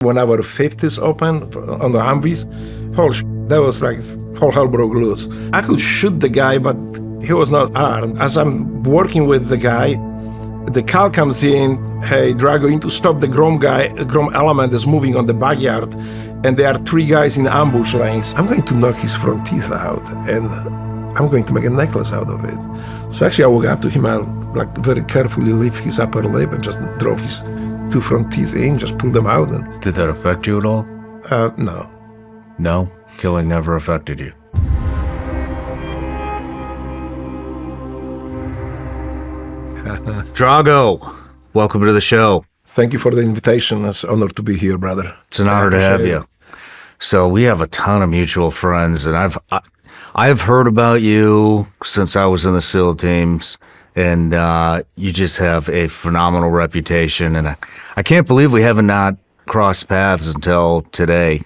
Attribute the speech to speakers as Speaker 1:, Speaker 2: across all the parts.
Speaker 1: When our fifth is open on the Humvees, that was like whole hell broke loose. I could shoot the guy, but he was not armed. As I'm working with the guy, the call comes in, hey, Drago, you need to stop the GROM guy. The GROM element is moving on the backyard, and there are 3 guys in ambush lanes. I'm going to knock his front teeth out, and I'm going to make a necklace out of it. So actually, I walked up to him and like very carefully lift his upper lip and just drove his 2 front teeth in, just pulled them out. And
Speaker 2: did that affect you at all?
Speaker 1: No.
Speaker 2: No? Killing never affected you? Drago, welcome to the show.
Speaker 1: Thank you for the invitation. It's an honor to be here, brother.
Speaker 2: It's an honor to have you. So we have a ton of mutual friends, and I've heard about you since I was in the SEAL teams, and you just have a phenomenal reputation, and I can't believe we haven't not crossed paths until today.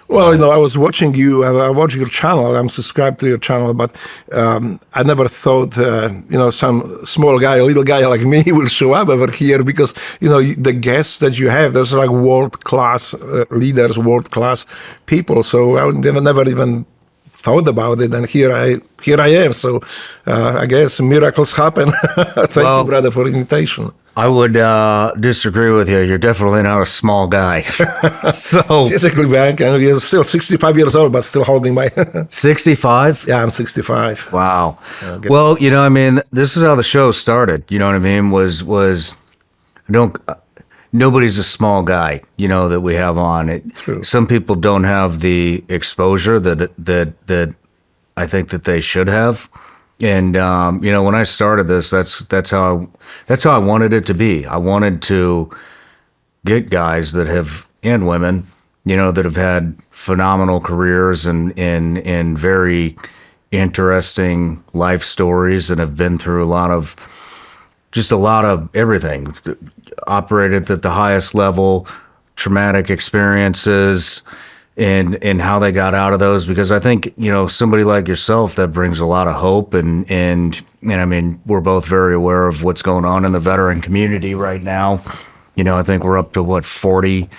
Speaker 1: Well, I was watching you, and I watch your channel. I'm subscribed to your channel, but I never thought, some small guy, a little guy like me will show up over here because, the guests that you have, there's like world-class leaders, world-class people. So I never even thought about it, and here I am. So I guess miracles happen. Thank you, brother, for the invitation.
Speaker 2: I would disagree with you. You're definitely not a small guy. So
Speaker 1: physically back, and you're still 65 years old, but still holding my
Speaker 2: 65?
Speaker 1: Yeah, I'm 65.
Speaker 2: Wow. Well, this is how the show started. You know what I mean? Nobody's a small guy, that we have on it.
Speaker 1: True.
Speaker 2: Some people don't have the exposure that I think that they should have. And when I started this, that's how I wanted it to be. I wanted to get guys and women, that have had phenomenal careers and very interesting life stories and have been through a lot of everything, operated at the highest level, traumatic experiences, and how they got out of those, because I think, somebody like yourself, that brings a lot of hope, and I mean, we're both very aware of what's going on in the veteran community right now. I think we're up to 40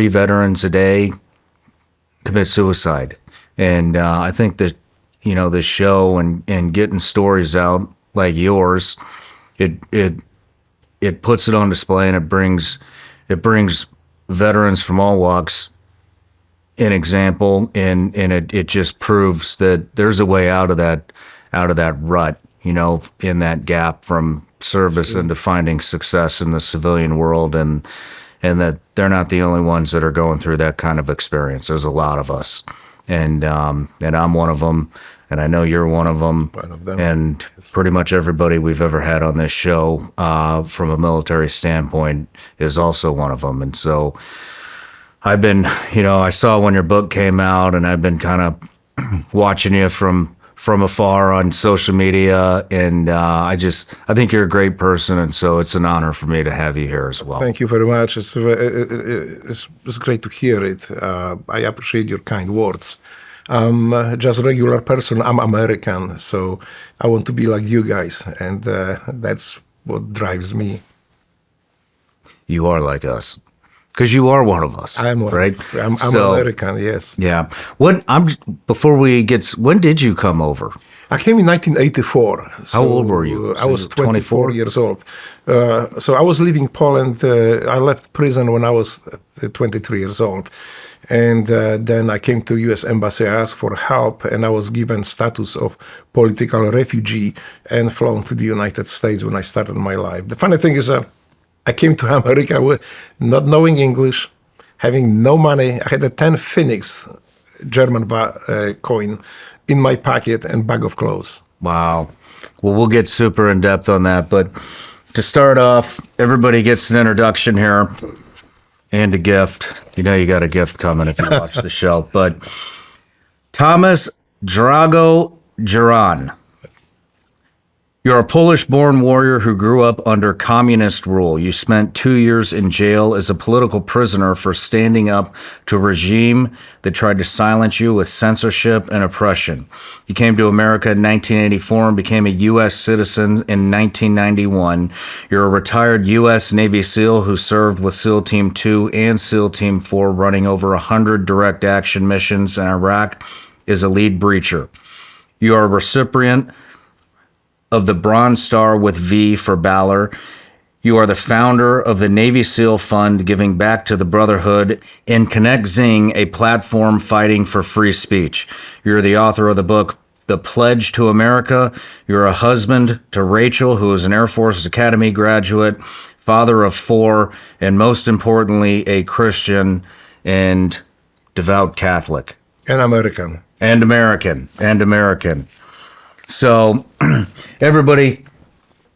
Speaker 2: veterans a day commit suicide. And I think that, the show and getting stories out like yours, it puts it on display, and it brings veterans from all walks an example, and it just proves that there's a way out of that rut, in that gap from service into finding success in the civilian world, and that they're not the only ones that are going through that kind of experience. There's a lot of us, and I'm one of them, and I know you're one of them. And pretty much everybody we've ever had on this show, from a military standpoint, is also one of them. And so I've been, I saw when your book came out, and I've been kind of watching you from afar on social media, and I think you're a great person, and so it's an honor for me to have you here as well.
Speaker 1: Thank you very much. It's great to hear it. I appreciate your kind words. I'm just a regular person. I'm American, so I want to be like you guys, and that's what drives me. You
Speaker 2: are like us. Because you are one of us, right?
Speaker 1: I'm American, yes.
Speaker 2: Yeah. When did you come over?
Speaker 1: I came in 1984.
Speaker 2: How old were you?
Speaker 1: I was 24 years old. So I was leaving Poland. I left prison when I was 23 years old. And then I came to U.S. Embassy, I asked for help, and I was given status of political refugee and flown to the United States when I started my life. The funny thing is, I came to America not knowing English, having no money. I had a 10 Phoenix German coin in my pocket and bag of clothes.
Speaker 2: Wow. Well, we'll get super in depth on that. But to start off, everybody gets an introduction here and a gift. You got a gift coming if you watch the show. But Thomas Drago Dzieran. You're a Polish-born warrior who grew up under communist rule. You spent 2 years in jail as a political prisoner for standing up to a regime that tried to silence you with censorship and oppression. You came to America in 1984 and became a U.S. citizen in 1991. You're a retired U.S. Navy SEAL who served with SEAL Team 2 and SEAL Team 4, running over 100 direct action missions in Iraq as a lead breacher. You are a recipient of the Bronze Star with V for valor. You are the founder of the Navy SEAL Fund, giving back to the Brotherhood, and Connect Zing, a platform fighting for free speech. You're the author of the book, The Pledge to America. You're a husband to Rachel, who is an Air Force Academy graduate, father of 4, and most importantly, a Christian and devout Catholic.
Speaker 1: And American.
Speaker 2: And American. And American. So everybody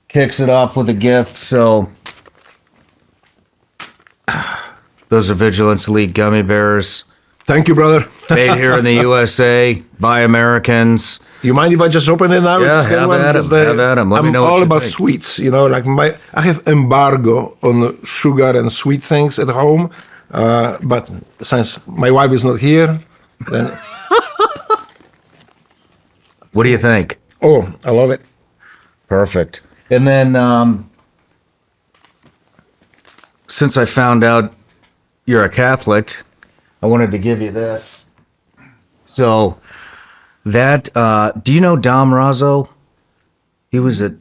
Speaker 2: kicks it off with a gift. So those are Vigilance Elite gummy bears.
Speaker 1: Thank you, brother.
Speaker 2: Made here in the USA by Americans.
Speaker 1: You mind if I just open it now?
Speaker 2: Yeah, have at 'em. Have at 'em. Let me know what
Speaker 1: I'm all
Speaker 2: you
Speaker 1: about
Speaker 2: think.
Speaker 1: sweets. You know, like I have embargo on sugar and sweet things at home. But since my wife is not here, then...
Speaker 2: What do you think?
Speaker 1: Oh, I love it.
Speaker 2: Perfect. And then, since I found out you're a Catholic, I wanted to give you this. So that, do you know Dom Razzo? He was at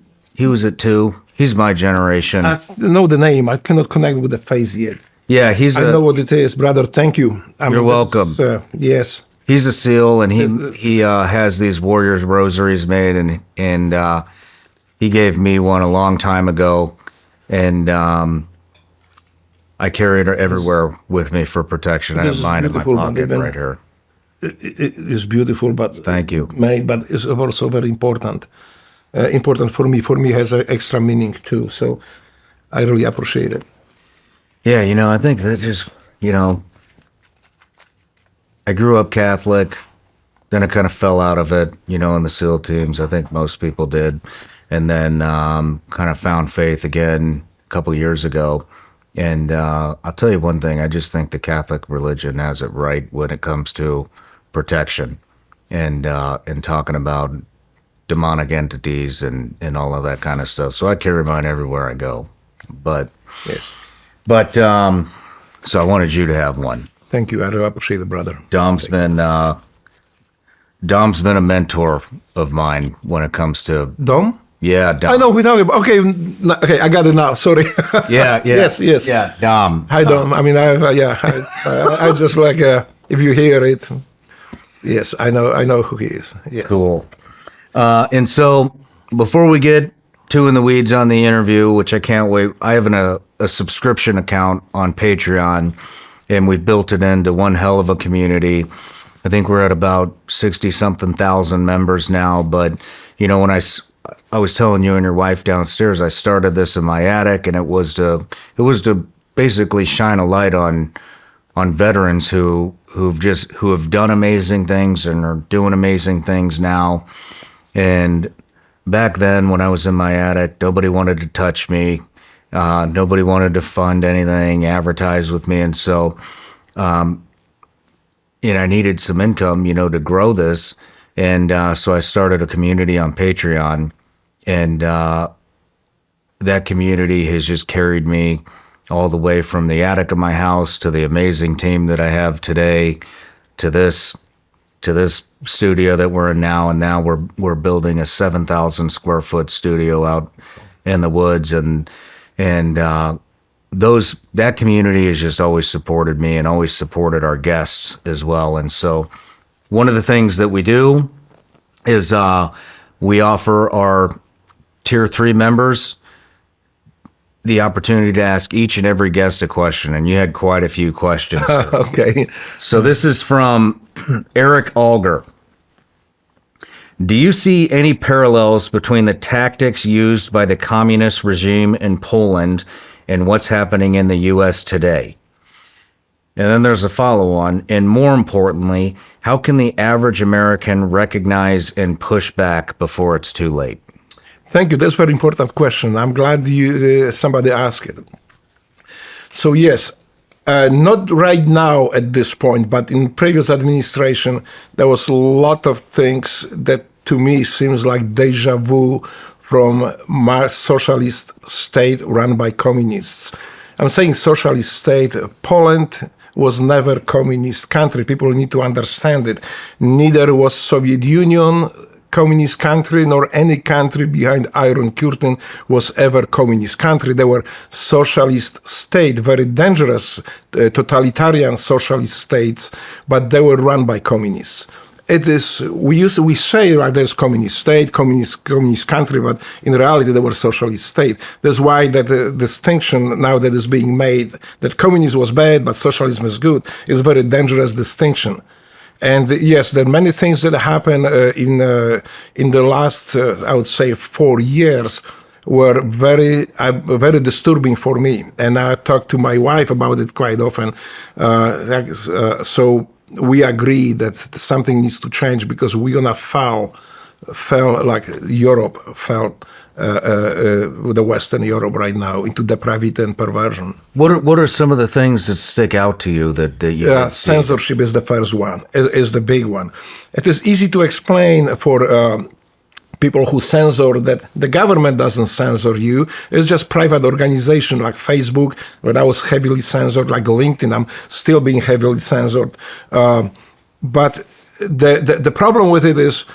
Speaker 2: 2. He's my generation.
Speaker 1: I know the name. I cannot connect with the face yet.
Speaker 2: Yeah,
Speaker 1: I know what it is, brother. Thank you.
Speaker 2: You're welcome.
Speaker 1: Yes.
Speaker 2: He's a SEAL, and he has these warriors rosaries made, and he gave me one a long time ago, and I carry it everywhere with me for protection. I have mine in my pocket right here.
Speaker 1: It is beautiful, but
Speaker 2: thank you.
Speaker 1: But it's also very important. Important for me. For me, has an extra meaning too. So I really appreciate it.
Speaker 2: Yeah, I think that just I grew up Catholic, then I kind of fell out of it, in the SEAL teams. I think most people did. And then kind of found faith again a couple years ago. And I'll tell you one thing, I just think the Catholic religion has it right when it comes to protection and talking about demonic entities and all of that kind of stuff. So I carry mine everywhere I go. But,
Speaker 1: yes.
Speaker 2: So I wanted you to have one.
Speaker 1: Thank you. I really appreciate it, brother.
Speaker 2: Dom's been a mentor of mine when it comes to
Speaker 1: Dom.
Speaker 2: Yeah, Dom.
Speaker 1: I know who you're talking about. Okay, I got it now. Sorry.
Speaker 2: Yeah.
Speaker 1: Yes.
Speaker 2: Yeah, Dom.
Speaker 1: Hi, Dom. I mean, I just like if you hear it. Yes, I know who he is. Yes.
Speaker 2: Cool. And so before we get too in the weeds on the interview, which I can't wait, I have a subscription account on Patreon. And we've built it into one hell of a community. I think we're at about 60-something thousand members now. But, when I was telling you and your wife downstairs, I started this in my attic, and it was to basically shine a light on veterans who have done amazing things and are doing amazing things now. And back then, when I was in my attic, nobody wanted to touch me. Nobody wanted to fund anything, advertise with me. And so, I needed some income, to grow this. And so I started a community on Patreon. And that community has just carried me all the way from the attic of my house to the amazing team that I have today, to this studio that we're in now. And now we're building a 7,000 square foot studio out in the woods. And that community has just always supported me and always supported our guests as well. And so one of the things that we do is we offer our Tier 3 members the opportunity to ask each and every guest a question. And you had quite a few questions.
Speaker 1: Okay.
Speaker 2: So this is from Eric Alger. Do you see any parallels between the tactics used by the communist regime in Poland and what's happening in the U.S. today? And then there's a follow-on. And more importantly, how can the average American recognize and push back before it's too late?
Speaker 1: Thank you. That's a very important question. I'm glad somebody asked it. So yes, not right now at this point, but in previous administration, there was a lot of things that to me seems like deja vu from socialist state run by communists. I'm saying socialist state. Poland was never communist country. People need to understand it. Neither was Soviet Union communist country, nor any country behind Iron Curtain was ever communist country. They were socialist state, very dangerous, totalitarian socialist states, but they were run by communists. It is, we say like there's communist state, communist country, but in reality they were socialist state. That's why that distinction now that is being made, that communism was bad, but socialism is good, is a very dangerous distinction. And yes, there are many things that happen in the last, I would say, 4 years were very disturbing for me. And I talk to my wife about it quite often. So we agree that something needs to change because we're gonna fall like Europe fell, the Western Europe right now, into depravity and perversion.
Speaker 2: What are some of the things that stick out to you that you
Speaker 1: censorship is the first one, is the big one. It is easy to explain for people who censor that the government doesn't censor you. It's just private organization like Facebook, where I was heavily censored, like LinkedIn, I'm still being heavily censored. But the problem with it is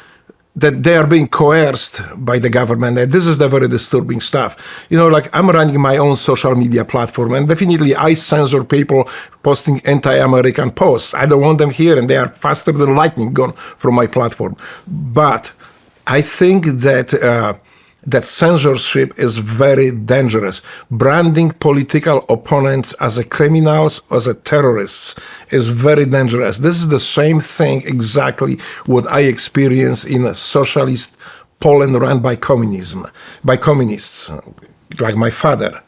Speaker 1: that they are being coerced by the government. And this is the very disturbing stuff. You know, like I'm running my own social media platform, and definitely I censor people posting anti-American posts. I don't want them here, and they are faster than lightning gone from my platform. But I think that that censorship is very dangerous. Branding political opponents as a criminals, as a terrorists, is very dangerous. This is the same thing exactly what I experienced in a socialist Poland run by communism, by communists, like my father.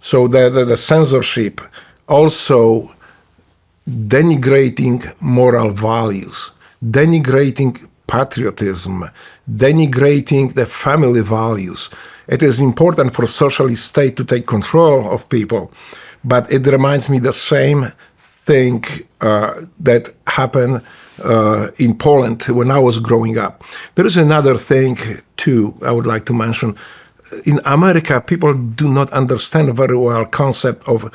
Speaker 1: So the censorship also denigrating moral values, denigrating patriotism, denigrating the family values. It is important for socialist state to take control of people, but it reminds me the same thing that happened in Poland when I was growing up. There is another thing too I would like to mention. In America, people do not understand very well concept of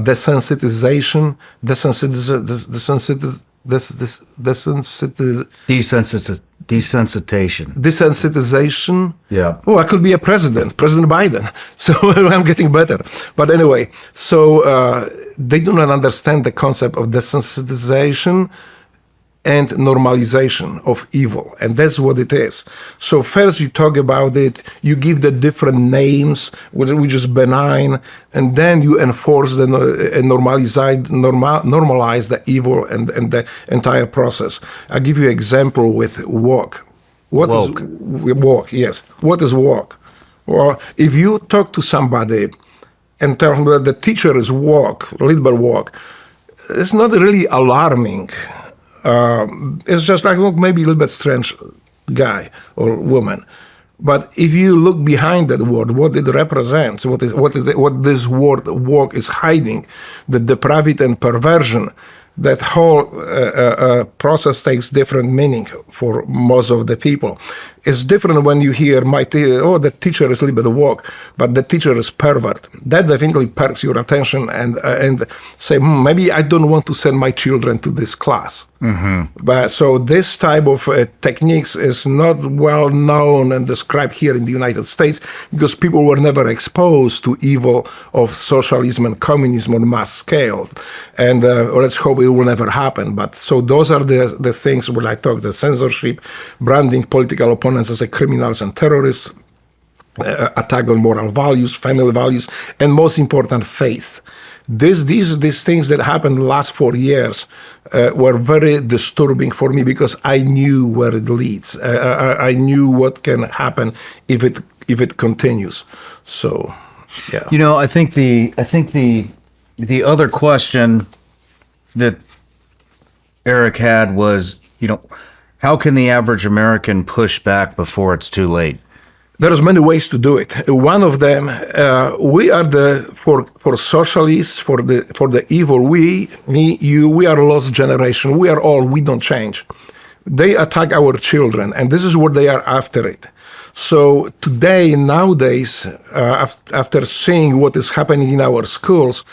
Speaker 1: desensitization, desensitization.
Speaker 2: Yeah.
Speaker 1: Oh, I could be a President Biden. So I'm getting better. But anyway, so they do not understand the concept of desensitization and normalization of evil. And that's what it is. So first you talk about it, you give the different names, which is benign, and then you enforce and normalize the evil and the entire process. I'll give you an example with woke. What is woke? Yes. What is woke? Well, if you talk to somebody and tell them that the teacher is woke, a little bit woke, it's not really alarming. It's just like, look, maybe a little bit strange guy or woman. But if you look behind that word, what it represents, what this word woke is hiding, the depravity and perversion, that whole process takes different meaning for most of the people. It's different when you hear the teacher is a little bit woke, but the teacher is pervert. That definitely perks your attention and say, maybe I don't want to send my children to this class. Mm-hmm. But so this type of techniques is not well known and described here in the United States because people were never exposed to evil of socialism and communism on mass scale. And let's hope it will never happen. But so those are the things where I talk, the censorship, branding political opponents as a criminals and terrorists, attack on moral values, family values, and most important, faith. These things that happened the last 4 years were very disturbing for me because I knew where it leads. I knew what can happen if it continues. So, yeah.
Speaker 2: You know, I think the other question that Eric had was, you know, How can the average American push back before it's too late?
Speaker 1: There's many ways to do it. One of them, we are for socialists, for the evil. We, me, you, we are a lost generation. We don't change. They attack our children, and this is what they are after it. So nowadays, after seeing what is happening in our schools,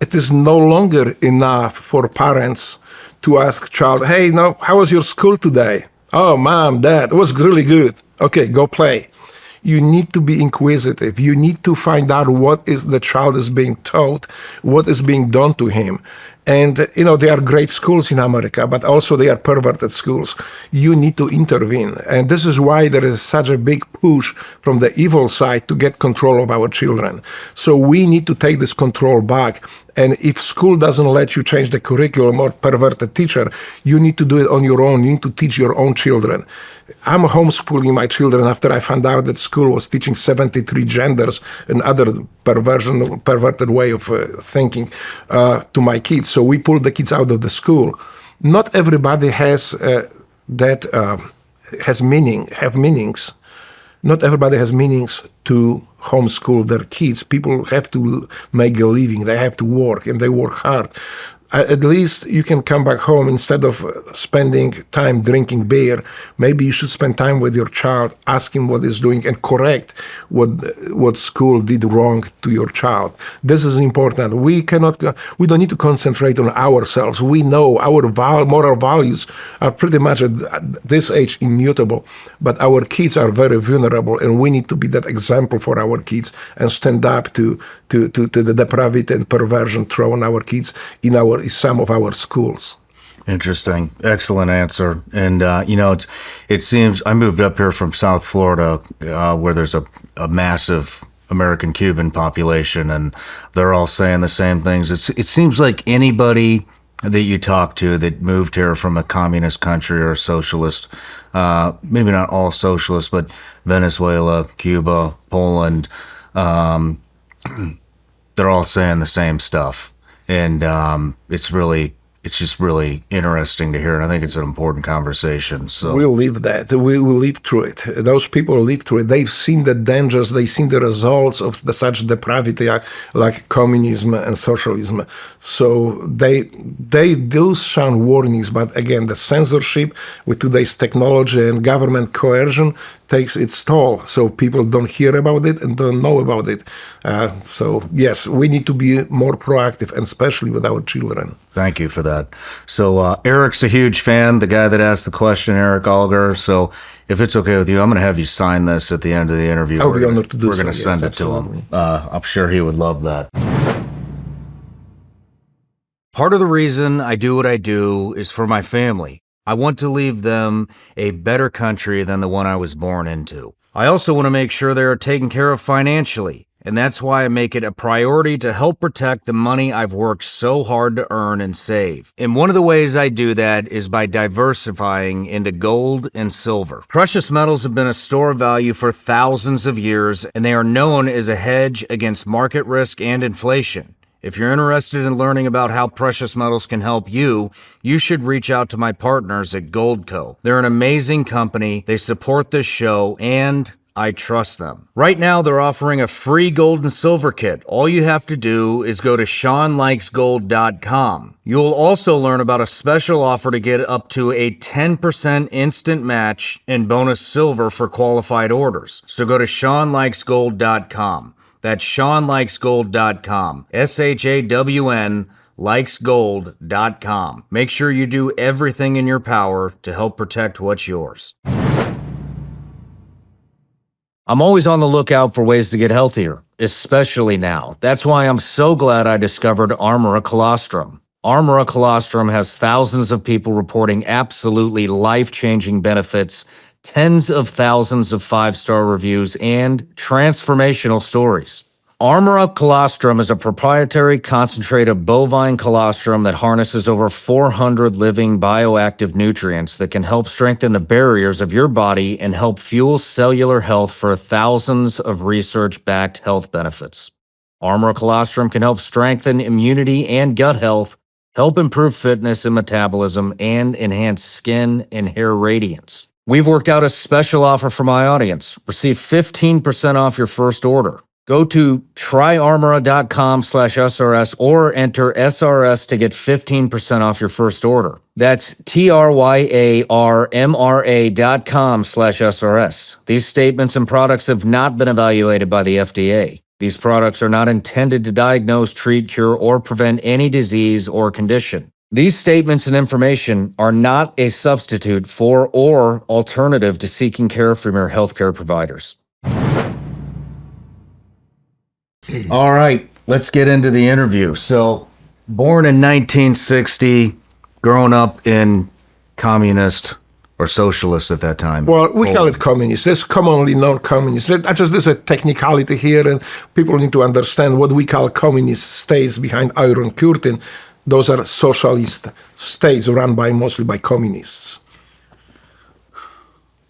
Speaker 1: it is no longer enough for parents to ask child, hey, no, how was your school today? Oh, mom, dad, it was really good. Okay, go play. You need to be inquisitive. You need to find out what is the child is being taught, what is being done to him. And, there are great schools in America, but also they are perverted schools. You need to intervene. And this is why there is such a big push from the evil side to get control of our children. So we need to take this control back. And if school doesn't let you change the curriculum or pervert the teacher, you need to do it on your own. You need to teach your own children. I'm homeschooling my children after I found out that school was teaching 73 genders and other perverted way of thinking to my kids. So we pulled the kids out of the school. Not everybody has meanings. Not everybody has meanings to homeschool their kids. People have to make a living. They have to work, and they work hard. At least you can come back home instead of spending time drinking beer. Maybe you should spend time with your child, ask him what he's doing, and correct what school did wrong to your child. This is important. We don't need to concentrate on ourselves. We know our moral values are pretty much at this age immutable, but our kids are very vulnerable, and we need to be that example for our kids and stand up to the depravity and perversion thrown our kids in some of our schools.
Speaker 2: Interesting. Excellent answer. And, it seems I moved up here from South Florida, where there's a massive American-Cuban population, and they're all saying the same things. It seems like anybody that you talk to that moved here from a communist country or a socialist, maybe not all socialists, but Venezuela, Cuba, Poland, they're all saying the same stuff. And it's just really interesting to hear, and I think it's an important conversation. So
Speaker 1: we'll live that. We will live through it. Those people live through it. They've seen the dangers. They've seen the results of such depravity like communism and socialism. So they do sound warnings, but again, the censorship with today's technology and government coercion takes its toll. So people don't hear about it and don't know about it. So yes, we need to be more proactive, and especially with our children.
Speaker 2: Thank you for that. So Eric's a huge fan, the guy that asked the question, Eric Alger. So if it's okay with you, I'm going to have you sign this at the end of the interview.
Speaker 1: I'll be honored to do so.
Speaker 2: We're going to send it to him. I'm sure he would love that. Part of the reason I do what I do is for my family. I want to leave them a better country than the one I was born into. I also want to make sure they are taken care of financially. And that's why I make it a priority to help protect the money I've worked so hard to earn and save. And one of the ways I do that is by diversifying into gold and silver. Precious metals have been a store of value for thousands of years, and they are known as a hedge against market risk and inflation. If you're interested in learning about how precious metals can help you, you should reach out to my partners at Goldco. They're an amazing company, they support this show, and I trust them. Right now, they're offering a free gold and silver kit. All you have to do is go to ShawnLikesGold.com. You'll also learn about a special offer to get up to a 10% instant match and bonus silver for qualified orders. So go to ShawnLikesGold.com. That's ShawnLikesGold.com. SHAWN likesgold.com. Make sure you do everything in your power to help protect what's yours. I'm always on the lookout for ways to get healthier, especially now. That's why I'm so glad I discovered Armora Colostrum. Armora Colostrum has thousands of people reporting absolutely life-changing benefits, tens of thousands of 5-star reviews, and transformational stories. Armora Colostrum is a proprietary concentrate of bovine colostrum that harnesses over 400 living bioactive nutrients that can help strengthen the barriers of your body and help fuel cellular health for thousands of research-backed health benefits. Armora Colostrum can help strengthen immunity and gut health, help improve fitness and metabolism, and enhance skin and hair radiance. We've worked out a special offer for my audience. Receive 15% off your first order. Go to tryarmora.com/SRS or enter SRS to get 15% off your first order. That's TRYARMRA.com/SRS. These statements and products have not been evaluated by the FDA. These products are not intended to diagnose, treat, cure, or prevent any disease or condition. These statements and information are not a substitute for or alternative to seeking care from your healthcare providers. All right, let's get into the interview. So, born in 1960, growing up in communist or socialist at that time.
Speaker 1: Well, we call it communist. There's commonly known communist. There's a technicality here, and people need to understand what we call communist states behind Iron Curtain. Those are socialist states run mostly by communists.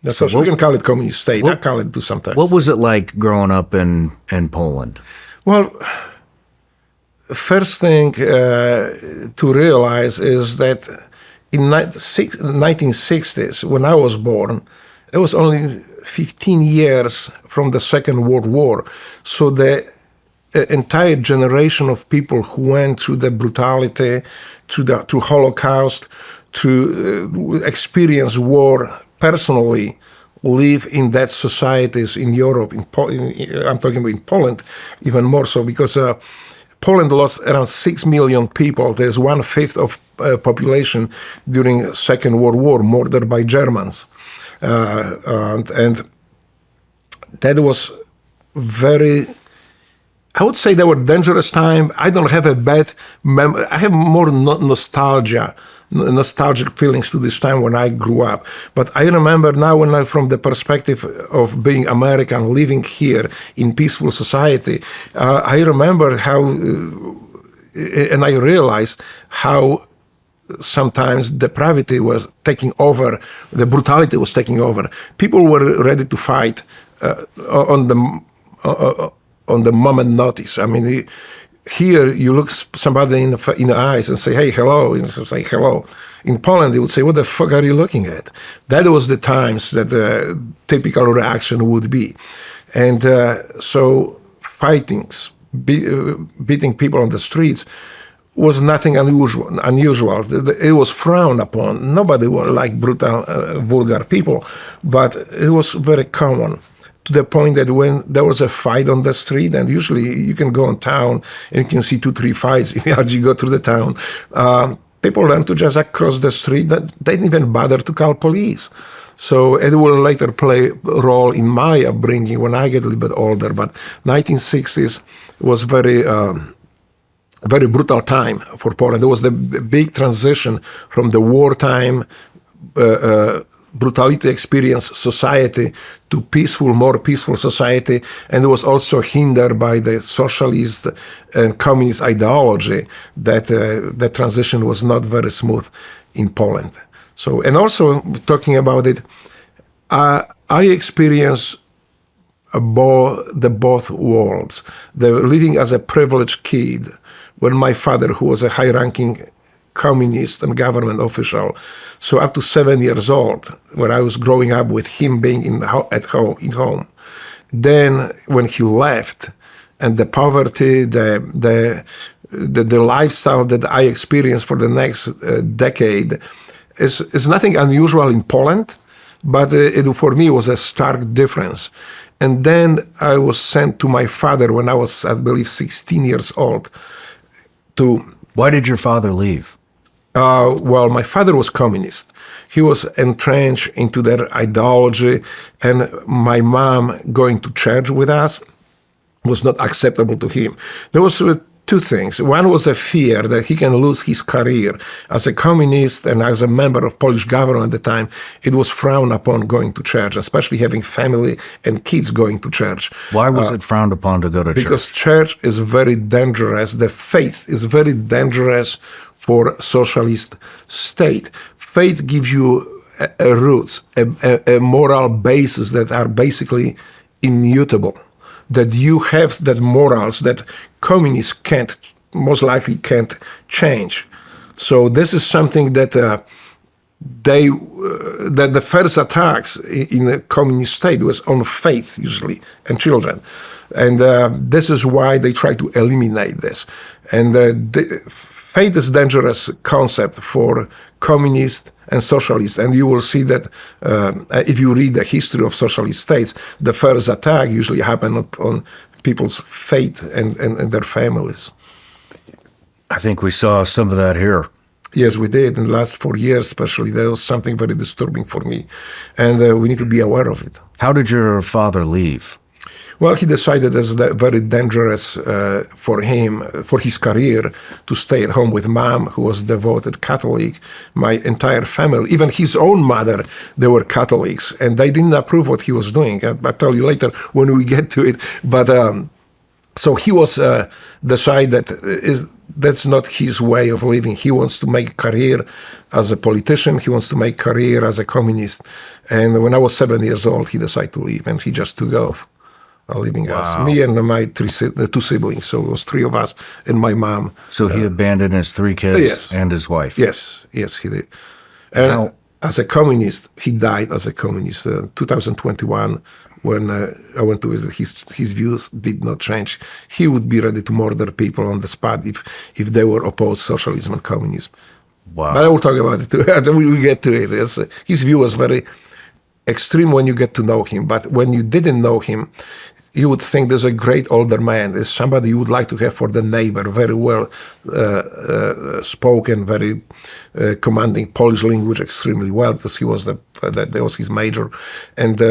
Speaker 1: So we can call it communist state. I call it sometimes.
Speaker 2: What was it like growing up in Poland?
Speaker 1: Well, first thing to realize is that in the 1960s, when I was born, it was only 15 years from the Second World War. So the entire generation of people who went through the brutality, through Holocaust, to experience war personally, live in that societies in Europe. I'm talking about in Poland, even more so, because Poland lost around 6 million people. There's 1/5 of population during Second World War, murdered by Germans, and that was very. I would say they were dangerous time. I don't have a bad memory. I have more nostalgic feelings to this time when I grew up. But I remember now, from the perspective of being American, living here in peaceful society, I remember how, and I realized how sometimes depravity was taking over, the brutality was taking over. People were ready to fight on the moment notice. I mean, here you look somebody in the eyes and say, "Hey, hello," and say hello. In Poland, they would say, "What the fuck are you looking at?" That was the times that the typical reaction would be, and so fightings, beating people on the streets, was nothing unusual. It was frowned upon. Nobody liked brutal, vulgar people, but it was very common. To the point that when there was a fight on the street, and usually you can go in town and you can see 2-3 fights if you go through the town, people learn to just cross the street. That they didn't even bother to call police. So it will later play a role in my upbringing when I get a little bit older. But 1960s was very brutal time for Poland. There was the big transition from the wartime brutality experience society to more peaceful society, and it was also hindered by the socialist and communist ideology that the transition was not very smooth in Poland. So, and also talking about it, I experienced both worlds. Living as a privileged kid, when my father, who was a high-ranking communist and government official, so up to 7 years old, when I was growing up with him being at home. Then when he left, and the poverty, the lifestyle that I experienced for the next decade is nothing unusual in Poland, but for me was a stark difference. And then I was sent to my father when I was, I believe, 16 years old.
Speaker 2: Why did your father leave?
Speaker 1: Well, my father was communist. He was entrenched into their ideology, and my mom going to church with us was not acceptable to him. There was two things. One was a fear that he can lose his career. As a communist and as a member of Polish government at the time, it was frowned upon going to church, especially having family and kids going to church.
Speaker 2: Why was it frowned upon to go to church?
Speaker 1: Because church is very dangerous. The faith is very dangerous for socialist state. Faith gives you roots, a moral basis that are basically immutable. That you have that morals that communists most likely can't change. So this is something that that the first attacks in a communist state was on faith usually and children, and this is why they try to eliminate this. And faith is dangerous concept for communists and socialists, and you will see that if you read the history of socialist states, the first attack usually happened on people's faith and their families.
Speaker 2: I think we saw some of that here.
Speaker 1: Yes, we did. In the last 4 years, especially, that was something very disturbing for me, and we need to be aware of it.
Speaker 2: How did your father leave?
Speaker 1: Well, he decided it's very dangerous for him, for his career, to stay at home with mom, who was devoted Catholic. My entire family, even his own mother, they were Catholics, and they didn't approve what he was doing. I'll tell you later when we get to it. But so he was decided that's not his way of living. He wants to make a career as a politician. He wants to make a career as a communist. And when I was 7 years old, he decided to leave, and he just took off, leaving us, me and my two siblings. So it was three of us and my mom.
Speaker 2: So he abandoned his 3 kids
Speaker 1: yes.
Speaker 2: and his wife.
Speaker 1: Yes, he did. And as a communist, he died as a communist. 2021, when I went to visit, his views did not change. He would be ready to murder people on the spot if they were opposed socialism and communism.
Speaker 2: Wow.
Speaker 1: But I will talk about it too. We get to it. His view was very extreme when you get to know him. But when you didn't know him, you would think there's a great older man. There's somebody you would like to have for the neighbor, very well spoken, very commanding Polish language extremely well, because he was that was his major, and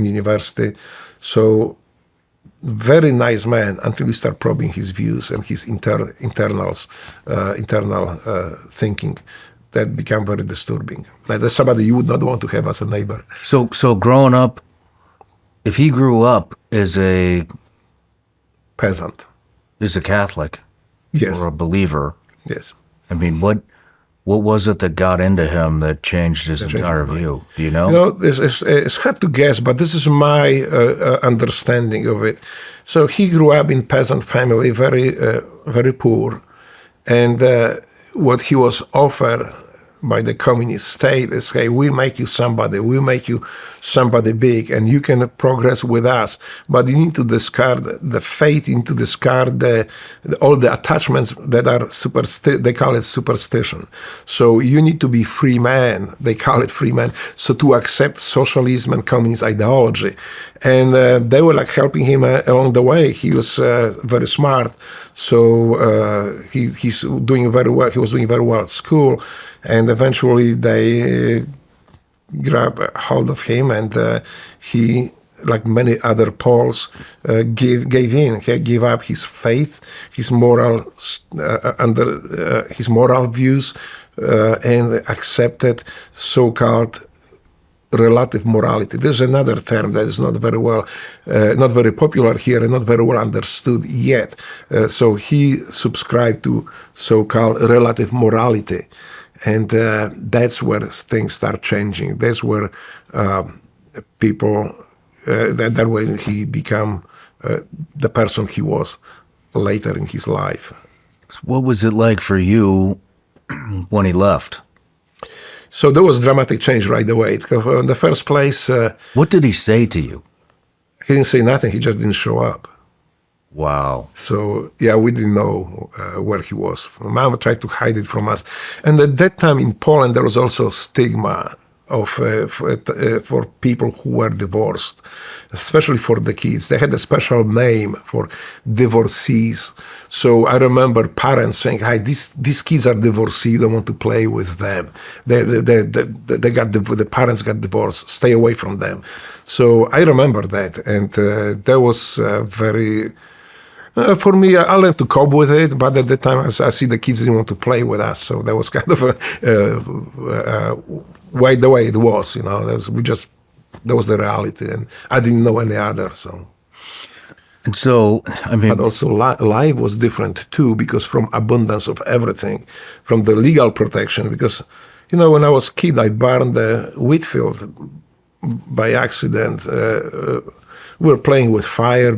Speaker 1: in university. So very nice man until you start probing his views and his internal thinking. That become very disturbing. Like that's somebody you would not want to have as a neighbor.
Speaker 2: So growing up, if he grew up as a
Speaker 1: peasant,
Speaker 2: as a Catholic,
Speaker 1: yes,
Speaker 2: or a believer,
Speaker 1: yes.
Speaker 2: I mean, what was it that got into him that changed his entire view? Do you know?
Speaker 1: You know, it's hard to guess, but this is my understanding of it. So he grew up in peasant family, very poor, and what he was offered by the communist state is, hey, we make you somebody big, and you can progress with us. But you need to discard the faith, you need to discard all the attachments that are they call it superstition. So you need to be free man, they call it free man, so to accept socialism and communist ideology. And they were like helping him along the way. He was very smart, so he's doing very well. He was doing very well at school. And eventually they grabbed a hold of him, and he, like many other Poles, gave in. He gave up his faith, his moral his moral views, and accepted so-called relative morality. This is another term that is not very popular here and not very well understood yet. So he subscribed to so-called relative morality. And that's where things start changing. That's where people, that way he became the person he was later in his life.
Speaker 2: What was it like for you when he left?
Speaker 1: So there was dramatic change right away. In the first place...
Speaker 2: what did he say to you?
Speaker 1: He didn't say nothing. He just didn't show up.
Speaker 2: Wow.
Speaker 1: So, yeah, we didn't know where he was. Mom tried to hide it from us. And at that time in Poland, there was also stigma for people who were divorced, especially for the kids. They had a special name for divorcees. So I remember parents saying, "Hi, these kids are divorcee. You don't want to play with them. The parents got divorced. Stay away from them." So I remember that, and that was very. For me, I learned to cope with it, but at the time I see the kids didn't want to play with us, so that was kind of the way it was, you know. That was the reality, and I didn't know any other. So,
Speaker 2: and so I mean,
Speaker 1: but also life was different too, because from abundance of everything, from the legal protection. Because, you know, when I was a kid, I burned the wheat field by accident. We were playing with fire,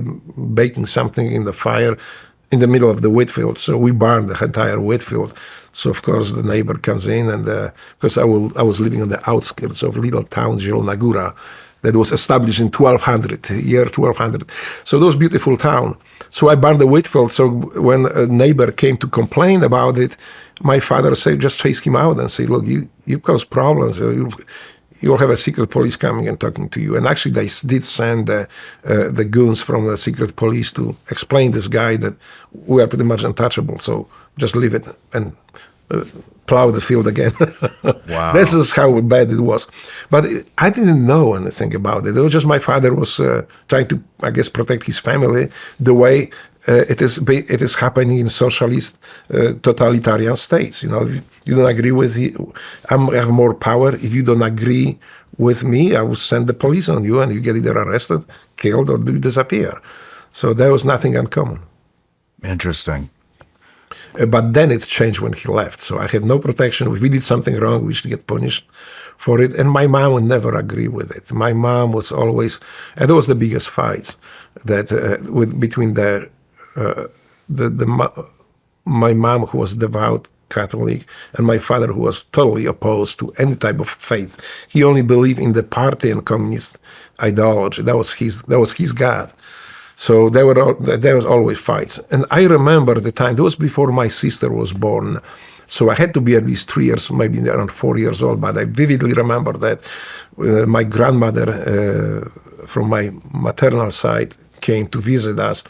Speaker 1: baking something in the fire, in the middle of the wheat field. So we burned the entire wheat field. So of course the neighbor comes in, and because I was living on the outskirts of a little town, Nagura, that was established in 1200, year 1200. So it was a beautiful town. So I burned the wheat field. So when a neighbor came to complain about it, my father said, just chase him out and say, look, you cause problems. You'll have a secret police coming and talking to you. And actually, they did send the goons from the secret police to explain this guy that we are pretty much untouchable. So just leave it and plow the field again.
Speaker 2: Wow.
Speaker 1: This is how bad it was. But I didn't know anything about it. It was just my father was trying to, I guess, protect his family the way it is happening in socialist totalitarian states. You know, if you don't agree with I have more power. If you don't agree with me, I will send the police on you, and you get either arrested, killed, or disappear. So there was nothing uncommon.
Speaker 2: Interesting.
Speaker 1: But then it changed when he left. So I had no protection. If we did something wrong, we should get punished for it. And my mom would never agree with it. My mom was always, and those was the biggest fights that between my mom, who was devout Catholic, and my father, who was totally opposed to any type of faith. He only believed in the party and communist ideology. That was his God. So there was always fights. And I remember the time, that was before my sister was born. So I had to be at least 3 years, maybe around 4 years old. But I vividly remember that my grandmother from my maternal side came to visit us.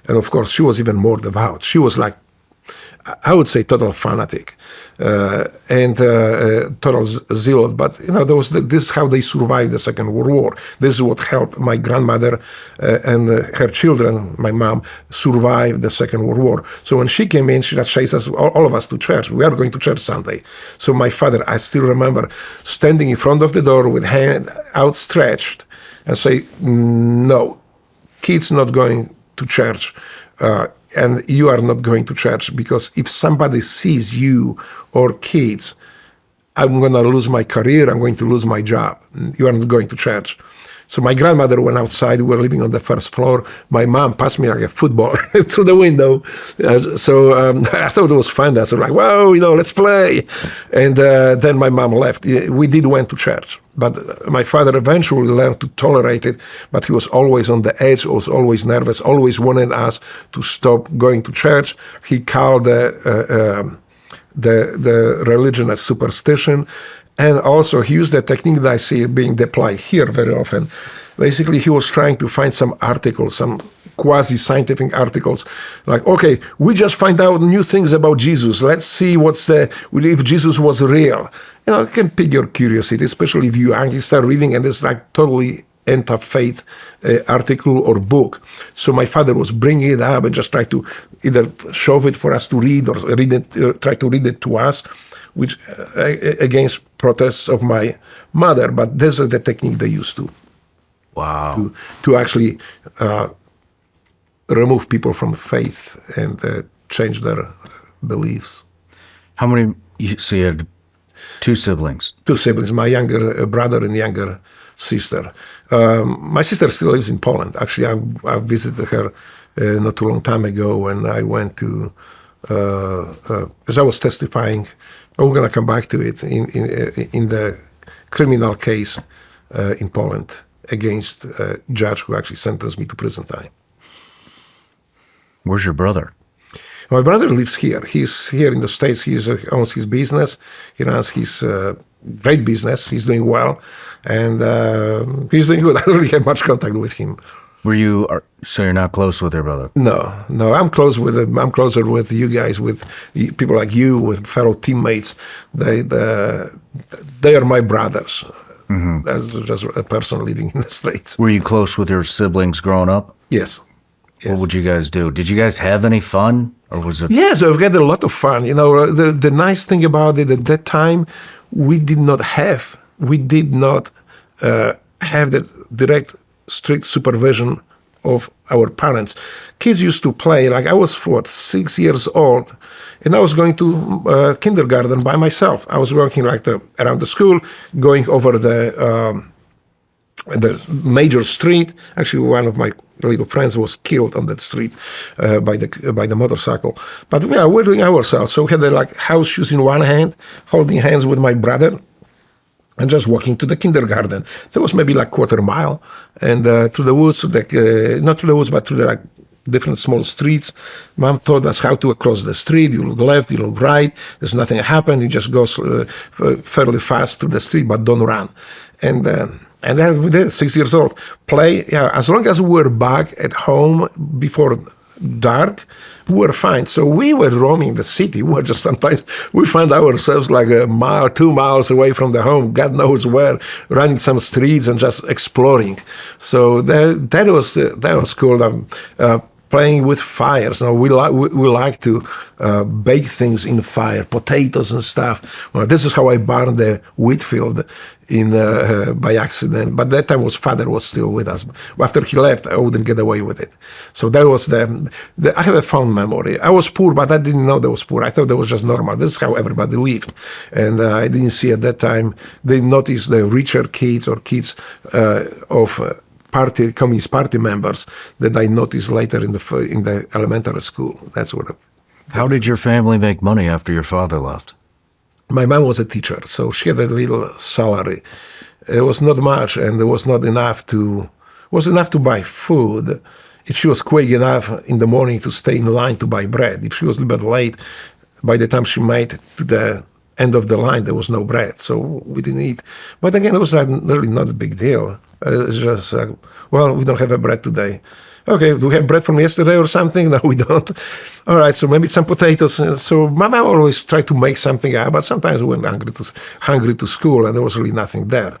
Speaker 1: And of course, she was even more devout. She was like, I would say, total fanatic and total zealot. But you know, this is how they survived the Second World War. This is what helped my grandmother and her children, my mom, survive the Second World War. So when she came in, she chased us, all of us, to church. We are going to church Sunday. So my father, I still remember, standing in front of the door with hand outstretched and say, "No, kids not going to church." And you are not going to church, because if somebody sees you or kids, I'm going to lose my career, I'm going to lose my job. You are not going to church. So my grandmother went outside. We were living on the first floor. My mom passed me like a football through the window. I thought it was fun. I was like, whoa, let's play. And then my mom left. We went to church. But my father eventually learned to tolerate it. But he was always on the edge, was always nervous, always wanted us to stop going to church. He called the religion a superstition. And also, he used the technique that I see being applied here very often. Basically, he was trying to find some articles, some quasi-scientific articles, like, okay, we just find out new things about Jesus. Let's see if Jesus was real. It can pique your curiosity, especially if you start reading and it's like totally anti-faith article or book. So my father was bringing it up and just try to either show it for us to read or try to read it to us, which against protests of my mother. But this is the technique they used to.
Speaker 2: Wow.
Speaker 1: To actually remove people from faith and change their beliefs.
Speaker 2: How many? So you had 2 siblings?
Speaker 1: 2 siblings, my younger brother and younger sister. My sister still lives in Poland. Actually, I visited her not too long time ago when I went to, as I was testifying. We're going to come back to it in the criminal case in Poland against a judge who actually sentenced me to prison time.
Speaker 2: Where's your brother?
Speaker 1: My brother lives here. He's here in the States. He owns his business. He runs his great business. He's doing well, and he's doing good. I don't really have much contact with him.
Speaker 2: So you're not close with your brother?
Speaker 1: No. I'm close with him. I'm closer with you guys, with people like you, with fellow teammates. They are my brothers. Mm-hmm. As just a person living in the States.
Speaker 2: Were you close with your siblings growing up?
Speaker 1: Yes.
Speaker 2: What would you guys do? Did you guys have any fun, or was it?
Speaker 1: Yes, we've had a lot of fun. The nice thing about it, at that time, we did not have the direct, strict supervision of our parents. Kids used to play, like I was 6 years old, and I was going to kindergarten by myself. I was working around the school, going over the major street. Actually, one of my little friends was killed on that street by the motorcycle. But yeah, we're doing ourselves. So we had like house shoes in one hand, holding hands with my brother, and just walking to the kindergarten. There was maybe like quarter mile, and through the woods, not through the woods, but through the like different small streets. Mom taught us how to cross the street. You look left, you look right. There's nothing happen. You just go fairly fast through the street, but don't run. And then we did, 6 years old, play. Yeah, as long as we were back at home before dark, we were fine. So we were roaming the city. We were just sometimes, we found ourselves like a mile, 2 miles away from the home, God knows where, running some streets and just exploring. So that was cool. Playing with fires. Now we like to bake things in fire, potatoes and stuff. Well, this is how I burned the wheat field by accident. But that time father was still with us. After he left, I wouldn't get away with it. So that was I have a fond memory. I was poor, but I didn't know that was poor. I thought that was just normal. This is how everybody lived. And I didn't see at that time, they noticed the richer kids or kids of Communist Party members that I noticed later in the elementary school. That's what.
Speaker 2: How did your family make money after your father left?
Speaker 1: My mom was a teacher, so she had a little salary. It was not much, and it was not enough to buy food. If she was quick enough in the morning to stay in line to buy bread, if she was a little bit late, by the time she made to the end of the line, there was no bread, so we didn't eat. But again, it was really not a big deal. It's just, well, we don't have a bread today. Okay, do we have bread from yesterday or something? No, we don't. All right, so maybe some potatoes. So my mom always tried to make something out, but sometimes we went hungry to school, and there was really nothing there.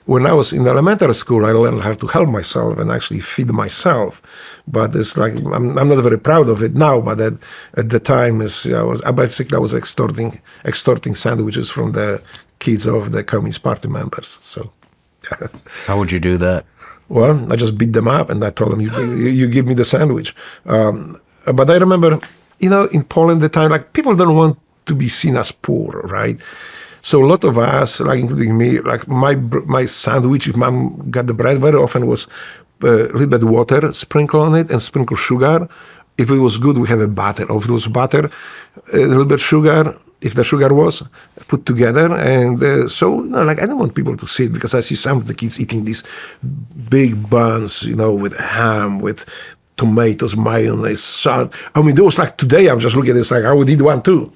Speaker 1: When I was in elementary school, I learned how to help myself and actually feed myself. But it's like, I'm not very proud of it now, but at the time, I was extorting sandwiches from the kids of the Communist Party members. So.
Speaker 2: How would you do that?
Speaker 1: Well, I just beat them up and I told them, you give me the sandwich. But I remember, in Poland at the time, like people don't want to be seen as poor, right? So a lot of us, like including me, like my sandwich, if mom got the bread, very often was a little bit water, sprinkle on it and sprinkle sugar. If it was good, we have a butter. Or if it was butter, a little bit sugar, if the sugar was put together. And so, I don't want people to see it because I see some of the kids eating these big buns, with ham, with tomatoes, mayonnaise, salt. I mean, those like today, I'm just looking at this like I would eat one too.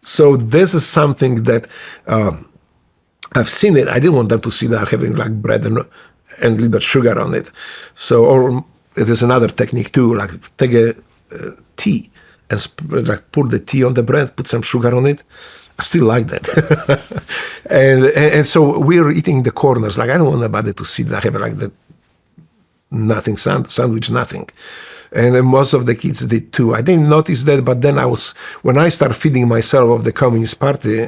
Speaker 1: So this is something that I've seen it. I didn't want them to see that having like bread and a little bit sugar on it. So, or it is another technique too, like take a tea and like pour the tea on the bread, put some sugar on it. I still like that. and so we're eating in the corners. Like I don't want anybody to see that I have like that nothing sandwich, nothing. And most of the kids did too. I didn't notice that, but then when I started feeding myself of the Communist Party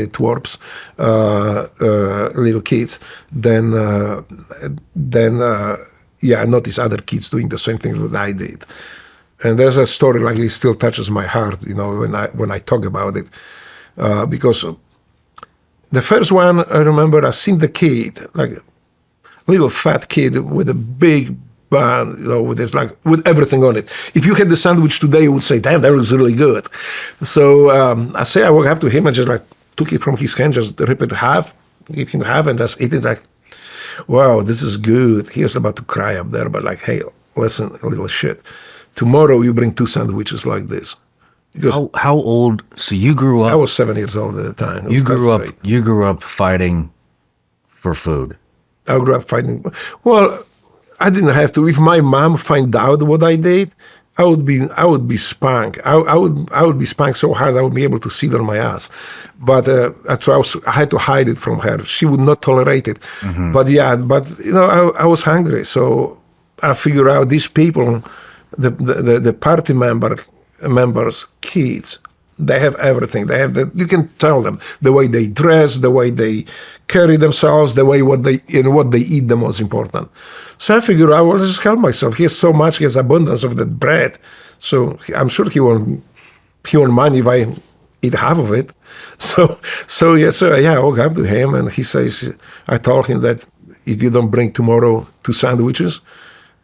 Speaker 1: twerps, little kids, then I noticed other kids doing the same thing that I did. And there's a story like it still touches my heart, when I talk about it, because the first one I remember I seen the kid, like a little fat kid with a big bun, with everything on it. If you had the sandwich today, you would say, "Damn, that looks really good." So I walked up to him and just like took it from his hand, just rip it half, give him half, and just eat it. Like, wow, this is good. He was about to cry up there, but like, hey, listen, a little shit. Tomorrow you bring 2 sandwiches like this. Because
Speaker 2: how old? So you grew up.
Speaker 1: I was 7 years old at the time.
Speaker 2: You grew up fighting for food.
Speaker 1: I grew up fighting. Well, I didn't have to. If my mom find out what I did, I would be spanked. I would be spanked so hard I would be able to sit on my ass. But I had to hide it from her. She would not tolerate it. Mm-hmm. But I was hungry, so I figured out these people, the party members, kids. They have everything. They have you can tell them the way they dress, the way they carry themselves, the way what they eat, the most important. So I figured I will just help myself. He has so much, he has abundance of that bread. So I'm sure he won't mind if I eat half of it. So I walk up to him and he says, I told him that if you don't bring tomorrow 2 sandwiches,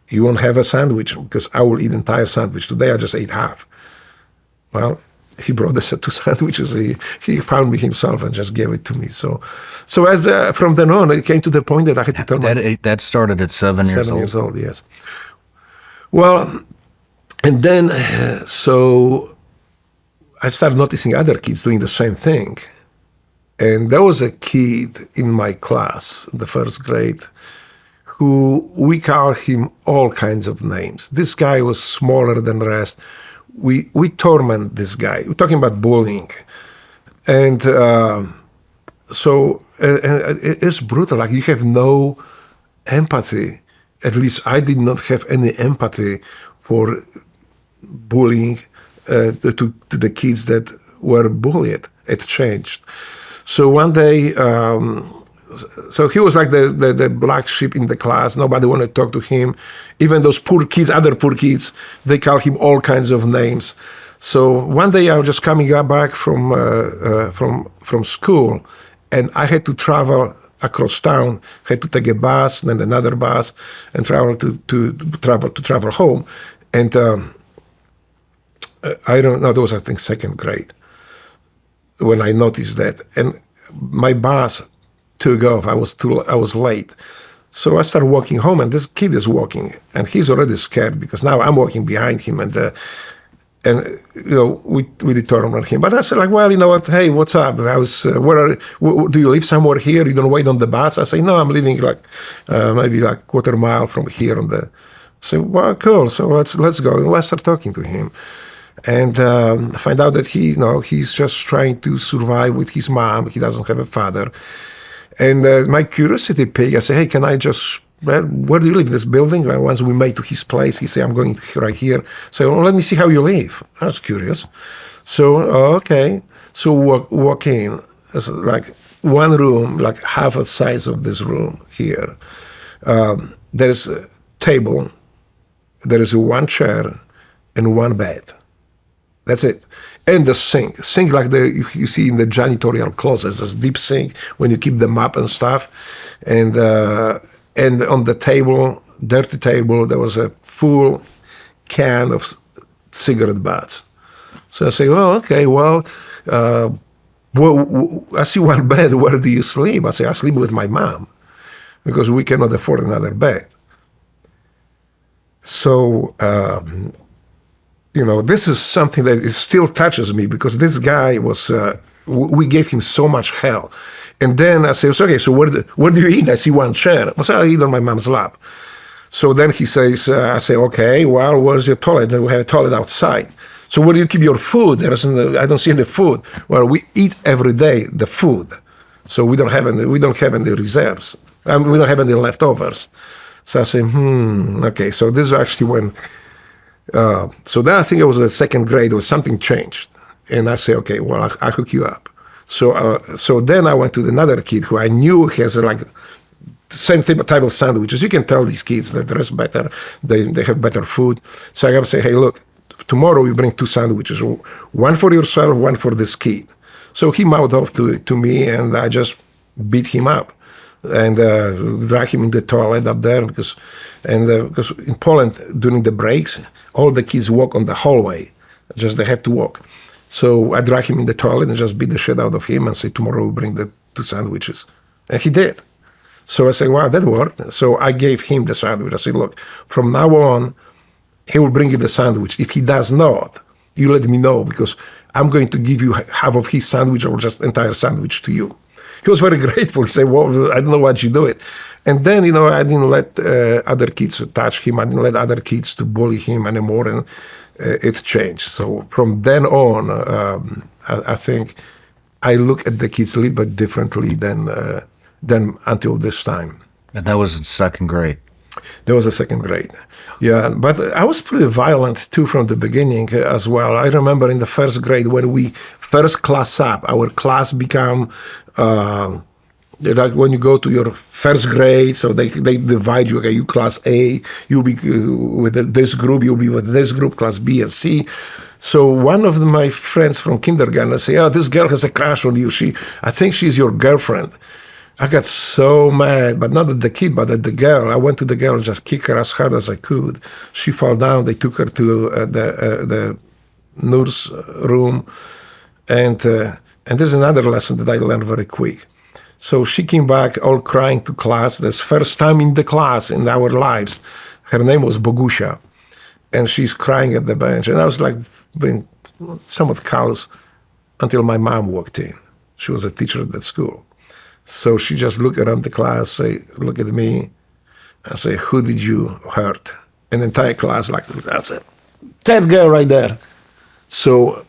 Speaker 1: You won't have a sandwich because I will eat entire sandwich. Today I just ate half. Well, he brought us 2 sandwiches. He found me himself and just gave it to me. So as from then on, it came to the point that I had to tell
Speaker 2: that started at 7 years old.
Speaker 1: 7 years old, yes. Well, and then so I started noticing other kids doing the same thing. And there was a kid in my class, in the 1st grade, who we call him all kinds of names. This guy was smaller than the rest. We torment this guy. We're talking about bullying. And so it's brutal. Like, you have no empathy. At least I did not have any empathy for bullying to the kids that were bullied. It changed. So one day, so he was like the black sheep in the class. Nobody wanted to talk to him. Even those poor kids, other poor kids, they call him all kinds of names. So one day I was just coming back from school, and I had to travel across town. Had to take a bus, then another bus, and travel to travel home. And I don't know. That was, I think, 2nd grade when I noticed that, and my bus took off. I was late, so I started walking home, and this kid is walking, and he's already scared because now I'm walking behind him, and we determined him. But I said, like, well, you know what? Hey, what's up? I was, do you live somewhere here? You don't wait on the bus? I say, no, I'm living like maybe like quarter mile from here on the. So well, cool. So let's go. And I start talking to him. And find out that he's just trying to survive with his mom. He doesn't have a father. And my curiosity picked. I say, hey, can I just, where do you live? This building? And once we made to his place, he said, I'm going right here. So well, let me see how you live. I was curious. So, okay. So walk in. It's like one room, like half the size of this room here. There is a table. There is one chair and one bed. That's it. And the sink like you see in the janitorial closets, this deep sink when you keep them up and stuff. And on the table, dirty table, there was a full can of cigarette butts. So I say, oh, okay, well, I see one bed. Where do you sleep? I say, I sleep with my mom because we cannot afford another bed. So, this is something that still touches me because this guy was, we gave him so much hell. And then I say, okay, so where do you eat? I see one chair. I say, I eat on my mom's lap. So then he says, I say, okay, well, where's your toilet? And we have a toilet outside. So where do you keep your food? I don't see any food. Well, we eat every day the food. So we don't have any reserves. We don't have any leftovers. So I say, okay. So this is actually when, so then I think it was the 2nd grade, something changed. And I say, okay, well, I'll hook you up. So then I went to another kid who I knew has like the same type of sandwiches. You can tell these kids that dress better, they have better food. So I got to say, hey, look, tomorrow you bring 2 sandwiches, one for yourself, one for this kid. So he mouthed off to me, and I just beat him up. And drag him in the toilet up there because in Poland during the breaks all the kids walk on the hallway, just they have to walk. So I drag him in the toilet and just beat the shit out of him and say, tomorrow we'll bring the 2 sandwiches, and he did. So I say, wow, that worked. So I gave him the sandwich. I said, look, from now on he will bring you the sandwich. If he does not, you let me know because I'm going to give you half of his sandwich or just entire sandwich to you. He was very grateful. He said, well, I don't know why you do it. And then, I didn't let other kids touch him. I didn't let other kids to bully him anymore. And it changed. So from then on, I think I look at the kids a little bit differently than until this time.
Speaker 2: And that was in 2nd grade.
Speaker 1: That was the 2nd grade. Yeah, but I was pretty violent too from the beginning as well. I remember in the 1st grade when we first class up, our class become like when you go to your 1st grade, so they divide you. Okay, you class A, you'll be with this group, you'll be with this group, class B and C. So one of my friends from kindergarten say, "Oh, this girl has a crush on you. I think she's your girlfriend." I got so mad, but not at the kid, but at the girl. I went to the girl, just kick her as hard as I could. She fell down. They took her to the nurse room, and this is another lesson that I learned very quick. So she came back all crying to class. This first time in the class in our lives. Her name was Bogusha, and she's crying at the bench. And I was like being somewhat callous until my mom walked in. She was a teacher at that school. So she just looked around the class, say, look at me, and say, who did you hurt? And the entire class, like, that's it. That girl right there. So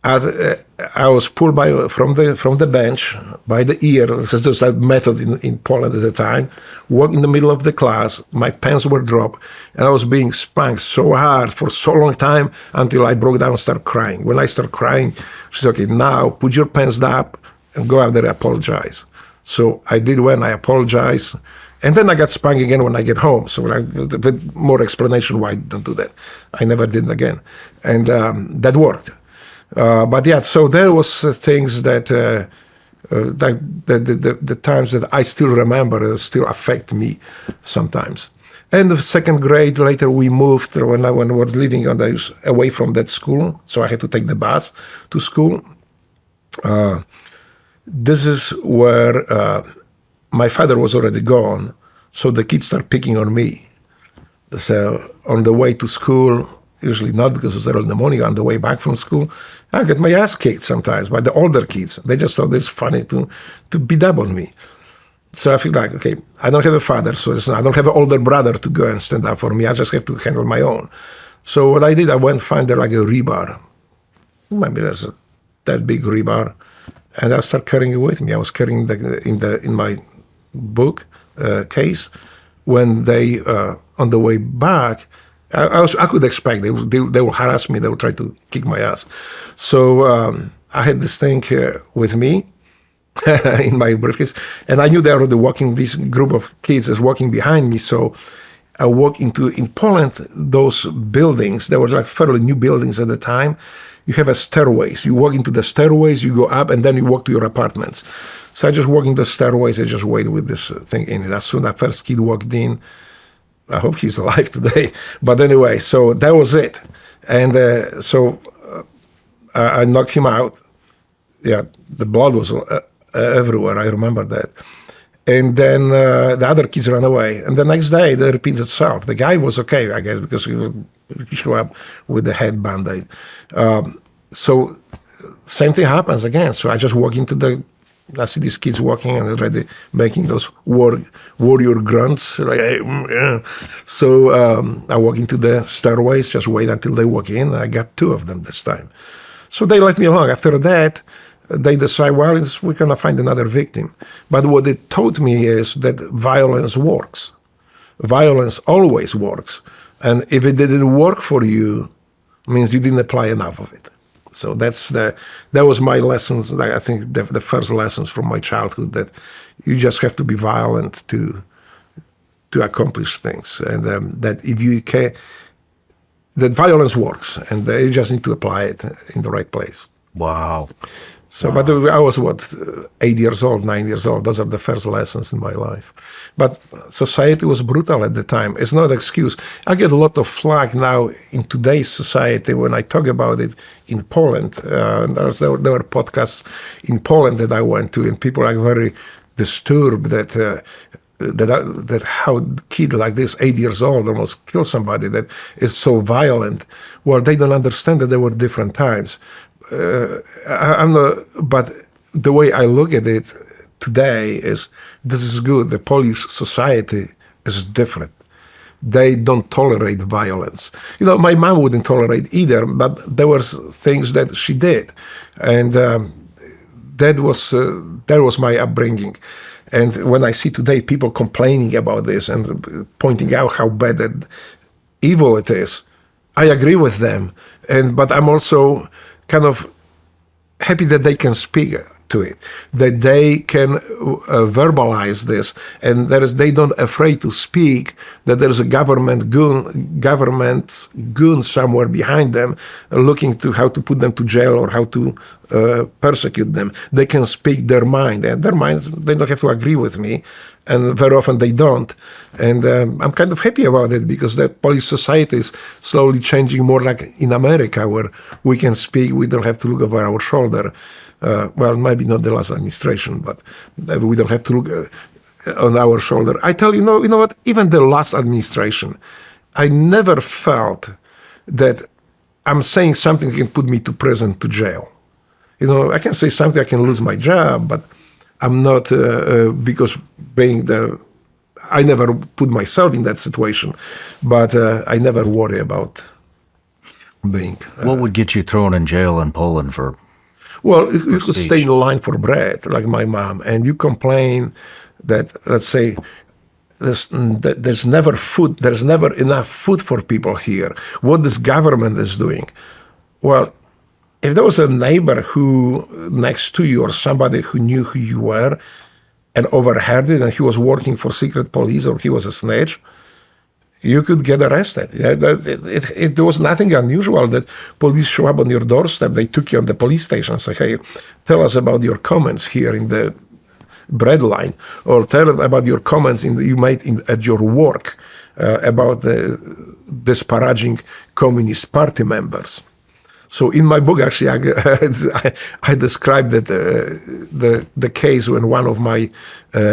Speaker 1: I was pulled from the bench by the ear. This is a method in Poland at the time. Walk in the middle of the class. My pants were dropped, and I was being spanked so hard for so long time until I broke down and started crying. When I started crying, she said, okay, now put your pants up and go out there and apologize. So I did when I apologized. And then I got spanked again when I get home. So with more explanation why I don't do that. I never did it again. And that worked. But yeah, so there was things that the times that I still remember still affect me sometimes. And the second grade later we moved when I was living away from that school, so I had to take the bus to school. This is where my father was already gone, so the kids start picking on me. So on the way to school, usually not because it was early in the morning, on the way back from school, I get my ass kicked sometimes by the older kids. They just thought it's funny to beat up on me. So I feel like, okay, I don't have a father, so I don't have an older brother to go and stand up for me. I just have to handle my own. So what I did, I went find like a rebar. Maybe there's that big rebar. And I started carrying it with me. I was carrying in my book case. When they, on the way back, I could expect they will harass me. They will try to kick my ass. So I had this thing with me in my briefcase, and I knew they were already walking. This group of kids is walking behind me. So I walked in Poland, those buildings. They were like fairly new buildings at the time. You have a stairways. You walk into the stairways, you go up, and then you walk to your apartments. So I just walk in the stairways. I just wait with this thing in it. As soon as that first kid walked in, I hope he's alive today. But anyway, so that was it. And so I knocked him out. Yeah, the blood was everywhere. I remember that. And then the other kids ran away. And the next day, it repeats itself. The guy was okay, I guess, because he showed up with the head Band-Aid. So same thing happens again. So I just walk into I see these kids walking and already making those warrior grunts. Like, so I walk into the stairways, just wait until they walk in. I got 2 of them this time. So they let me alone. After that, they decide, well, we're going to find another victim. But what it taught me is that violence works. Violence always works. And if it didn't work for you, it means you didn't apply enough of it. So that was my lessons. I think the first lessons from my childhood, that you just have to be violent to accomplish things. And that if you can, that violence works, and you just need to apply it in the right place.
Speaker 2: Wow.
Speaker 1: So, wow. But I was, 8 years old, 9 years old. Those are the first lessons in my life. But society was brutal at the time. It's not an excuse. I get a lot of flack now in today's society when I talk about it in Poland. There were podcasts in Poland that I went to, and people are very disturbed that how a kid like this, 8 years old, almost kill somebody, that is so violent. Well, they don't understand that there were different times. I'm not, but the way I look at it today is, this is good. The Polish society is different. They don't tolerate violence. My mom wouldn't tolerate either, but there were things that she did, and that was my upbringing. And when I see today people complaining about this and pointing out how bad and evil it is, I agree with them. But I'm also kind of happy that they can speak to it, that they can verbalize this, and they don't afraid to speak, that there's a government goon somewhere behind them looking to how to put them to jail or how to persecute them. They can speak their mind, and their minds, they don't have to agree with me, and very often they don't. And I'm kind of happy about it, because the Polish society is slowly changing more like in America, where we can speak, we don't have to look over our shoulder. Well, maybe not the last administration, but we don't have to look on our shoulder. I tell you, you know what? Even the last administration, I never felt that I'm saying something that can put me to prison, to jail. I can say something, I can lose my job, but I'm not, because I never put myself in that situation, but I never worry about being.
Speaker 2: What would get you thrown in jail in Poland for?
Speaker 1: Well, you could stay in line for bread, like my mom, and you complain that, let's say, there's never food, there's never enough food for people here. What this government is doing? Well, if there was a neighbor who next to you, or somebody who knew who you were and overheard it, and he was working for secret police, or he was a snitch, you could get arrested. It was nothing unusual that police show up on your doorstep. They took you on the police station and say, hey, tell us about your comments here in the bread line, or tell them about your comments you made at your work about the disparaging Communist Party members. So in my book, actually, I described that the case when one of my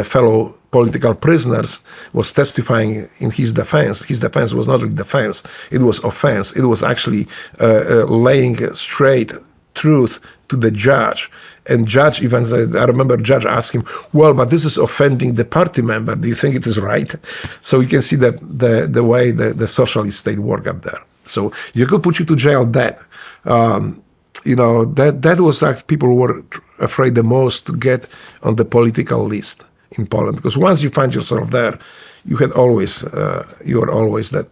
Speaker 1: fellow political prisoners was testifying in his defense. His defense was not really defense; it was offense. It was actually laying straight truth to the judge. And judge even said, I remember judge asked him, well, but this is offending the party member. Do you think it is right? So you can see the way the socialist state work up there. So you could put you to jail that. That was like people were afraid the most to get on the political list in Poland, because once you find yourself there, you were always that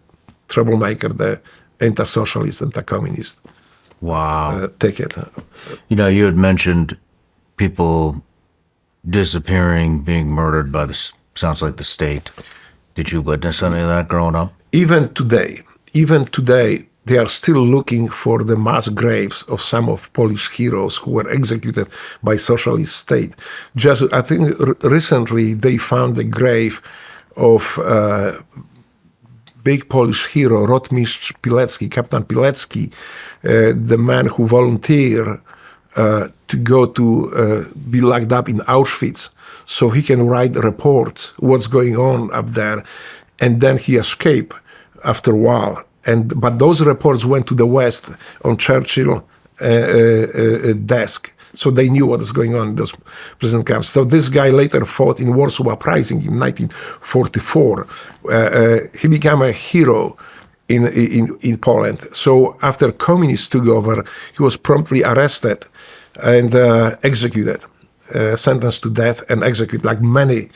Speaker 1: troublemaker, the anti-socialist, anti-communist.
Speaker 2: Wow.
Speaker 1: Ticket.
Speaker 2: You had mentioned people disappearing, being murdered by sounds like the state. Did you witness any of that growing up? Even
Speaker 1: today, they are still looking for the mass graves of some of Polish heroes who were executed by socialist state. Just, I think, recently they found the grave of big Polish hero, Rotmistrz Pilecki, Captain Pilecki, the man who volunteered to go to be locked up in Auschwitz so he can write reports, what's going on up there. And then he escaped after a while. But those reports went to the West on Churchill desk. So they knew what was going on in those prison camps. So this guy later fought in Warsaw Uprising in 1944. He became a hero in Poland. So after communists took over, he was promptly arrested and executed. Sentenced to death and executed, like many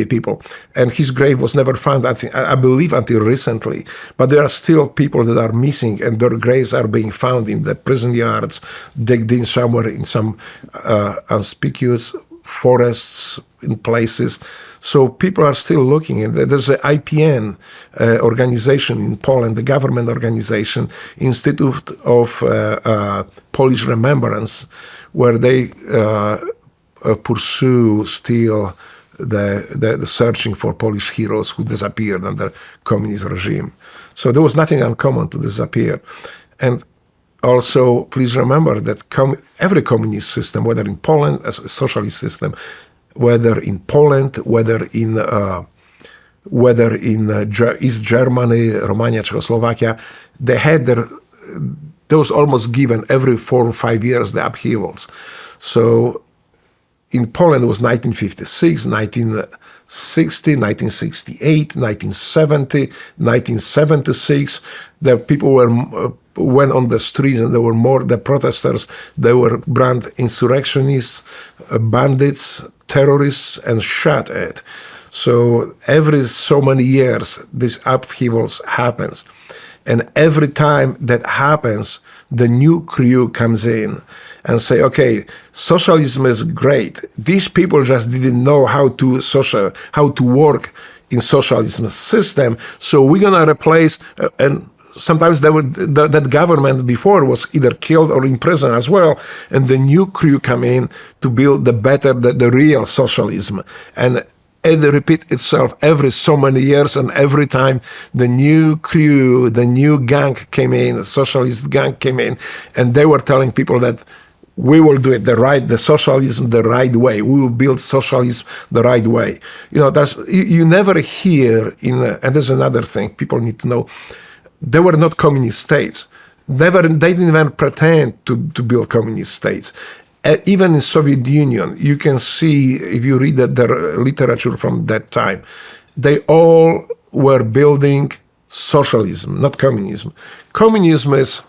Speaker 1: people. And his grave was never found, I believe, until recently. But there are still people that are missing, and their graves are being found in the prison yards, digged in somewhere in some conspicuous forests in places. So people are still looking. And there's an IPN organization in Poland, the government organization, Institute of Polish Remembrance, where they pursue still the searching for Polish heroes who disappeared under communist regime. So there was nothing uncommon to disappear. And also, please remember that every communist system, whether in Poland, as a socialist system, whether in Poland, whether in East Germany, Romania, Czechoslovakia, there was almost given every 4 or 5 years the upheavals. So in Poland, it was 1956, 1960, 1968, 1970, 1976. The people went on the streets, and there were more. The protesters, they were branded insurrectionists, bandits, terrorists, and shot at. So every so many years, these upheavals happens. And every time that happens, the new crew comes in and say, okay, socialism is great. These people just didn't know how to work in socialism system, so we're going to replace, and sometimes that government before was either killed or imprisoned as well, and the new crew come in to build the real socialism. And it repeats itself every so many years, and every time the new crew, the new gang came in, the socialist gang came in, and they were telling people that we will do it the socialism the right way. We will build socialism the right way. You never hear and there's another thing people need to know. They were not communist states. They didn't even pretend to build communist states. Even in Soviet Union, you can see, if you read the literature from that time, they all were building socialism, not communism. Communism is,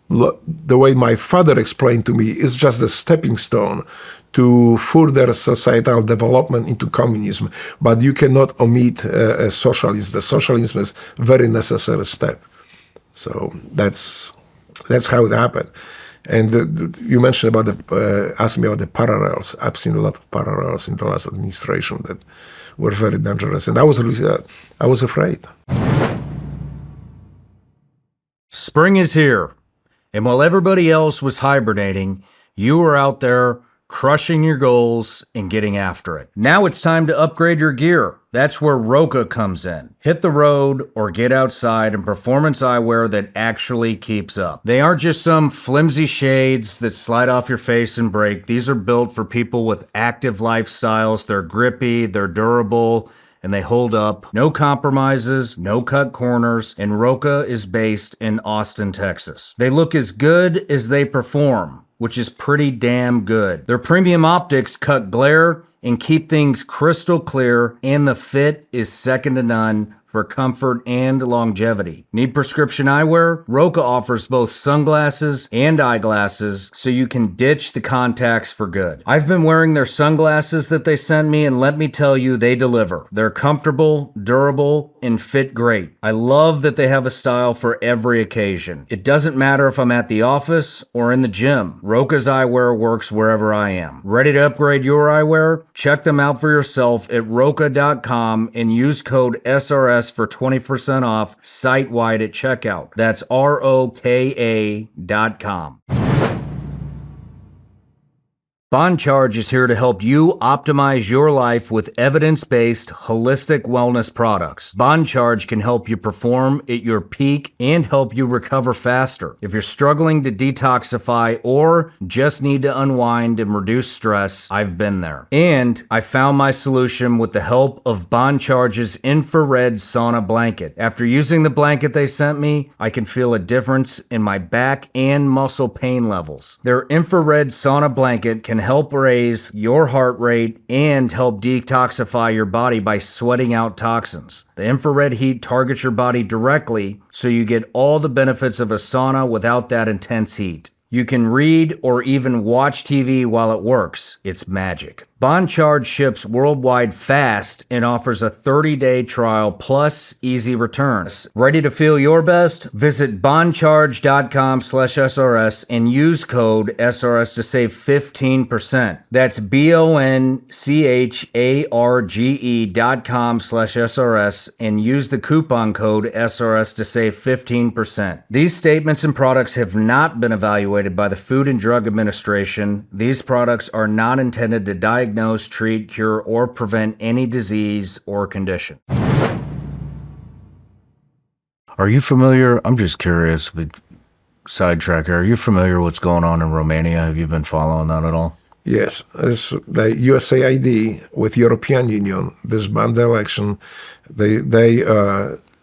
Speaker 1: the way my father explained to me, is just a stepping stone to further societal development into communism. But you cannot omit socialism. The socialism is a very necessary step. So that's how it happened. And you mentioned about asked me about the parallels. I've seen a lot of parallels in the last administration that were very dangerous, and I was afraid.
Speaker 2: Spring is here, and while everybody else was hibernating, you were out there crushing your goals and getting after it. Now it's time to upgrade your gear. That's where Roka comes in. Hit the road or get outside in performance eyewear that actually keeps up. They aren't just some flimsy shades that slide off your face and break. These are built for people with active lifestyles. They're grippy, they're durable, and they hold up. No compromises, no cut corners, and Roka is based in Austin, Texas. They look as good as they perform, which is pretty damn good. Their premium optics cut glare and keep things crystal clear, and the fit is second to none for comfort and longevity. Need prescription eyewear? Roka offers both sunglasses and eyeglasses, so you can ditch the contacts for good. I've been wearing their sunglasses that they sent me, and let me tell you, they deliver. They're comfortable, durable, and fit great. I love that they have a style for every occasion. It doesn't matter if I'm at the office or in the gym. Roka's eyewear works wherever I am. Ready to upgrade your eyewear? Check them out for yourself at roka.com and use code SRS for 20% off site-wide at checkout. That's ROKA.com. Bond Charge is here to help you optimize your life with evidence-based, holistic wellness products. Bond Charge can help you perform at your peak and help you recover faster. If you're struggling to detoxify or just need to unwind and reduce stress, I've been there. And I found my solution with the help of Bond Charge's infrared sauna blanket. After using the blanket they sent me, I can feel a difference in my back and muscle pain levels. Their infrared sauna blanket can help raise your heart rate and help detoxify your body by sweating out toxins. The infrared heat targets your body directly, so you get all the benefits of a sauna without that intense heat. You can read or even watch TV while it works. It's magic. Bond Charge ships worldwide fast and offers a 30-day trial plus easy returns. Ready to feel your best? Visit bondcharge.com/SRS and use code SRS to save 15%. That's BONCHARGE.com/SRS and use the coupon code SRS to save 15%. These statements and products have not been evaluated by the Food and Drug Administration. These products are not intended to diagnose, treat, cure, or prevent any disease or condition. Are you familiar? I'm just curious, but sidetrack. Are you familiar with what's going on in Romania? Have you been following that at all?
Speaker 1: Yes, it's the USAID with European Union. This banned the election.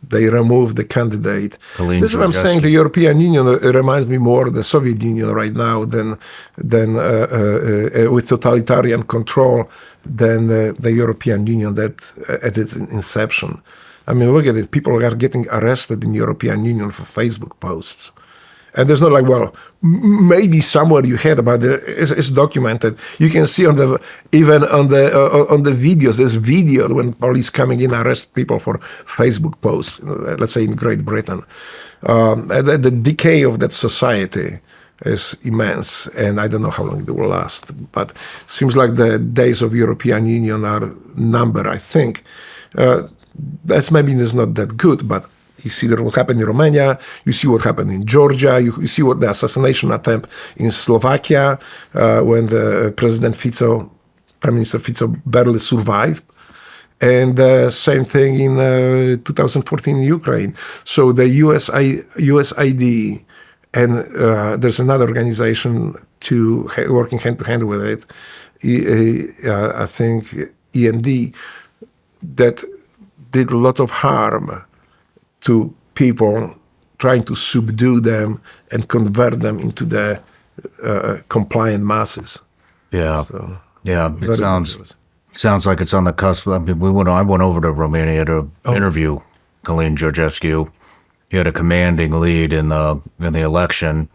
Speaker 1: They removed the candidate. This is what I'm saying. The European Union reminds me more of the Soviet Union right now than with totalitarian control than the European Union that at its inception. I mean, look at it. People are getting arrested in European Union for Facebook posts. And there's not like, well, maybe somewhere you heard about it. It's documented. You can see on the videos. There's video when police coming in arrest people for Facebook posts. Let's say in Great Britain, the decay of that society is immense, and I don't know how long it will last. But seems like the days of European Union are numbered. I think that's maybe is not that good, but. You see what happened in Romania. You see what happened in Georgia. You see what the assassination attempt in Slovakia when the Prime Minister Fico barely survived. And same thing in 2014 in Ukraine. So the USAID and there's another organization working hand to hand with it. I think END that did a lot of harm to people, trying to subdue them and convert them into the compliant masses.
Speaker 2: Yeah,
Speaker 1: So,
Speaker 2: yeah. It
Speaker 1: dangerous.
Speaker 2: sounds like it's on the cusp. I mean, I went over to Romania to interview Călin Georgescu. He had a commanding lead in the election.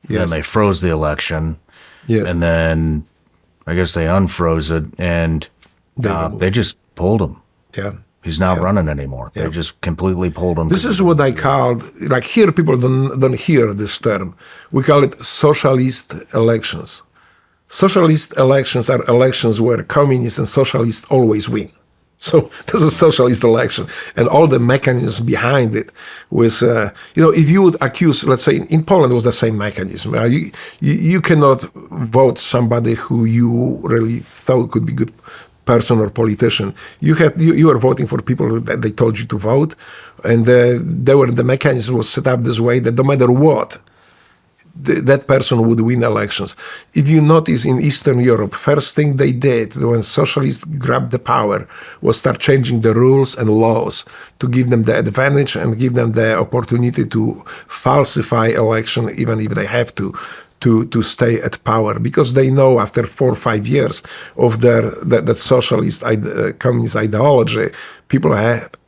Speaker 1: Yes.
Speaker 2: Then they froze the election.
Speaker 1: Yes.
Speaker 2: And then I guess they unfroze it, and they just pulled him.
Speaker 1: Yeah.
Speaker 2: He's not running anymore. They just completely pulled him.
Speaker 1: This is what I called, like here people don't hear this term. We call it socialist elections. Socialist elections are elections where communists and socialists always win. So this is a socialist election. And all the mechanisms behind it was, if you would accuse, let's say in Poland it was the same mechanism. You cannot vote somebody who you really thought could be good person or politician. You were voting for people that they told you to vote, and the mechanism was set up this way that no matter what, that person would win elections. If you notice in Eastern Europe, first thing they did when socialists grabbed the power was start changing the rules and laws to give them the advantage and give them the opportunity to falsify election, even if they have to stay at power, because they know after 4 or 5 years of that socialist communist ideology, people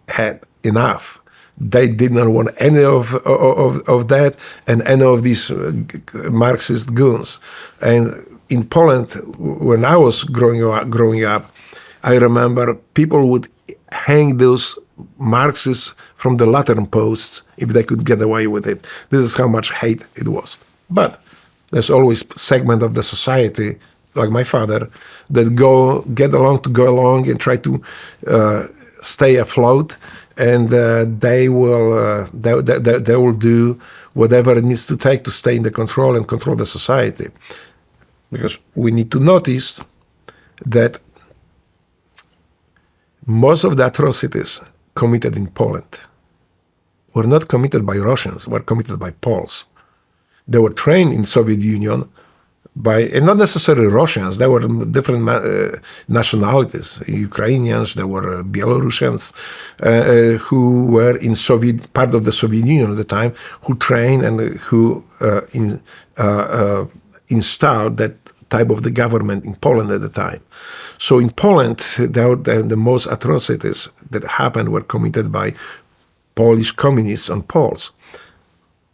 Speaker 1: had enough. They did not want any of that and any of these Marxist goons. And in Poland, when I was growing up, I remember people would hang those Marxists from the Lateran posts if they could get away with it. This is how much hate it was. But there's always segment of the society, like my father, that get along and try to stay afloat, and they will do whatever it needs to take to stay in the control and control the society. Because we need to notice that most of the atrocities committed in Poland were not committed by Russians, were committed by Poles. They were trained in Soviet Union and not necessarily Russians. There were different nationalities, Ukrainians, there were Belarusians who were in part of the Soviet Union at the time, who trained and who installed that type of the government in Poland at the time. So in Poland, the most atrocities that happened were committed by Polish communists on Poles.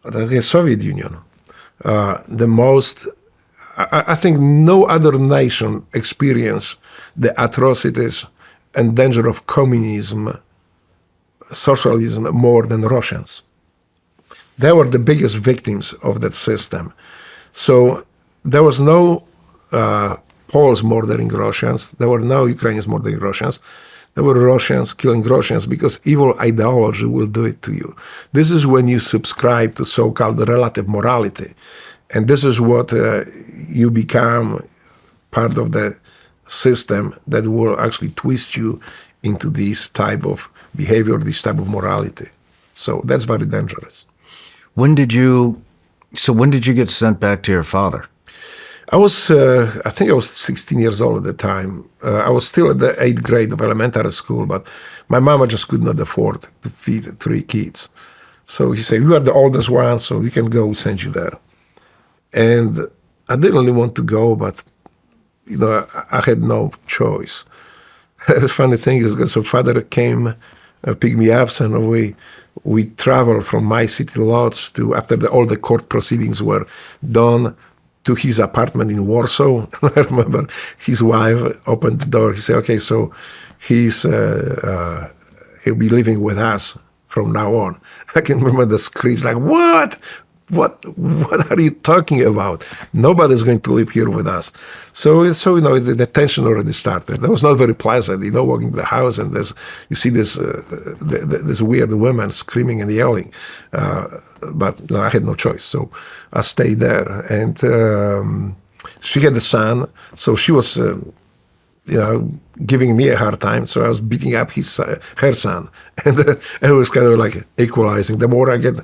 Speaker 1: The Soviet Union. I think no other nation experienced the atrocities and danger of communism, socialism more than Russians. They were the biggest victims of that system. So there was no Poles murdering Russians. There were no Ukrainians murdering Russians. There were Russians killing Russians because evil ideology will do it to you. This is when you subscribe to so-called relative morality. And this is what you become part of the system that will actually twist you into this type of behavior, this type of morality. So that's very dangerous.
Speaker 2: When did you get sent back to your father?
Speaker 1: I think I was 16 years old at the time. I was still at the 8th grade of elementary school, but my mama just could not afford to feed 3 kids. So she said, "You are the oldest one, so we can go, send you there." And I didn't really want to go, but I had no choice. The funny thing is, because her father came pick me up, and we traveled from my city lots to, after all the court proceedings were done, to his apartment in Warsaw. I remember his wife opened the door. He said, "Okay, so he'll be living with us from now on." I can remember the screams like, "What? What are you talking about? Nobody's going to live here with us." So the tension already started. That was not very pleasant, walking to the house and you see this weird women screaming and yelling. But I had no choice, so I stayed there. And she had a son, so she was, giving me a hard time. So I was beating up her son, and it was kind of like equalizing. The more I get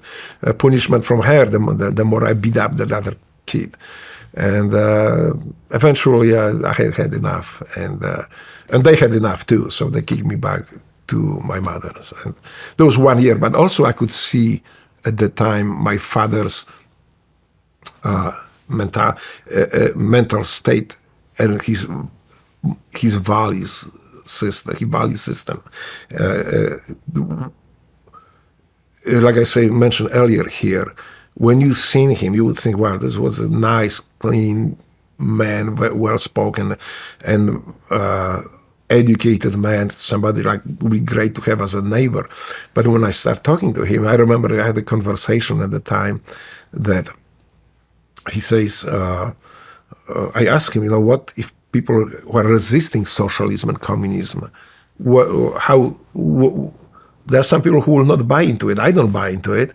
Speaker 1: punishment from her, the more I beat up that other kid. And eventually I had enough, and they had enough too. So they kicked me back to my mother's. And there was 1 year, but also I could see at the time my father's mental state and his value system. Like I mentioned earlier here, when you seen him, you would think, wow, this was a nice, clean man, well-spoken, and educated man, somebody like would be great to have as a neighbor. But when I started talking to him, I remember I had a conversation at the time that he says, I asked him, what if people who are resisting socialism and communism, there are some people who will not buy into it. I don't buy into it.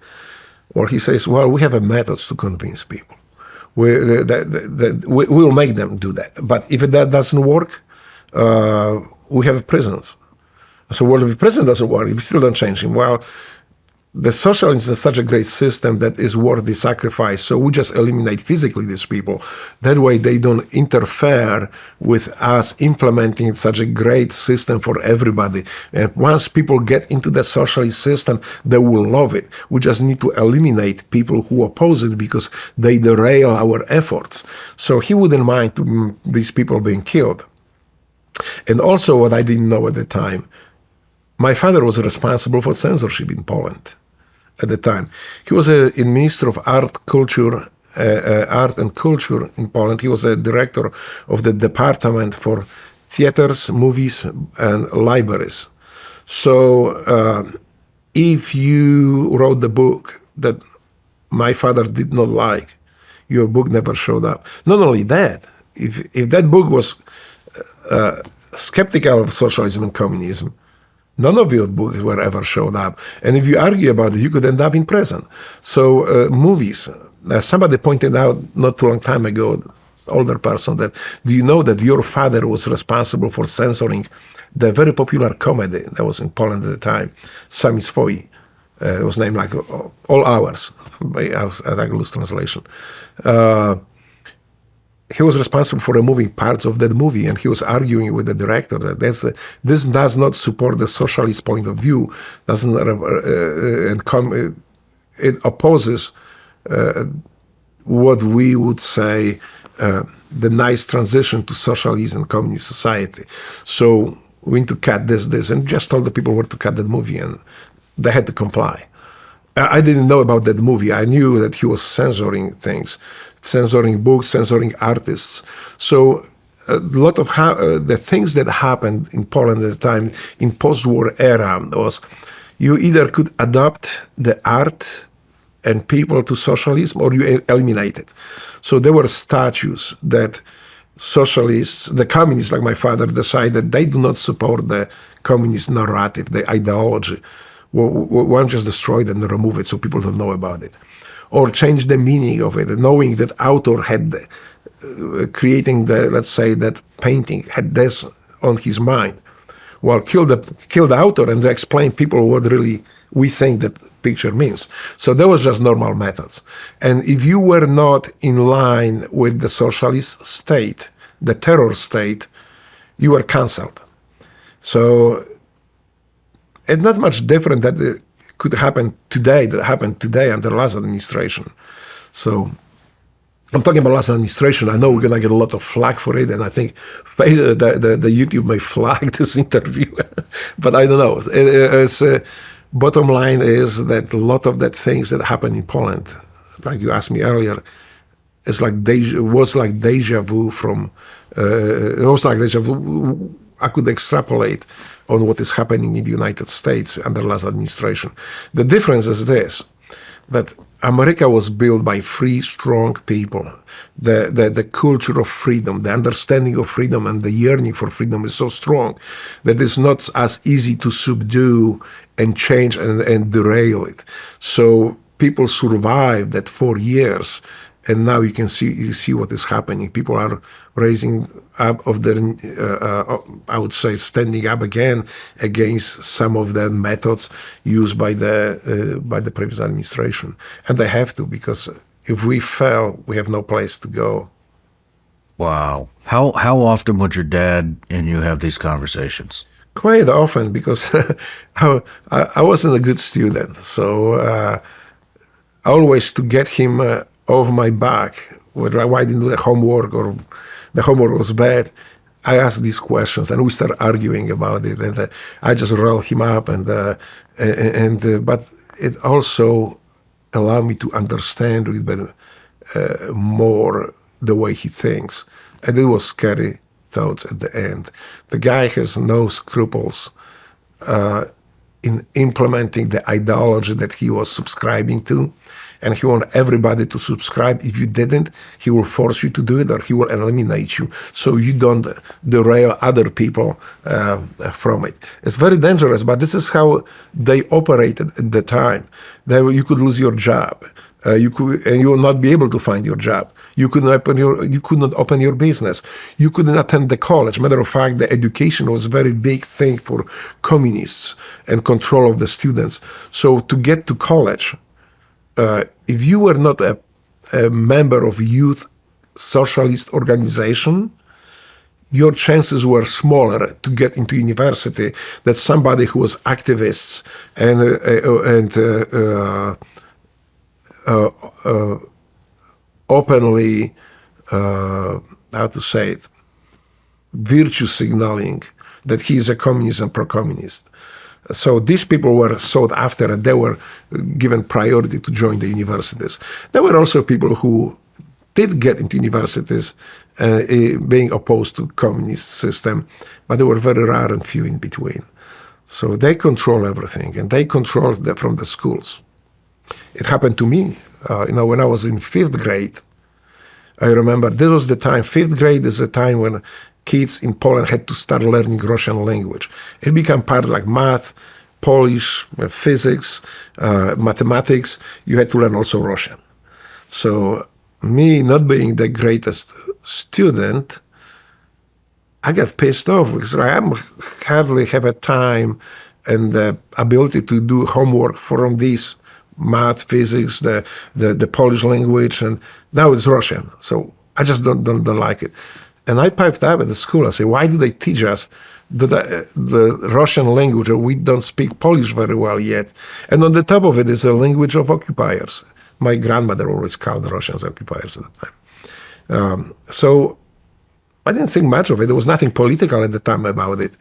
Speaker 1: Or he says, well, we have methods to convince people. We will make them do that. But if that doesn't work, we have prisons. So, well, if the prison doesn't work, if we still don't change him, well, the socialism is such a great system that is worth the sacrifice. So we just eliminate physically these people. That way they don't interfere with us implementing such a great system for everybody. And once people get into the socialist system, they will love it. We just need to eliminate people who oppose it because they derail our efforts. So he wouldn't mind these people being killed. And also what I didn't know at the time, my father was responsible for censorship in Poland. At the time, he was a minister of art and culture in Poland. He was a director of the department for theaters, movies, and libraries. So, if you wrote the book that my father did not like, your book never showed up. Not only that, if that book was skeptical of socialism and communism, none of your books were ever showed up. And if you argue about it, you could end up in prison. So movies, somebody pointed out not too long time ago, older person, that do you know that your father was responsible for censoring the very popular comedy that was in Poland at the time, Sami Swoi. It was named like All Hours, as a loose translation. He was responsible for removing parts of that movie, and he was arguing with the director that this does not support the socialist point of view, it opposes what we would say the nice transition to socialism and communist society. So we need to cut this, and just told the people where to cut that movie, and they had to comply. I didn't know about that movie. I knew that he was censoring things, censoring books, censoring artists. So a lot of the things that happened in Poland at the time in post-war era was you either could adopt the art and people to socialism or you eliminate it. So there were statutes that socialists, the communists like my father, decided they do not support the communist narrative, the ideology. Why don't just destroy it and remove it so people don't know about it? Or change the meaning of it, knowing that author had, creating let's say, that painting, had this on his mind. Well, kill the author and explain people what really we think that picture means. So that was just normal methods. And if you were not in line with the socialist state, the terror state, you were canceled. So it's not much different that it could happen today, that happened today under the last administration. So I'm talking about last administration. I know we're going to get a lot of flack for it, and I think the YouTube may flag this interview, but I don't know. Bottom line is that a lot of the things that happen in Poland, like you asked me earlier, was like deja vu from. It was like deja vu. I could extrapolate on what is happening in the United States under last administration. The difference is this: that America was built by free, strong people. The culture of freedom, the understanding of freedom, and the yearning for freedom is so strong that it's not as easy to subdue and change and derail it. So people survived that 4 years, and now you see what is happening. People are raising up of their, I would say, standing up again against some of the methods used by the previous administration, and they have to, because if we fail, we have no place to go.
Speaker 2: Wow. How often would your dad and you have these conversations?
Speaker 1: Quite often, because I wasn't a good student, so always to get him off my back, whether I didn't do the homework or the homework was bad, I asked these questions, and we start arguing about it, and I just roll him up, but it also allowed me to understand a little bit more the way he thinks, and it was scary thoughts at the end. The guy has no scruples in implementing the ideology that he was subscribing to, and he wants everybody to subscribe. If you didn't, he will force you to do it, or he will eliminate you, so you don't derail other people from it. It's very dangerous, but this is how they operated at the time. You could lose your job. And you will not be able to find your job. You could not open your business. You couldn't attend the college. Matter of fact, the education was a very big thing for communists and control of the students. So to get to college, if you were not a member of youth socialist organization, your chances were smaller to get into university than somebody who was activists and openly, how to say it, virtue signaling that he is a communist and pro-communist. So these people were sought after, and they were given priority to join the universities. There were also people who did get into universities being opposed to communist system, but they were very rare and few in between. So they control everything, and they control from the schools. It happened to me, when I was in 5th grade. I remember this was the time. 5th grade is the time when kids in Poland had to start learning Russian language. It became part of like math, Polish, physics, mathematics. You had to learn also Russian. So me not being the greatest student, I got pissed off because I hardly have a time and the ability to do homework from these math, physics, the Polish language, and now it's Russian. So I just don't like it. And I piped up at the school. I say, why do they teach us the Russian language? We don't speak Polish very well yet. And on the top of it is a language of occupiers. My grandmother always called the Russians occupiers at the time. So I didn't think much of it. There was nothing political at the time about it.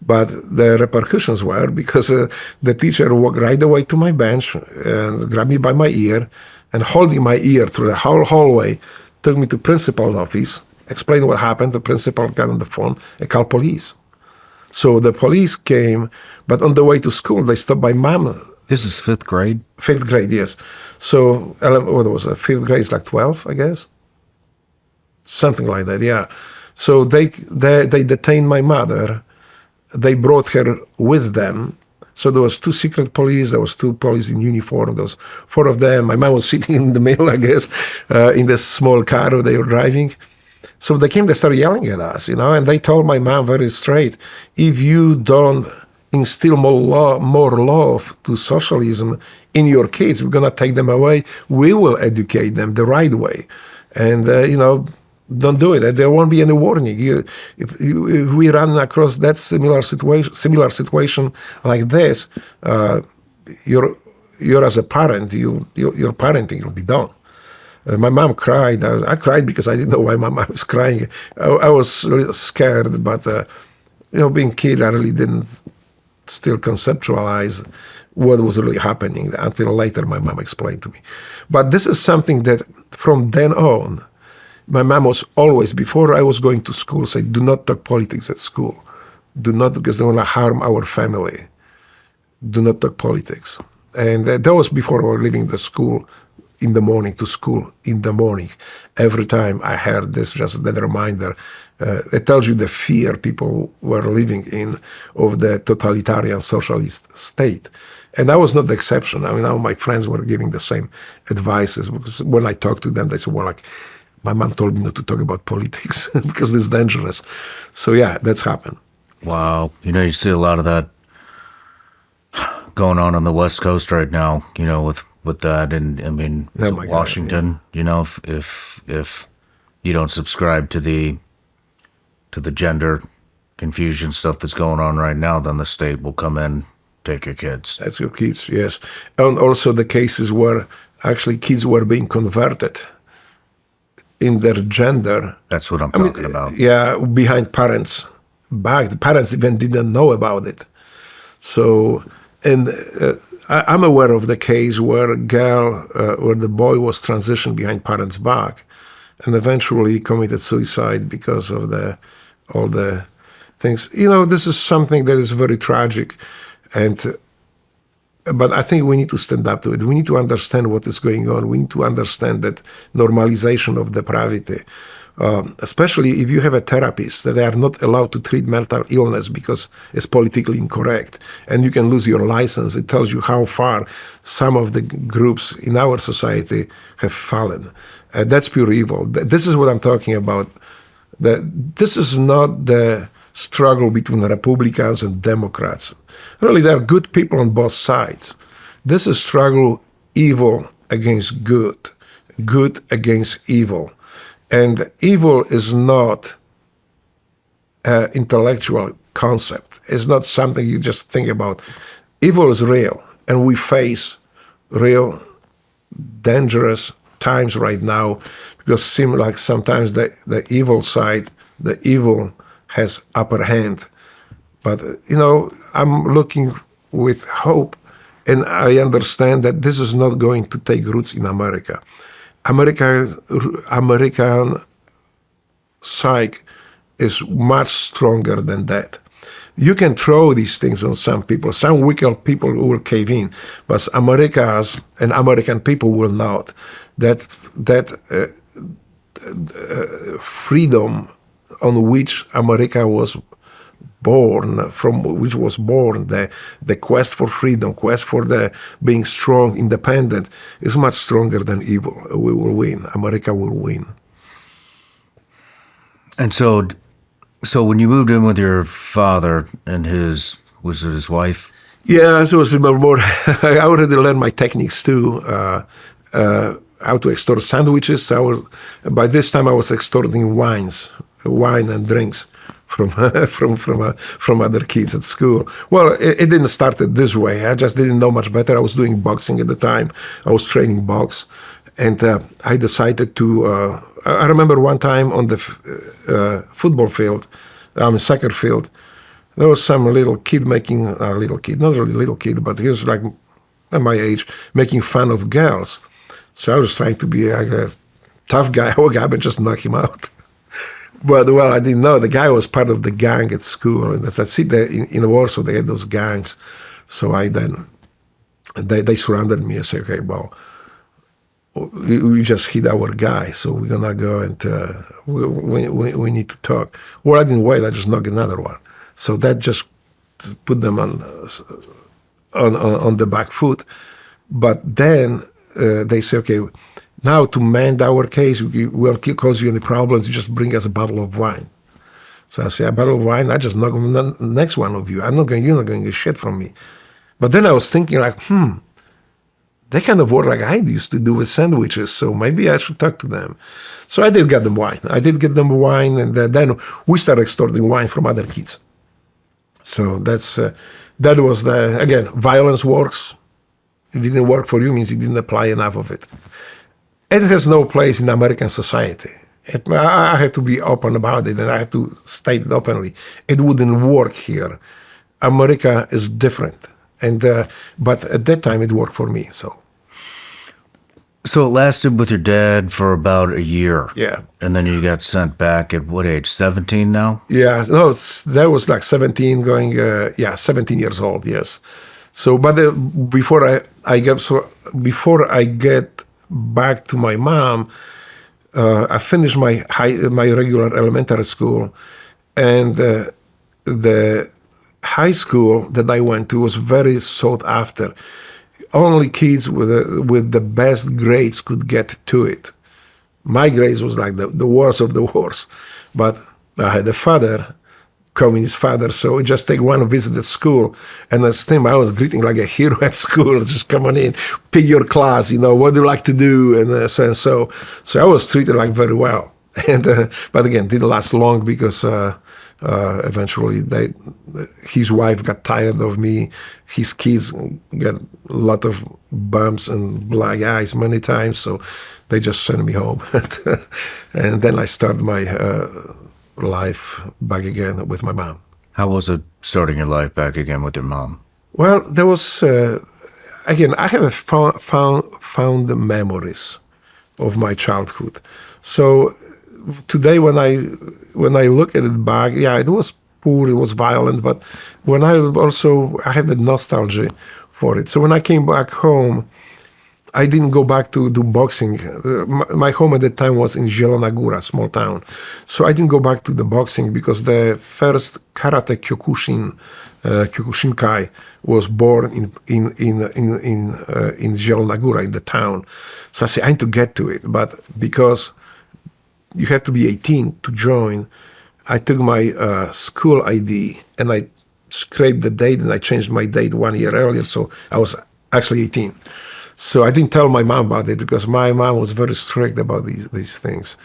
Speaker 1: But the repercussions were because the teacher walked right away to my bench and grabbed me by my ear and holding my ear through the whole hallway, took me to principal's office, explained what happened. The principal got on the phone and called police. So the police came, but on the way to school, they stopped by Mom.
Speaker 2: This is 5th grade?
Speaker 1: 5th grade, yes. So what was it? 5th grade is like 12, I guess? Something like that, yeah. So they detained my mother. They brought her with them. So there was 2 secret police. There was 2 police in uniform. There was 4 of them. My mom was sitting in the middle, I guess, in this small car they were driving. So they came, they started yelling at us, and they told my mom very straight, if you don't instill more love to socialism in your kids, we're going to take them away. We will educate them the right way. And, don't do it. There won't be any warning. If we run across that similar situation like this, you're as a parent, your parenting will be done. My mom cried. I cried because I didn't know why my mom was crying. I was a little scared, but being a kid, I really didn't still conceptualize what was really happening until later my mom explained to me. But this is something that from then on, my mom was always, before I was going to school, say, do not talk politics at school. Do not, because they want to harm our family. Do not talk politics. And that was before I was leaving the school in the morning, to school in the morning. Every time I heard this, just that reminder, it tells you the fear people were living in of the totalitarian socialist state. And I was not the exception. I mean, now my friends were giving the same advices, because when I talked to them, they said, well, like, my mom told me not to talk about politics because it's dangerous. So yeah, that's happened.
Speaker 2: Wow. You see a lot of that going on the West Coast right now, with that. And I mean, Washington, God, yeah. If you don't subscribe to the gender confusion stuff that's going on right now, then the state will come in, take your kids.
Speaker 1: That's your kids, yes. And also the cases where actually kids were being converted in their gender.
Speaker 2: That's what I'm talking about.
Speaker 1: Yeah, behind parents' back. The parents even didn't know about it. So, and I'm aware of the case where where the boy was transitioned behind parents' back, and eventually committed suicide because of all the things. This is something that is very tragic, but I think we need to stand up to it. We need to understand what is going on. We need to understand that normalization of depravity, especially if you have a therapist, that they are not allowed to treat mental illness because it's politically incorrect, and you can lose your license. It tells you how far some of the groups in our society have fallen. That's pure evil. This is what I'm talking about. This is not the struggle between Republicans and Democrats. Really, there are good people on both sides. This is struggle evil against good, good against evil. And evil is not an intellectual concept. It's not something you just think about. Evil is real, and we face real dangerous times right now, because it seems like sometimes the evil side, the evil has upper hand. But, I'm looking with hope, and I understand that this is not going to take roots in America. American psyche is much stronger than that. You can throw these things on some people. Some wicked people will cave in, but Americans and American people will not. That freedom on which America was born, the quest for freedom, quest for the being strong, independent, is much stronger than evil. We will win. America will win.
Speaker 2: And so when you moved in with your father and was it his wife?
Speaker 1: Yeah, so it was more. I already learned my techniques too. How to extort sandwiches. By this time I was extorting wine and drinks from other kids at school. Well, it didn't start this way. I just didn't know much better. I was doing boxing at the time. I was training box, and I decided to. I remember one time on the football field, soccer field, there was some little kid not really little kid, but he was like at my age, making fun of girls. So I was trying to be like a tough guy, but just knock him out. But, well, I didn't know. The guy was part of the gang at school. And as I see in Warsaw, they had those gangs. So they surrounded me and said, okay, well, we just hit our guy, so we're going to go and we need to talk. Well, I didn't wait. I just knocked another one. So that just put them on the back foot. But then they say, okay, now to mend our case, we won't cause you any problems. You just bring us a bottle of wine. So I say, a bottle of wine? I just knock the next one of you. You're not going to get shit from me. But then I was thinking like, they kind of work like I used to do with sandwiches, so maybe I should talk to them. So I did get them wine. And then we started extorting wine from other kids. So that was again, violence works. If it didn't work for you, means you didn't apply enough of it. It has no place in American society. I have to be open about it, and I have to state it openly. It wouldn't work here. America is different, and but at that time it worked for me.
Speaker 2: So it lasted with your dad for about a year.
Speaker 1: Yeah.
Speaker 2: And then you got sent back at what age? 17 now?
Speaker 1: Yeah, no, that was like 17 going, 17 years old, yes. So, but before I get back to my mom, I finished my regular elementary school, and the high school that I went to was very sought after. Only kids with the best grades could get to it. My grades was like the worst of the worst. But I had a father, communist father, so it just take one visit at school, and as him, I was greeting like a hero at school. Just come on in, pick your class, what do you like to do, and so I was treated like very well. And but again, didn't last long because eventually his wife got tired of me. His kids got a lot of bumps and black eyes many times, so they just sent me home. And then I started my life back again with my mom.
Speaker 2: How was it starting your life back again with your mom?
Speaker 1: Well, there was, again, I have found the memories of my childhood. So today when I look at it back, yeah, it was poor, it was violent, but when I have the nostalgia for it. So when I came back home, I didn't go back to do boxing. My home at that time was in Zielona Góra, small town. So I didn't go back to the boxing because the first karate Kyokushinkai was born in Zielona Góra, in the town. So I said, I need to get to it. But because you have to be 18 to join, I took my school ID and I scraped the date and I changed my date 1 year earlier. So I was actually 18. So I didn't tell my mom about it because my mom was very strict about these things.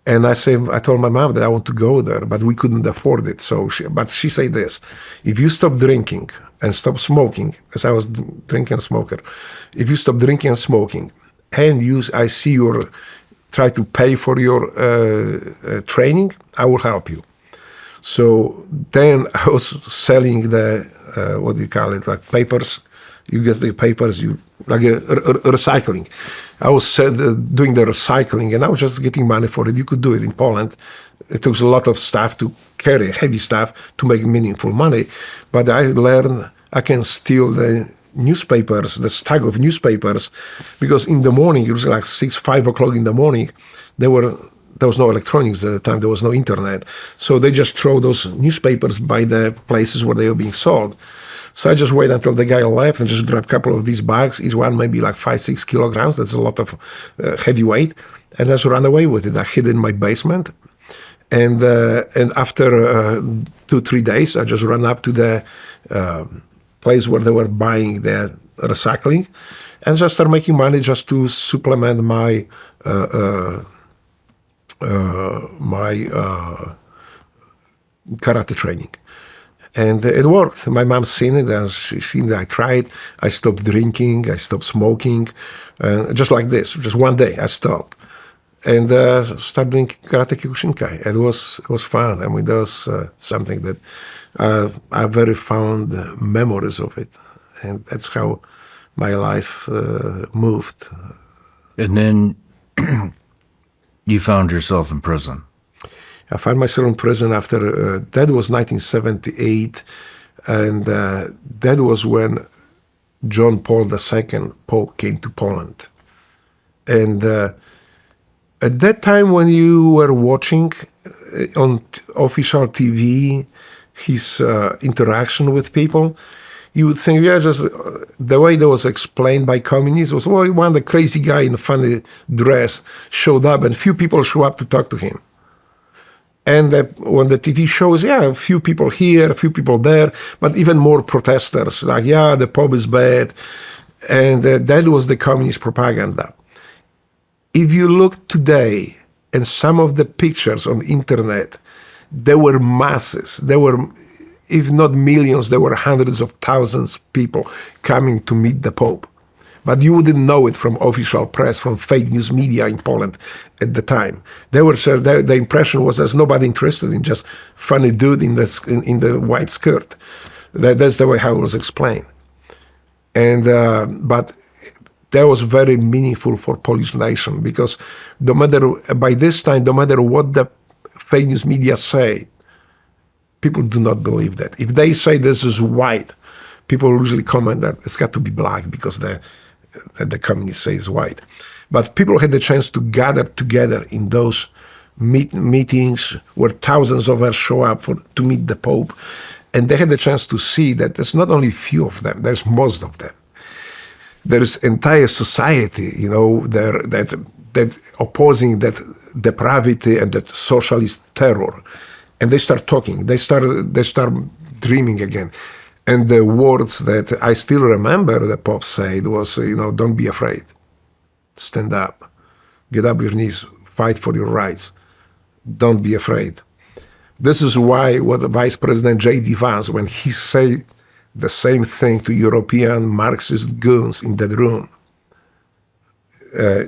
Speaker 1: And I told my mom that I want to go there, but we couldn't afford it. But she said this: if you stop drinking and stop smoking, because I was drinking and smoker, if you stop drinking and smoking, and I see you try to pay for your training, I will help you. So then I was selling the what do you call it, like papers. You get the papers, like recycling. I was doing the recycling, and I was just getting money for it. You could do it in Poland. It took a lot of stuff to carry, heavy stuff, to make meaningful money. But I learned I can steal the newspapers, the stack of newspapers, because in the morning, it was like 5 o'clock in the morning, there was no electronics at the time, there was no internet. So they just throw those newspapers by the places where they were being sold. So I just wait until the guy left and just grab a couple of these bags, each one maybe like 5-6 kilograms. That's a lot of heavy weight, and just run away with it. I hid it in my basement, and after 2-3 days, I just ran up to the place where they were buying the recycling, and just started making money just to supplement my karate training. And it worked. My mom seen it, and she seen that I tried. I stopped drinking, I stopped smoking, just like this. Just one day, I stopped, and started doing karate Kyokushinkai. It was fun. I mean, that was something that I very fond memories of it, and that's how my life moved.
Speaker 2: And then you found yourself in prison.
Speaker 1: I found myself in prison after, that was 1978, and that was when John Paul II, Pope, came to Poland. And at that time when you were watching on official TV his interaction with people, you would think, yeah, just the way that was explained by communists was, well, one the crazy guy in a funny dress showed up, and few people show up to talk to him. And when the TV shows, yeah, a few people here, a few people there, but even more protesters, like, yeah, the Pope is bad. And that was the communist propaganda. If you look today and some of the pictures on the internet, there were masses, there were, if not millions, there were hundreds of thousands of people coming to meet the Pope. but you wouldn't know it from official press, from fake news media in Poland at the time. The impression was there's nobody interested in just funny dude in the white skirt. That's the way how it was explained. And but that was very meaningful for Polish nation, because by this time, no matter what the fake news media say, people do not believe that. If they say this is white, people usually comment that it's got to be black because the communists say it's white. But people had the chance to gather together in those meetings where thousands of us show up to meet the Pope, and they had the chance to see that there's not only few of them, there's most of them. There's entire society, that opposing that depravity and that socialist terror. And they start talking, they start dreaming again. And the words that I still remember the Pope said was, don't be afraid. Stand up. Get up your knees. Fight for your rights. Don't be afraid. This is why what the Vice President J.D. Vance, when he said the same thing to European Marxist goons in that room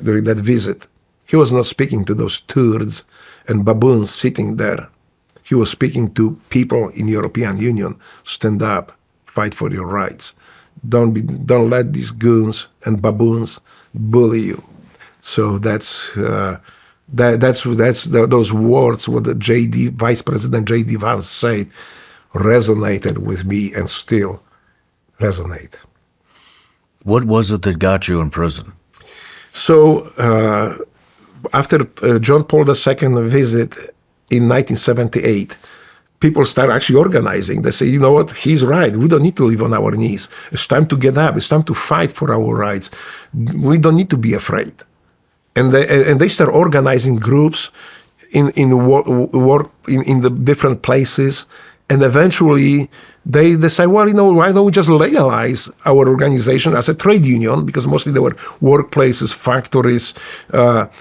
Speaker 1: during that visit, he was not speaking to those turds and baboons sitting there. He was speaking to people in the European Union. Stand up, fight for your rights. Don't let these goons and baboons bully you. So those words what the Vice President J.D. Vance said resonated with me and still resonate.
Speaker 2: What was it that got you in prison?
Speaker 1: So after John Paul II visit in 1978, people start actually organizing. They say, you know what, he's right. We don't need to live on our knees. It's time to get up. It's time to fight for our rights. We don't need to be afraid. And they start organizing groups in the different places. And eventually they say, well, why don't we just legalize our organization as a trade union? Because mostly they were workplaces, factories.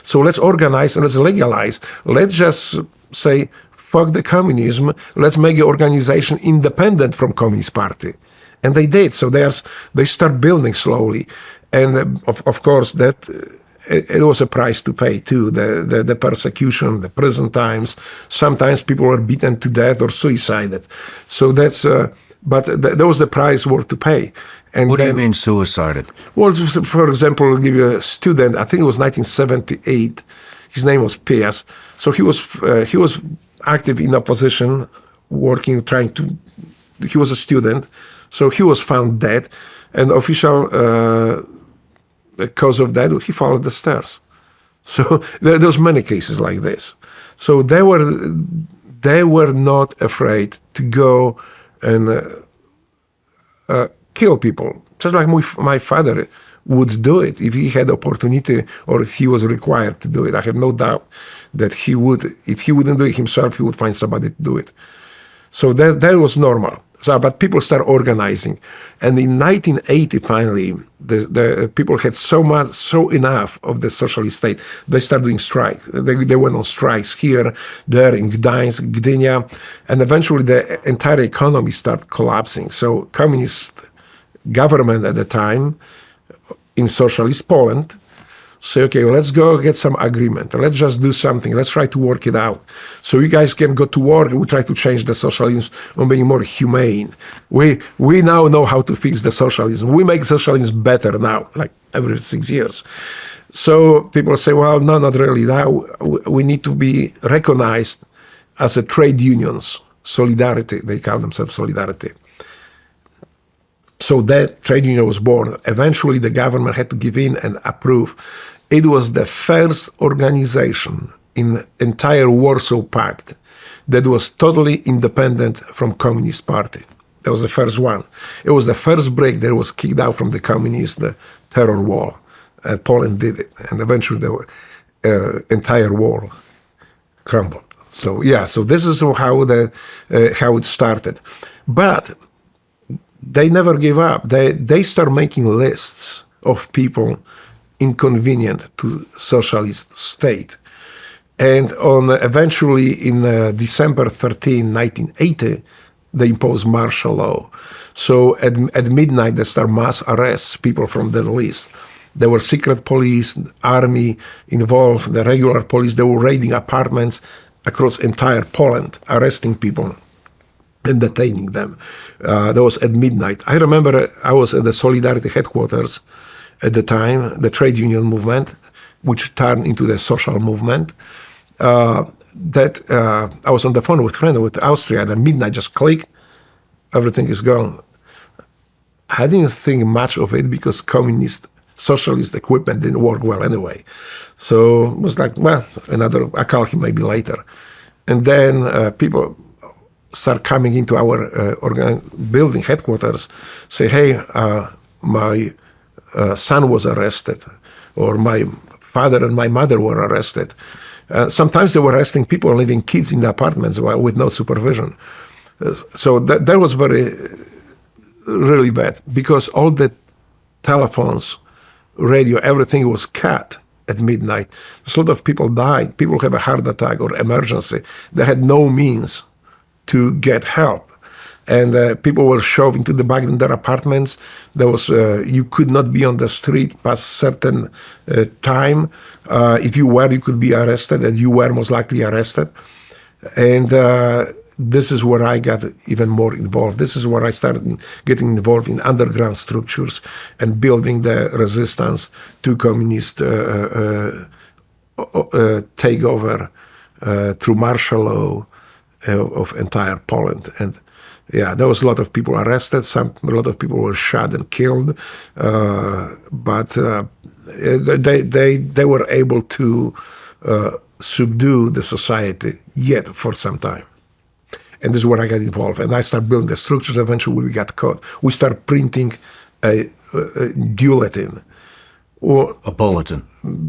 Speaker 1: So let's organize and let's legalize. Let's just say, fuck the communism. Let's make the organization independent from Communist Party. And they did. So they start building slowly. And of course, that it was a price to pay too. The persecution, the prison times. Sometimes people were beaten to death or suicided. So that's, but that was the price worth to pay. And
Speaker 2: what do you mean suicided?
Speaker 1: Well, for example, I'll give you a student, I think it was 1978. His name was Pias. So he was active in opposition, working, he was a student. So he was found dead. And official cause of that, he followed the stairs. So there's many cases like this. So they were not afraid to go and kill people, just like my father would do it if he had opportunity or if he was required to do it. I have no doubt that he would, if he wouldn't do it himself, he would find somebody to do it. So that was normal. So, but people start organizing. And in 1980, finally, the people had so enough of the socialist state, they started doing strikes. They went on strikes here, there, in Gdańsk, Gdynia, and eventually the entire economy started collapsing. So communist government at the time in socialist Poland say, okay, let's go get some agreement. Let's just do something. Let's try to work it out. So you guys can go to work. We try to change the socialism on being more humane. We now know how to fix the socialism. We make socialism better now, like every 6 years. So people say, well, no, not really. Now we need to be recognized as a trade unions, solidarity. They call themselves solidarity. So that trade union was born. Eventually, the government had to give in and approve. It was the first organization in entire Warsaw Pact that was totally independent from Communist Party. That was the first one. It was the first brick that was kicked out from the communist terror wall. Poland did it, and eventually the entire wall crumbled. So yeah, so this is how it started. But they never give up. They start making lists of people inconvenient to socialist state. And eventually in December 13, 1980, they imposed martial law. So at midnight, they start mass arrests, people from that list. There were secret police, army involved, the regular police. They were raiding apartments across entire Poland, arresting people and detaining them. That was at midnight. I remember I was at the Solidarity headquarters at the time, the trade union movement, which turned into the social movement. I was on the phone with a friend with Austria, and at midnight, just click, everything is gone. I didn't think much of it because communist, socialist equipment didn't work well anyway. So it was like, well, I'll call him maybe later. And then people start coming into our building headquarters, say, hey, my son was arrested, or my father and my mother were arrested. Sometimes they were arresting people, leaving kids in the apartments with no supervision. So that was really bad, because all the telephones, radio, everything was cut at midnight. So a lot of people died. People have a heart attack or emergency. They had no means to get help. And people were shoved into the back in their apartments. There was you could not be on the street past certain time. If you were, you could be arrested, and you were most likely arrested. And this is where I got even more involved. This is where I started getting involved in underground structures and building the resistance to communist takeover through martial law of entire Poland. And yeah, there was a lot of people arrested. A lot of people were shot and killed, but they were able to subdue the society yet for some time. And this is where I got involved. And I started building the structures. Eventually, we got caught. We started printing a bulletin.
Speaker 2: A bulletin.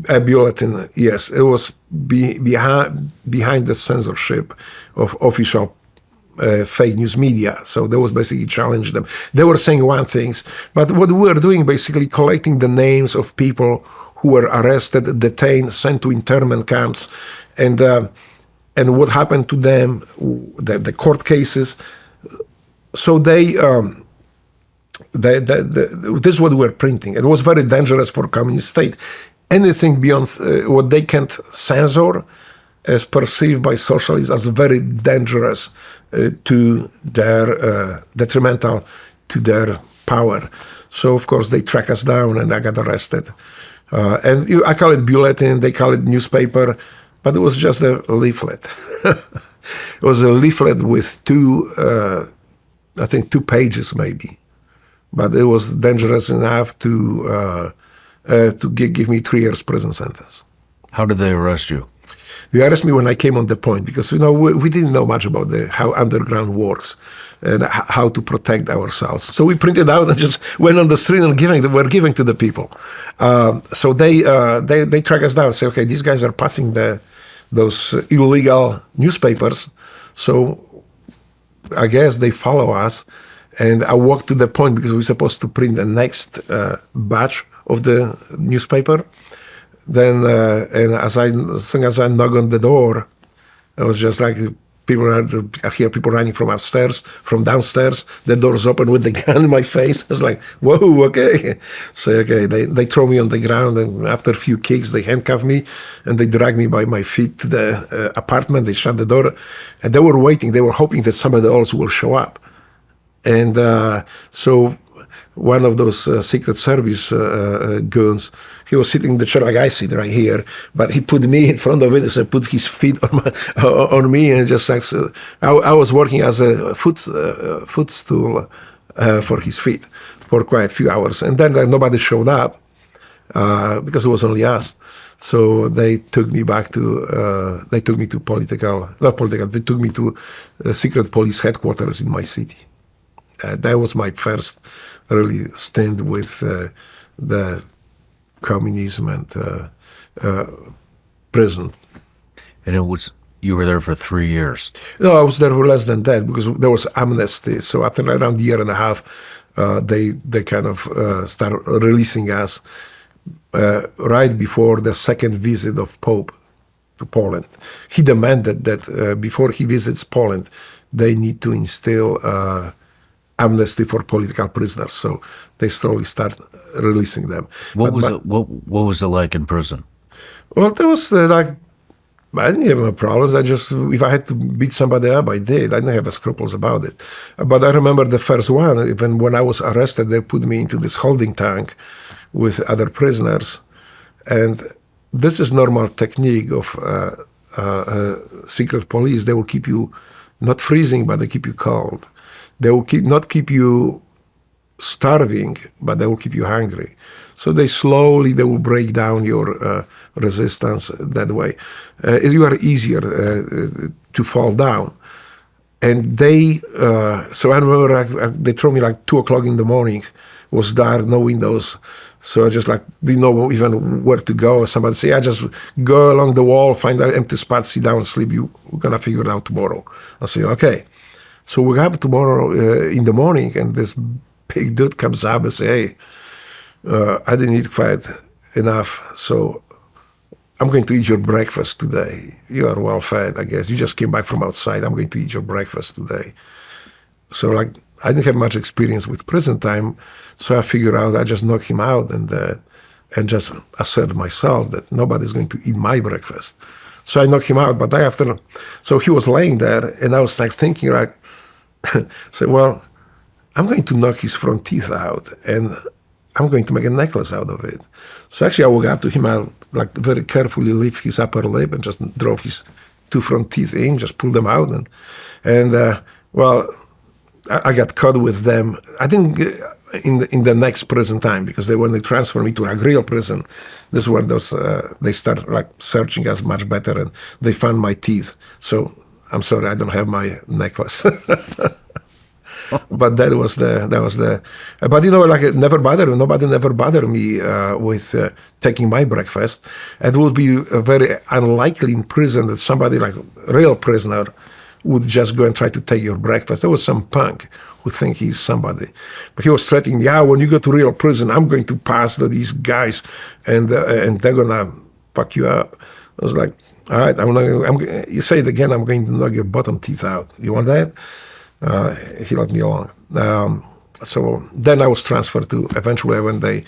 Speaker 1: A bulletin, yes. It was behind the censorship of official fake news media. So that was basically challenging them. They were saying one thing, but what we were doing, basically collecting the names of people who were arrested, detained, sent to internment camps, and what happened to them, the court cases. So this is what we were printing. It was very dangerous for communist state. Anything beyond what they can't censor is perceived by socialists as very dangerous to their, detrimental to their power. So, of course, they track us down, and I got arrested. I call it bulletin, they call it newspaper, but it was just a leaflet. It was a leaflet with two pages maybe. But it was dangerous enough to give me 3 years prison sentence.
Speaker 2: How did they arrest you?
Speaker 1: They arrested me when I came on the point, because we didn't know much about how underground works and how to protect ourselves. So we printed out and just went on the street and were giving to the people. So they track us down, say, okay, these guys are passing those illegal newspapers, so I guess they follow us. And I walked to the point, because we were supposed to print the next batch of the newspaper. Then, and as soon as I knocked on the door, it was just like I hear people running from upstairs, from downstairs. The door's open with the gun in my face. I was like, whoa, okay. So, okay, they throw me on the ground, and after a few kicks, they handcuff me, and they drag me by my feet to the apartment. They shut the door, and they were waiting. They were hoping that somebody else will show up. And so one of those Secret Service goons, he was sitting in the chair like I sit right here, but he put me in front of it, so put his feet on me, and just like, so I was working as a footstool for his feet for quite a few hours. And then nobody showed up because it was only us. So they took me back to, they took me to secret police headquarters in my city. That was my first really stint with the communism and prison.
Speaker 2: And you were there for 3 years?
Speaker 1: No, I was there for less than that, because there was amnesty. So after around a year and a half, they kind of started releasing us right before the second visit of Pope to Poland. He demanded that before he visits Poland, they need to instill amnesty for political prisoners. So they slowly start releasing them.
Speaker 2: What was it like in prison?
Speaker 1: Well, there was like, I didn't have no problems. If I had to beat somebody up, I did. I didn't have scruples about it. But I remember the first one, even when I was arrested, they put me into this holding tank with other prisoners. And this is normal technique of secret police. They will keep you not freezing, but they keep you cold. They will not keep you starving, but they will keep you hungry. So they will break down your resistance that way. You are easier to fall down. And so I remember they threw me like 2 o'clock in the morning. It was dark, no windows. So I just like didn't know even where to go. Somebody say, just go along the wall, find an empty spot, sit down, sleep. We're going to figure it out tomorrow. I say, okay. So we have tomorrow in the morning, and this big dude comes up and say, hey, I didn't eat quite enough, so I'm going to eat your breakfast today. You are well fed, I guess. You just came back from outside. I'm going to eat your breakfast today. So like, I didn't have much experience with prison time, so I figured out I just knock him out and just assert myself that nobody's going to eat my breakfast. So I knocked him out, but so he was laying there, and I was like thinking like, say, well, I'm going to knock his front teeth out, and I'm going to make a necklace out of it. So actually I walked up to him, I like very carefully lift his upper lip and just drove his 2 front teeth in, just pulled them out. Well, I got caught with them. I think in the next prison time, because when they transferred me to a real prison, this is where they start like searching us much better, and they found my teeth. So I'm sorry, I don't have my necklace. But that was the. But like it never bothered me. Nobody never bothered me with taking my breakfast. It would be very unlikely in prison that somebody like a real prisoner would just go and try to take your breakfast. There was some punk who think he's somebody, but he was threatening me. When you go to real prison, I'm going to pass to these guys, and they're gonna fuck you up. I was like, all right, you say it again, I'm going to knock your bottom teeth out. You want that? He let me alone. So then I was transferred to, eventually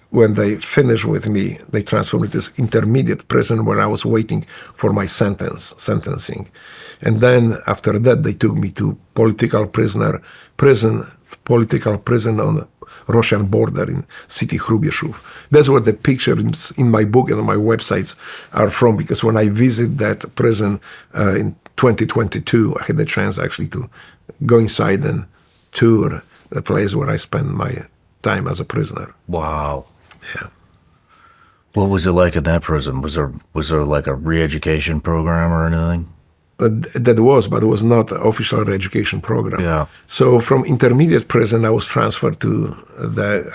Speaker 1: when they finished with me, they transferred me to this intermediate prison where I was waiting for my sentencing. And then after that, they took me to political prison on the Russian border in city Hrubieszów. That's where the pictures in my book and on my websites are from, because when I visited that prison in 2022, I had the chance actually to go inside and tour the place where I spent my time as a prisoner.
Speaker 2: Wow.
Speaker 1: Yeah.
Speaker 2: What was it like in that prison? Was there like a re-education program or anything?
Speaker 1: That was, but it was not an official re-education program.
Speaker 2: Yeah.
Speaker 1: So from intermediate prison, I was transferred to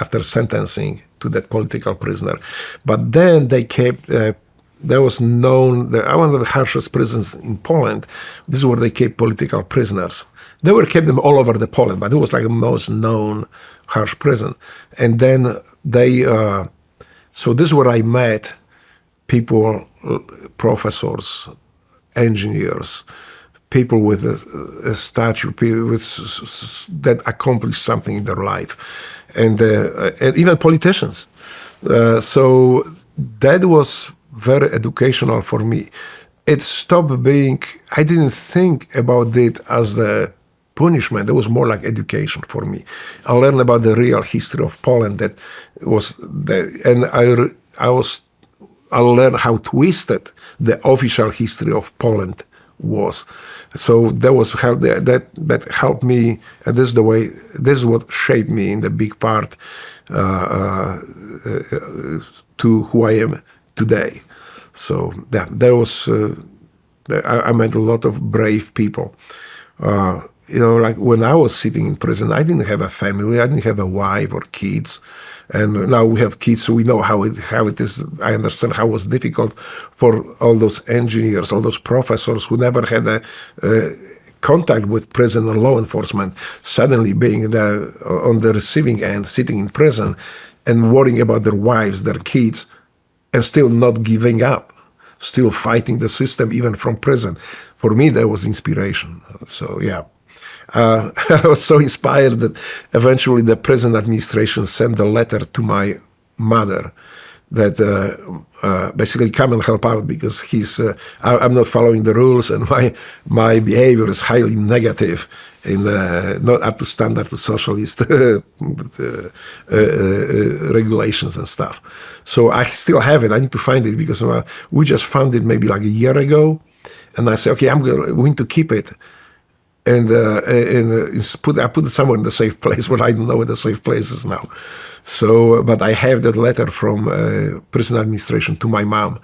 Speaker 1: after sentencing to that political prisoner. But then they kept, there was known, one of the harshest prisons in Poland. This is where they kept political prisoners. They were kept them all over the Poland, but it was like the most known harsh prison. And then so this is where I met people, professors, engineers, people with a stature, people that accomplished something in their life, and even politicians. So that was very educational for me. It stopped being, I didn't think about it as the punishment. It was more like education for me. I learned about the real history of Poland. I learned how twisted the official history of Poland was. So that helped me, and this is what shaped me in the big part to who I am today. So yeah, I met a lot of brave people. Like when I was sitting in prison, I didn't have a family, I didn't have a wife or kids. And now we have kids, so we know how it is. I understand how it was difficult for all those engineers, all those professors who never had a contact with prison and law enforcement, suddenly being on the receiving end, sitting in prison and worrying about their wives, their kids, and still not giving up, still fighting the system even from prison. For me, that was inspiration. So yeah. I was so inspired that eventually the prison administration sent a letter to my mother that basically come and help out because I'm not following the rules and my behavior is highly negative and not up to standard to socialist regulations and stuff. So I still have it. I need to find it because we just found it maybe like a year ago. And I said, okay, I'm going to keep it. And I put it somewhere in the safe place, but I don't know where the safe place is now. So, but I have that letter from prison administration to my mom,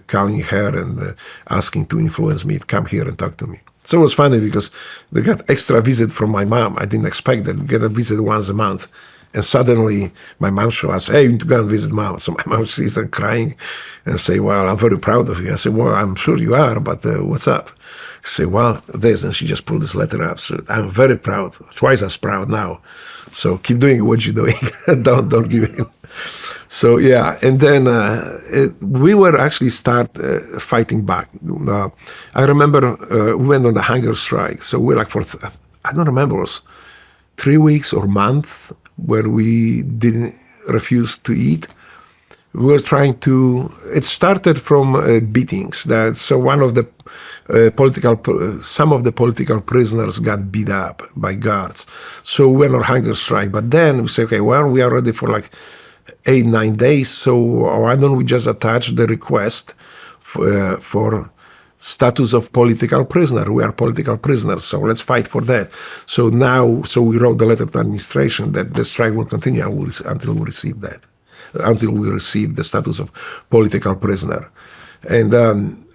Speaker 1: calling her and asking to influence me to come here and talk to me. So it was funny because they got extra visit from my mom. I didn't expect that. We get a visit once a month. And suddenly my mom showed us, hey, you need to go and visit mom. So my mom sees them crying and say, well, I'm very proud of you. I said, well, I'm sure you are, but what's up? She said, well, this. And she just pulled this letter up. So I'm very proud, twice as proud now. So keep doing what you're doing. don't give in. So yeah, and then we were actually fighting back. I remember we went on the hunger strike. So we like for, I don't remember, it was 3 weeks or a month where we didn't refuse to eat. We were trying to, it started from beatings. So one of the some of the political prisoners got beat up by guards. So we went on hunger strike. But then we said, okay, well, we are ready for like 8-9 days. So why don't we just attach the request for status of political prisoner? We are political prisoners, so let's fight for that. So we wrote the letter to administration that the strike will continue until we receive that. Until we receive the status of political prisoner. And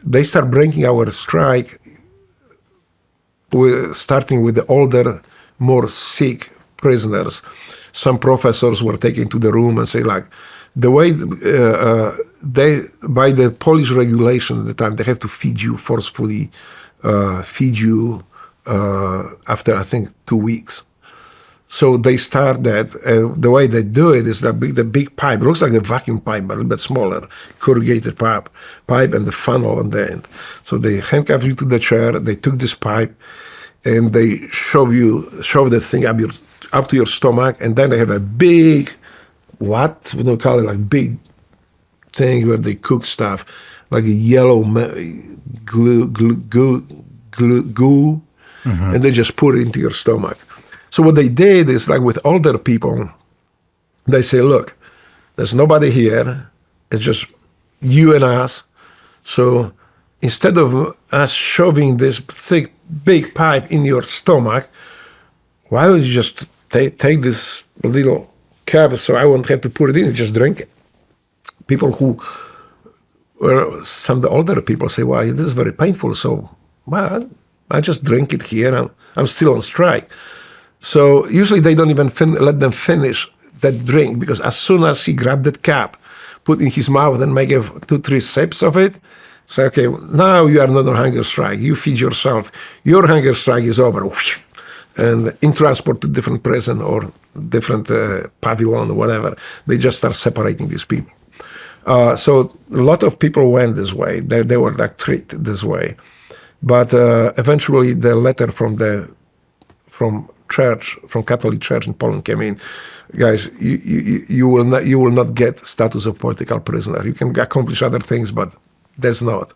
Speaker 1: they start breaking our strike, starting with the older, more sick prisoners. Some professors were taken to the room and say, like, the way by the Polish regulation at the time, they have to feed you forcefully, after, I think, 2 weeks. So they start that. The way they do it is that the big pipe. It looks like a vacuum pipe, but a little bit smaller, corrugated pipe, and the funnel on the end. So they handcuff you to the chair. They took this pipe, and they shove the thing up to your stomach, and then they have a big, what we don't call it, like big thing where they cook stuff, like a yellow goo, and they just put it into your stomach. So what they did is, like with older people, they say, look, there's nobody here. It's just you and us. So instead of us shoving this thick, big pipe in your stomach, why don't you just take this little cup so I won't have to put it in and just drink it? People some of the older people say, well, this is very painful. So, well, I just drink it here. I'm still on strike. So usually they don't even let them finish that drink, because as soon as he grabbed that cup, put in his mouth and make 2-3 sips of it, say, okay, now you are not on hunger strike. You feed yourself. Your hunger strike is over. And in transport to different prison or different pavilion or whatever, they just start separating these people. So a lot of people went this way. They were like treated this way. But eventually the letter from Catholic Church in Poland came in. Guys, you will not get status of political prisoner. You can accomplish other things, but that's not.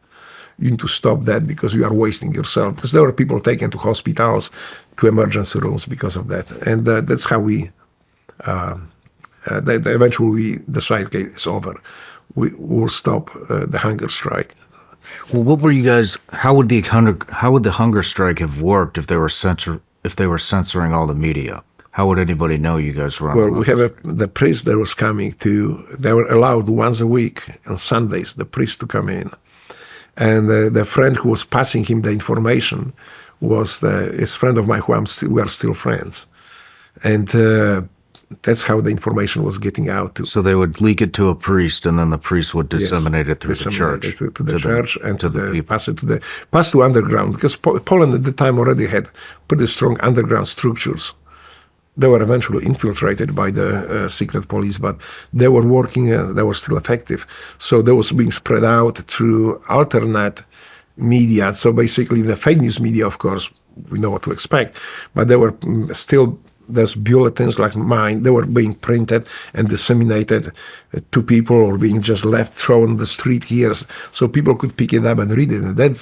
Speaker 1: You need to stop that because you are wasting yourself. Because there were people taken to hospitals, to emergency rooms because of that. And that's how we eventually decide, okay, it's over. We will stop the hunger strike.
Speaker 2: Well, what were you guys? How would the hunger strike have worked if they were censoring all the media? How would anybody know you guys were on?
Speaker 1: Well, we have the priest that was coming they were allowed once a week on Sundays, the priest to come in. And the friend who was passing him the information was his friend of mine who we are still friends. And that's how the information was getting out to.
Speaker 2: So they would leak it to a priest, and then the priest would disseminate it through the church.
Speaker 1: To the church and pass to underground, because Poland at the time already had pretty strong underground structures. They were eventually infiltrated by the secret police, but they were working, they were still effective. So they was being spread out through alternate media. So basically the fake news media, of course, we know what to expect. But there were still there's bulletins like mine. They were being printed and disseminated to people, or being just left thrown on the street here, so people could pick it up and read it. And that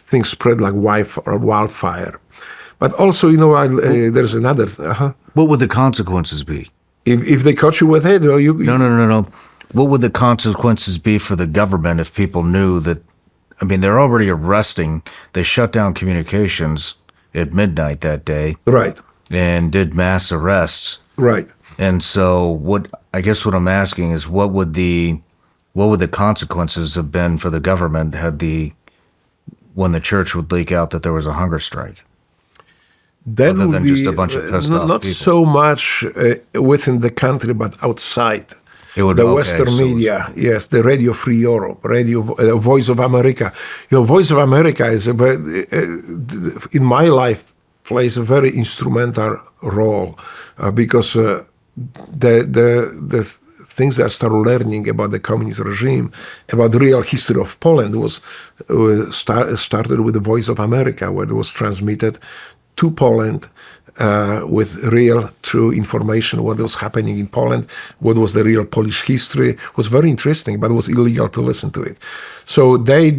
Speaker 1: thing spread like wildfire. But also, there's another.
Speaker 2: What would the consequences be?
Speaker 1: If they caught you with it, or you
Speaker 2: No. What would the consequences be for the government if people knew that? I mean, they're already arresting. They shut down communications at midnight that day.
Speaker 1: Right.
Speaker 2: And did mass arrests.
Speaker 1: Right.
Speaker 2: And so what I'm asking is what would the consequences have been for the government when the church would leak out that there was a hunger strike?
Speaker 1: That
Speaker 2: other
Speaker 1: would
Speaker 2: than
Speaker 1: be
Speaker 2: just a bunch of pissed off
Speaker 1: not
Speaker 2: people.
Speaker 1: so much within the country, but outside.
Speaker 2: It would,
Speaker 1: the
Speaker 2: okay,
Speaker 1: Western
Speaker 2: so
Speaker 1: media, yes, the Radio Free Europe, Voice of America. Voice of America is, in my life, plays a very instrumental role because the things that I started learning about the communist regime, about the real history of Poland, started with the Voice of America, where it was transmitted to Poland with real, true information, what was happening in Poland, what was the real Polish history. It was very interesting, but it was illegal to listen to it. So they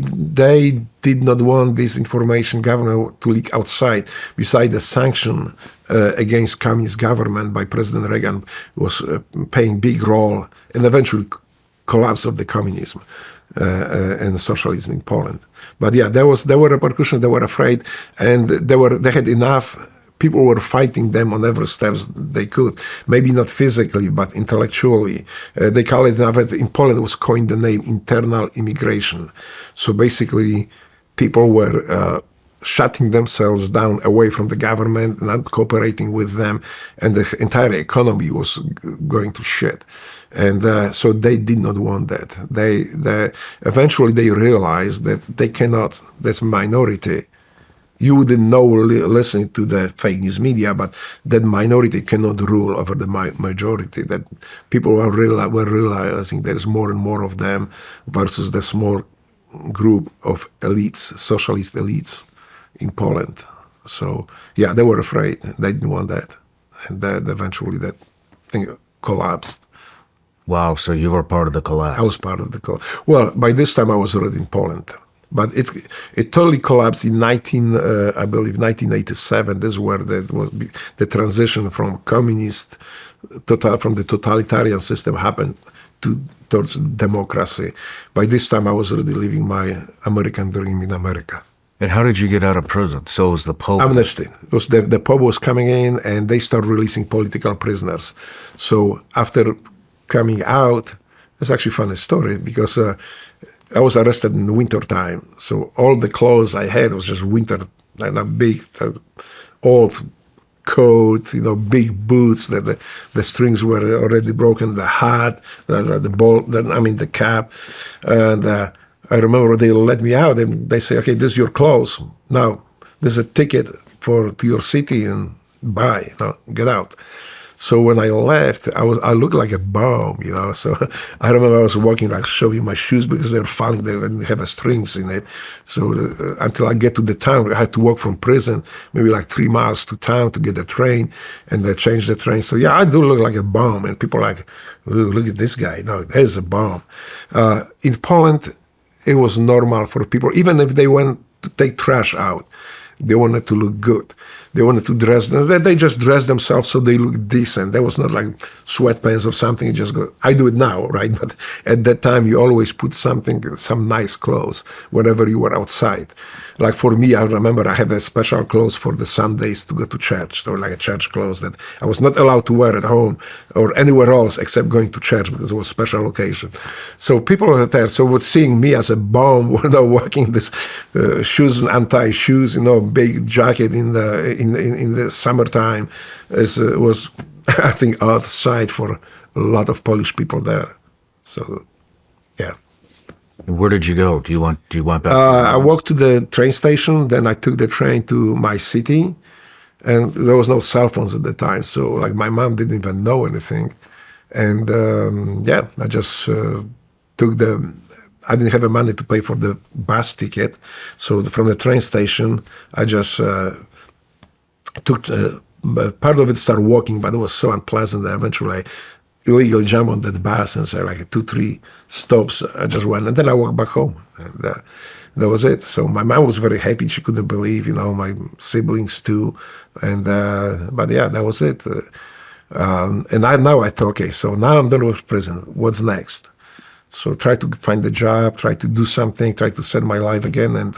Speaker 1: did not want this information government to leak outside. Besides the sanction against communist government by President Reagan was playing big role in eventual collapse of the communism and socialism in Poland. But yeah, there were repercussions. They were afraid, and they had enough. People were fighting them on every steps they could. Maybe not physically, but intellectually. They call it, in Poland, it was coined the name internal immigration. So basically, people were shutting themselves down away from the government, not cooperating with them, and the entire economy was going to shit. And so they did not want that. Eventually they realized that they cannot, that's minority. You wouldn't know listening to the fake news media, but that minority cannot rule over the majority. That people were realizing there's more and more of them versus the small group of elites, socialist elites in Poland. So yeah, they were afraid. They didn't want that, and then eventually that thing collapsed.
Speaker 2: Wow, so you were part of the collapse.
Speaker 1: I was part of the collapse. Well, by this time I was already in Poland. But it totally collapsed in 1987. This is where the transition from from the totalitarian system happened towards democracy. By this time, I was already living my American dream in America.
Speaker 2: And how did you get out of prison? So it was the Pope?
Speaker 1: Amnesty. It was the Pope was coming in, and they started releasing political prisoners. So after coming out, it's actually a funny story because I was arrested in winter time, so all the clothes I had was just winter, like a big, old coat, big boots. That the strings were already broken. The hat, the cap, and I remember they let me out and they say, "Okay, this is your clothes. Now there's a ticket to your city and buy. Get out." So when I left, I looked like a bum, So I remember I was walking, like showing my shoes because they were falling. They didn't have strings in it. So until I get to the town, I had to walk from prison, maybe like 3 miles to town to get the train, and they changed the train. So yeah, I do look like a bum, and people are like, "Ooh, look at this guy. No, there's a bum." In Poland, it was normal for people, even if they went to take trash out, they wanted to look good. They wanted to dress them. They just dressed themselves so they look decent. There was not like sweatpants or something. You just go. I do it now, right? But at that time, you always put some nice clothes whenever you were outside. Like for me, I remember I had a special clothes for the Sundays to go to church. So like a church clothes that I was not allowed to wear at home or anywhere else except going to church because it was a special occasion. So people were there. So seeing me as a bum, walking this shoes, anti shoes, big jacket in the summertime, was I think odd sight for a lot of Polish people there. So, yeah.
Speaker 2: Where did you go? Do you want back?
Speaker 1: I walked to the train station. Then I took the train to my city, and there was no cell phones at the time. So like my mom didn't even know anything, and I just took I didn't have the money to pay for the bus ticket, so from the train station, I just took part of it started walking, but it was so unpleasant that eventually I illegally jumped on that bus and said like 2-3 stops. I just went, and then I walked back home. And, that was it. So my mom was very happy. She couldn't believe, my siblings too. And but yeah, that was it. And now I thought, okay, so now I'm done with prison. What's next? So try to find a job, try to do something, try to set my life again. And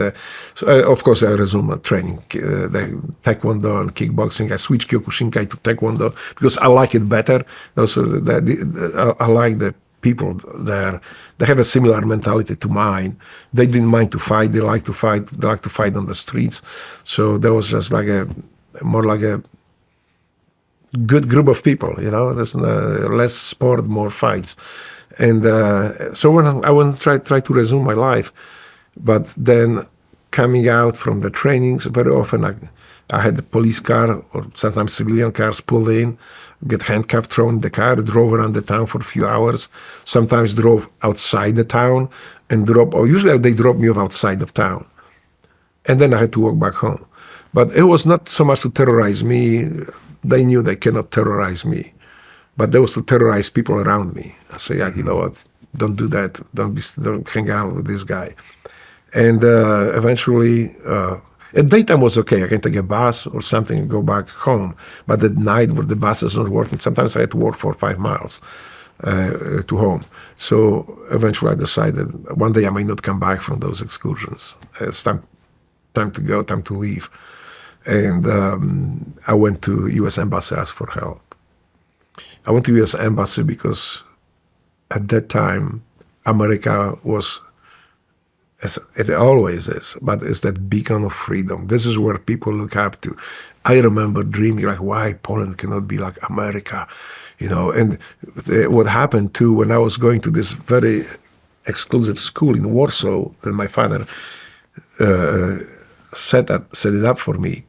Speaker 1: so of course I resumed training, the taekwondo and kickboxing. I switched Kyokushinkai to taekwondo because I like it better. Also, I like the people there. They have a similar mentality to mine. They didn't mind to fight. They like to fight. They like to fight on the streets. So there was just like more like a good group of people. There's less sport, more fights. And so when I went try to resume my life, but then coming out from the trainings, very often I had a police car or sometimes civilian cars pulled in, get handcuffed, thrown in the car, drove around the town for a few hours, sometimes drove outside the town and usually they drop me off outside of town. And then I had to walk back home. But it was not so much to terrorize me. They knew they cannot terrorize me. But that was to terrorize people around me. I say, you know what, don't do that. Don't hang out with this guy. And eventually, at daytime was okay. I can take a bus or something and go back home. But at night, where the bus is not working, sometimes I had to walk 4 or 5 miles to home. So eventually I decided one day I may not come back from those excursions. It's time to go, time to leave. And I went to U.S. Embassy, asked for help. I went to U.S. Embassy because at that time, America was, as it always is, but it's that beacon of freedom. This is where people look up to. I remember dreaming like, why Poland cannot be like America, And what happened too, when I was going to this very exclusive school in Warsaw that my father set it up for me,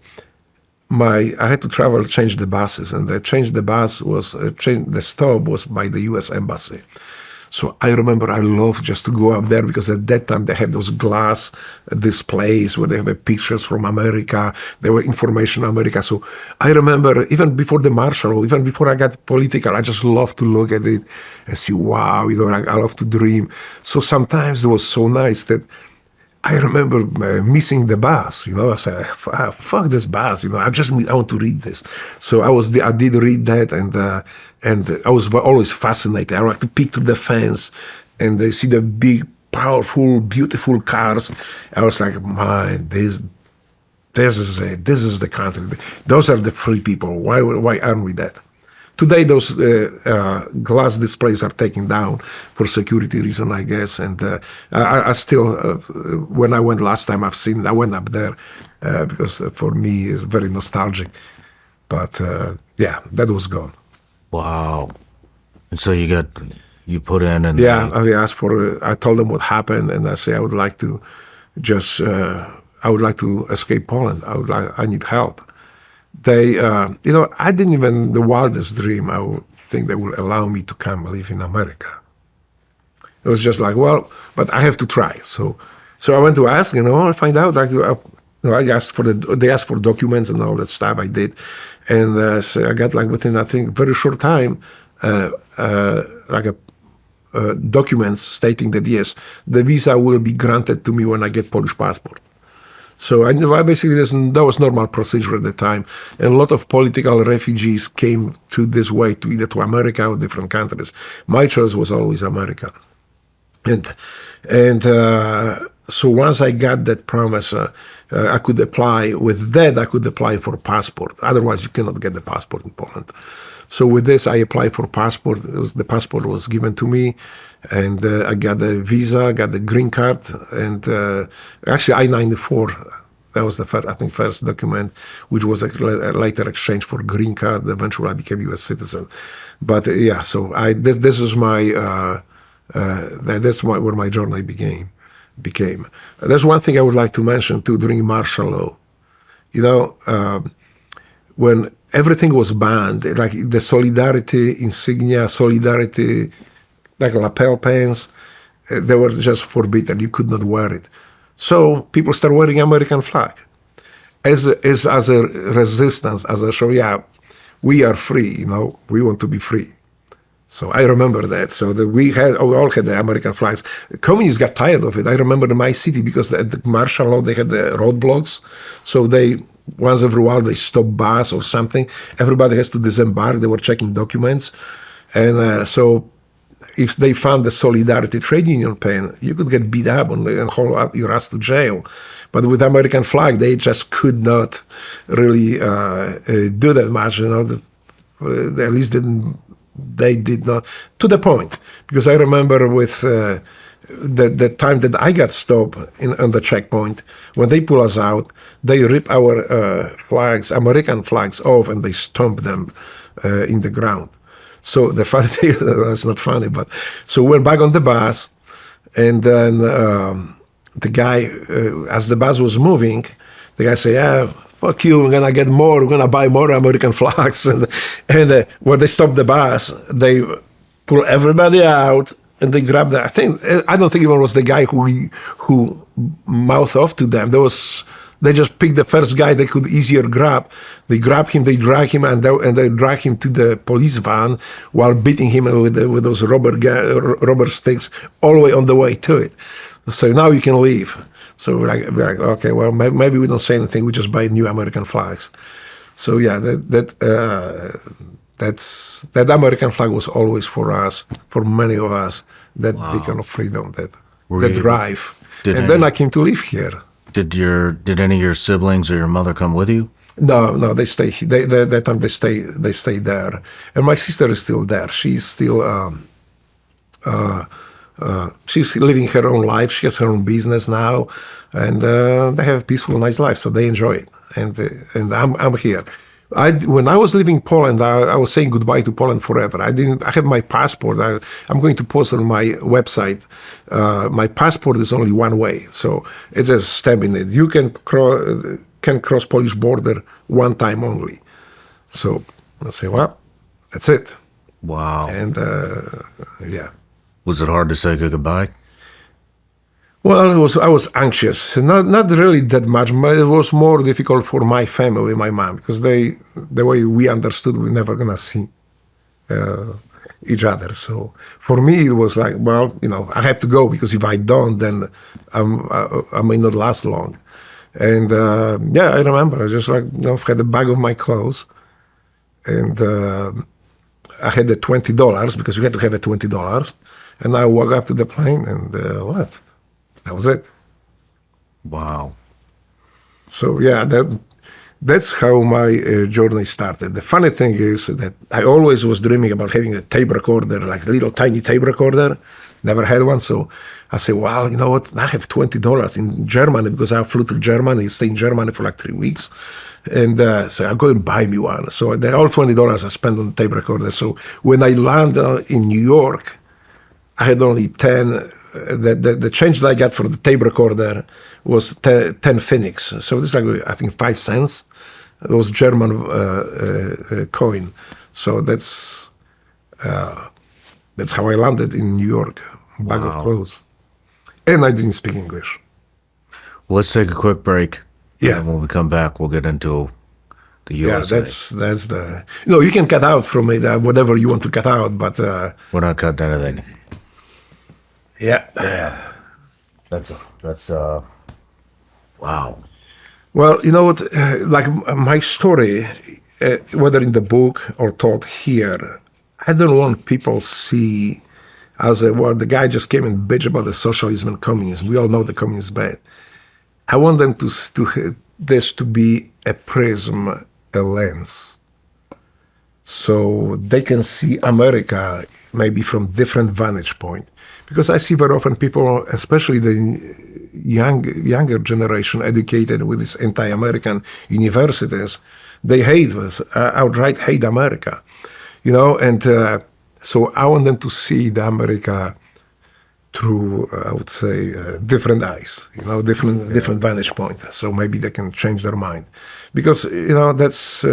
Speaker 1: I had to travel, change the buses, and the stop was by the U.S. Embassy. So I remember I loved just to go up there because at that time they have those glass displays where they have pictures from America. There were information on America. So I remember even before the martial law, even before I got political, I just loved to look at it and see, wow, I love to dream. So sometimes it was so nice that I remember missing the bus. I said, "Fuck this bus." I want to read this. So I did read that, and I was always fascinated. I like to peek through the fence and see the big, powerful, beautiful cars. I was like, man, this is it. This is the country. Those are the free people. Why aren't we that? Today, those glass displays are taken down for security reason, I guess. And I still, when I went last time, I've seen it. I went up there because for me it's very nostalgic. But yeah, that was gone.
Speaker 2: Wow. And so you put in and
Speaker 1: I asked I told them what happened, and I say I would like to escape Poland. I need help. They, I didn't even, the wildest dream, I would think they would allow me to come live in America. It was just like, well, but I have to try. So I went to ask, I find out, I asked they asked for documents and all that stuff. I did. And so I got within, I think, very short time, documents stating that, yes, the visa will be granted to me when I get Polish passport. So basically, that was normal procedure at the time. And a lot of political refugees came to this way, to either to America or different countries. My choice was always America. And so once I got that promise, I could apply. With that, I could apply for passport. Otherwise, you cannot get the passport in Poland. So with this, I applied for passport. The passport was given to me, and I got the visa, got the green card, and actually I-94. That was the first document, which was later exchanged for green card. Eventually, I became U.S. citizen. But yeah, so this is my that's where my journey became. There's one thing I would like to mention too during martial law. When everything was banned, like the solidarity insignia, solidarity, like lapel pins, they were just forbidden. You could not wear it. So people started wearing American flag. as a resistance, as a show. Yeah, we are free. We want to be free. So I remember that. So we all had the American flags. Communists got tired of it. I remember in my city because at the martial law they had the roadblocks. So they once every while they stop bus or something. Everybody has to disembark. They were checking documents, and so if they found the Solidarity trade union pen, you could get beat up and haul up your ass to jail. But with American flag, they just could not really do that much. At least they did not, to the point. Because I remember with the time that I got stopped on the checkpoint, when they pull us out, they rip our flags, American flags off, and they stomp them in the ground. So the funny thing is, that's not funny, but so we're back on the bus, and then the guy, as the bus was moving, the guy said, "Yeah, fuck you, we're gonna get more, we're gonna buy more American flags." And when they stopped the bus, they pull everybody out, and they grabbed the, I don't think it was the guy who mouthed off to them. They just picked the first guy they could easier grab. They grabbed him, they drag him, and they drag him to the police van while beating him with those rubber sticks all the way on the way to it. So now you can leave. So we're like, okay, well, maybe we don't say anything. We just buy new American flags. So yeah, that American flag was always for us, for many of us, that beacon of freedom, that drive. And then I came to live here.
Speaker 2: Did any of your siblings or your mother come with you?
Speaker 1: No, they stay. That time they stay there, and my sister is still there. She's still she's living her own life. She has her own business now, and they have a peaceful, nice life. So they enjoy it, and I'm here. When I was leaving Poland, I was saying goodbye to Poland forever. I have my passport. I'm going to post on my website. My passport is only one way, so it's a stamp in it. You can cross Polish border one time only. So I say, well, that's it.
Speaker 2: Wow.
Speaker 1: And yeah.
Speaker 2: Was it hard to say goodbye?
Speaker 1: Well, I was anxious, not really that much. But it was more difficult for my family, my mom, because the way we understood we're never gonna see each other. So for me, it was like, well, I have to go, because if I don't, then I may not last long. And yeah, I remember I just had a bag of my clothes, and I had the $20 because you had to have $20, and I walked up to the plane and left. That was it.
Speaker 2: Wow.
Speaker 1: So yeah, that's how my journey started. The funny thing is that I always was dreaming about having a tape recorder, like a little tiny tape recorder. Never had one, so I said, well, you know what? I have $20 in Germany, because I flew to Germany, stayed in Germany for like 3 weeks. And so I'll go and buy me one. So all $20 I spent on the tape recorder. So when I landed in New York, I had only 10. The change that I got for the tape recorder was 10 Phoenix. So this is like, I think, 5 cents. It was German coin. So that's how I landed in New York. Bag of clothes. And I didn't speak English.
Speaker 2: Well, let's take a quick break.
Speaker 1: Yeah.
Speaker 2: And when we come back, we'll get into the USA.
Speaker 1: Yeah, that's the... you can cut out from it whatever you want to cut out, but...
Speaker 2: We're not cutting anything.
Speaker 1: Yeah.
Speaker 2: That's wow.
Speaker 1: Well, you know what? Like my story, whether in the book or told here, I don't want people see as the guy just came and bitched about the socialism and communism. We all know the communism is bad. I want them this to be a prism, a lens, so they can see America maybe from different vantage point. Because I see very often people, especially the younger generation, educated with these anti-American universities, they outright hate America, and so I want them to see the America through, I would say, different eyes, different vantage point. So maybe they can change their mind, because that's.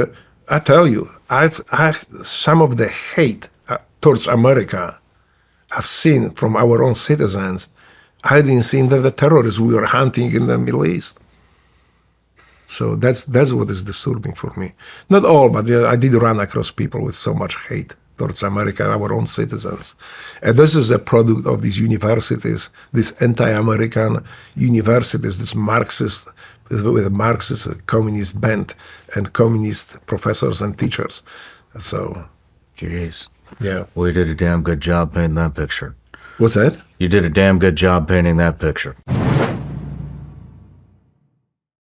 Speaker 1: I tell you, I've some of the hate towards America I've seen from our own citizens. I didn't see the terrorists we were hunting in the Middle East. So that's what is disturbing for me. Not all, but I did run across people with so much hate towards America, our own citizens. And this is a product of these universities, these anti-American universities, this Marxist, with a Marxist communist bent and communist professors and teachers. So,
Speaker 2: Jeez.
Speaker 1: yeah.
Speaker 2: Well, you did a damn good job painting that picture.
Speaker 1: What's that?
Speaker 2: You did a damn good job painting that picture.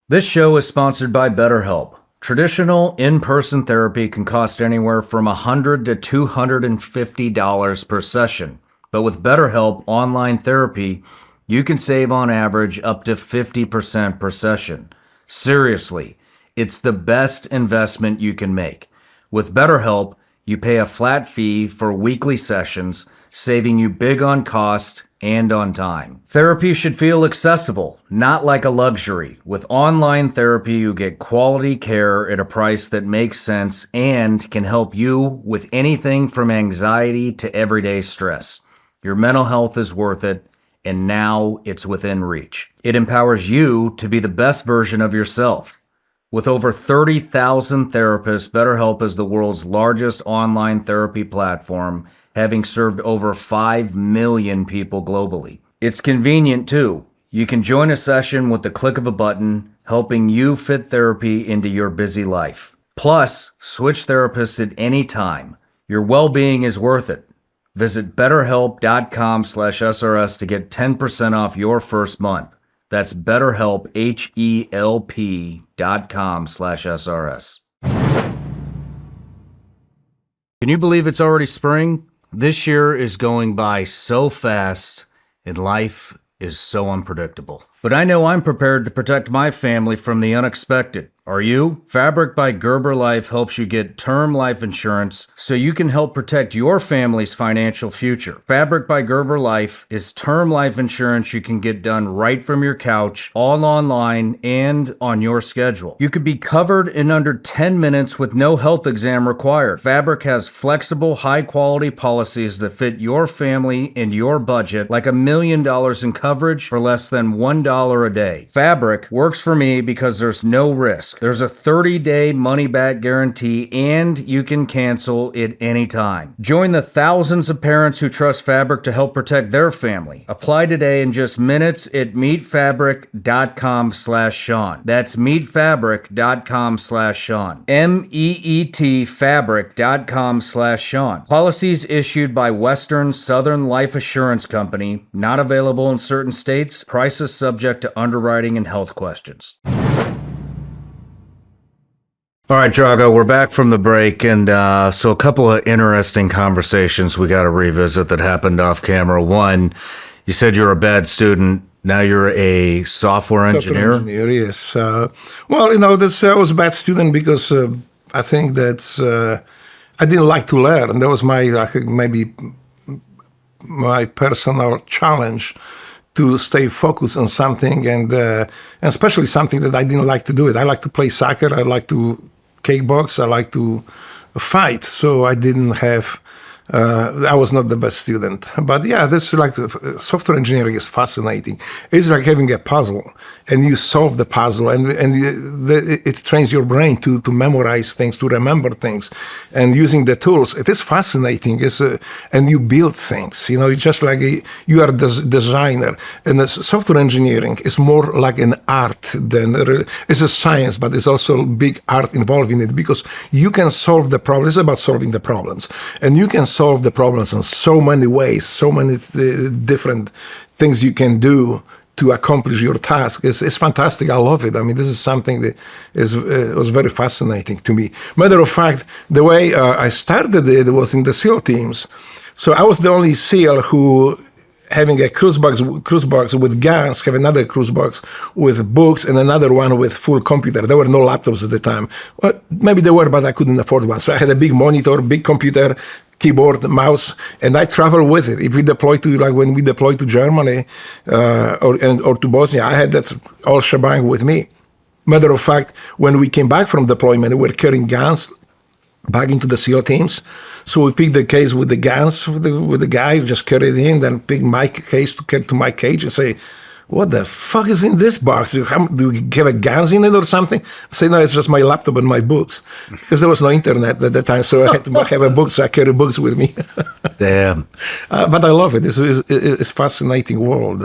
Speaker 2: This show is sponsored by BetterHelp. Traditional in-person therapy can cost anywhere from $100 to $250 per session. But with BetterHelp Online Therapy, you can save on average up to 50% per session. Seriously, it's the best investment you can make. With BetterHelp, you pay a flat fee for weekly sessions, saving you big on cost and on time. Therapy should feel accessible, not like a luxury. With online therapy, you get quality care at a price that makes sense and can help you with anything from anxiety to everyday stress. Your mental health is worth it, and now it's within reach. It empowers you to be the best version of yourself. With over 30,000 therapists, BetterHelp is the world's largest online therapy platform, having served over 5 million people globally. It's convenient too. You can join a session with the click of a button, helping you fit therapy into your busy life. Plus, switch therapists at any time. Your well-being is worth it. Visit betterhelp.com/SRS to get 10% off your first month. That's BetterHelp, HELP.com/SRS. Can you believe it's already spring? This year is going by so fast, and life is so unpredictable. But I know I'm prepared to protect my family from the unexpected. Are you? Fabric by Gerber Life helps you get term life insurance so you can help protect your family's financial future. Fabric by Gerber Life is term life insurance you can get done right from your couch, all online, and on your schedule. You could be covered in under 10 minutes with no health exam required. Fabric has flexible, high-quality policies that fit your family and your budget, like $1 million in coverage for less than $1 a day. Fabric works for me because there's no risk. There's a 30-day money-back guarantee, and you can cancel at any time. Join the thousands of parents who trust Fabric to help protect their family. Apply today in just minutes at meetfabric.com/Shawn. That's meetfabric.com/Shawn. MEET fabric.com/Shawn. Policies issued by Western Southern Life Assurance Company, not available in certain states. Prices subject to underwriting and health questions. All right, Drago, we're back from the break, and so a couple of interesting conversations we got to revisit that happened off camera. One, you said you're a bad student. Now you're a software engineer?
Speaker 1: Software engineer, yes. Well, this I was a bad student because I think that's I didn't like to learn. That was I think maybe my personal challenge to stay focused on something, and especially something that I didn't like to do it. I like to play soccer. I like to kickbox. I like to fight. So I didn't have. I was not the best student, but yeah, this is like software engineering is fascinating. It's like having a puzzle, and you solve the puzzle, and it trains your brain to memorize things, to remember things, and using the tools. It is fascinating. And you build things. It's just like you are a designer, and software engineering is more like an art than it's a science, but it's also big art involved in it because you can solve the problem. It's about solving the problems, and you can solve the problems in so many ways, so many different things you can do to accomplish your task. It's fantastic. I love it. I mean, this is something that was very fascinating to me. Matter of fact, the way I started it was in the SEAL teams. So I was the only SEAL who, having a cruise box with guns, have another cruise box with books, and another one with full computer. There were no laptops at the time. Well, maybe there were, but I couldn't afford one. So I had a big monitor, big computer, keyboard, mouse, and I travel with it. If we deploy when we deployed to Germany or to Bosnia, I had that all shebang with me. Matter of fact, when we came back from deployment, we were carrying guns back into the SEAL teams. So we picked the case with the guns with the guy, just carried it in, then picked my case to get to my cage and say, what the fuck is in this box? Do you have a guns in it or something? I say, no, it's just my laptop and my books. Because there was no internet at the time, so I had to have a book, so I carry books with me.
Speaker 2: Damn.
Speaker 1: But I love it. It's a fascinating world.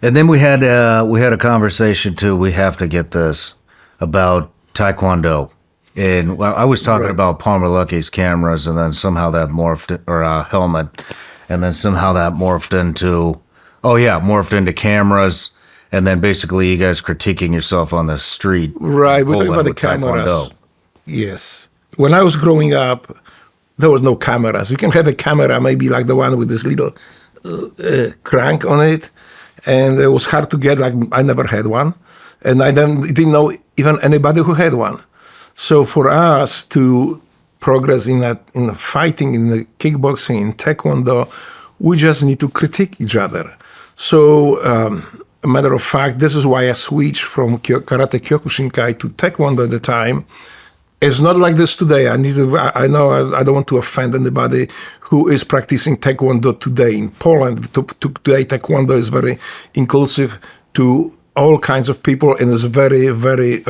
Speaker 2: And then we had a conversation too. We have to get this about Taekwondo. And I was talking about Palmer Luckey's cameras, and then somehow that morphed, or a helmet, and then somehow that morphed into cameras, and then basically you guys critiquing yourself on the street.
Speaker 1: Right, we're talking about the cameras. Taekwondo. Yes. When I was growing up, there was no cameras. You can have a camera, maybe like the one with this little crank on it, and it was hard to get. Like, I never had one, and I didn't know even anybody who had one. So for us to progress in fighting, in the kickboxing, in Taekwondo, we just need to critique each other. So, a matter of fact, this is why I switched from Karate Kyokushinkai to Taekwondo at the time. It's not like this today. I know I don't want to offend anybody who is practicing Taekwondo today in Poland. Today, Taekwondo is very inclusive to all kinds of people, and is very, very,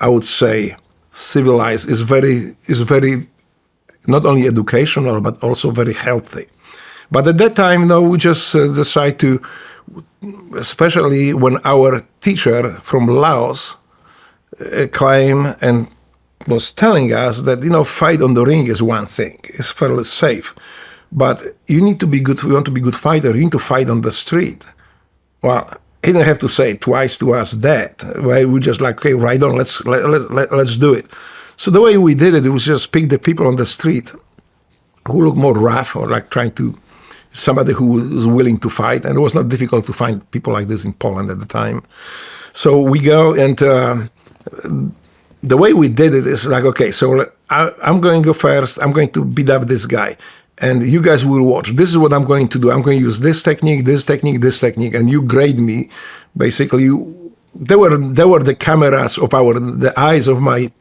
Speaker 1: I would say, civilized. Is very not only educational but also very healthy. But at that time, we just decided to, especially when our teacher from Laos came and was telling us that, fight on the ring is one thing. It's fairly safe. But you need to be good. You want to be a good fighter, you need to fight on the street. Well, he didn't have to say twice to us that. Right? We just like, okay, right on, let's do it. So the way we did it was just pick the people on the street who look more rough, or like somebody who was willing to fight. And it was not difficult to find people like this in Poland at the time. So we go, and the way we did it is like, okay, so I'm going to go first. I'm going to beat up this guy, and you guys will watch. This is what I'm going to do. I'm going to use this technique, and you grade me. Basically, they were the cameras of the eyes of my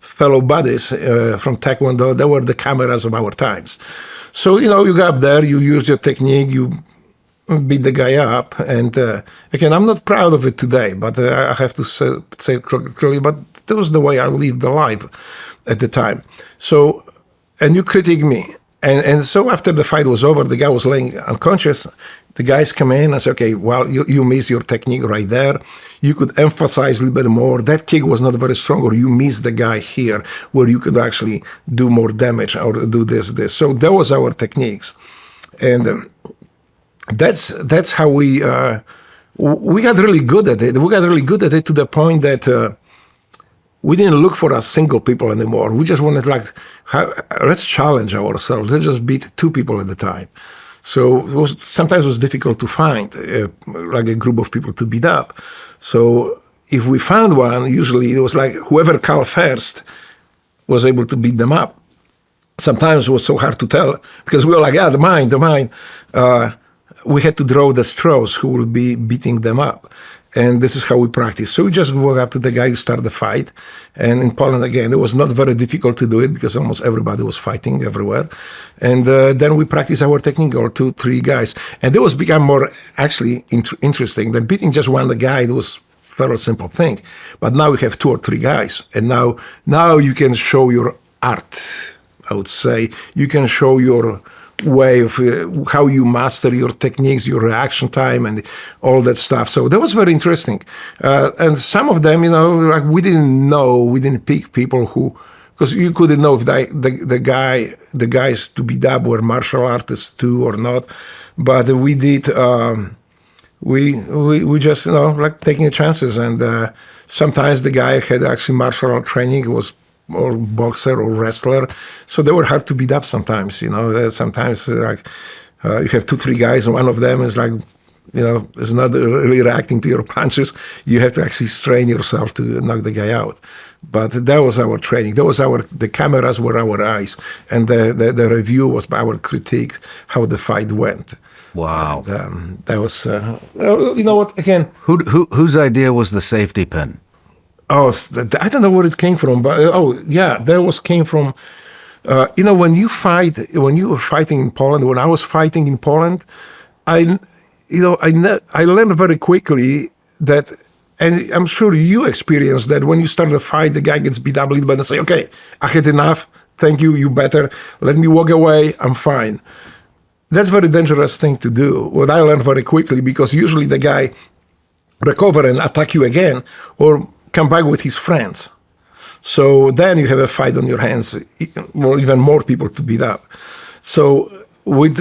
Speaker 1: fellow buddies from Taekwondo. They were the cameras of our times. So, you go up there, you use your technique, you beat the guy up. And again, I'm not proud of it today, but I have to say it clearly, but that was the way I lived the life at the time. So, and you critique me. And so after the fight was over, the guy was laying unconscious. The guys come in and say, okay, well, you missed your technique right there. You could emphasize a little bit more. That kick was not very strong, or you missed the guy here where you could actually do more damage or do this. So that was our techniques. And that's how we got really good at it. We got really good at it to the point that we didn't look for a single people anymore. We just wanted let's challenge ourselves. Let's just beat two people at a time. So sometimes it was difficult to find like a group of people to beat up. So if we found one, usually it was like whoever called first was able to beat them up. Sometimes it was so hard to tell because we were like, the mine. We had to draw the straws who will be beating them up. And this is how we practice. So we just walk up to the guy who started the fight. And in Poland, again, it was not very difficult to do it because almost everybody was fighting everywhere. And then we practice our technique, or 2-3 guys. And it was become more actually interesting than beating just one guy. It was a very simple thing. But now we have 2 or 3 guys. And now you can show your art, I would say. You can show your way of how you master your techniques, your reaction time, and all that stuff. So that was very interesting. And some of them, like we didn't pick people who, because you couldn't know if the guys to beat up were martial artists too or not. But we did. We just like taking chances, and sometimes the guy had actually martial art training, or boxer or wrestler, so they were hard to beat up sometimes. Sometimes like you have 2-3 guys, and one of them is like, is not really reacting to your punches. You have to actually strain yourself to knock the guy out. But that was our training. That was the cameras were our eyes, and the review was our critique, how the fight went.
Speaker 2: Wow.
Speaker 1: And, that was what again?
Speaker 2: Whose idea was the safety pin?
Speaker 1: Oh, I don't know where it came from, but came from, when you were fighting in Poland, when I was fighting in Poland, I learned very quickly that, and I'm sure you experienced that when you start a fight, the guy gets beat up a little bit and say, okay, I had enough. Thank you. You better let me walk away. I'm fine. That's a very dangerous thing to do. What I learned very quickly, because usually the guy recover and attack you again or come back with his friends. So then you have a fight on your hands, or even more people to beat up. So when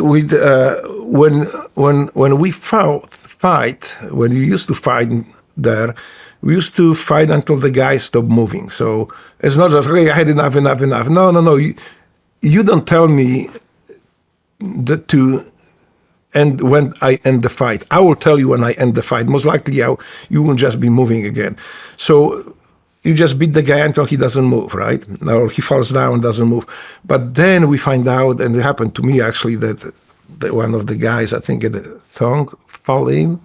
Speaker 1: we fight, when we used to fight there, we used to fight until the guy stopped moving. So it's not that, okay, I had enough. No. You don't tell me to end when I end the fight. I will tell you when I end the fight. Most likely you will just be moving again. So you just beat the guy until he doesn't move, right? Or he falls down and doesn't move. But then we find out, and it happened to me actually, that one of the guys, I think, had a tongue fall in,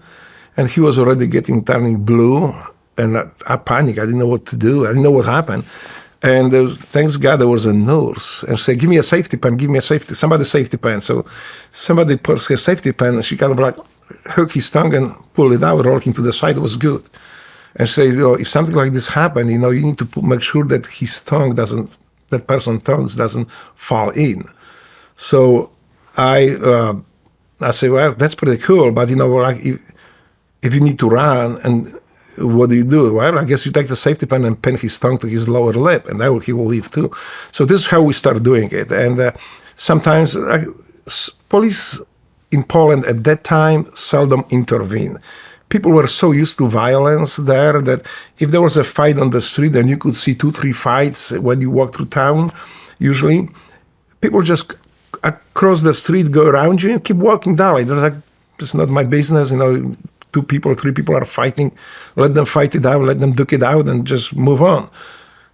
Speaker 1: and he was already turning blue, and I panicked. I didn't know what to do. I didn't know what happened. And thanks God there was a nurse, and said, give me a safety pen, somebody's safety pen. So somebody put his safety pen, and she kind of like hooked his tongue and pulled it out, rolled him to the side. It was good. And say, if something like this happened, you need to make sure that that person's tongue doesn't fall in. So I say, well, that's pretty cool, but like if you need to run, and what do? Well, I guess you take the safety pen and pin his tongue to his lower lip, and he will leave too. So this is how we start doing it. And sometimes police in Poland at that time seldom intervene. People were so used to violence there that if there was a fight on the street and you could see 2-3 fights when you walk through town, usually people just across the street go around you and keep walking down. It's not my business. 2 people, 3 people are fighting. Let them fight it out, let them duke it out, and just move on.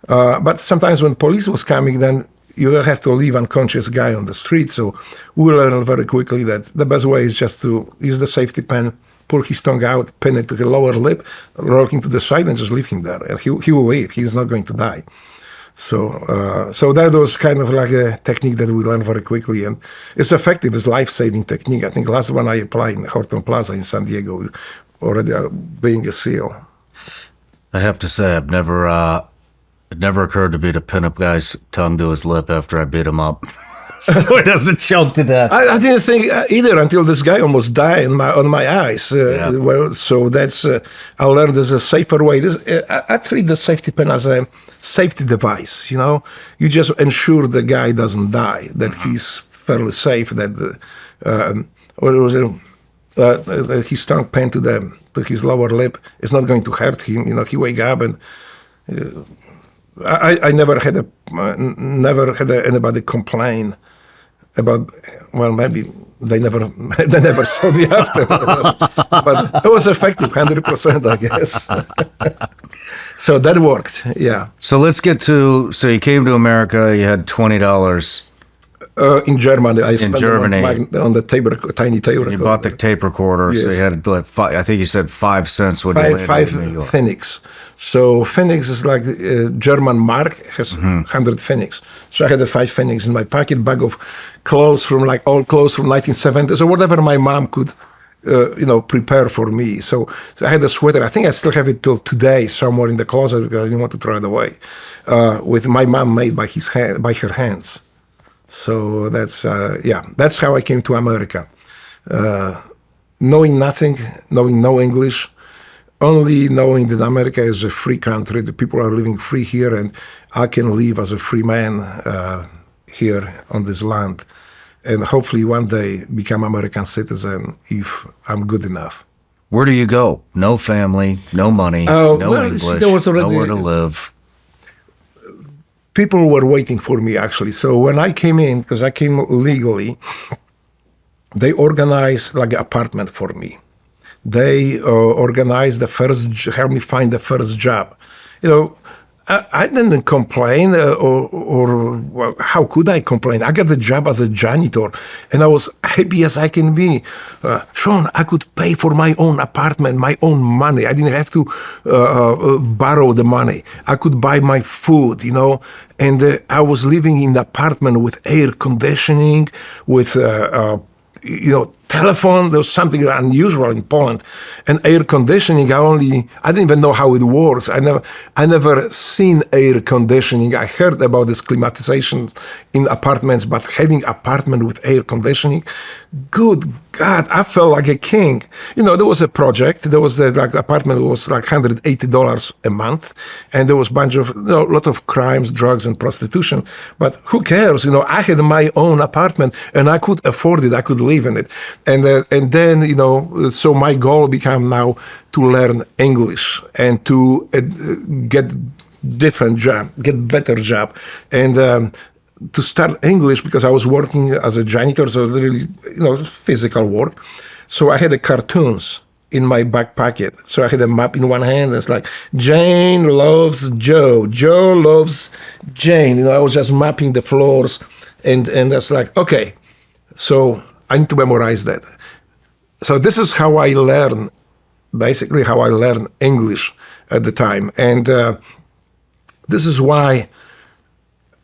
Speaker 1: But sometimes when police was coming, then you have to leave unconscious guy on the street. So we learned very quickly that the best way is just to use the safety pen, pull his tongue out, pin it to the lower lip, roll him to the side, and just leave him there. And he will leave. He's not going to die. So that was kind of like a technique that we learned very quickly. And it's effective. It's life-saving technique. I think the last one I applied in Horton Plaza in San Diego, already being a SEAL.
Speaker 2: I have to say, it never occurred to me to pin a guy's tongue to his lip after I beat him up. So it doesn't choke to death.
Speaker 1: I didn't think either until this guy almost died on my eyes. Well, so that's I learned there's a safer way. I treat the safety pen as a safety device. You just ensure the guy doesn't die, that he's fairly safe. That his tongue pinned to his lower lip is not going to hurt him. He wake up and. I never had anybody complain about. Well, maybe they never saw me after, but it was effective, 100%, I guess. So that worked, yeah.
Speaker 2: So let's get to. So you came to America. You had $20.
Speaker 1: In Germany, I spent on the tiny tape recorder.
Speaker 2: You bought the tape recorder, yes. So you had I think you said 5 cents when you landed in New York.
Speaker 1: 5 pfennigs. So pfennigs is like German mark, has 100 pfennigs. So I had the 5 pfennigs in my pocket, bag of clothes from old clothes from 1970s or whatever my mom could, prepare for me. So I had a sweater. I think I still have it till today somewhere in the closet because I didn't want to throw it away. With my mom made by her hands. So that's how I came to America. Knowing nothing, knowing no English, only knowing that America is a free country, the people are living free here, and I can live as a free man here on this land, and hopefully one day become American citizen if I'm good enough.
Speaker 2: Where do you go? No family, no money, no English, nowhere to live.
Speaker 1: People were waiting for me, actually. So when I came in, because I came legally, they organized like an apartment for me. They organized helped me find the first job. I didn't complain, or how could I complain? I got the job as a janitor, and I was happy as I can be. Shawn, I could pay for my own apartment, my own money. I didn't have to borrow the money. I could buy my food, and I was living in an apartment with air conditioning, with telephone. There was something unusual in Poland, and air conditioning. I didn't even know how it works. I never seen air conditioning. I heard about this climatization in apartments, but having apartment with air conditioning, good God, I felt like a king. There was a project. There was apartment was like $180 a month, and there was a lot of crimes, drugs, and prostitution. But who cares? I had my own apartment, and I could afford it. I could live in it. And then, so my goal became now to learn English and to get different job, get better job. And to start English, because I was working as a janitor, so really, physical work. So I had the cartoons in my back pocket. So I had a map in one hand, and it's like, Jane loves Joe, Joe loves Jane. I was just mapping the floors, and that's like, okay, so I need to memorize that. So this is how I learn, basically how I learned English at the time. And this is why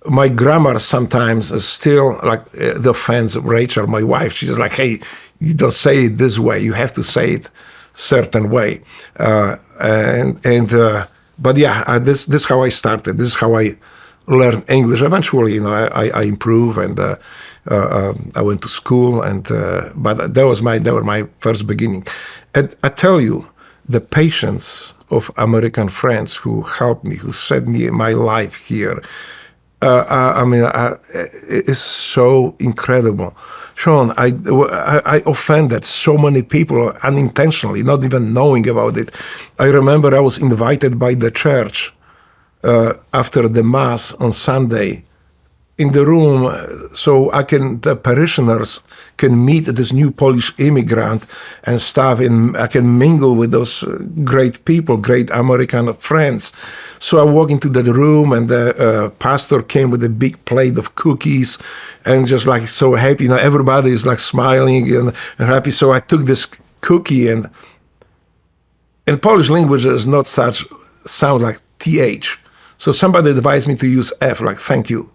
Speaker 1: my grammar sometimes is still like the offense of Rachel, my wife. She's like, hey, you don't say it this way. You have to say it certain way. But yeah, this is how I started. This is how I learned English. Eventually, I improved, and I went to school, but that were my first beginning. And I tell you, the patience of American friends who helped me, who set me in my life here, it's so incredible. Shawn, I offended so many people unintentionally, not even knowing about it. I remember I was invited by the church after the Mass on Sunday in the room, so the parishioners can meet this new Polish immigrant and stuff, and I can mingle with those great people, great American friends. So I walk into the room, and the pastor came with a big plate of cookies, and just like so happy. Everybody is like smiling and happy. So I took this cookie, and in Polish language is not such sound like TH. So somebody advised me to use F, like thank you.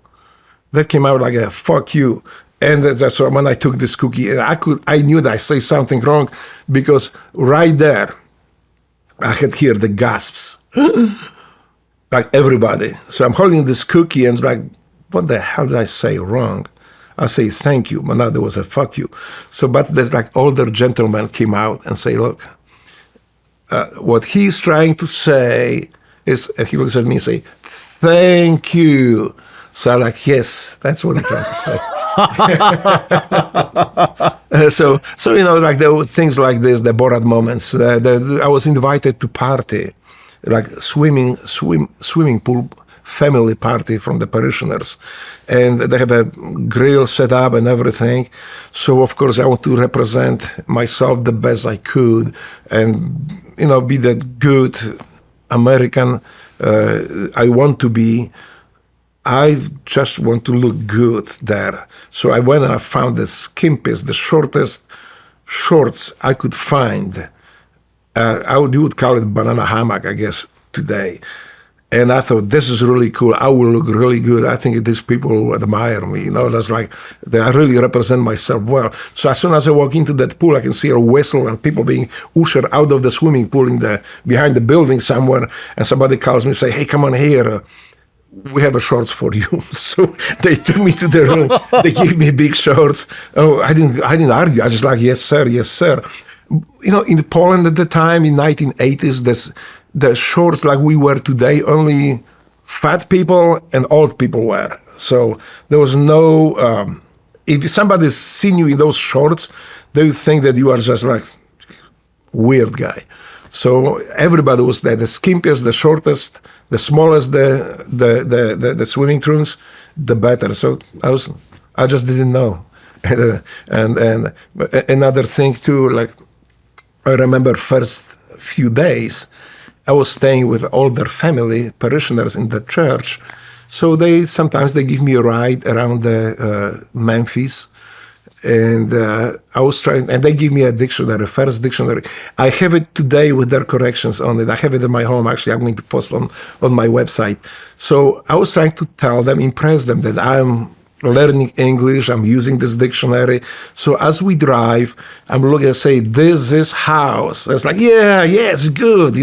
Speaker 1: That came out like a fuck you. And that's when I took this cookie, and I knew that I say something wrong, because right there, I could hear the gasps, like everybody. So I'm holding this cookie, and it's like, what the hell did I say wrong? I say thank you, but now there was a fuck you. So, but there's like older gentleman came out and say, look, what he's trying to say is, he looks at me and say, thank you. So I'm like, yes, that's what I'm trying to say. So like there were things like this, the Borat moments. I was invited to party, like swimming pool family party from the parishioners, and they have a grill set up and everything. So of course I want to represent myself the best I could, and be that good American I want to be. I just want to look good there. So I went and I found the skimpiest, the shortest shorts I could find. You would call it banana hammock, I guess, today. And I thought, this is really cool. I will look really good. I think these people will admire me. That's like, I really represent myself well. So as soon as I walk into that pool, I can see a whistle and people being ushered out of the swimming pool behind the building somewhere. And somebody calls me and say, hey, come on here. We have a shorts for you. So they took me to the room. They gave me big shorts. Oh, I didn't argue. I just like, yes, sir, yes, sir. In Poland at the time, in 1980s, the shorts like we wear today, only fat people and old people wear. So there was no, if somebody's seen you in those shorts, they would think that you are just like weird guy. So everybody was there, the skimpiest, the shortest, the smallest, the swimming trunks, the better. So I just didn't know. And another thing too, like I remember first few days, I was staying with older family parishioners in the church. So sometimes they give me a ride around Memphis. And I was trying, and they give me a dictionary, first dictionary. I have it today with their corrections on it. I have it in my home. Actually, I'm going to post on my website. So I was trying to tell them, impress them that I'm learning English. I'm using this dictionary. So as we drive, I'm looking and say, this is house. It's like, yeah, yes, good,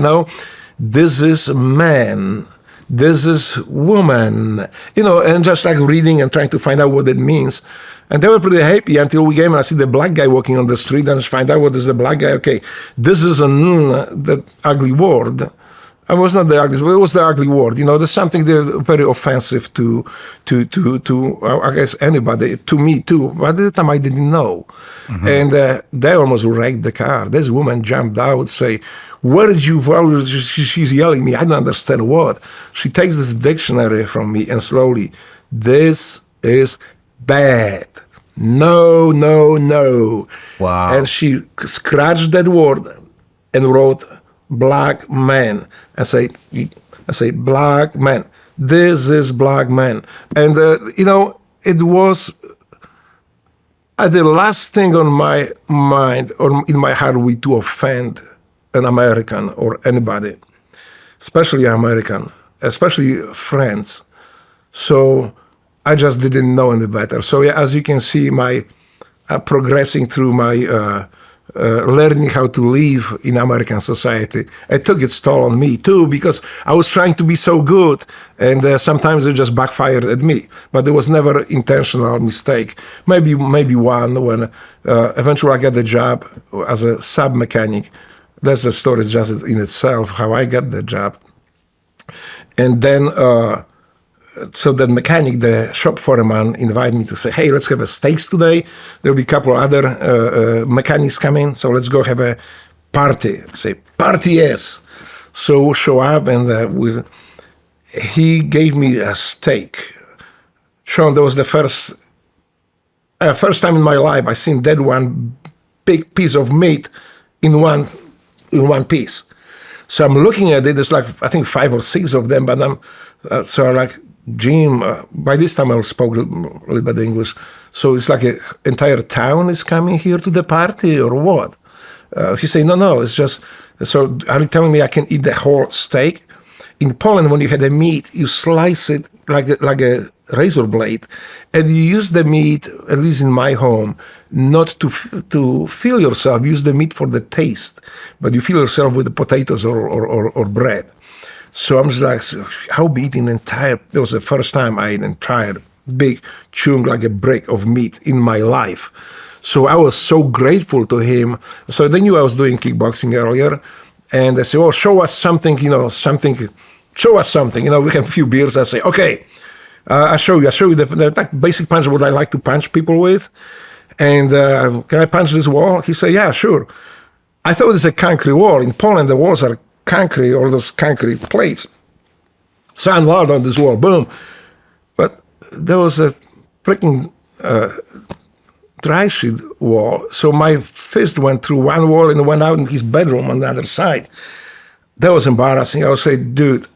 Speaker 1: This is man. This is woman. And just like reading and trying to find out what it means. And they were pretty happy until we came and I see the black guy walking on the street and I find out what is the black guy. Okay, this is that ugly word. It was not the ugly, but it was the ugly word. There's something there very offensive to I guess anybody, to me too. But at the time I didn't know. Mm-hmm. And they almost wrecked the car. This woman jumped out, say, where did you, she's yelling at me. I don't understand what. She takes this dictionary from me and slowly, this is bad. No, no, no.
Speaker 2: Wow.
Speaker 1: And she scratched that word and wrote black man. I say black man. This is black man. And, it was the last thing on my mind or in my heart to offend an American or anybody, especially American, especially friends. So I just didn't know any better. So yeah, as you can see, my progressing through my learning how to live in American society, it took its toll on me too, because I was trying to be so good, and sometimes it just backfired at me. But there was never intentional mistake. Maybe one when eventually I got the job as a sub mechanic. That's a story just in itself, how I got the job. And then, so that mechanic, the shop foreman, invited me to say, hey, let's have a steaks today. There'll be a couple other mechanics coming, so let's go have a party. I say, party, yes. So show up, and he gave me a steak. Shawn, that was the first time in my life I seen that one big piece of meat in one piece. So I'm looking at it, there's like, I think 5 or 6 of them, but I'm like, Jim, by this time I spoke a little bit English, so it's like an entire town is coming here to the party or what? He said, no, it's just, so are you telling me I can eat the whole steak? In Poland, when you had the meat, you slice it like a razor blade, and you use the meat, at least in my home, not to fill yourself, use the meat for the taste, but you fill yourself with the potatoes or bread. So I'm just like, how be eating it was the first time I ate an entire big chunk, like a brick of meat in my life. So I was so grateful to him. So they knew I was doing kickboxing earlier, and they said, oh, show us something, show us something. We have a few beers. I say, okay, I'll show you the basic punch, what I like to punch people with. And can I punch this wall? He said, yeah, sure. I thought it's a concrete wall. In Poland, the walls are concrete, all those concrete plates. So I unload on this wall, boom. But there was a freaking dry sheet wall. So my fist went through one wall and went out in his bedroom on the other side. That was embarrassing. I would say, dude,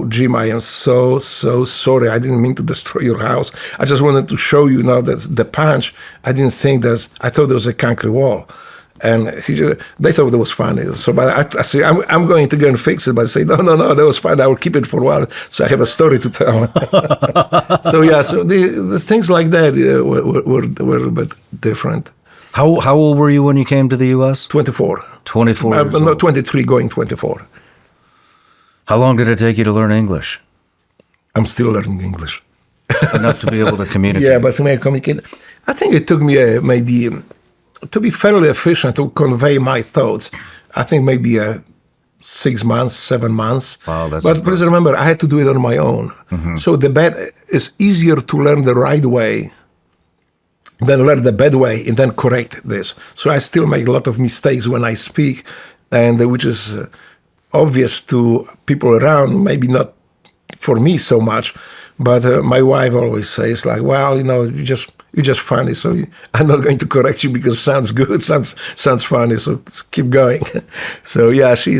Speaker 1: Jim, I am so sorry. I didn't mean to destroy your house. I just wanted to show you now that the punch, I thought there was a concrete wall. And they thought that was funny. So but I say, I'm going to go and fix it. But I say, no, that was fine. I will keep it for a while. So I have a story to tell. So yeah, so the things like that were a bit different.
Speaker 2: How old were you when you came to the U.S.?
Speaker 1: 24.
Speaker 2: 24 years old.
Speaker 1: No, 23 going 24.
Speaker 2: How long did it take you to learn English?
Speaker 1: I'm still learning English.
Speaker 2: Enough to be able to communicate.
Speaker 1: Yeah, but to communicate, I think it took me maybe, to be fairly efficient, to convey my thoughts, I think maybe 6 months, 7 months.
Speaker 2: Wow, that's
Speaker 1: But please remember, I had to do it on my own. Mm-hmm. So it's easier to learn the right way than learn the bad way and then correct this. So I still make a lot of mistakes when I speak, and which is obvious to people around, maybe not for me so much, but my wife always says like, well, you're just funny, so I'm not going to correct you because it sounds good, sounds funny, so keep going. So yeah, she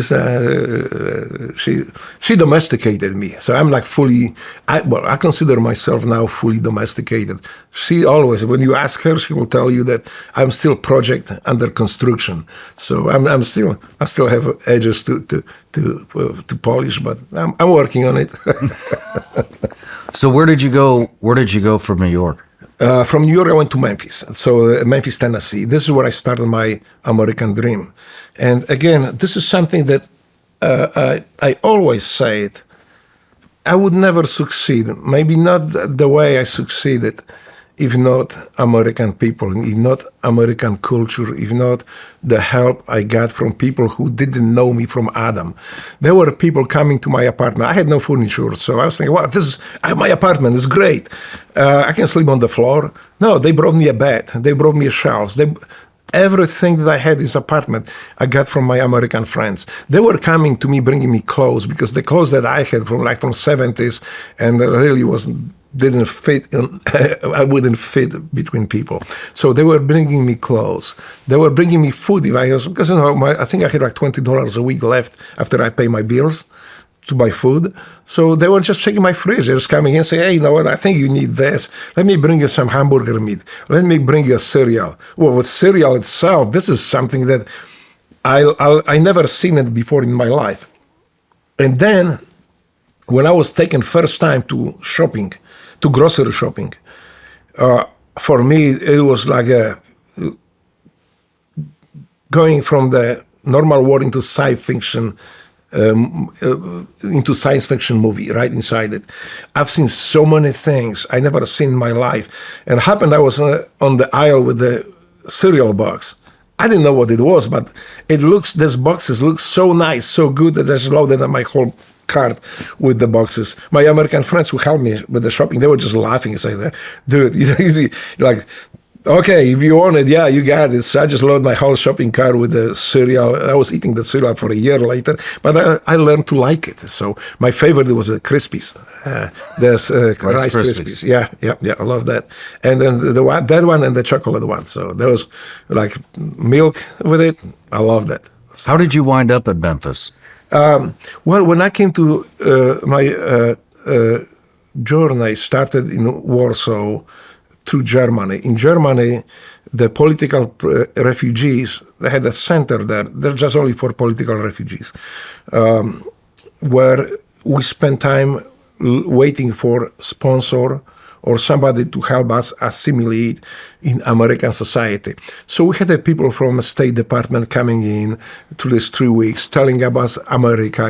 Speaker 1: domesticated me. So I'm like I consider myself now fully domesticated. She always, when you ask her, she will tell you that I'm still project under construction. So I still have edges to polish, but I'm working on it.
Speaker 2: So where did you go? Where did you go from New York?
Speaker 1: From New York, I went to Memphis. So Memphis, Tennessee. This is where I started my American dream. And again, this is something that I always said. I would never succeed. Maybe not the way I succeeded, if not American people, if not American culture, if not the help I got from people who didn't know me from Adam. There were people coming to my apartment. I had no furniture, so I was thinking, wow, my apartment is great. I can sleep on the floor. No, they brought me a bed. They brought me a shelves. Everything that I had in this apartment, I got from my American friends. They were coming to me, bringing me clothes, because the clothes that I had from 70s and really didn't fit. I wouldn't fit between people. So they were bringing me clothes. They were bringing me food. Because I think I had like $20 a week left after I pay my bills to buy food. So they were just checking my fridge. They were just coming in and saying, hey, you know what, I think you need this. Let me bring you some hamburger meat. Let me bring you a cereal. Well, with cereal itself, this is something that I never seen it before in my life. And then when I was taken first time to shopping, to grocery shopping, for me, it was like going from the normal world into science fiction movie, right inside it. I've seen so many things I never seen in my life. And it happened I was on the aisle with the cereal box. I didn't know what it was, but these boxes look so nice, so good that I just loaded up my whole cart with the boxes. My American friends who helped me with the shopping, they were just laughing and saying, dude, like, okay, if you want it, yeah, you got it. So I just loaded my whole shopping cart with the cereal. I was eating the cereal for a year later, but I learned to like it. So my favorite was the Krispies. There's Rice Krispies. Yeah, I love that. And then that one and the chocolate one. So there was like milk with it. I love that.
Speaker 2: How did you wind up at Memphis?
Speaker 1: Well, when I came to my journey, I started in Warsaw, through Germany. In Germany, the political refugees, they had a center there. They're just only for political refugees, where we spent time waiting for sponsor or somebody to help us assimilate in American society. So we had people from the State Department coming in through these 3 weeks, telling us America,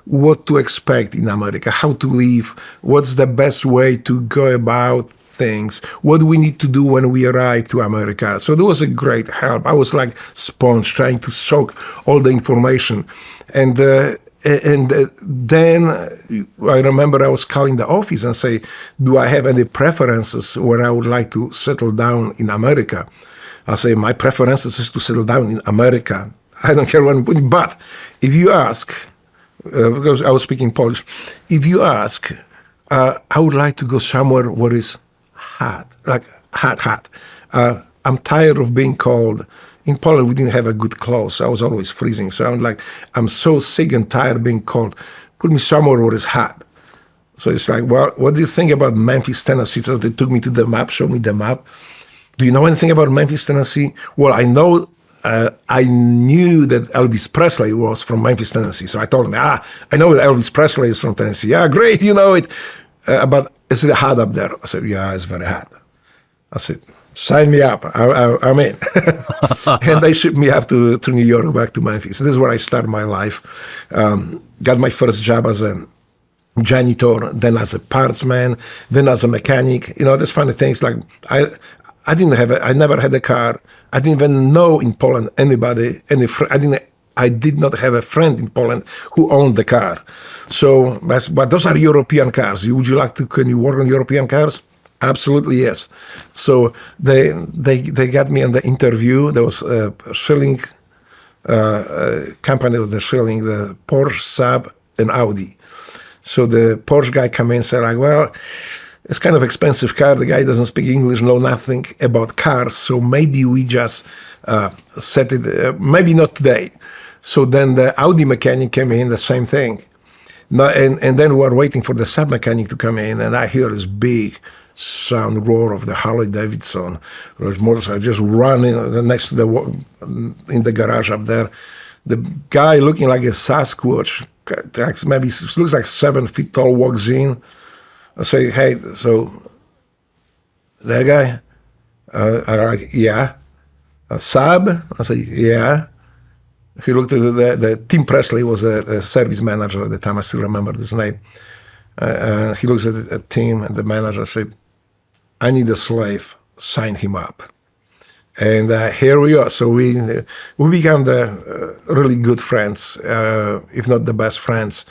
Speaker 1: what to expect in America, how to live, what's the best way to go about things, what we need to do when we arrive to America. So there was a great help. I was like sponge trying to soak all the information. And then I remember I was calling the office and say, do I have any preferences where I would like to settle down in America? I say, my preferences is to settle down in America. I don't care when, but if you ask, because I was speaking Polish, if you ask, I would like to go somewhere where it's hot, like hot. I'm tired of being cold. In Poland, we didn't have a good clothes. I was always freezing. So I'm so sick and tired of being cold. Put me somewhere where it's hot. So it's like, well, what do you think about Memphis, Tennessee? So they took me to the map, showed me the map. Do you know anything about Memphis, Tennessee? Well, I knew that Elvis Presley was from Memphis, Tennessee. So I told him, I know that Elvis Presley is from Tennessee. Yeah, great, you know it. But is it hot up there? I said, yeah, it's very hot. I said, sign me up. I'm in. And they shipped me up to New York, back to Memphis. This is where I started my life. Got my first job as a janitor, then as a parts man, then as a mechanic. There's funny things like I never had a car. I didn't even know in Poland anybody, I did not have a friend in Poland who owned the car. So, but those are European cars. Can you work on European cars? Absolutely, yes. So they got me on the interview. There was a Schilling company with the Schilling, the Porsche, Saab, and Audi. So the Porsche guy came in and said, like, well, it's kind of expensive car. The guy doesn't speak English, know nothing about cars. So maybe we just set it, maybe not today. So then the Audi mechanic came in, the same thing. No, and then we were waiting for the Saab mechanic to come in, and I hear this big sound roar of the Harley Davidson motorcycle just running next to in the garage up there. The guy looking like a Sasquatch, maybe looks like 7 feet tall, walks in, I say, hey, so that guy? I'm like, yeah. Saab? I say, yeah. He looked at the Tim Presley was a service manager at the time. I still remember his name. He looks at Tim and the manager said, I need a slave. Sign him up. And here we are. So we became the really good friends, if not the best friends.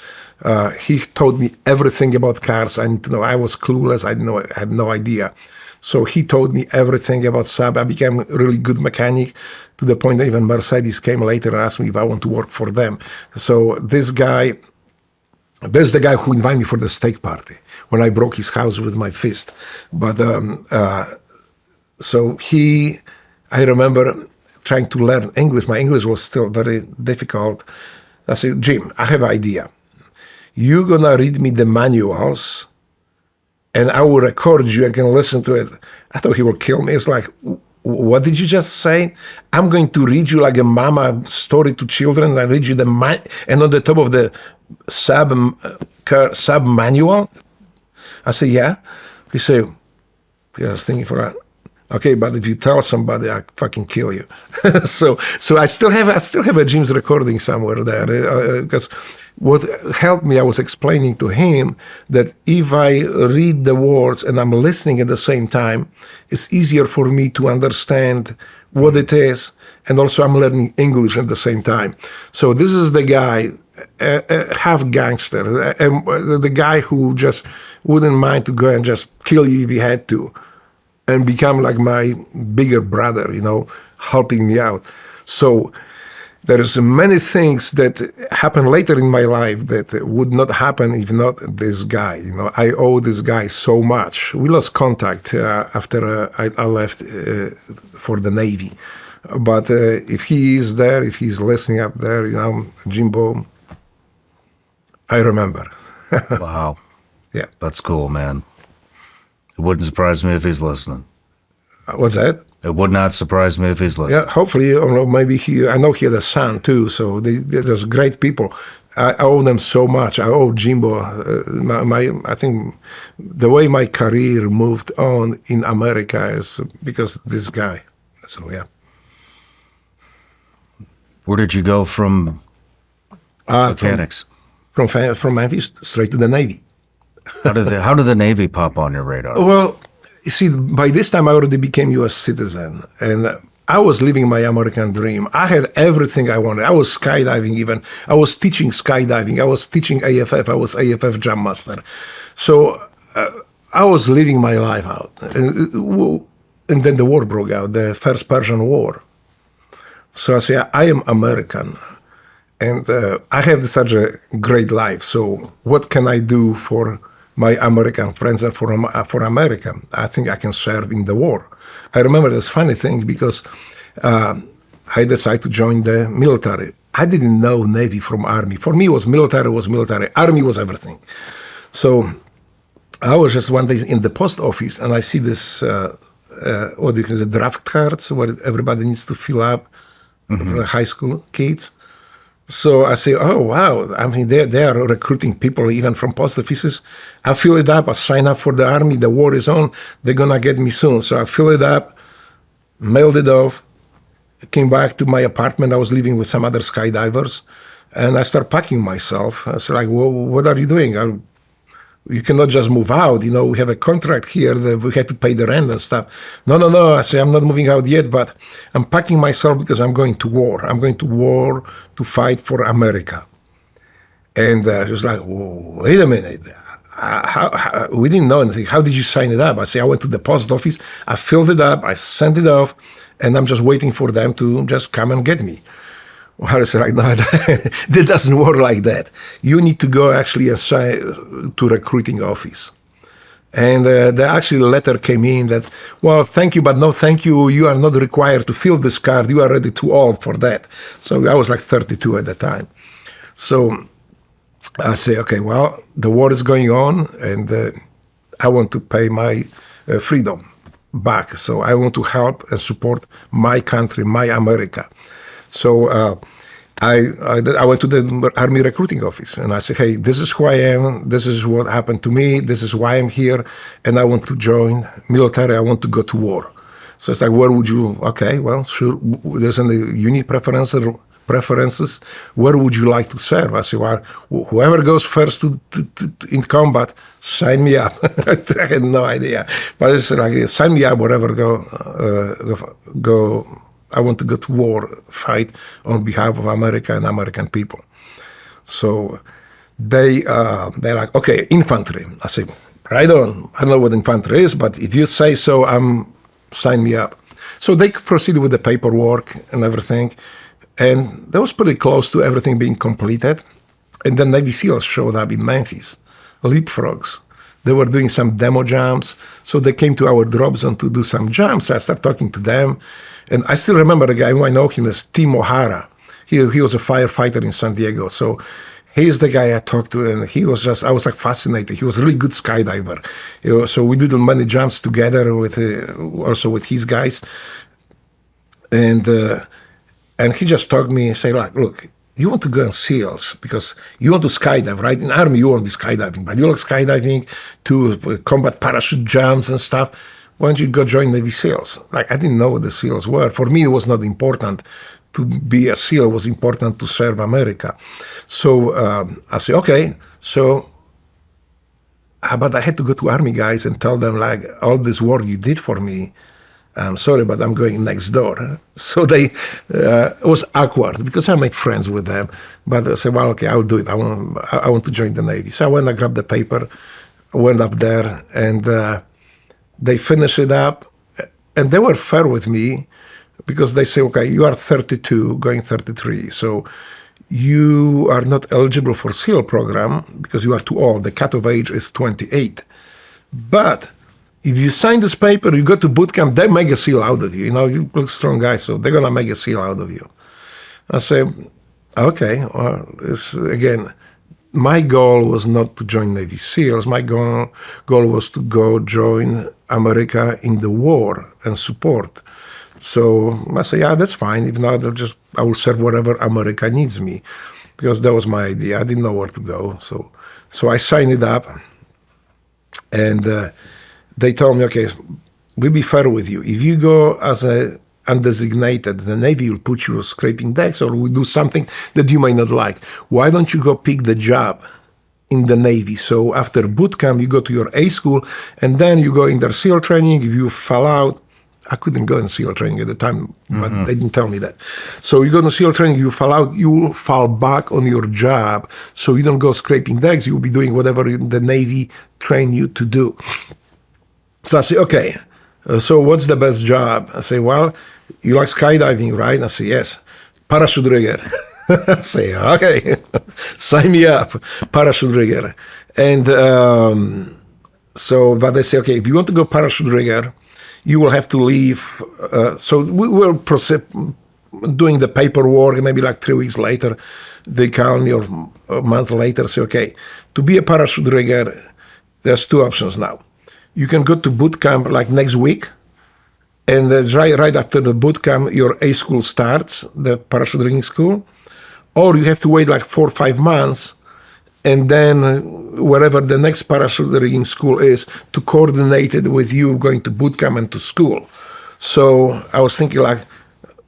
Speaker 1: He taught me everything about cars I need to know. I was clueless. I had no idea. So he taught me everything about Saab. I became a really good mechanic to the point that even Mercedes came later and asked me if I want to work for them. So there's the guy who invited me for the steak party when I broke his house with my fist. But so I remember trying to learn English. My English was still very difficult. I said, Jim, I have an idea. You're going to read me the manuals and I will record you. I can listen to it. I thought he will kill me. It's like, what did you just say? I'm going to read you like a mama story to children. I read you and on the top of the sub manual. I say, yeah. He said, I was thinking for that. Okay, but if you tell somebody, I fucking kill you. so I still have a Jim's recording somewhere there because what helped me, I was explaining to him that if I read the words and I'm listening at the same time, it's easier for me to understand what it is, and also I'm learning English at the same time. So this is the guy, half gangster, the guy who just wouldn't mind to go and just kill you if he had to, and become like my bigger brother, helping me out. So there's many things that happen later in my life that would not happen if not this guy. I owe this guy so much. We lost contact after I left for the Navy. But if he is there, if he's listening up there, Jimbo, I remember.
Speaker 2: Wow.
Speaker 1: Yeah.
Speaker 2: That's cool, man. It wouldn't surprise me if he's listening.
Speaker 1: What's that?
Speaker 2: It would not surprise me if he's listening.
Speaker 1: Yeah, hopefully, or maybe I know he had a son too, so there's great people. I owe them so much. I owe Jimbo. I think the way my career moved on in America is because of this guy. So, yeah.
Speaker 2: Where did you go from mechanics?
Speaker 1: From Memphis straight to the Navy.
Speaker 2: How did the Navy pop on your radar?
Speaker 1: Well, you see, by this time I already became U.S. citizen, and I was living my American dream. I had everything I wanted. I was skydiving even. I was teaching skydiving. I was teaching AFF. I was AFF jump master. So I was living my life out. And then the war broke out, the first Persian War. So I say, I am American. And I have such a great life. So what can I do for my American friends and for America? I think I can serve in the war. I remember this funny thing because I decided to join the military. I didn't know Navy from Army. For me, it was military. Army was everything. So I was just one day in the post office and I see this, the draft cards where everybody needs to fill up for the high school kids. So I say, oh, wow. I mean, they are recruiting people even from post offices. I fill it up. I sign up for the Army. The war is on. They're going to get me soon. So I fill it up, mailed it off, came back to my apartment. I was living with some other skydivers. And I start packing myself. I was like, well, what are you doing? You cannot just move out. We have a contract here that we have to pay the rent and stuff. No. I say, I'm not moving out yet, but I'm packing myself because I'm going to war. I'm going to war to fight for America. And she was like, wait a minute. We didn't know anything. How did you sign it up? I say, I went to the post office. I filled it up. I sent it off. And I'm just waiting for them to just come and get me. Well, I said, like, no, that doesn't work like that. You need to go actually to recruiting office. And the actually letter came in that, well, thank you, but no thank you. You are not required to fill this card. You are already too old for that. So I was like 32 at the time. So I say, okay, well, the war is going on and I want to pay my freedom back. So I want to help and support my country, my America. So I went to the Army recruiting office and I said, hey, this is who I am. This is what happened to me. This is why I'm here. And I want to join military. I want to go to war. So it's like, where would you? Okay, well, sure. There's any unit preferences. Where would you like to serve? I said, well, whoever goes first in combat, sign me up. I had no idea. But it's like, sign me up, wherever go. I want to go to war, fight on behalf of America and American people. So they're like, okay, infantry. I say, right on. I don't know what infantry is, but if you say so, sign me up. So they proceeded with the paperwork and everything. And that was pretty close to everything being completed. And then Navy SEALs showed up in Memphis, leapfrogs. They were doing some demo jumps. So they came to our drop zone to do some jumps. So I started talking to them. And I still remember a guy who I know him as Tim O'Hara. He was a firefighter in San Diego. So he's the guy I talked to, and I was like fascinated. He was a really good skydiver. So we did many jumps together with also with his guys. And he just talked to me and said, like, look, you want to go on SEALs because you want to skydive, right? In Army, you won't be skydiving, but you like skydiving to combat parachute jumps and stuff. Why don't you go join Navy SEALs? Like, I didn't know what the SEALs were. For me, it was not important to be a SEAL. It was important to serve America. So I said, okay. So, but I had to go to Army guys and tell them, like, all this work you did for me, I'm sorry, but I'm going next door. So it was awkward because I made friends with them. But I said, well, okay, I'll do it. I want to join the Navy. So I went and grabbed the paper, went up there, and they finished it up. And they were fair with me because they say, okay, you are 32, going 33. So you are not eligible for SEAL program because you are too old. The cutoff age is 28. But if you sign this paper, you go to boot camp, they make a SEAL out of you. You know, you look strong guy, so they're going to make a SEAL out of you. I say, okay. Well, again, my goal was not to join Navy SEALs. My goal was to go join America in the war and support. So I say, yeah, that's fine. If not, I will serve wherever America needs me, because that was my idea. I didn't know where to go. So I signed it up, and they told me, okay, we'll be fair with you. If you go as a undesignated, the Navy will put you scraping decks, or we do something that you might not like. Why don't you go pick the job in the Navy? So after boot camp, you go to your A school, and then you go in their SEAL training. If you fall out, I couldn't go in SEAL training at the time, but they didn't tell me that. So you go to SEAL training, you fall out, you fall back on your job. So you don't go scraping decks, you'll be doing whatever the Navy train you to do. So I say, okay, so what's the best job? I say, well, you like skydiving, right? I say, yes. Parachute rigger. I say, okay, sign me up, parachute rigger. And but they say, okay, if you want to go parachute rigger, you will have to leave. So we were doing the paperwork, maybe like 3 weeks later, they call me, or a month later, say, okay, to be a parachute rigger, there's two options now. You can go to boot camp like next week, and right after the boot camp, your A school starts, the parachute rigging school, or you have to wait like 4 or 5 months, and then wherever the next parachute rigging school is, to coordinate it with you going to boot camp and to school. So I was thinking, like,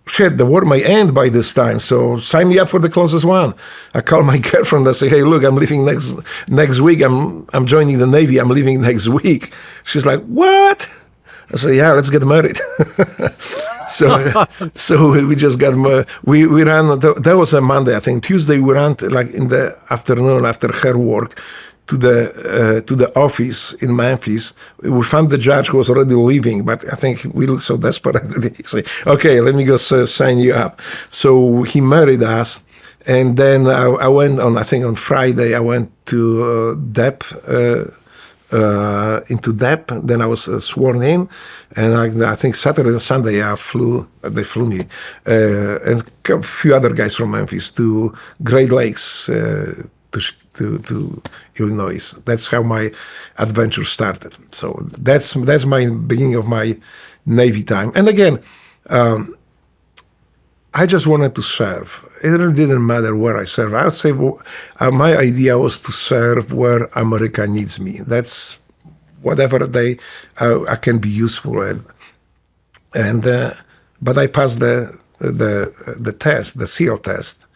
Speaker 1: shit, the war may end by this time, so sign me up for the closest one. I call my girlfriend, I say, hey, look, I'm leaving next week. I'm joining the Navy. I'm leaving next week. She's like, what? I say, yeah, let's get married. So we just got married. We ran, that was a Monday, I think. Tuesday we ran like in the afternoon after her work to the office in Memphis. We found the judge who was already leaving, but I think we looked so desperate that he said, okay, let me go sign you up. So he married us. And then I went on, I think on Friday, I went to into DEP. Then I was sworn in, and I think Saturday and Sunday they flew me, and a few other guys from Memphis to Great Lakes to Illinois. That's how my adventure started. So that's my beginning of my Navy time. And again, I just wanted to serve. It really didn't matter where I serve. I would say my idea was to serve where America needs me. That's whatever I can be useful at. And but I passed the test, the SEAL test.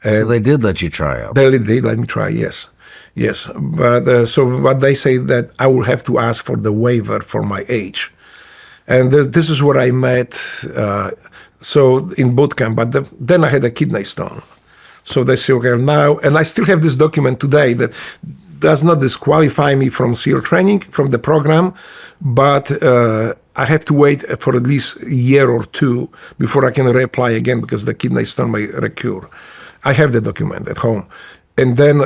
Speaker 2: So they did let you try out.
Speaker 1: They let me try, yes. Yes, but but they say that I will have to ask for the waiver for my age. And this is where I met, so in boot camp, but then I had a kidney stone. So they say, okay, now, and I still have this document today that does not disqualify me from SEAL training, from the program, but I have to wait for at least a year or two before I can reapply again because the kidney stone may recur. I have the document at home. And then,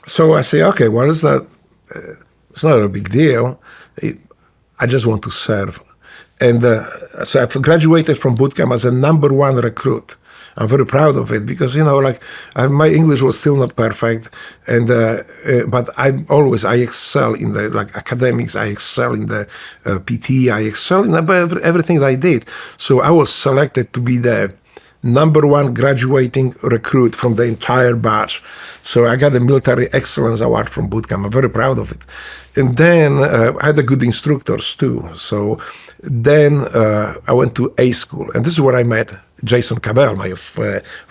Speaker 1: so I say, okay, well, it's not a big deal. I just want to serve. And so I graduated from boot camp as a #1 recruit. I'm very proud of it because, my English was still not perfect. And, but I excel in the academics. I excel in the PT. I excel in everything that I did. So I was selected to be the #1 graduating recruit from the entire batch. So I got the Military Excellence Award from boot camp. I'm very proud of it. And then I had good instructors too. So then I went to A school. And this is where I met Jason Cabell, my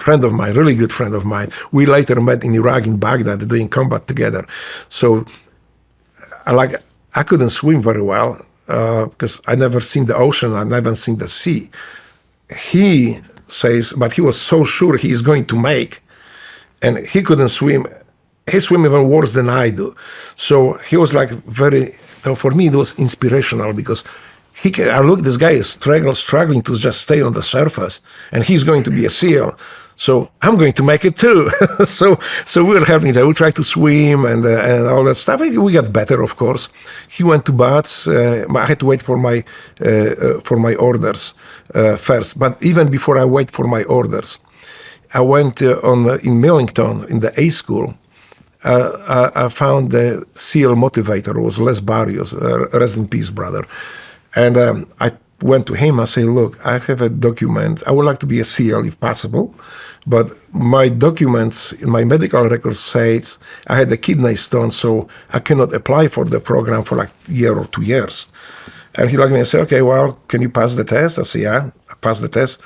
Speaker 1: friend of mine, really good friend of mine. We later met in Iraq, in Baghdad, doing combat together. So I couldn't swim very well because I never seen the ocean. I never seen the sea. He says, but he was so sure he is going to make, and he couldn't swim. He swam even worse than I do. So he was for me, it was inspirational because this guy is struggling to just stay on the surface, and he's going to be a SEAL. So I'm going to make it too. so we were having that. We tried to swim and all that stuff. We got better, of course. He went to baths. I had to wait for my orders first. But even before I wait for my orders, I went in Millington in the A school. I found the SEAL motivator. It was Les Barrios, rest in peace, brother. And I went to him. I said, look, I have a document. I would like to be a SEAL if possible. But my documents, in my medical records says I had a kidney stone, so I cannot apply for the program for a year or 2 years. And he looked at me and said, okay, well, can you pass the test? I said, yeah, I passed the test.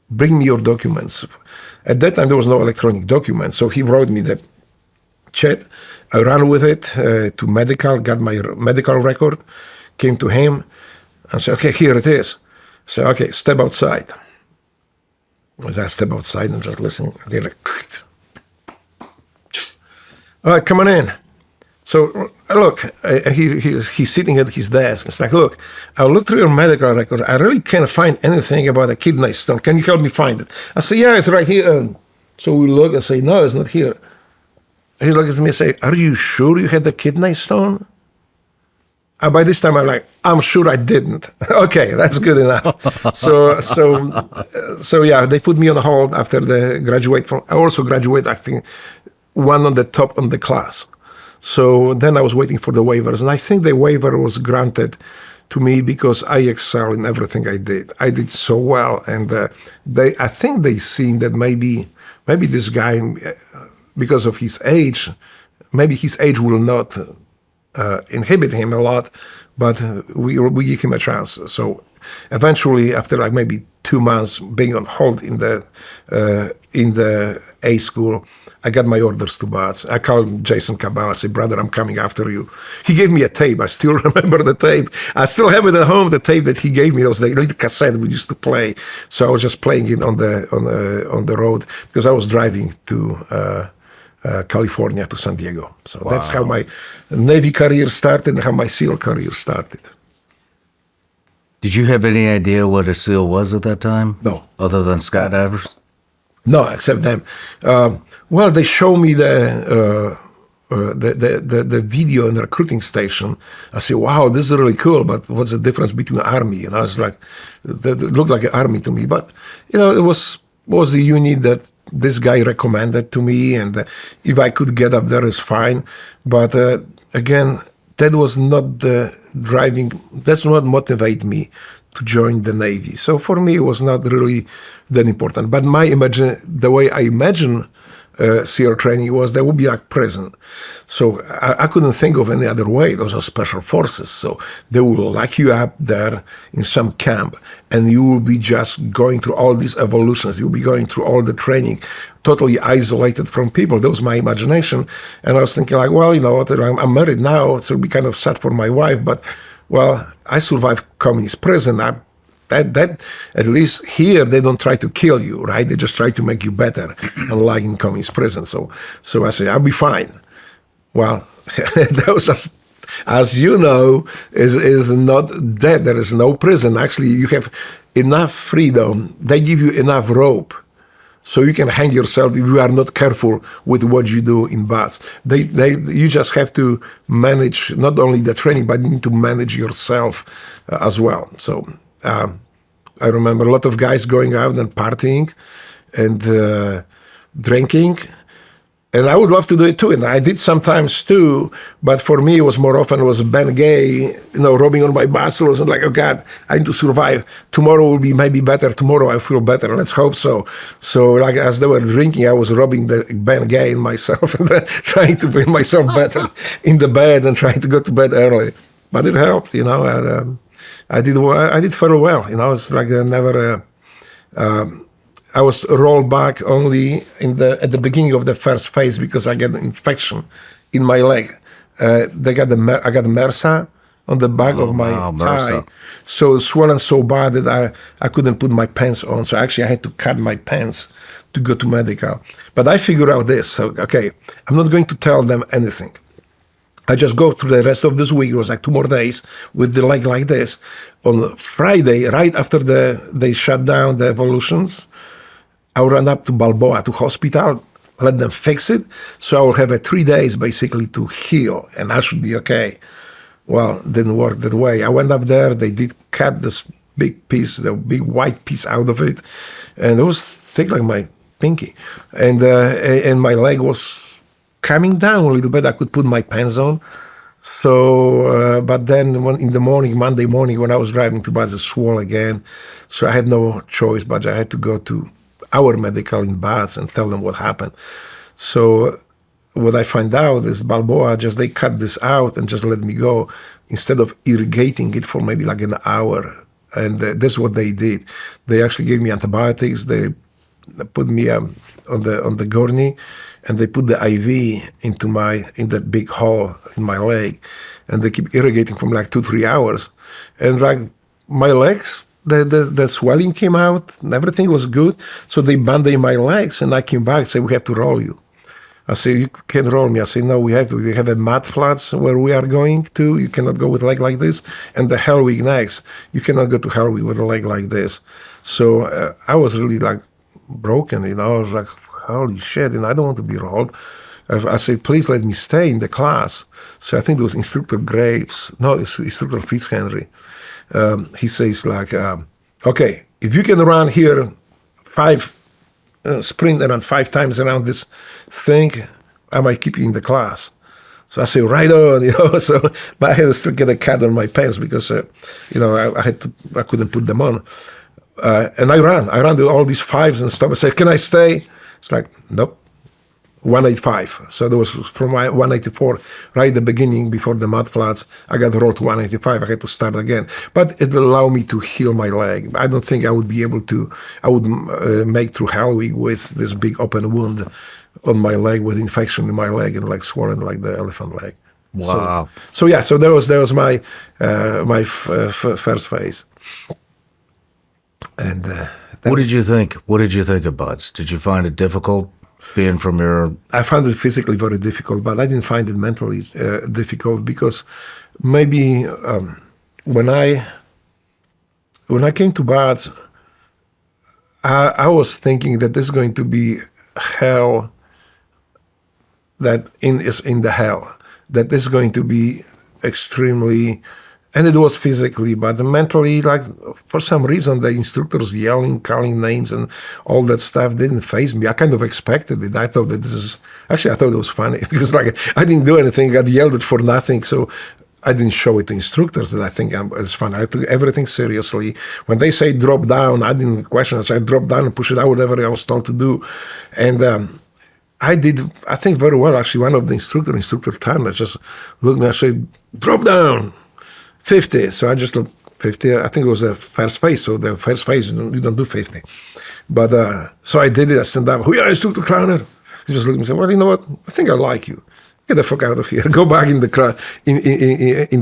Speaker 1: Bring me your documents. At that time, there was no electronic document. So he wrote me the check. I ran with it to medical, got my medical record, came to him, and said, okay, here it is. So, okay, step outside. I step outside and just listen. Okay, all right, come on in. So, look, he's sitting at his desk. It's like, look, I looked through your medical record. I really can't find anything about a kidney stone. Can you help me find it? I say, yeah, it's right here. So we look and say, no, it's not here. He looks at me and say, are you sure you had the kidney stone? And by this time, I'm sure I didn't. Okay, that's good enough. So yeah, they put me on hold after the graduate. I also graduated, I think, one on the top on the class. So then I was waiting for the waivers, and I think the waiver was granted to me because I excel in everything I did. I did so well, and I think they seen that maybe this guy, because of his age, maybe his age will not inhibit him a lot, but we give him a chance. So eventually, after maybe 2 months being on hold in the A school, I got my orders to bats. I called Jason Cabell. I said, brother, I'm coming after you. He gave me a tape. I still remember the tape. I still have it at home, the tape that he gave me. It was the little cassette we used to play. So I was just playing it on the road because I was driving to California to San Diego. So wow. That's how my Navy career started and how my SEAL career started.
Speaker 2: Did you have any idea what a SEAL was at that time?
Speaker 1: No.
Speaker 2: Other than skydivers?
Speaker 1: No, except them. Well, they show me the video in the recruiting station. I say, wow, this is really cool, but what's the difference between Army? And I was like, it looked like an Army to me. But, it was the unit that this guy recommended to me, and if I could get up there, is fine. But again, that was not the driving, that's not motivate me to join the Navy. So for me, it was not really that important. But the way I imagine SEAL training was that would be like prison. So I couldn't think of any other way. Those are special forces. So they will lock you up there in some camp, and you will be just going through all these evolutions. You'll be going through all the training, totally isolated from people. That was my imagination. And I was thinking like, well, you know what, I'm married now, so it'll be kind of sad for my wife, but well, I survived communist prison. That at least here they don't try to kill you, right? They just try to make you better, unlike in communist prison. So I say I'll be fine. Well, that was as you know, is not that. There is no prison. Actually, you have enough freedom. They give you enough rope, so you can hang yourself if you are not careful with what you do in bats. You just have to manage not only the training, but you need to manage yourself as well. So. I remember a lot of guys going out and partying and drinking, and I would love to do it too. And I did sometimes too, but for me, it was more often Ben Gay, rubbing on my muscles and like, oh God, I need to survive. Tomorrow will be maybe better. Tomorrow I feel better. Let's hope so. So like as they were drinking, I was rubbing the Ben Gay in myself and trying to feel myself better in the bed and trying to go to bed early. But it helped, and, I did very well. It's like I was rolled back only at the beginning of the first phase because I got an infection in my leg. I got MRSA on the back of my thigh. So swollen so bad that I couldn't put my pants on. So actually I had to cut my pants to go to medical. But I figured out this. So, okay, I'm not going to tell them anything. I just go through the rest of this week. It was like 2 more days with the leg like this. On Friday, right after they shut down the evolutions, I ran up to Balboa, to hospital, let them fix it. So I will have 3 days basically to heal, and I should be okay. Well, it didn't work that way. I went up there. They did cut this big piece, the big white piece out of it, and it was thick like my pinky. And my leg was coming down a little bit. I could put my pants on. So, but then in the morning, Monday morning, when I was driving to Bath, it swole again. So I had no choice, but I had to go to our medical in Bath and tell them what happened. So what I find out is Balboa, they cut this out and just let me go instead of irrigating it for maybe like an hour. And that's what they did. They actually gave me antibiotics. They put me on the gurney, and they put the IV in that big hole in my leg, and they keep irrigating for like 2-3 hours. And like my legs, the swelling came out and everything was good. So they bandaged my legs, and I came back and said, we have to roll you. I said, you can't roll me. I said, no, we have to. We have a mud flats where we are going to. You cannot go with a leg like this. And the Hellwig next. You cannot go to Hellwig with a leg like this. So I was really like broken, I was like, holy shit, and I don't want to be rolled. I said, please let me stay in the class. So I think it was Instructor Graves. No, it's Instructor Fitzhenry. He says like, okay, if you can run here sprint around 5 times around this thing, I might keep you in the class. So I say, right on, so but I had to still get a cut on my pants because, I couldn't put them on. And I ran to all these 5s and stuff. I said, can I stay? It's like, nope, 185. So there was from 184, right at the beginning before the mud flats, I got rolled to 185. I had to start again. But it allowed me to heal my leg. I don't think I would be able to, I would make through Hellwig with this big open wound on my leg with infection in my leg and like swollen like the elephant leg.
Speaker 2: Wow.
Speaker 1: So that was my first phase. And
Speaker 2: what did you think? What did you think of Buds? Did you find it difficult being from your?
Speaker 1: I found it physically very difficult, but I didn't find it mentally difficult because maybe when I came to Buds, I was thinking that this is going to be hell. That is in the hell. That this is going to be extremely. And it was physically, but mentally, like for some reason, the instructors yelling, calling names, and all that stuff didn't faze me. I kind of expected it. I thought that I thought it was funny because like I didn't do anything. I got yelled at for nothing. So I didn't show it to instructors that I think it's fun. I took everything seriously. When they say drop down, I didn't question it. I dropped down and push it out, whatever I was told to do. And I did, I think, very well. Actually, one of the instructor Turner, just looked at me and said, drop down, 50. So I just looked, 50. I think it was the first phase. So the first phase, you don't do 50. But so I did it. I stand up. Who are Instructor Turner? He just looked at me and said, well, you know what? I think I like you. Get the fuck out of here. Go back in the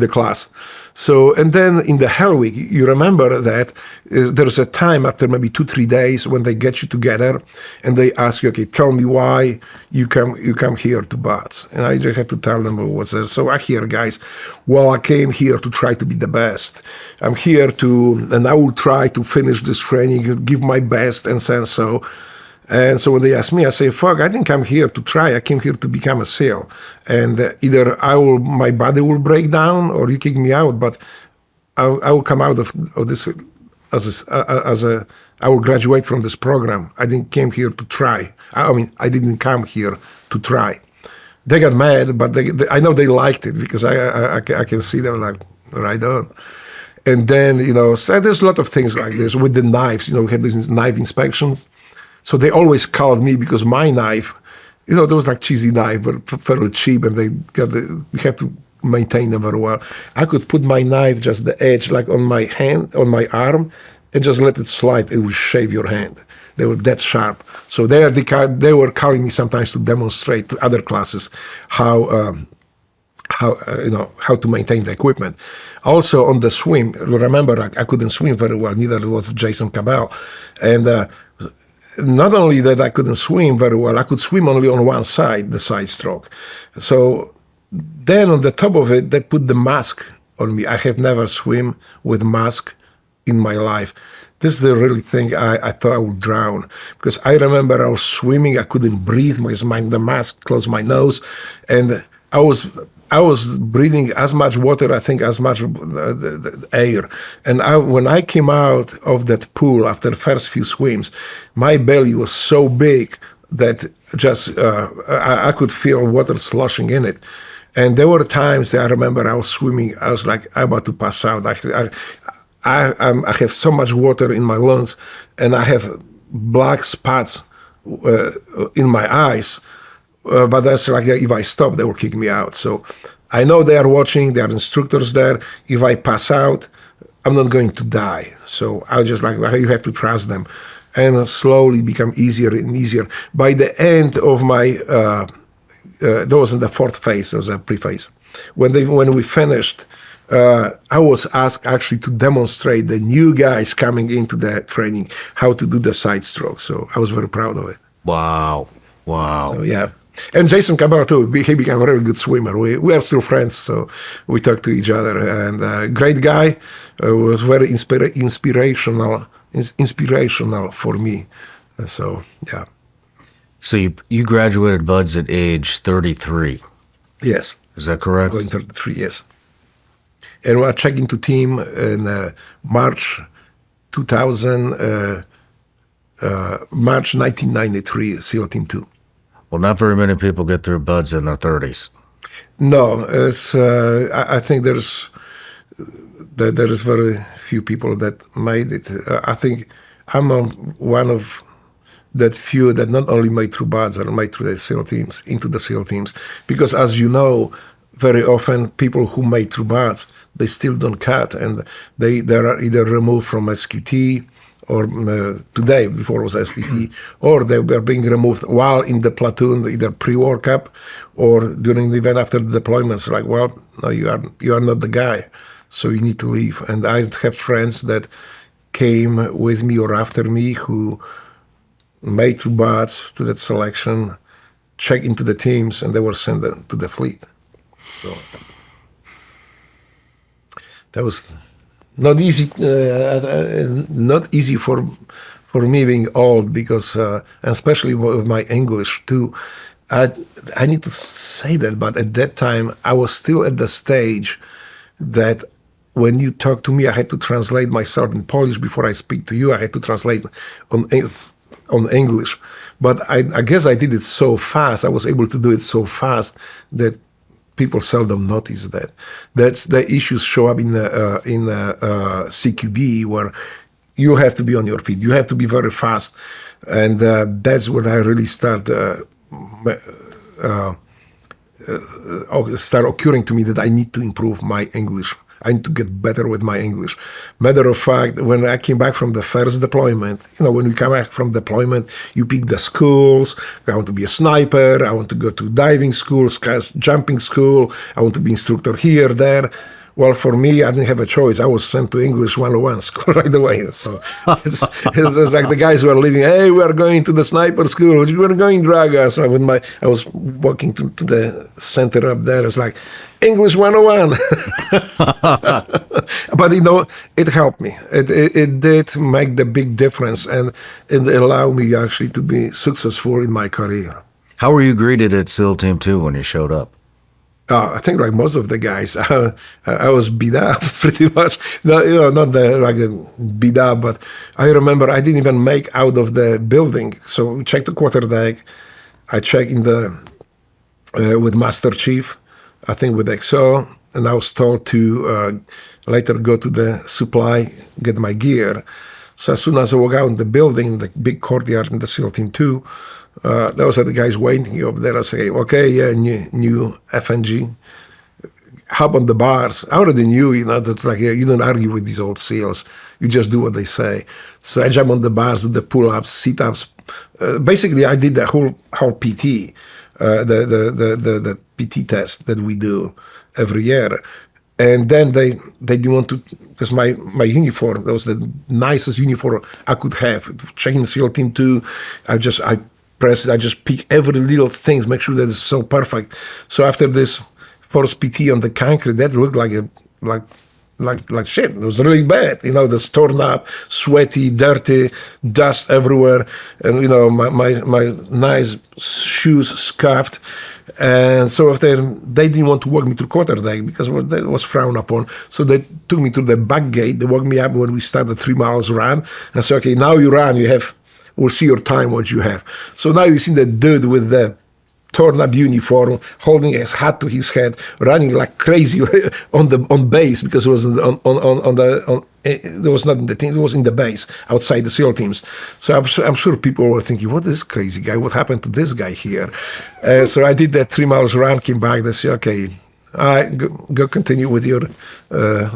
Speaker 1: class. So, and then in the Hell Week, you remember that there's a time after maybe 2-3 days when they get you together and they ask you, okay, tell me why you come here to BATS. And I just have to tell them what's there. So I hear, guys, well, I came here to try to be the best. I'm here and I will try to finish this training, give my best, and so. And so when they ask me, I say, fuck, I didn't come here to try. I came here to become a SEAL. And either my body will break down or you kick me out, but I will come out of this I will graduate from this program. I didn't came here to try. I didn't come here to try. They got mad, but I know they liked it because I can see them like, right on. And then, so there's a lot of things like this with the knives. We had these knife inspections. So they always called me because my knife, there was like cheesy knife, but fairly cheap, and we have to maintain them very well. I could put my knife, just the edge, like on my hand, on my arm, and just let it slide. It would shave your hand. They were that sharp. So they were calling me sometimes to demonstrate to other classes how to maintain the equipment. Also on the swim, remember I couldn't swim very well. Neither was Jason Cabell, and. Not only that I couldn't swim very well, I could swim only on one side, the side stroke. So then on the top of it, they put the mask on me. I have never swim with mask in my life. This is the real thing I thought I would drown. Because I remember I was swimming, I couldn't breathe because the mask closed my nose. And I was breathing as much water, I think, as much the air. And when I came out of that pool after the first few swims, my belly was so big that just I could feel water sloshing in it. And there were times that I remember I was swimming, I was like, I'm about to pass out. I have so much water in my lungs, and I have black spots in my eyes. But that's like, if I stop, they will kick me out. So I know they are watching, there are instructors there. If I pass out, I'm not going to die. So I just you have to trust them. And slowly become easier and easier. By the end of my, that was in the fourth phase, that was a pre-phase. When we finished, I was asked actually to demonstrate the new guys coming into the training how to do the side stroke. So I was very proud of it.
Speaker 2: Wow.
Speaker 1: So yeah. And Jason Cabral too, he became a really good swimmer. We are still friends, so we talk to each other. And great guy, was very inspirational for me. So yeah.
Speaker 2: So you graduated BUDS at age 33.
Speaker 1: Yes.
Speaker 2: Is that correct?
Speaker 1: Going 33, yes. And we are checking to team in March 1993, SEAL Team 2.
Speaker 2: Well, not very many people get their BUDS in their 30s.
Speaker 1: No, I think there is very few people that made it. I think I'm one of that few that not only made through BUDS, but made through the SEAL teams, into the SEAL teams. Because as you know, very often people who made through BUDS, they still don't cut, and they are either removed from SQT, or today, before it was STT, or they were being removed while in the platoon, either pre-workup or during the event after the deployments. Like, well, no, you are not the guy, so you need to leave. And I have friends that came with me or after me who made two BUDS to that selection, checked into the teams, and they were sent to the fleet. So that was not easy. Not easy for me being old, because especially with my English too. I need to say that, but at that time I was still at the stage that when you talk to me, I had to translate myself in Polish before I speak to you. I had to translate on English, but I guess I did it so fast. I was able to do it so fast that people seldom notice that. That's the issues show up in CQB, where you have to be on your feet. You have to be very fast, and that's when I really start occurring to me that I need to improve my English. I need to get better with my English. Matter of fact, when I came back from the first deployment, when you come back from deployment, you pick the schools. I want to be a sniper. I want to go to diving school, jumping school. I want to be instructor here, there. Well, for me, I didn't have a choice. I was sent to English 101 school right away. So it's like the guys were leaving. Hey, we are going to the sniper school. We're going Drago. So I was walking to the center up there. It's like English 101. But it helped me. It did make the big difference, and it allowed me actually to be successful in my career.
Speaker 2: How were you greeted at SEAL Team 2 when you showed up?
Speaker 1: I think like most of the guys, I was beat up pretty much. Not beat up, but I remember I didn't even make out of the building. So we checked the quarterdeck. I checked in with Master Chief, I think with XO, and I was told to later go to the supply, get my gear. So as soon as I walk out in the building, the big courtyard in the SEAL Team 2, those are the guys waiting up there. I say, okay, yeah, new FNG, hop on the bars. I already knew, that's like, you don't argue with these old SEALs. You just do what they say. So I jump on the bars, do the pull-ups, sit-ups. Basically, I did the whole PT, the PT test that we do every year. And then they didn't want to, because my uniform, that was the nicest uniform I could have. Checking SEAL Team 2, I just pick every little thing, make sure that it's so perfect. So after this first PT on the concrete, that looked like shit. It was really bad. It's torn up, sweaty, dirty, dust everywhere, and my nice shoes scuffed. And so after they didn't want to walk me through quarterdeck because that was frowned upon. So they took me to the back gate. They walked me up when we started 3 miles run. And I said, okay, now you run. We'll see your time, what you have. So now you see the dude with the torn up uniform, holding his hat to his head, running like crazy on base, because it was it was not in the team, it was in the base outside the SEAL teams. So I'm sure people were thinking, what is this crazy guy? What happened to this guy here? So I did that 3 miles run, came back. They said, okay, go continue with your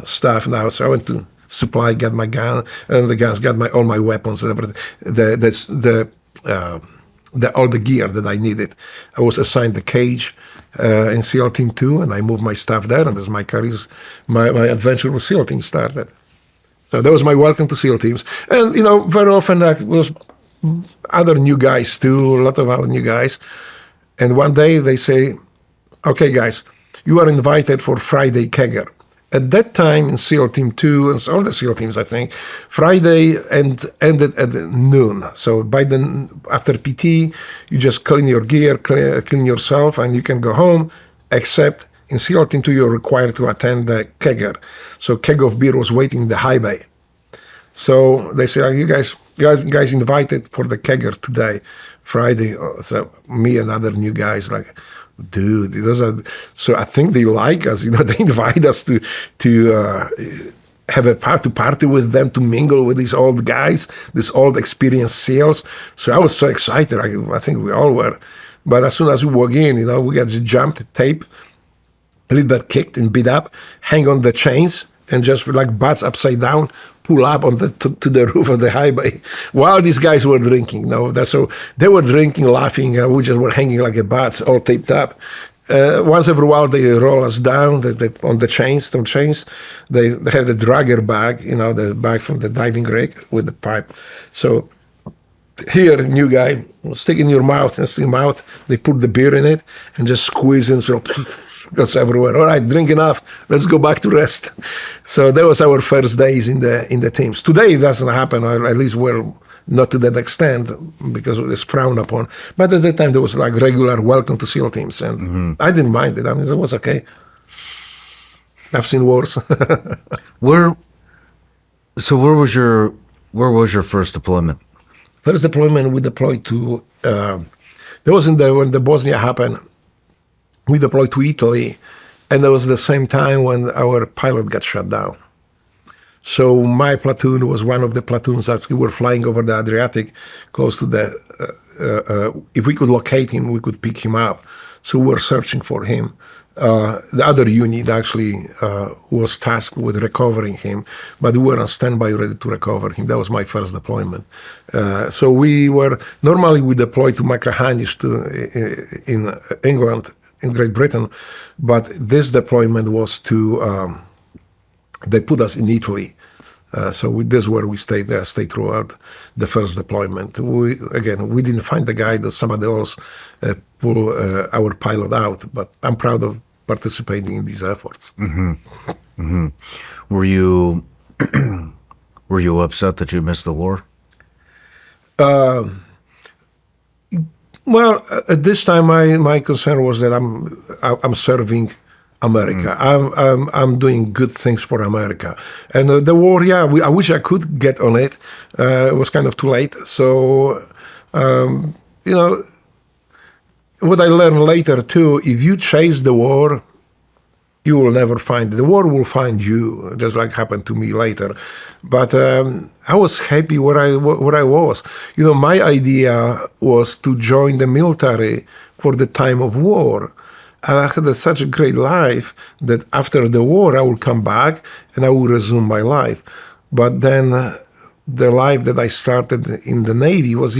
Speaker 1: stuff now. So I went to supply, got my gun, and the guns got all my weapons and everything. All the gear that I needed. I was assigned the cage in SEAL Team 2, and I moved my stuff there, and as my adventure with SEAL Team started. So that was my welcome to SEAL Teams. And, very often there was other new guys too, a lot of other new guys. And one day they say, okay, guys, you are invited for Friday kegger. At that time in SEAL Team 2, and all the SEAL teams, I think, Friday ended at noon. So after PT, you just clean your gear, clean yourself, and you can go home, except in SEAL Team 2, you're required to attend the kegger. So keg of beer was waiting in the high bay. So they say, you guys invited for the kegger today, Friday. So me and other new guys, like, dude, so I think they like us. They invite us to have a party with them, to mingle with these old guys, these old experienced SEALs. So I was so excited. I think we all were. But as soon as we walk in, we get jumped, tape, a little bit kicked and beat up, hang on the chains, and just like butts upside down, pull up on to the roof of the high bay while these guys were drinking. So they were drinking, laughing. We just were hanging like a butts, all taped up. Once every while they roll us down on the chains. They have the dragger bag, the bag from the diving rig with the pipe. So here, new guy, stick in your mouth, they put the beer in it and just squeeze in, so goes everywhere. All right, drink enough. Let's go back to rest. So that was our first days in the teams. Today it doesn't happen, or at least not to that extent, because it's frowned upon. But at that time there was like regular welcome to SEAL teams, and I didn't mind it. I mean, it was okay. I've seen worse.
Speaker 2: Where was your first deployment?
Speaker 1: First deployment, we deployed to. That was when the Bosnia happened. we deployed to Italy, and it was the same time when our pilot got shot down. So my platoon was one of the platoons that we were flying over the Adriatic, close to the. If we could locate him, we could pick him up. So we were searching for him. The other unit actually was tasked with recovering him, but we were on standby ready to recover him. That was my first deployment. So we deployed to Machrihanish in England, in Great Britain, but this deployment was to, they put us in Italy. So this is where we stayed throughout the first deployment. We didn't find the guy, that somebody else pulled our pilot out, but I'm proud of participating in these efforts.
Speaker 2: Mm-hmm. Mm-hmm. Were you were you upset that you missed the war?
Speaker 1: Well, at this time, my concern was that I'm serving America. I'm doing good things for America. And the war, I wish I could get on it. It was kind of too late. So, what I learned later too, if you chase the war, you will never find it. The war will find you, just like happened to me later. But I was happy where I was. My idea was to join the military for the time of war. And I had such a great life that after the war, I will come back and I will resume my life. But then the life that I started in the Navy was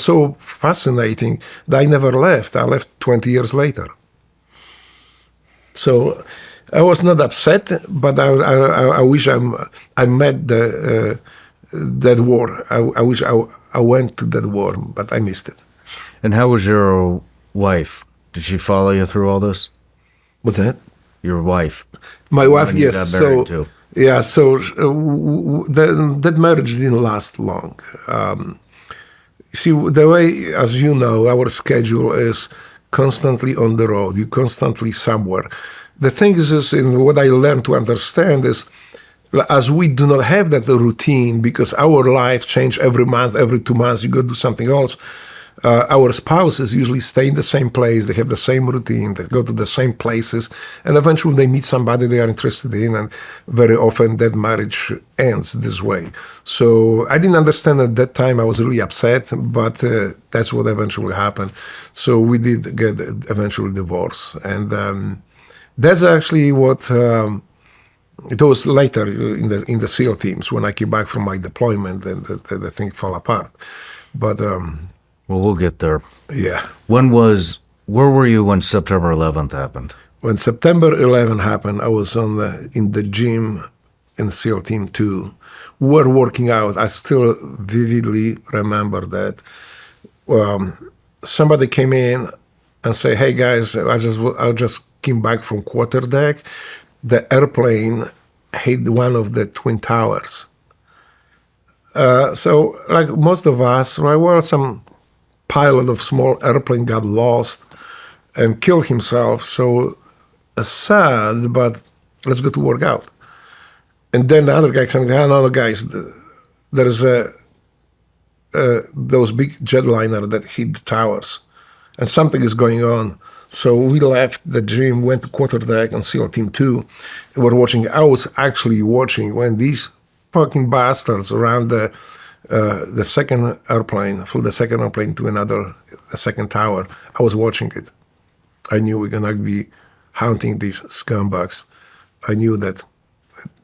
Speaker 1: so fascinating that I never left. I left 20 years later. So I was not upset, but I wish I met that war. I wish I went to that war, but I missed it.
Speaker 2: And how was your wife? Did she follow you through all this?
Speaker 1: What's that?
Speaker 2: Your wife.
Speaker 1: My wife,
Speaker 2: you
Speaker 1: yes.
Speaker 2: got married to.
Speaker 1: Yeah, so that marriage didn't last long. See, the way, as you know, our schedule is constantly on the road. You're constantly somewhere. The thing is in what I learned to understand is, as we do not have that routine, because our life change every month, every 2 months, you go do something else. Our spouses usually stay in the same place. They have the same routine. They go to the same places, and eventually they meet somebody they are interested in. And very often that marriage ends this way. So I didn't understand at that time. I was really upset, but that's what eventually happened. So we did get eventually divorced, and that's actually what. It was later in the SEAL teams when I came back from my deployment, and the thing fell apart. But.
Speaker 2: Well, we'll get there.
Speaker 1: Yeah.
Speaker 2: Where were you when September 11th happened?
Speaker 1: When September 11th happened, I was in the gym in SEAL Team 2. We were working out. I still vividly remember that. Somebody came in and said, "Hey guys, I just came back from quarterdeck. The airplane hit one of the twin towers." So, like most of us, some pilot of small airplane got lost and killed himself. So sad, but let's go to work out. And then the other guy said, "No, guys, there's those big jetliner that hit the towers, and something is going on." So we left the gym, went to quarterdeck on SEAL Team 2, and we're watching. I was actually watching when these fucking bastards around the second airplane, flew the second airplane to a second tower. I was watching it. I knew we're gonna be hunting these scumbags. I knew that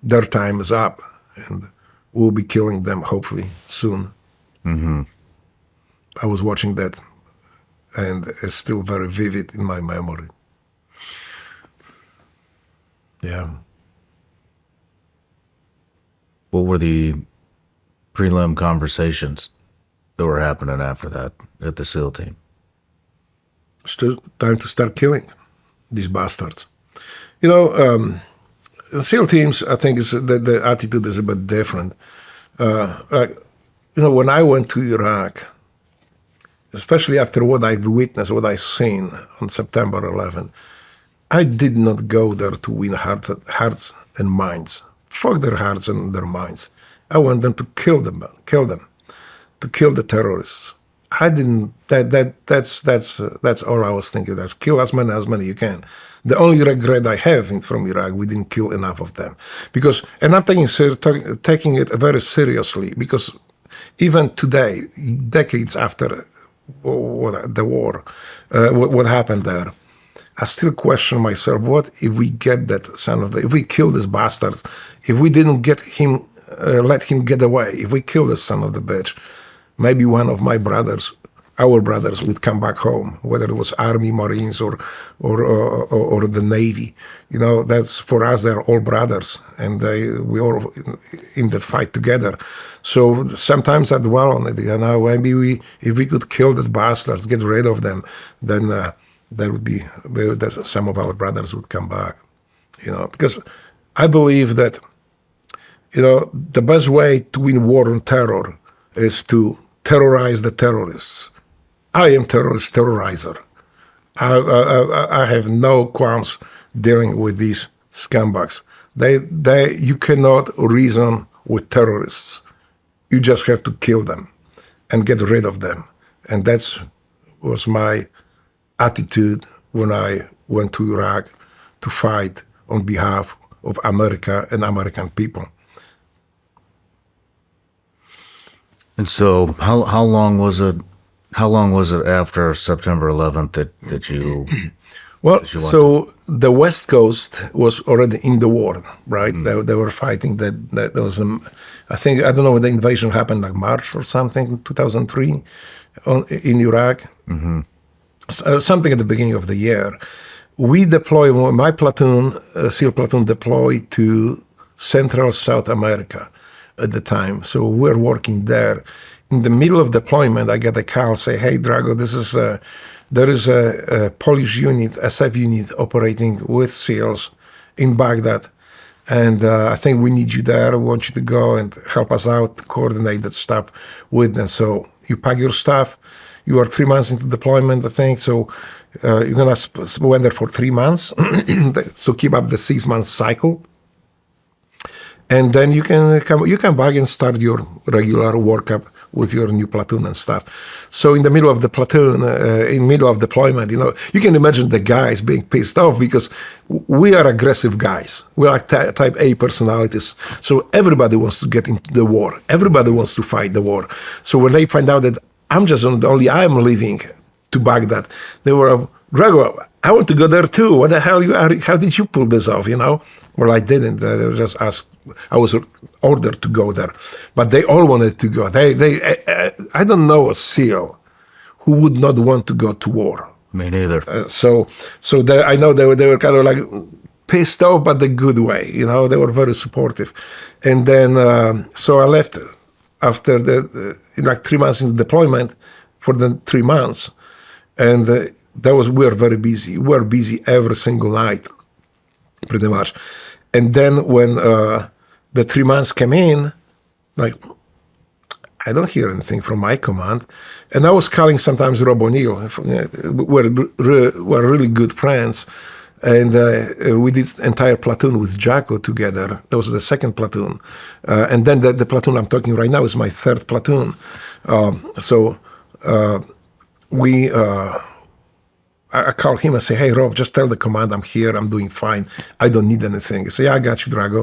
Speaker 1: their time is up, and we'll be killing them hopefully soon.
Speaker 2: Mm-hmm.
Speaker 1: I was watching that, and it's still very vivid in my memory. Yeah.
Speaker 2: What were the prelim conversations that were happening after that at the SEAL team?
Speaker 1: Still time to start killing these bastards. SEAL teams, I think, the attitude is a bit different. When I went to Iraq, especially after what I've witnessed, what I've seen on September 11th, I did not go there to win hearts and minds. Fuck their hearts and their minds. I want them to kill them, to kill the terrorists. I didn't. That's all I was thinking. That's kill as many you can. The only regret I have from Iraq, we didn't kill enough of them, because, and I'm taking it very seriously, because even today, decades after the war, what happened there, I still question myself: what if we get that if we kill this bastard, if we didn't get him, let him get away, if we kill this son of the bitch, maybe one of my brothers, our brothers, would come back home, whether it was Army, Marines, or the Navy. You know, that's, for us, they're all brothers, and we all in that fight together. So sometimes I dwell on it. You know, maybe if we could kill the bastards, get rid of them, then there would be some of our brothers would come back. You know, because I believe that, you know, the best way to win war on terror is to terrorize the terrorists. I am terrorizer. I have no qualms dealing with these scumbags. You cannot reason with terrorists. You just have to kill them and get rid of them. And that was my attitude when I went to Iraq to fight on behalf of America and American people.
Speaker 2: And so, how long was it? How long was it after September 11th that you?
Speaker 1: Well, so the West Coast was already in the war, right? They were fighting. That was, I think, I don't know when the invasion happened, like March or something, 2003, in Iraq. Something at the beginning of the year. We deployed, my platoon, SEAL platoon, deployed to Central South America at the time. So we're working there. In the middle of deployment, I get a call, say, "Hey, Drago, there is a Polish unit, SF unit, operating with SEALs in Baghdad, and I think we need you there. We want you to go and help us out, coordinate that stuff with them. So you pack your stuff. You are 3 months into deployment, I think. So you're gonna went there for 3 months, so keep up the 6-month cycle." And then you can come back and start your regular workup with your new platoon and stuff. So in the middle of the platoon, in middle of deployment, you know, you can imagine the guys being pissed off, because we are aggressive guys. We are type A personalities. So everybody wants to get into the war. Everybody wants to fight the war. So when they find out that I'm leaving to Baghdad, they were, "Drago, I want to go there too. What the hell how did you pull this off, you know?" Well, I didn't. They just asked. I was ordered to go there, but they all wanted to go. I don't know a SEAL who would not want to go to war.
Speaker 2: Me neither.
Speaker 1: I know they were kind of like pissed off, but the good way. You know, they were very supportive. And then, so I left after like 3 months into deployment for the 3 months, and we were very busy. We were busy every single night, pretty much. And then when the 3 months came in, like, I don't hear anything from my command. And I was calling sometimes Rob O'Neill. We're really good friends. And we did entire platoon with Drago together. That was the second platoon. And then the platoon I'm talking right now is my third platoon. I call him and say, "Hey, Rob, just tell the command I'm here. I'm doing fine. I don't need anything." He say, "Yeah, I got you, Drago."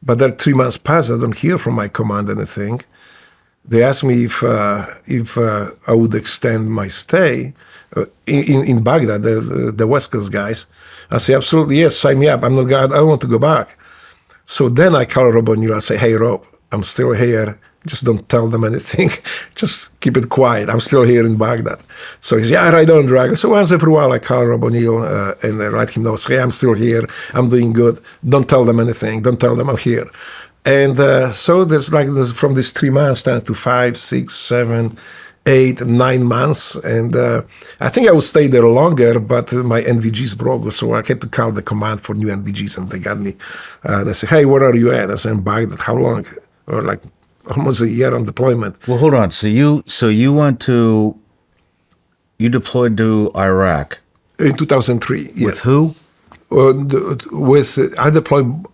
Speaker 1: But then 3 months pass. I don't hear from my command anything. They asked me if I would extend my stay in Baghdad, the West Coast guys. I say, "Absolutely, yes, sign me up. I want to go back." So then I call Rob O'Neill and say, "Hey, Rob, I'm still here. Just don't tell them anything. Just keep it quiet. I'm still here in Baghdad." So he says, "Yeah, right on, Drago." So once every while I call Rob O'Neill and I let him know, say, "Hey, I'm still here. I'm doing good. Don't tell them anything. Don't tell them I'm here." And so there's from these 3 months down to 5, 6, 7, 8, 9 months. And I think I would stay there longer, but my NVGs broke. So I had to call the command for new NVGs, and they got me. They said, "Hey, where are you at?" I said, "In Baghdad." "How long?" Or like, almost a year on deployment.
Speaker 2: Well, hold on. So you deployed to Iraq
Speaker 1: In 2003, yes.
Speaker 2: With who?
Speaker 1: I deployed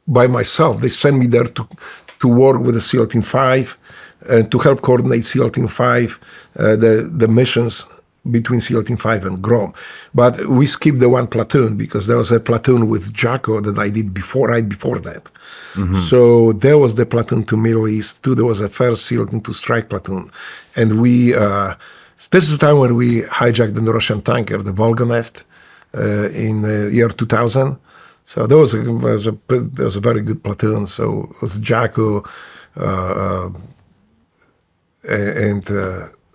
Speaker 1: by myself. They sent me there to work with the SEAL Team 5, to help coordinate SEAL Team 5, the missions between SEAL Team 5 and GROM. But we skipped the one platoon because there was a platoon with Drago that I did right before that. So there was the platoon to Middle East, too. There was a first SEAL Team 2 strike platoon. And this is the time when we hijacked the Russian tanker, the Volga-Neft, in the year 2000. So there was a very good platoon. So it was Drago, and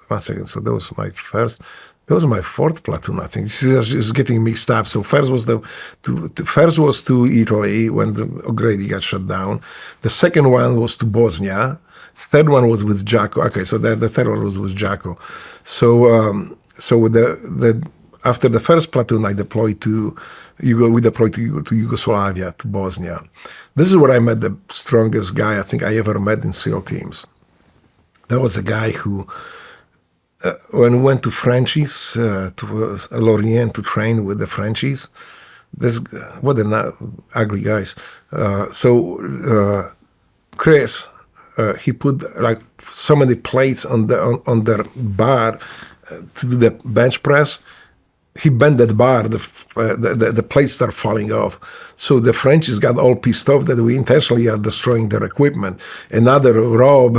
Speaker 1: 1 second. So that was my first. That was my fourth platoon, I think. It's getting mixed up. So first was to Italy when the O'Grady got shut down. The second one was to Bosnia. Third one was with Drago. Okay, so the third one was with Drago. So with after the first platoon, we deployed to Yugoslavia, to Bosnia. This is where I met the strongest guy I think I ever met in SEAL teams. That was a guy who, when we went to Frenchies, to Lorient to train with the Frenchies, what ugly guys. Chris, he put like so many plates on their bar to do the bench press. He bent that bar, the plates start falling off. So the Frenchies got all pissed off that we intentionally are destroying their equipment. Another Rob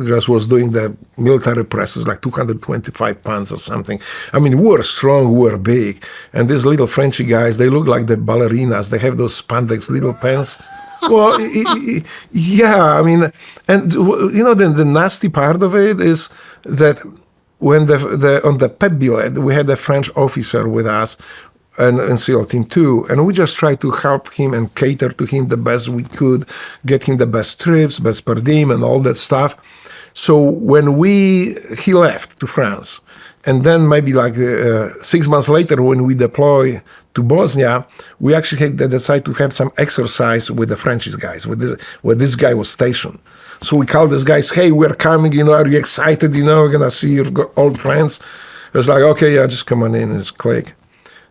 Speaker 1: just was doing the military presses, like 225 pounds or something. I mean, we were strong, we were big. And these little Frenchy guys, they look like the ballerinas. They have those spandex little pants. Well, yeah, I mean, and you know, the nasty part of it is that when on the PEP billet, we had a French officer with us and SEAL Team 2, and we just tried to help him and cater to him the best we could, get him the best trips, best per diem, and all that stuff. So when he left to France, and then maybe like 6 months later, when we deploy to Bosnia, we actually had to decide to have some exercise with the French guys, where this guy was stationed. So we called these guys, hey, we're coming, you know, are you excited? You know, we're going to see your old friends. It was like, okay, yeah, just come on in and just click.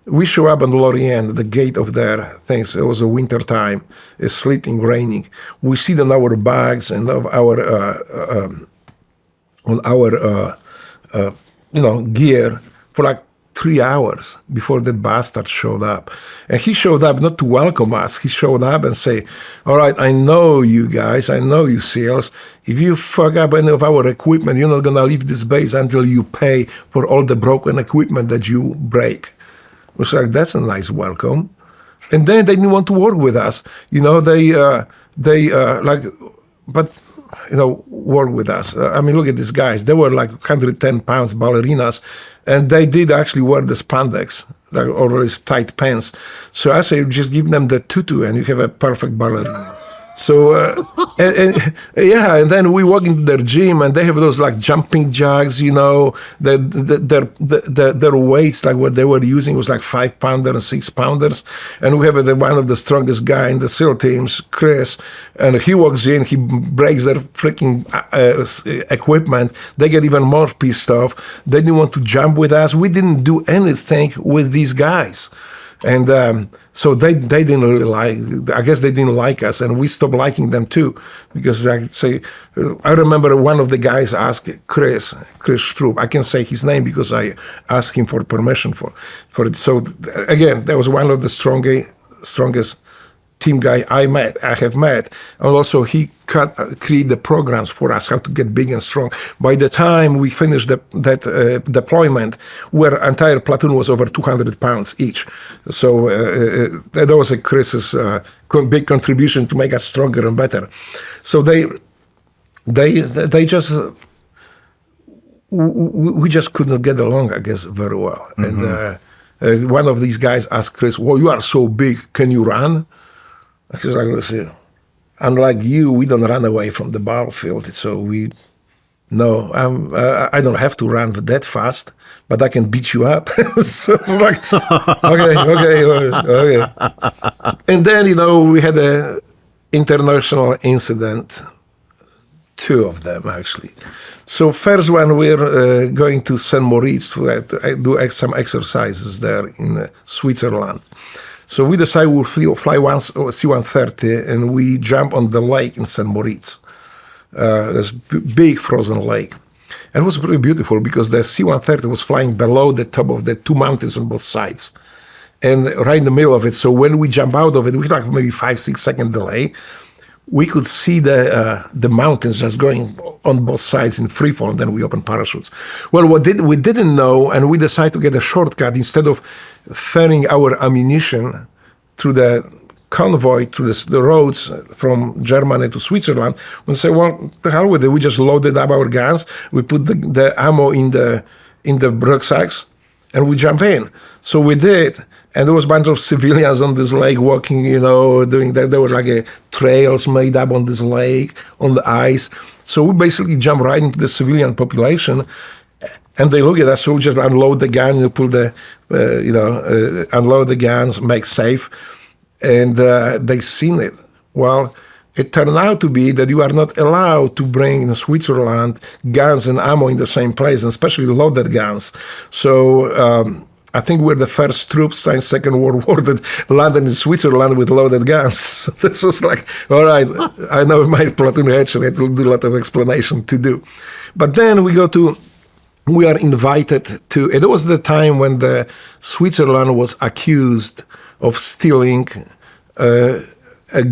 Speaker 1: We show up on Lorient, the gate of their things. It was a winter time. It's sleeting, raining. We sit on our bags and of our gear for like 3 hours before that bastard showed up. And he showed up not to welcome us. He showed up and say, all right, I know you guys. I know you SEALs. If you fuck up any of our equipment, you're not going to leave this base until you pay for all the broken equipment that you break. It was like, that's a nice welcome. And then they didn't want to work with us. You know, work with us. I mean, look at these guys. They were like 110 pounds ballerinas, and they did actually wear the spandex, like all these tight pants. So I say, just give them the tutu, and you have a perfect ballerina. So, and then we walk into their gym, and they have those like jumping jacks, you know, their weights, like what they were using was like 5-pounder and 6-pounders. And we have one of the strongest guy in the SEAL teams, Chris, and he walks in, he breaks their freaking equipment. They get even more pissed off. They didn't want to jump with us. We didn't do anything with these guys. And so they didn't really I guess they didn't like us, and we stopped liking them too, because I remember one of the guys asked Chris Stroop, I can say his name because I asked him for permission for it. So again, that was one of the strongest team guy I have met. And also he created the programs for us, how to get big and strong. By the time we finished that deployment, where entire platoon was over 200 pounds each. So that was a Chris's big contribution to make us stronger and better. So they just, we just couldn't get along, I guess, very well. Mm-hmm. And one of these guys asked Chris, well, you are so big, can you run? I was like, listen, unlike you, we don't run away from the battlefield. So I don't have to run that fast, but I can beat you up. So it's like, okay. And then, you know, we had an international incident, 2 of them actually. So first one, we're going to St. Moritz to do some exercises there in Switzerland. So we decided we'll fly once C-130, and we jump on the lake in St. Moritz. this big frozen lake. And it was pretty beautiful because the C-130 was flying below the top of the two mountains on both sides. And right in the middle of it, so when we jump out of it, we like maybe 5-6 second delay, we could see the mountains just going on both sides in free fall, and then we opened parachutes. Well, we didn't know, and we decided to get a shortcut. Instead of ferrying our ammunition through the convoy, through the roads from Germany to Switzerland, we say, well, the hell with it. We just loaded up our guns, we put the ammo in the rucksacks, and we jump in. So we did. And there was a bunch of civilians on this lake walking, doing that. There were like trails made up on this lake, on the ice. So we basically jumped right into the civilian population, and they look at us. So we just unload the gun, pull unload the guns, make safe, and they seen it. Well, it turned out to be that you are not allowed to bring in Switzerland guns and ammo in the same place, and especially loaded guns. So I think we're the first troops since Second World War that landed in Switzerland with loaded guns. So this was like, all right, I know my platoon head, so I had to do a lot of explanation to do. But then we are invited to, it was the time when the Switzerland was accused of stealing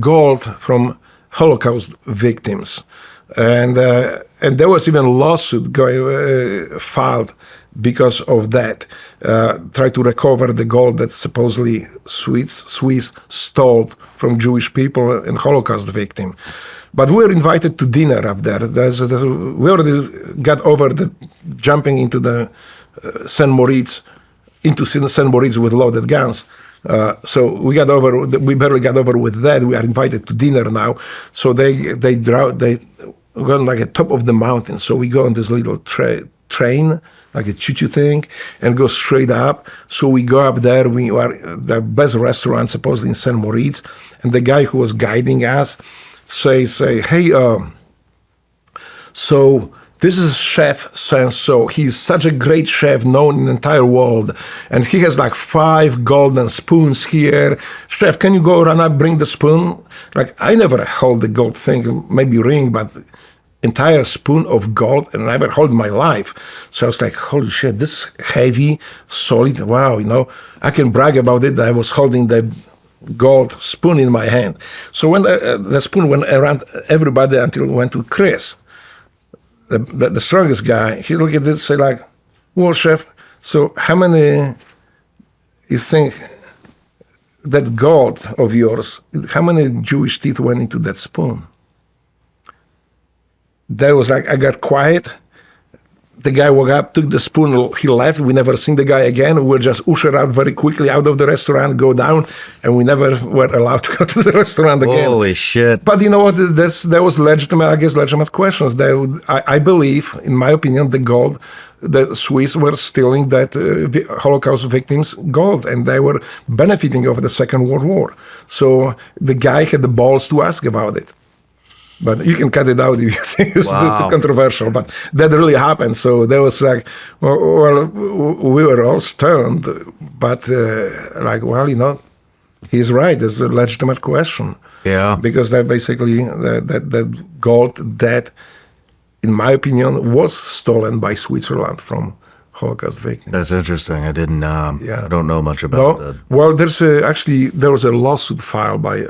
Speaker 1: gold from Holocaust victims. And there was even a lawsuit filed because of that, try to recover the gold that supposedly Swiss stole from Jewish people and Holocaust victim. But we were invited to dinner up there. We already got over the jumping into the St. Moritz with loaded guns. So we barely got over with that. We are invited to dinner now. So they go on like the top of the mountain. So we go on this little train, like a choo-choo thing, and go straight up. So we go up there. We are the best restaurant, supposedly in St. Moritz. And the guy who was guiding us says, hey, so this is Chef so-and-so. He's such a great chef, known in the entire world. And he has like 5 golden spoons here. Chef, can you go run up, bring the spoon? Like, I never hold the gold thing, maybe ring, but entire spoon of gold, and I never hold in my life. So I was like, holy shit, this is heavy, solid. Wow, I can brag about it. I was holding the gold spoon in my hand. So when the spoon went around everybody until it went to Chris, the strongest guy, he looked at this and said like, well, chef, so how many you think that gold of yours, how many Jewish teeth went into that spoon? That was like, I got quiet. The guy woke up, took the spoon, he left. We never seen the guy again. We were just ushered out very quickly out of the restaurant, go down, and we never were allowed to go to the restaurant again.
Speaker 2: Holy shit.
Speaker 1: But you know what? That was legitimate questions. I believe, in my opinion, the gold, the Swiss were stealing that Holocaust victims' gold, and they were benefiting of the Second World War. So the guy had the balls to ask about it. But you can cut it out if you think it's too controversial. But that really happened. So there was like, well, we were all stunned. But he's right. It's a legitimate question.
Speaker 2: Yeah.
Speaker 1: Because that basically, that gold that, in my opinion, was stolen by Switzerland from Holocaust victims.
Speaker 2: That's interesting. I didn't. I don't know much about that.
Speaker 1: Well, there was a lawsuit filed by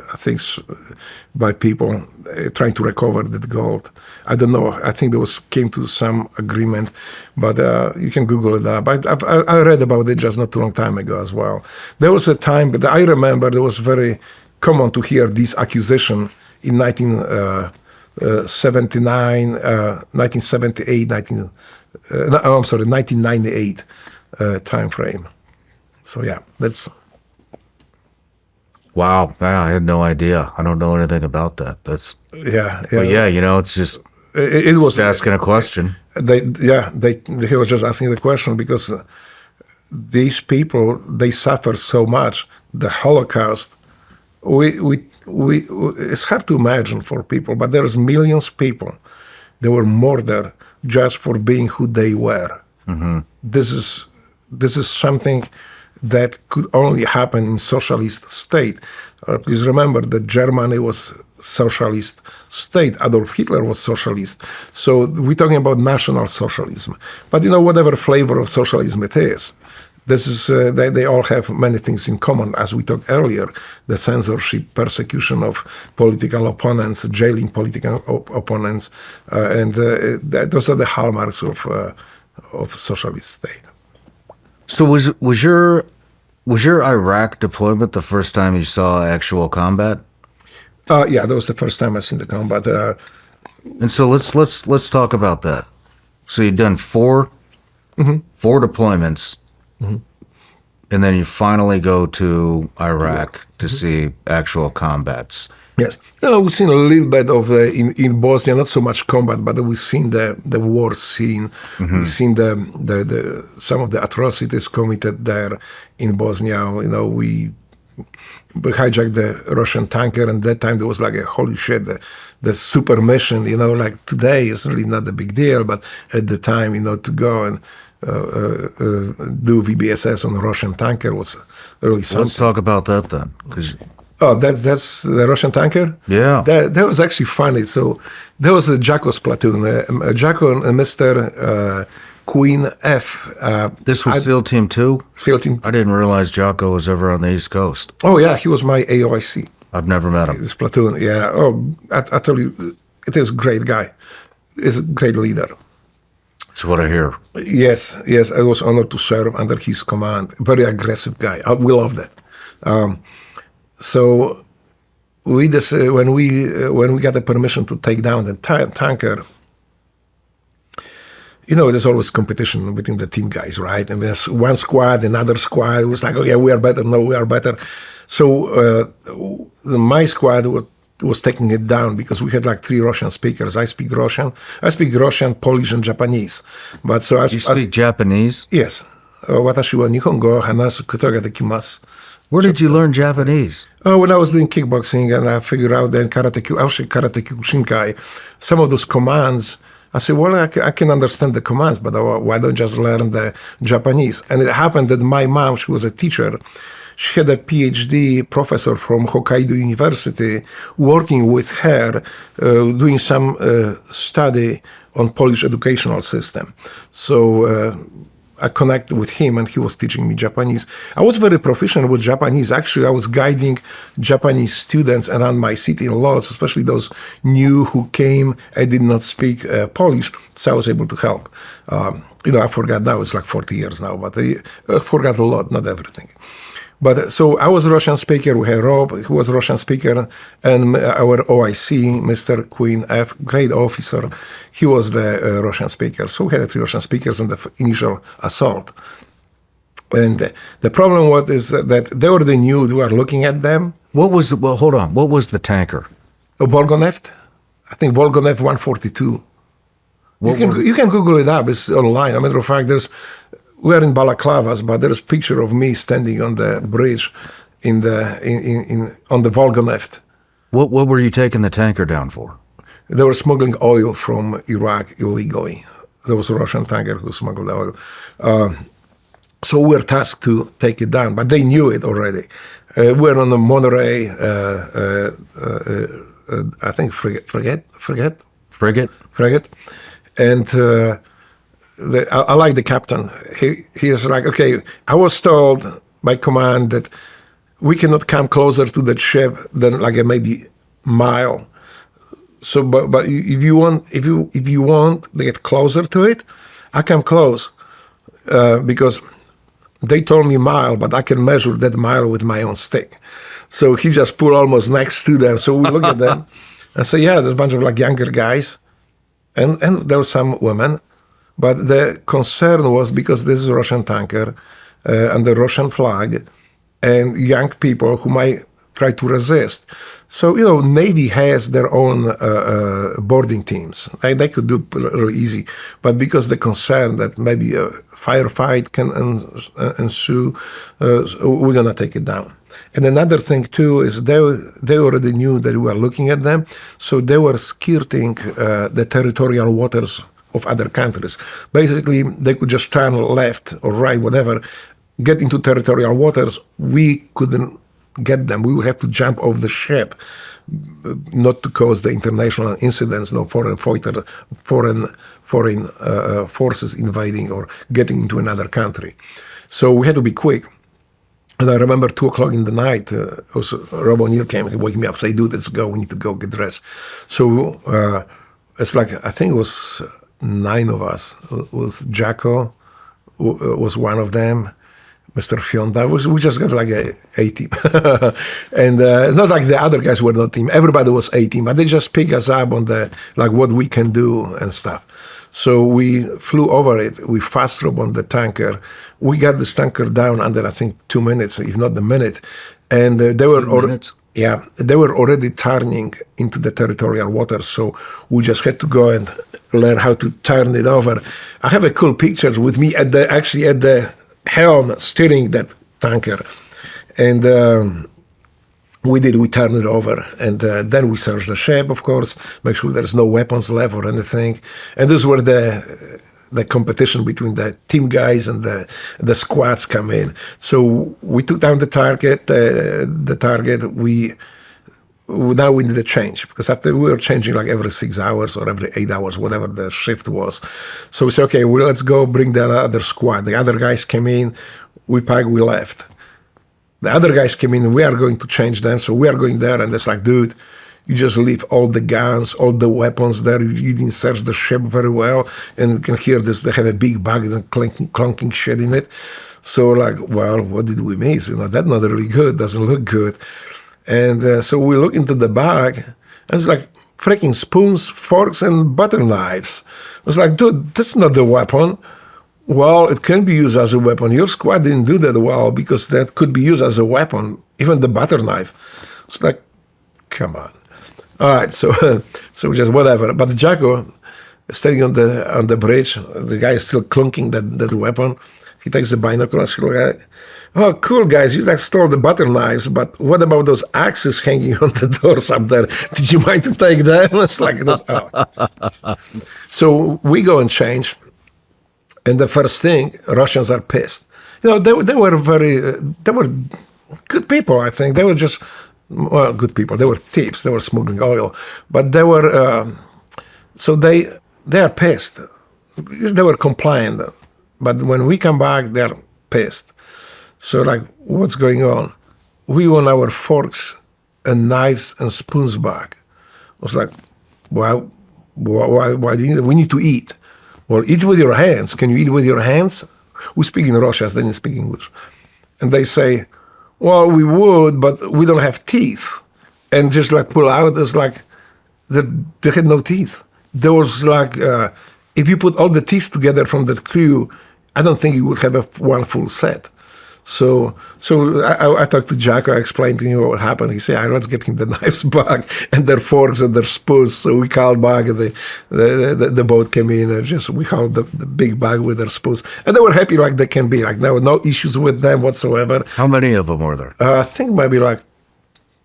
Speaker 1: people trying to recover that gold. I don't know. I think came to some agreement, but you can Google it up. I read about it just not too long time ago as well. There was a time, but I remember there was very common to hear this accusation in 1979, 1978, 1998 time frame. So yeah, that's.
Speaker 2: Wow, I had no idea. I don't know anything about that. That's
Speaker 1: yeah.
Speaker 2: But yeah, it's just it was just asking a question.
Speaker 1: He was just asking the question because these people, they suffer so much. The Holocaust, it's hard to imagine for people, but there's millions of people that were murdered just for being who they were. Mm-hmm. This is something that could only happen in socialist state. Please remember that Germany was socialist state. Adolf Hitler was socialist. So we're talking about national socialism. But whatever flavor of socialism it is, this is they all have many things in common, as we talked earlier: the censorship, persecution of political opponents, jailing political opponents, and those are the hallmarks of socialist state.
Speaker 2: So was your Iraq deployment the first time you saw actual combat?
Speaker 1: Yeah, that was the first time I seen the combat.
Speaker 2: And so let's talk about that. So you've done four deployments, and then you finally go to Iraq to see actual combats.
Speaker 1: Yes, we've seen a little bit of in Bosnia, not so much combat, but we've seen the war scene. We've seen the some of the atrocities committed there in Bosnia. We hijacked the Russian tanker, and that time there was like a holy shit, the super mission. Like today is really not a big deal, but at the time, to go and do VBSS on a Russian tanker was really something.
Speaker 2: Let's talk about that then, because.
Speaker 1: Oh, that's the Russian tanker?
Speaker 2: Yeah.
Speaker 1: That was actually funny. So there was the Drago's platoon. Drago and Mr. Queen F.
Speaker 2: This was SEAL Team 2?
Speaker 1: SEAL Team 2.
Speaker 2: I didn't realize Drago was ever on the East Coast.
Speaker 1: Oh, yeah, he was my AOIC.
Speaker 2: I've never met him.
Speaker 1: This platoon, yeah. Oh, I tell you, it is a great guy. He's a great leader.
Speaker 2: That's what I hear.
Speaker 1: Yes, I was honored to serve under his command. Very aggressive guy. We love that. So when we got the permission to take down the tanker, there's always competition between the team guys, right? And there's one squad, another squad. It was like, oh yeah, we are better. No, we are better. So my squad was taking it down because we had like 3 Russian speakers. I speak Russian, Polish, and Japanese. But so
Speaker 2: you speak Japanese?
Speaker 1: Yes. Watashi wa Nihongo hanasu koto ga dekimasu.
Speaker 2: Where did you learn Japanese?
Speaker 1: Oh, when I was doing kickboxing, and I figured out then Karate Kyokushinkai, some of those commands, I said, well, I can understand the commands, but why don't just learn the Japanese? And it happened that my mom, she was a teacher. She had a PhD professor from Hokkaido University working with her, doing some study on Polish educational system. So I connected with him, and he was teaching me Japanese. I was very proficient with Japanese. Actually, I was guiding Japanese students around my city in Lodz, especially those new who came and did not speak Polish, so I was able to help. I forgot now, it's like 40 years now, but I forgot a lot, not everything. But so I was a Russian speaker. We had Rob, who was a Russian speaker, and our OIC, Mr. Queen F, great officer, he was the Russian speaker. So we had 3 Russian speakers in the initial assault. And the problem is that they already knew we were looking at them.
Speaker 2: Hold on. What was the tanker?
Speaker 1: A Volgoneft. I think Volgonev 142. You can Google it up. It's online. As a matter of fact, we are in balaclavas, but there's a picture of me standing on the bridge on the Volgoneft.
Speaker 2: What were you taking the tanker down for?
Speaker 1: They were smuggling oil from Iraq illegally. There was a Russian tanker who smuggled the oil. So we were tasked to take it down, but they knew it already. We were on the Monterey, I think frigate. And I like the captain. He is like, okay, I was told by command that we cannot come closer to the ship than like maybe mile. So, but if you want to get closer to it, I come close because they told me mile, but I can measure that mile with my own stick. So he just put almost next to them. So we look at them and say, yeah, there's a bunch of like younger guys, and there were some women. But the concern was because this is a Russian tanker and the Russian flag and young people who might try to resist. So, Navy has their own boarding teams. They could do it really easy. But because the concern that maybe a firefight can ensue, we're going to take it down. And another thing, too, is they already knew that we were looking at them. So they were skirting the territorial waters of other countries. Basically, they could just turn left or right, whatever, get into territorial waters, we couldn't get them. We would have to jump off the ship, not to cause the international incidents, no foreign forces invading or getting into another country. So we had to be quick. And I remember 2:00 in the night, Rob O'Neill came and woke me up, say, dude, let's go, we need to go get dressed. So it's like, I think it was 9 of us. It was Drago, was one of them, Mr. Fionda. We just got like a team. And it's not like the other guys were not team. Everybody was a team, but they just pick us up on the, like, what we can do and stuff. So we flew over it. We fast rope on the tanker. We got this tanker down under, I think, 2 minutes, if not a minute. And they were they were already turning into the territorial waters. So we just had to go and learn how to turn it over. I have a cool picture with me at the helm steering that tanker. And we turned it over, and then we searched the ship, of course, make sure there's no weapons left or anything. And this is where the competition between the team guys and the squads come in. So we took down the target. Now we need a change, because after we were changing like every 6 hours or every 8 hours, whatever the shift was. So we said, okay, well, let's go bring the other squad. The other guys came in, we packed, we left. The other guys came in and we are going to change them. So we are going there, and it's like, dude, you just leave all the guns, all the weapons there. You didn't search the ship very well. And you can hear this, they have a big bag and clunking shit in it. So like, well, what did we miss? That's not really good, doesn't look good. And so we look into the bag, and it's like freaking spoons, forks, and butter knives. I was like, dude, that's not the weapon. Well, it can be used as a weapon. Your squad didn't do that well, because that could be used as a weapon, even the butter knife. It's like, come on. All right, so just whatever. But Drago, standing on the bridge, the guy is still clunking that weapon. He takes the binoculars. He looks at it. Oh, cool, guys, you like stole the butter knives, but what about those axes hanging on the doors up there? Did you mind to take them? It's like this. Oh. So we go and change. And the first thing, Russians are pissed. They were good people, I think. They were just, well, good people. They were thieves. They were smuggling oil. But they were, so they are pissed. They were compliant. But when we come back, they're pissed. So like, what's going on? We want our forks and knives and spoons back. I was like, well, why do you need it? We need to eat. Well, eat with your hands. Can you eat with your hands? We speak in Russian, they didn't speak English. And they say, well, we would, but we don't have teeth. And just like pull out, it's like, they had no teeth. There was like, if you put all the teeth together from that crew, I don't think you would have one full set. So I talked to Drago, I explained to him what happened. He said, let's get him the knives back and their forks and their spoons. So we called back, and the boat came in, and we hauled the big bag with their spoons. And they were happy like they can be. Like there were no issues with them whatsoever.
Speaker 2: How many of them were there?
Speaker 1: I think maybe like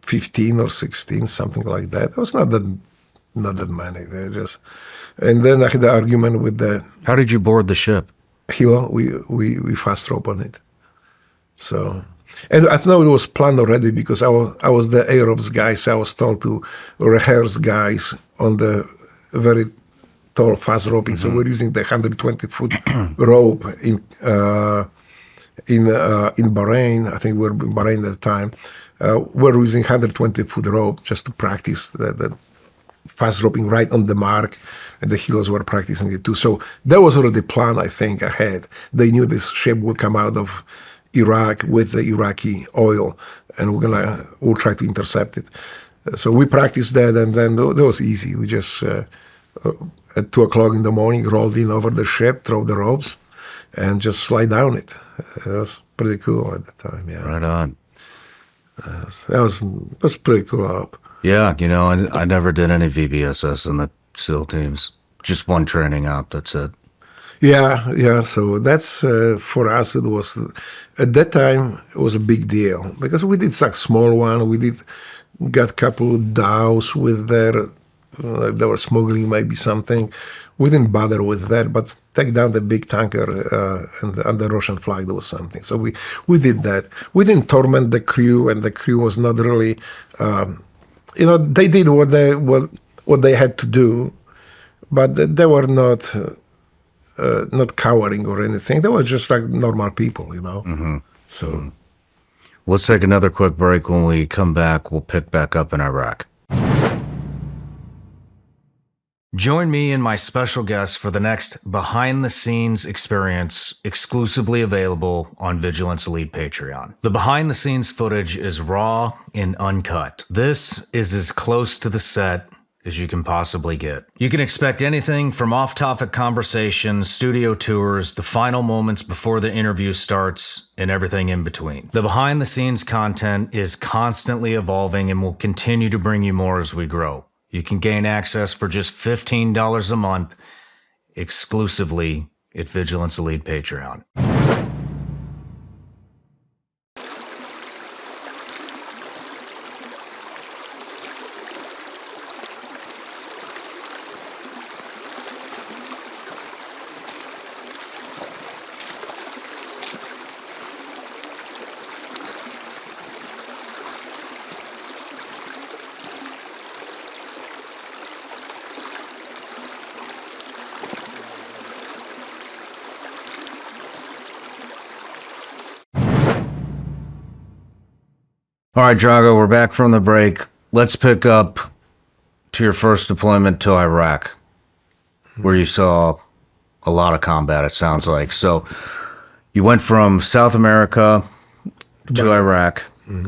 Speaker 1: 15 or 16, something like that. It was not that many. And then I had the argument with the...
Speaker 2: How did you board the ship?
Speaker 1: We fast rope on it. So, and I know it was planned already, because I was the aerobs guy, so I was told to rehearse guys on the very tall fast roping. Mm-hmm. So we're using the 120-foot rope in Bahrain. I think we were in Bahrain at the time. We're using 120-foot rope just to practice the fast roping right on the mark, and the heroes were practicing it too. So that was already planned, I think, ahead. They knew this ship would come out of Iraq with the Iraqi oil, and we'll try to intercept it. So we practiced that, and then that was easy. We just at 2:00 in the morning rolled in over the ship, throw the ropes, and just slide down it. It was pretty cool at the time. Yeah,
Speaker 2: right on.
Speaker 1: That was pretty cool op.
Speaker 2: Yeah, I never did any VBSS in the SEAL teams. Just one training op. That's it.
Speaker 1: Yeah. So that's for us. It was at that time. It was a big deal, because we did some small one. We got a couple of dows with their If they were smuggling maybe something. We didn't bother with that, but take down the big tanker and the Russian flag, there was something. So we did that. We didn't torment the crew, and the crew was not really, they did what they had to do, but they were not cowering or anything. They were just like normal people, So.
Speaker 2: Let's take another quick break. When we come back, we'll pick back up in Iraq. Join me and my special guest for the next behind-the-scenes experience, exclusively available on Vigilance Elite Patreon. The behind-the-scenes footage is raw and uncut. This is as close to the set as you can possibly get. You can expect anything from off-topic conversations, studio tours, the final moments before the interview starts, and everything in between. The behind-the-scenes content is constantly evolving and will continue to bring you more as we grow. You can gain access for just $15 a month exclusively at Vigilance Elite Patreon. All right, Drago, we're back from the break. Let's pick up to your first deployment to Iraq, where you saw a lot of combat, it sounds like. So you went from South America to Iraq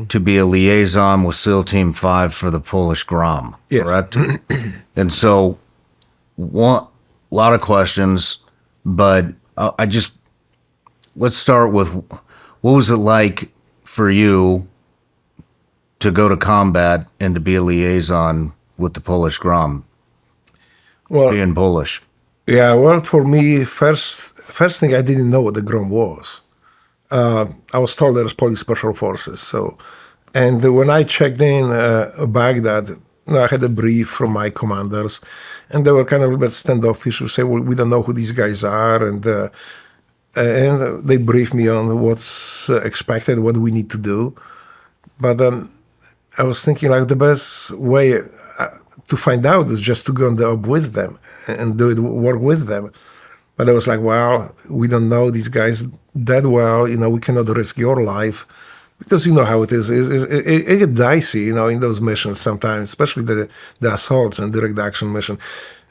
Speaker 2: to be a liaison with SEAL Team 5 for the Polish GROM,
Speaker 1: yes.
Speaker 2: Correct? And so a lot of questions, but let's start with, what was it like for you to go to combat and to be a liaison with the Polish GROM, being Polish?
Speaker 1: Yeah, well, for me, first thing, I didn't know what the GROM was. I was told there was Polish Special Forces. So, and when I checked in Baghdad, I had a brief from my commanders, and they were kind of a bit standoffish to say, well, we don't know who these guys are, and they briefed me on what's expected, what we need to do. But I was thinking like the best way to find out is just to go on the op with them and work with them. But I was like, well, we don't know these guys that well. We cannot risk your life, because you know how it is. It gets dicey, in those missions sometimes, especially the assaults and direct action mission.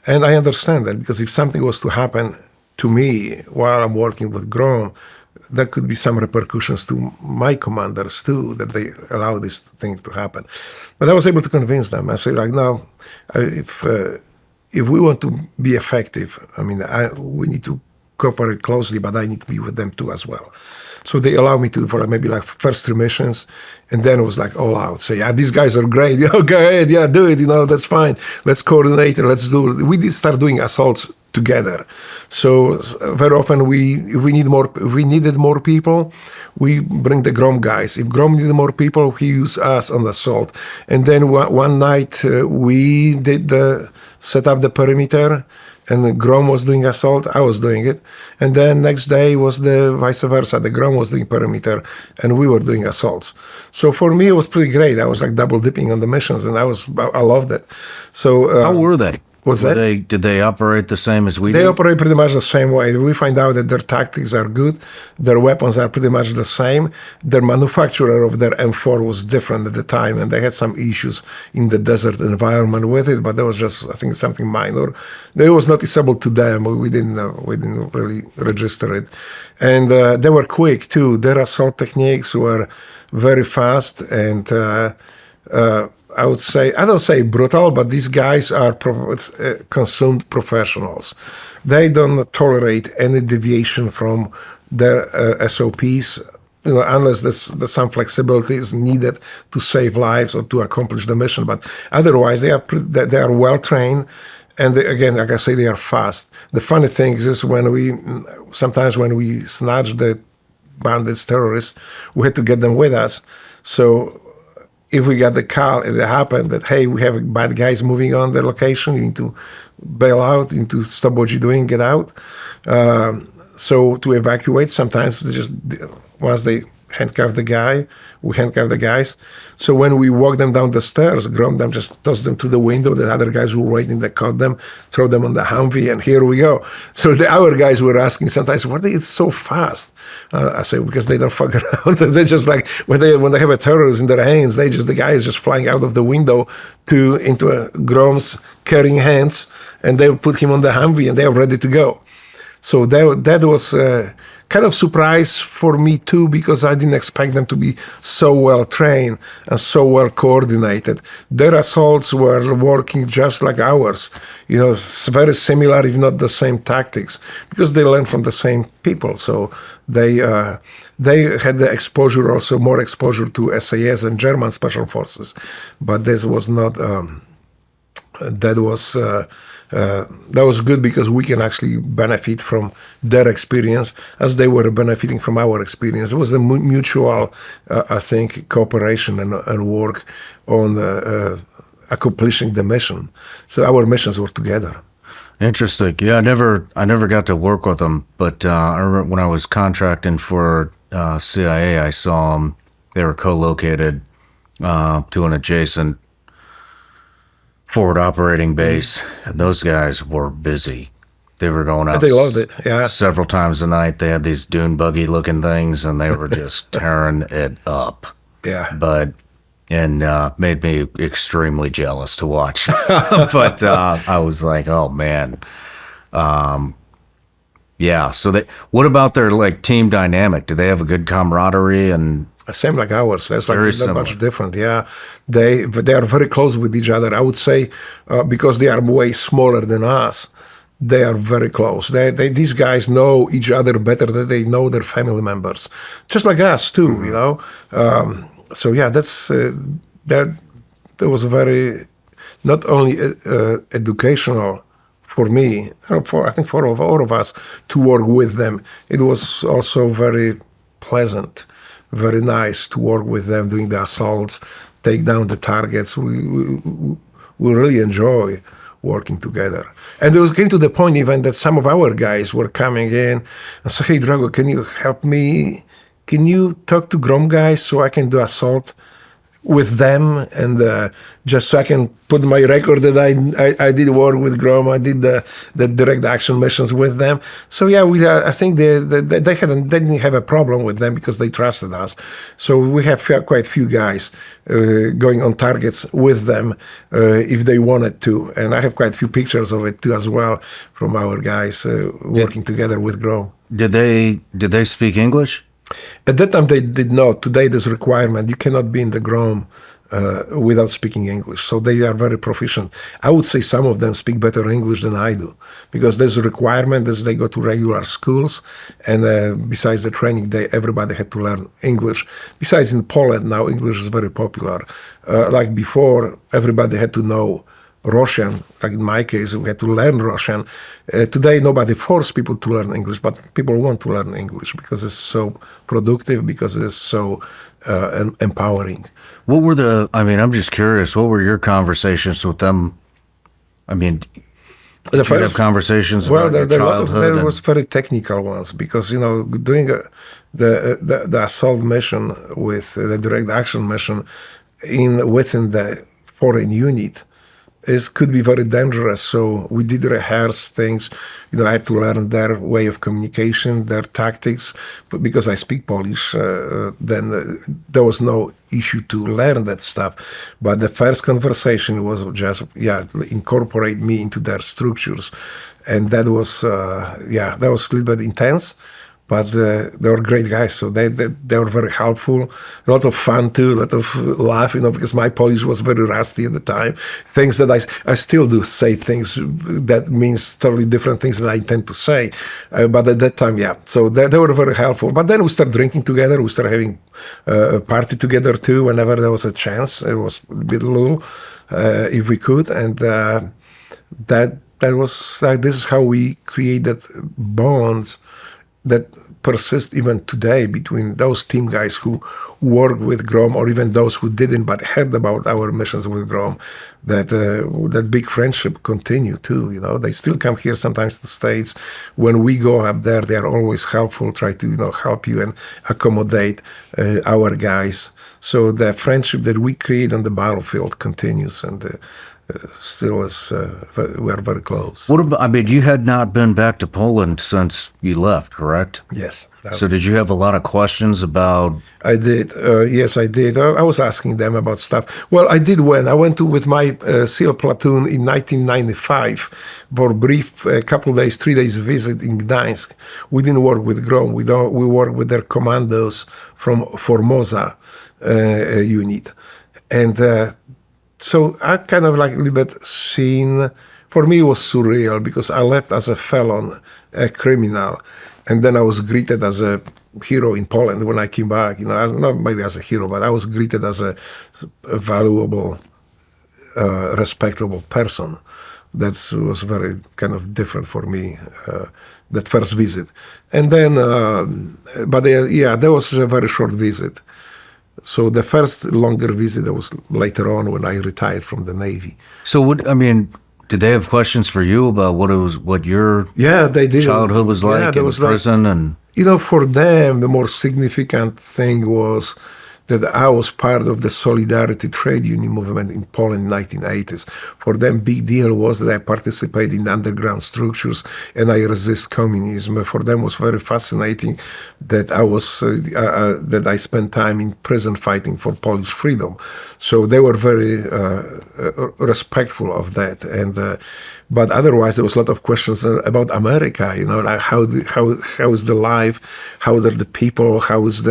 Speaker 1: And I understand that, because if something was to happen to me while I'm working with GROM, there could be some repercussions to my commanders too, that they allow these things to happen. But I was able to convince them. I said, like, no, if we want to be effective, we need to cooperate closely, but I need to be with them too as well. So they allow me to, for maybe like first 3 missions, and then it was like all out. Say, yeah, these guys are great. Go ahead, yeah, do it. That's fine. Let's coordinate and let's do it. We did start doing assaults together. So very often if we needed more people, we bring the GROM guys. If GROM needed more people, he used us on the assault. And then one night we did set up the perimeter, and GROM was doing assault, I was doing it. And then next day was the vice versa. The GROM was doing perimeter, and we were doing assaults. So for me, it was pretty great. I was like double dipping on the missions, and I loved it. So
Speaker 2: how were they? Did they operate the same as we did?
Speaker 1: They operate pretty much the same way. We find out that their tactics are good. Their weapons are pretty much the same. Their manufacturer of their M4 was different at the time, and they had some issues in the desert environment with it, but that was just, I think, something minor. It was noticeable to them. We didn't really register it. And they were quick, too. Their assault techniques were very fast, and I would say, I don't say brutal, but these guys are consumed professionals. They don't tolerate any deviation from their SOPs, unless there's some flexibility is needed to save lives or to accomplish the mission. But otherwise, they are well trained, and again, like I say, they are fast. The funny thing is sometimes when we snatch the bandits, terrorists, we had to get them with us. So if we got the call, it happened that, hey, we have bad guys moving on the location, you need to bail out, you need to stop what you're doing, get out. So to evacuate, sometimes they just, once they handcuff the guy, we handcuff the guys. So when we walk them down the stairs, GROM them, just toss them to the window. The other guys who were waiting, they caught them, throw them on the Humvee, and here we go. So our guys were asking sometimes, why are they so fast? I say, because they don't fuck around. They're just like, when they have a terrorist in their hands, the guy is just flying out of the window into a GROM's carrying hands, and they put him on the Humvee, and they're ready to go. So that was kind of surprise for me too, because I didn't expect them to be so well trained and so well coordinated. Their assaults were working just like ours, it's very similar, if not the same tactics, because they learn from the same people. So they had the exposure, also more exposure to SAS and German special forces, but this was not. That was good because we can actually benefit from their experience as they were benefiting from our experience. It was a mutual, I think, cooperation and work on accomplishing the mission. So our missions were together.
Speaker 2: Interesting. Yeah, I never got to work with them, but I remember when I was contracting for CIA, I saw them. They were co-located to an adjacent forward operating base, and those guys were busy. They were going out.
Speaker 1: They loved it, yeah.
Speaker 2: Several times a night. They had these dune buggy looking things, and they were just tearing it up.
Speaker 1: Yeah.
Speaker 2: And made me extremely jealous to watch. But I was like, oh man. Yeah. So what about their team dynamic? Do they have a good camaraderie and?
Speaker 1: Same like ours. That's like not much different. Yeah, they are very close with each other. I would say because they are way smaller than us, they are very close. These guys know each other better than they know their family members, just like us too.
Speaker 2: Mm-hmm.
Speaker 1: So yeah, that was very not only educational for me, I think for all of us to work with them. It was also very pleasant. Very nice to work with them, doing the assaults, take down the targets. We really enjoy working together. And it came to the point even that some of our guys were coming in and said, hey, Drago, can you help me? Can you talk to GROM guys so I can do assault with them, and just so I can put my record that I did work with GROM, I did the direct action missions with them. So yeah, I think they didn't have a problem with them because they trusted us. So we have quite a few guys going on targets with them if they wanted to, and I have quite a few pictures of it too as well from our guys working together with GROM.
Speaker 2: Did they speak English?
Speaker 1: At that time, they did not. Today, there's a requirement. You cannot be in the GROM without speaking English. So they are very proficient. I would say some of them speak better English than I do, because there's a requirement as they go to regular schools. And besides the training, everybody had to learn English. Besides in Poland now, English is very popular. Like before, everybody had to know Russian. Like in my case, we had to learn Russian. Today, nobody forces people to learn English, but people want to learn English because it's so productive, because it's so empowering.
Speaker 2: What were I'm just curious, what were your conversations with them? Did you have conversations about your childhood?
Speaker 1: There was very technical ones, because, doing the assault mission with the direct action mission within the foreign unit could be very dangerous. So we did rehearse things. I had to learn their way of communication, their tactics. But because I speak Polish, then there was no issue to learn that stuff. But the first conversation was just, incorporate me into their structures. And that was a little bit intense. But they were great guys, so they were very helpful. A lot of fun too, a lot of laugh, because my Polish was very rusty at the time. Things that I still do say things that means totally different things that I tend to say. But at that time, so they were very helpful. But then we started drinking together. We started having a party together too whenever there was a chance. It was a bit little, if we could. And that was this is how we created bonds that persist even today between those team guys who work with GROM or even those who didn't but heard about our missions with GROM, that big friendship continue too. They still come here sometimes to the States. When we go up there, they are always helpful, try to help you and accommodate our guys. So the friendship that we create on the battlefield continues, and still is, we are very close.
Speaker 2: What about, you had not been back to Poland since you left, correct?
Speaker 1: Yes.
Speaker 2: So did you have a lot of questions about?
Speaker 1: I did. Yes, I did. I was asking them about stuff. Well, I did when I went with my SEAL platoon in 1995 for a brief couple days, 3 days visit in Gdańsk. We didn't work with GROM. We worked with their commandos from Formosa unit. And so I kind of like a little bit seen, for me it was surreal because I left as a felon, a criminal, and then I was greeted as a hero in Poland when I came back. Not maybe as a hero, but I was greeted as a valuable, respectable person. That was very kind of different for me, that first visit. And then, that was a very short visit. So the first longer visit was later on when I retired from the Navy.
Speaker 2: So did they have questions for you about what your
Speaker 1: they did.
Speaker 2: childhood was like in prison? And
Speaker 1: for them, the more significant thing was that I was part of the Solidarity trade union movement in Poland in the 1980s. For them, big deal was that I participated in underground structures and I resist communism. For them, it was very fascinating that that I spent time in prison fighting for Polish freedom. So they were very respectful of that. And but otherwise, there was a lot of questions about America. Like how is the life? How are the people? How is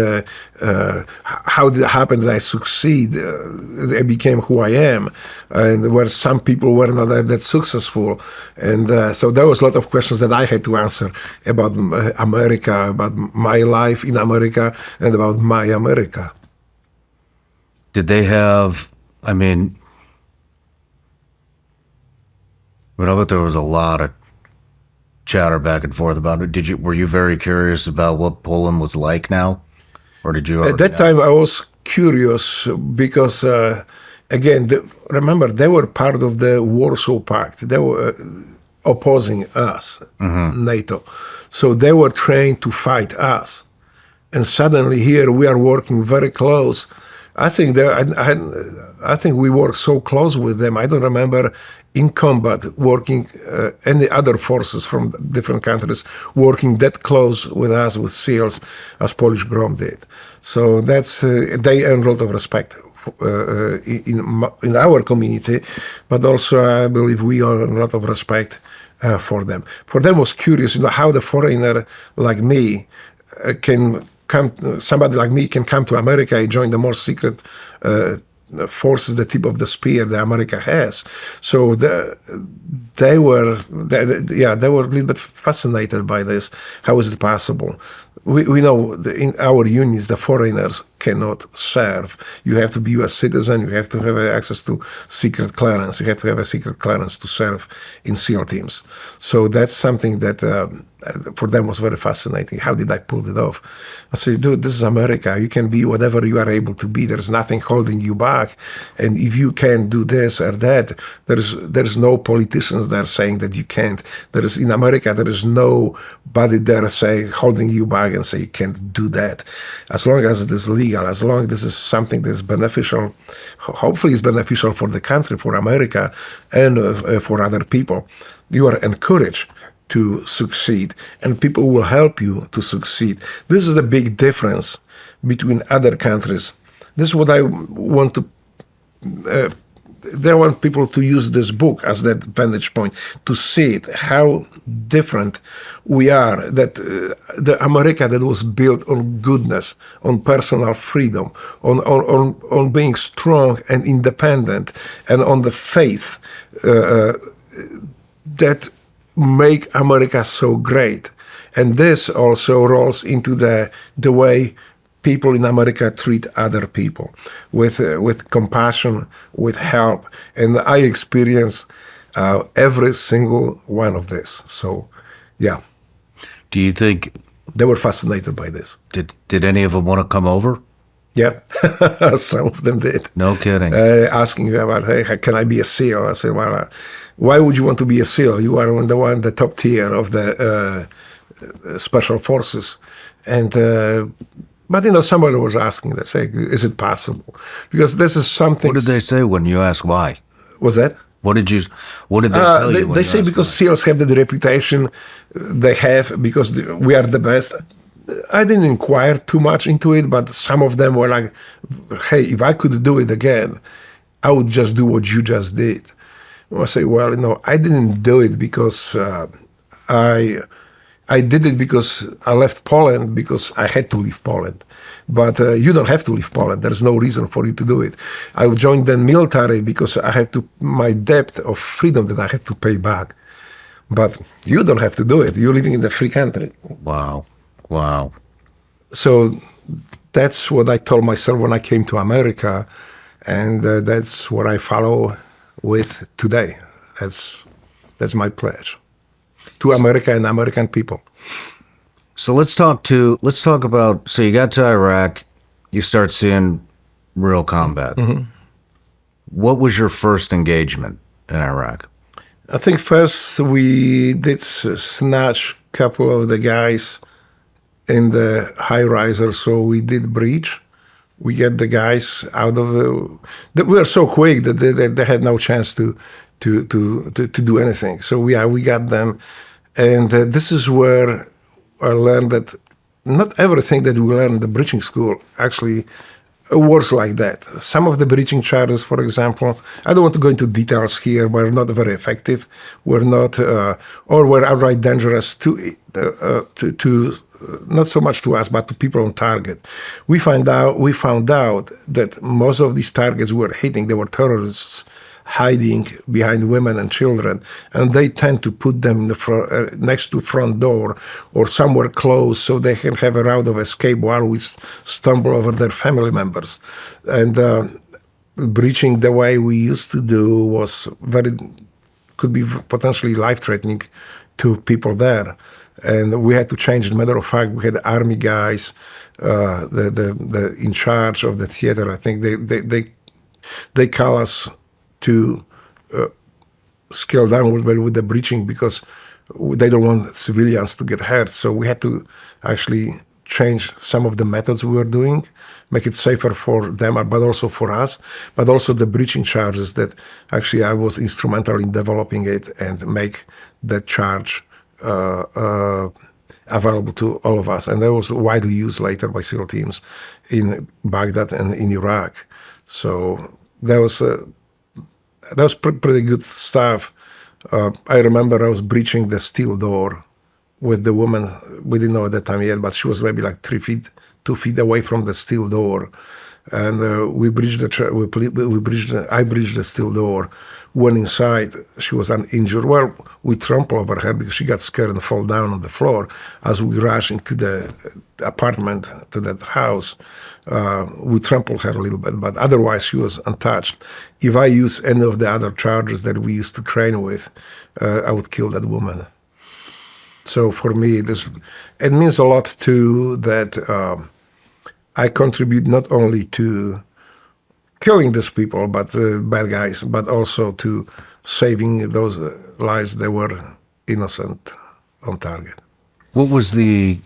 Speaker 1: how did it happen that I succeed? I became who I am, and where some people were not that successful. And so there was a lot of questions that I had to answer about America, about my life in America, and about my America.
Speaker 2: Did they have? I bet there was a lot of chatter back and forth about it. Were you very curious about what Poland was like now? Or did you?
Speaker 1: At that time, I was curious because, again, remember, they were part of the Warsaw Pact. They were opposing us, NATO. So they were trained to fight us. And suddenly here we are working very close. I think we worked so close with them. I don't remember in combat working any other forces from different countries working that close with us, with SEALs, as Polish GROM did. So that's they earned a lot of respect in our community, but also I believe we earn a lot of respect for them. For them, was curious, how the foreigner like me somebody like me can come to America and join the more secret forces, the tip of the spear that America has. So they were a little bit fascinated by this. How is it possible? We know in our units, the foreigners cannot serve. You have to be a citizen. You have to have access to secret clearance. You have to have a secret clearance to serve in SEAL teams. So that's something that for them was very fascinating. How did I pull it off? I said, dude, this is America. You can be whatever you are able to be. There's nothing holding you back. And if you can't do this or that, there's no politicians there saying that you can't. In America, there is nobody there holding you back and say you can't do that. As long as it is legal, as long as this is something that is beneficial, hopefully it's beneficial for the country, for America, and for other people, you are encouraged to succeed, and people will help you to succeed. This is the big difference between other countries. This is what I want to I want people to use this book as that vantage point, to see it, how different we are, that the America that was built on goodness, on personal freedom, on being strong and independent, and on the faith that make America so great. And this also rolls into the way people in America treat other people, with compassion, with help. And I experience every single one of this. So, yeah.
Speaker 2: Do you think
Speaker 1: They were fascinated by this.
Speaker 2: Did any of them want to come over?
Speaker 1: Yeah, some of them did.
Speaker 2: No kidding.
Speaker 1: Asking about, hey, can I be a SEAL? I said, well, why would you want to be a SEAL? You are the top tier of the special forces. And but somebody was asking, they say, is it possible? Because this is something.
Speaker 2: What did they say when you asked why?
Speaker 1: Was that?
Speaker 2: What did they tell you?
Speaker 1: They say because SEALs have the reputation they have, because we are the best. I didn't inquire too much into it, but some of them were like, hey, if I could do it again, I would just do what you just did. I say, well, I didn't do it because I did it because I left Poland because I had to leave Poland. But you don't have to leave Poland. There's no reason for you to do it. I joined the military because I had my debt of freedom that I had to pay back. But you don't have to do it. You're living in a free country.
Speaker 2: Wow.
Speaker 1: So that's what I told myself when I came to America, and that's what I follow with today. That's my pledge to America and American people.
Speaker 2: So let's talk about, so you got to Iraq, you start seeing real combat. Mm-hmm. What was your first engagement in Iraq?
Speaker 1: I think first we did snatch a couple of the guys in the high-riser, so we did breach. We get the guys out of we were so quick that they had no chance to do anything. So we got them, and this is where I learned that not everything that we learn in the breaching school actually works like that. Some of the breaching charges, for example, I don't want to go into details here, were not very effective, were not, or were outright dangerous to not so much to us, but to people on target. We found out that most of these targets we were hitting, they were terrorists hiding behind women and children, and they tend to put them in the front, next to front door or somewhere close so they can have a route of escape while we stumble over their family members. And breaching the way we used to do could be potentially life-threatening to people there. And we had to change. As a matter of fact, we had army guys, the in charge of the theater. I think they call us to scale down with the breaching because they don't want civilians to get hurt. So we had to actually change some of the methods we were doing, make it safer for them, but also for us, but also the breaching charges that actually I was instrumental in developing it and make that charge available to all of us. And that was widely used later by SEAL teams in Baghdad and in Iraq. So that was pretty good stuff. I remember I was breaching the steel door with the woman. We didn't know at that time yet, but she was maybe like 2 feet away from the steel door. And I breached the steel door. Went inside, she was uninjured. Well, we trampled over her because she got scared and fell down on the floor. As we rushed into the apartment, to that house, we trampled her a little bit, but otherwise she was untouched. If I use any of the other charges that we used to train with, I would kill that woman. So for me, it means a lot too that I contribute not only to killing these people, but bad guys, but also to saving those lives that were innocent on target.
Speaker 2: What was the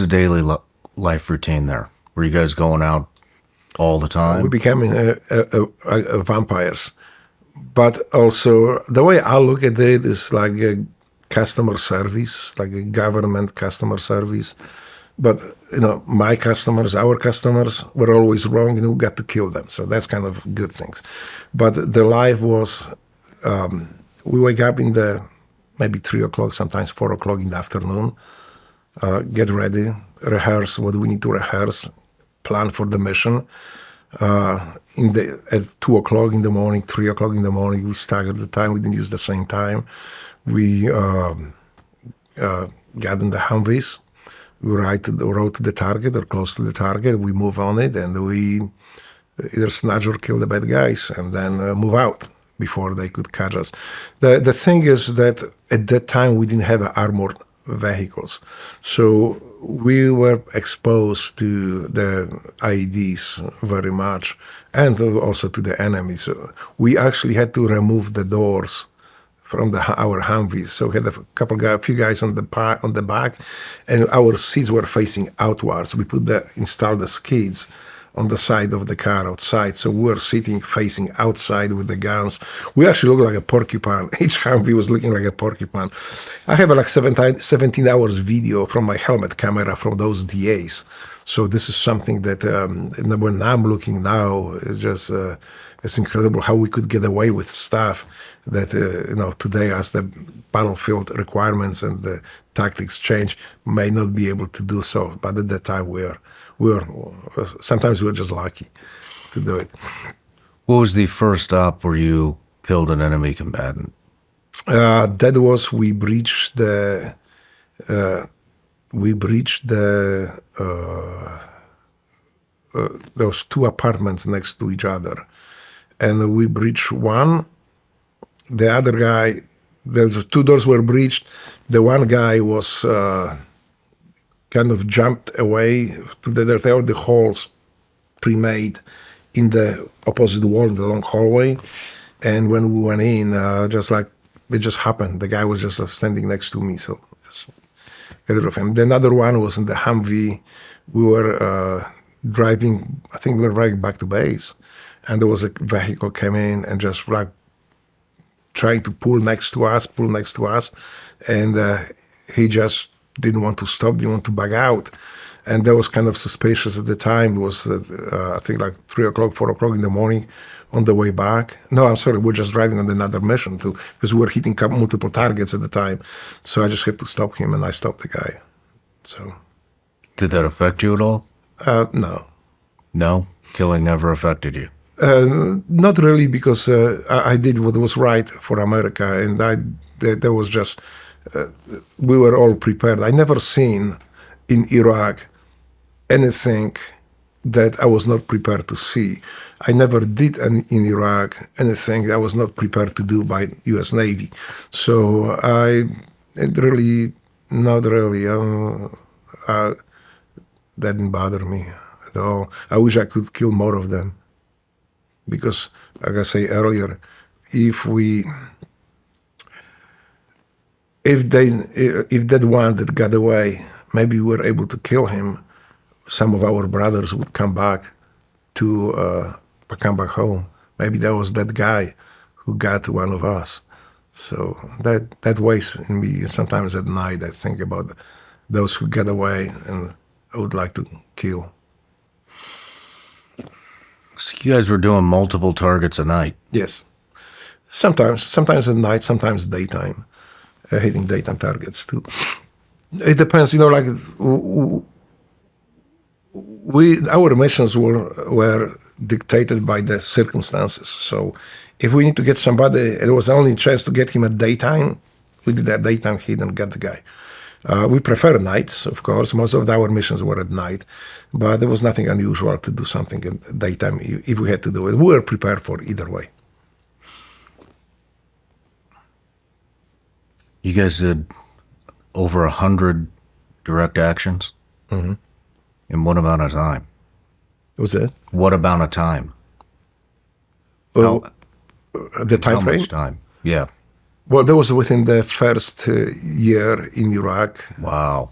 Speaker 2: daily life routine there? Were you guys going out all the time?
Speaker 1: We became vampires. But also, the way I look at it is like a customer service, like a government customer service. But, my customers, our customers were always wrong, and we got to kill them. So that's kind of good things. But the life was, we wake up in maybe 3 o'clock, sometimes 4 o'clock in the afternoon, get ready, rehearse what we need to rehearse, plan for the mission. At 2 o'clock in the morning, 3 o'clock in the morning, we staggered the time. We didn't use the same time. We got in the Humvees. We rode to the target or close to the target. We move on it, and we either snatch or kill the bad guys, and then move out. before they could catch us. The thing is that at that time we didn't have armored vehicles, so we were exposed to the IEDs very much, and also to the enemy. So we actually had to remove the doors from our Humvees. So we had a few guys on the back, and our seats were facing outwards. We installed the skids on the side of the car outside. So we were sitting facing outside with the guns. We actually looked like a porcupine. Each Humvee was looking like a porcupine. I have like 17 hours video from my helmet camera from those DAs. So this is something that when I'm looking now, it's just it's incredible how we could get away with stuff that today, as the battlefield requirements and the tactics change, may not be able to do so. But at that time, we were sometimes we were just lucky to do it.
Speaker 2: What was the first stop where you killed an enemy combatant?
Speaker 1: That was we breached those two apartments next to each other, and we breached one. The other guy, the two doors were breached. The one guy was kind of jumped away to there were the holes pre-made in the opposite wall in the long hallway, and when we went in, it just happened. The guy was just standing next to me, so just get rid of him. The other one was in the Humvee. We were driving. I think we were driving back to base, and there was a vehicle came in and just like trying to pull next to us, and he just didn't want to stop, didn't want to back out. And that was kind of suspicious at the time. It was, I think, like 3 o'clock, 4 o'clock in the morning on the way back. No, I'm sorry, we're just driving on another mission too, because we were hitting multiple targets at the time. So I just had to stop him, and I stopped the guy. So.
Speaker 2: Did that affect you at all?
Speaker 1: No.
Speaker 2: No? Killing never affected you?
Speaker 1: Not really, because I did what was right for America, and that was just, we were all prepared. I never seen in Iraq anything that I was not prepared to see. I never did in Iraq anything I was not prepared to do by U.S. Navy. So not really, that didn't bother me at all. I wish I could kill more of them. Because, like I say earlier, if that one that got away, maybe we were able to kill him, some of our brothers would come back home. Maybe that was that guy who got one of us. So that weighs in me. Sometimes at night I think about those who got away, and I would like to kill.
Speaker 2: So you guys were doing multiple targets a night?
Speaker 1: Yes. Sometimes at night, sometimes daytime. Hitting daytime targets too. It depends, our missions were dictated by the circumstances. So if we need to get somebody, it was the only chance to get him at daytime, we did that daytime hit and get the guy. We prefer nights, of course. Most of our missions were at night, but there was nothing unusual to do something in daytime if we had to do it. We were prepared for either way.
Speaker 2: You guys did over 100 direct actions?
Speaker 1: Mm-hmm.
Speaker 2: In what amount of time?
Speaker 1: What's that?
Speaker 2: What amount of time?
Speaker 1: The time frame?
Speaker 2: How much time? Yeah.
Speaker 1: Well, that was within the first year in Iraq.
Speaker 2: Wow.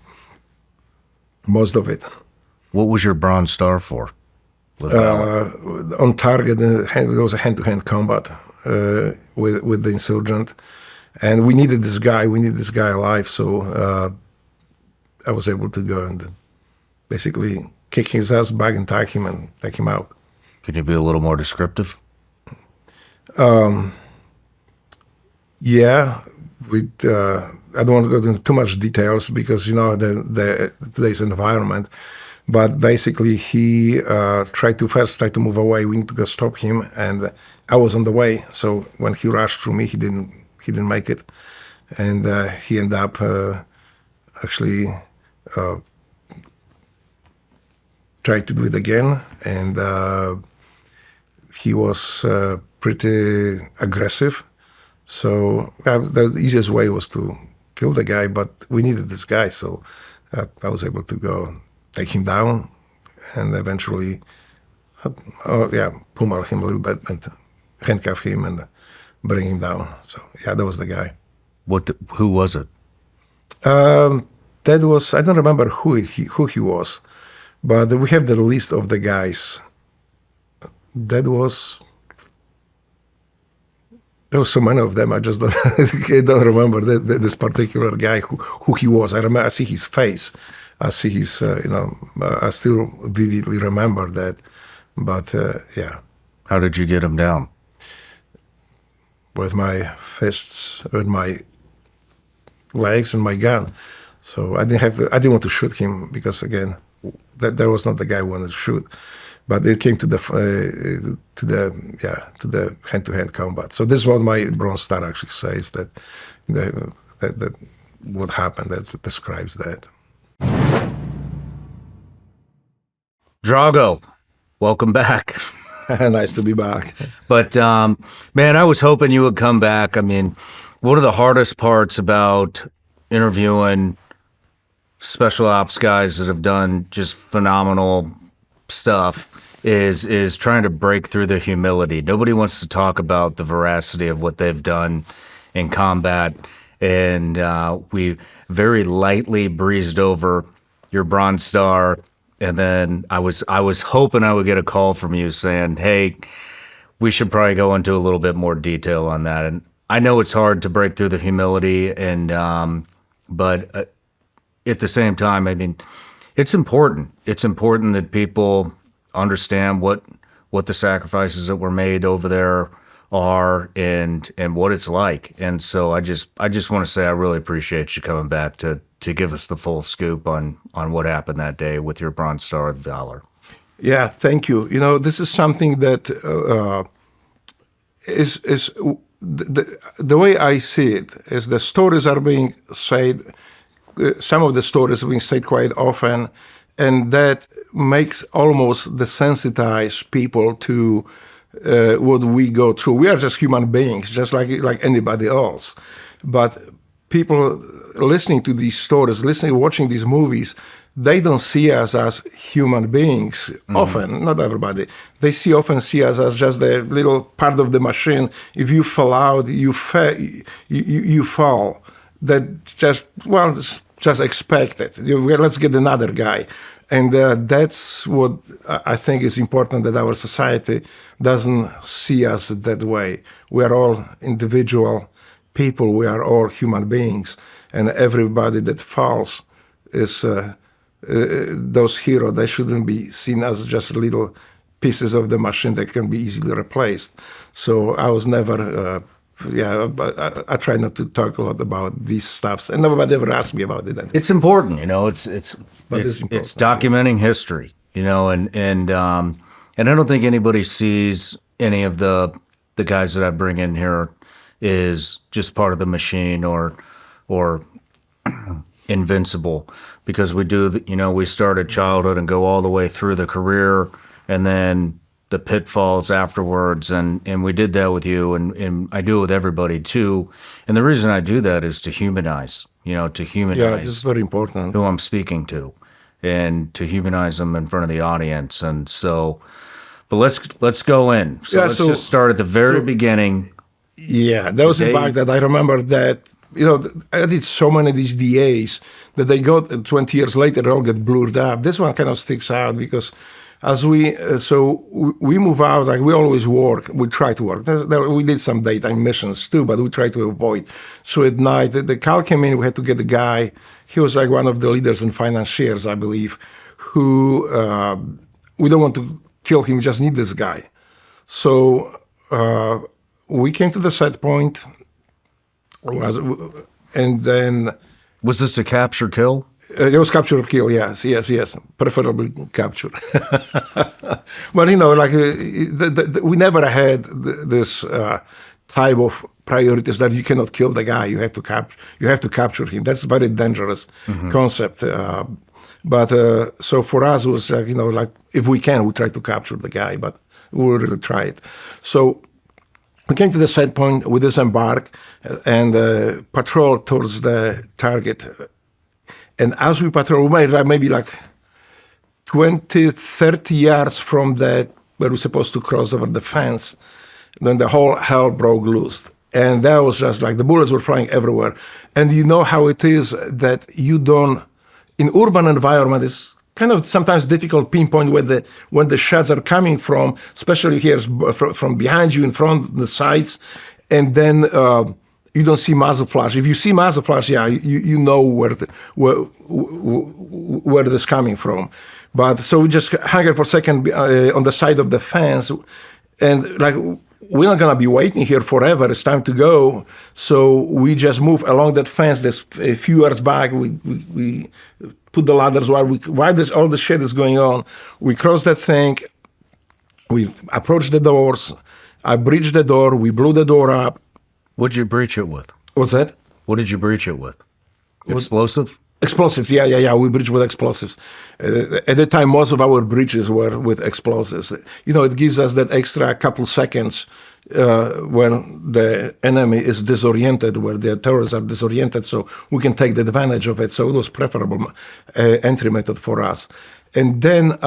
Speaker 1: Most of it.
Speaker 2: What was your Bronze Star for?
Speaker 1: On target, there was a hand-to-hand combat with the insurgent. And we needed this guy alive, so I was able to go and basically kick his ass back and tag him and take him out.
Speaker 2: Can you be a little more descriptive?
Speaker 1: Yeah, I don't want to go into too much details because today's environment. But basically, he tried to move away. We need to go stop him, and I was on the way. So when he rushed through me, he didn't make it, and he ended up actually trying to do it again, and he was pretty aggressive. So the easiest way was to kill the guy, but we needed this guy, so I was able to go take him down and eventually, pummel him a little bit and handcuff him and bring him down. So yeah, that was the guy.
Speaker 2: Who was it?
Speaker 1: That was, I don't remember who he was, but we have the list of the guys. There was so many of them. I just don't, I don't remember this particular guy who he was. I see his face. I see his, I still vividly remember that. But yeah.
Speaker 2: How did you get him down?
Speaker 1: With my fists, with my legs and my gun. So I didn't want to shoot him because again, that was not the guy who wanted to shoot. But it came to the hand-to-hand combat. So this is what my Bronze Star actually says, that what happened, that describes that.
Speaker 2: Drago, welcome back.
Speaker 1: Nice to be back.
Speaker 2: But man, I was hoping you would come back. I mean, one of the hardest parts about interviewing special ops guys that have done just phenomenal stuff is trying to break through the humility. Nobody wants to talk about the veracity of what they've done in combat, and we very lightly breezed over your Bronze Star, and then I was hoping I would get a call from you saying, hey, we should probably go into a little bit more detail on that. And I know it's hard to break through the humility, and but at the same time, I mean, it's important. It's important that people understand what the sacrifices that were made over there are and what it's like. And so I just want to say I really appreciate you coming back to give us the full scoop on what happened that day with your Bronze Star of Valor.
Speaker 1: Yeah, thank you. You know, this is something that is the way I see it is the stories are being said. Some of the stories are being said quite often, and that makes almost desensitize people to what we go through. We are just human beings, just like anybody else. But people listening to these stories, watching these movies, they don't see us as human beings. Mm-hmm. Often, not everybody. They often see us as just a little part of the machine. If you fall out, you fall. That just expected. Let's get another guy. And that's what I think is important, that our society doesn't see us that way. We are all individual people. We are all human beings. And everybody that falls is those heroes. They shouldn't be seen as just little pieces of the machine that can be easily replaced. So I was never... I try not to talk a lot about these stuffs, and nobody ever asked me about it.
Speaker 2: It's important, you know. It's documenting history, you know, and I don't think anybody sees any of the guys that I bring in here is just part of the machine or invincible, because we do, you know, we start at childhood and go all the way through the career, and then the pitfalls afterwards, and we did that with you, and I do it with everybody too. And the reason I do that is to humanize, Yeah, this
Speaker 1: is very important.
Speaker 2: Who I'm speaking to, and to humanize them in front of the audience. And so, but let's go in. So let's just start at the very beginning.
Speaker 1: Yeah, that was the fact that I remember that, you know, I did so many of these DAs that they got 20 years later, they all get blurred up. This one kind of sticks out because as we move out, like we always work, we try to work. We did some daytime missions too, but we try to avoid. So at night, the call came in, we had to get the guy. He was like one of the leaders and financiers, I believe, who we don't want to kill him, we just need this guy. So we came to the set point, and then...
Speaker 2: Was this a capture kill?
Speaker 1: It was capture or kill, yes, preferably capture. But you know, like we never had this type of priorities that you cannot kill the guy. You have to capture him. That's a very dangerous concept. But so for us, it was like, you know, like if we can, we try to capture the guy. But We will really try it. So we came to the set point, we disembark and patrol towards the target. And as we patrol, we might drive maybe like 20, 30 yards from where we're supposed to cross over the fence. Then the whole hell broke loose. And that was just like the bullets were flying everywhere. And you know how it is that you don't, in urban environment, it's kind of sometimes difficult pinpoint where the shots are coming from, especially here from behind you, in front, the sides. And then you don't see muzzle flash. If you see muzzle flash, yeah, you know where it is coming from. But so we just hung it for a second on the side of the fence, and like, we're not gonna be waiting here forever. It's time to go. So we just move along that fence. There's a few yards back. We put the ladders while all the shit is going on. We cross that thing. We approach the doors. I breached the door. We blew the door up.
Speaker 2: What'd you breach it with?
Speaker 1: What's that?
Speaker 2: What did you breach it with? Explosive?
Speaker 1: Explosives, yeah. We breached with explosives. At the time, most of our breaches were with explosives. You know, it gives us that extra couple seconds when the enemy is disoriented, where the terrorists are disoriented, so we can take the advantage of it. So it was preferable entry method for us. And then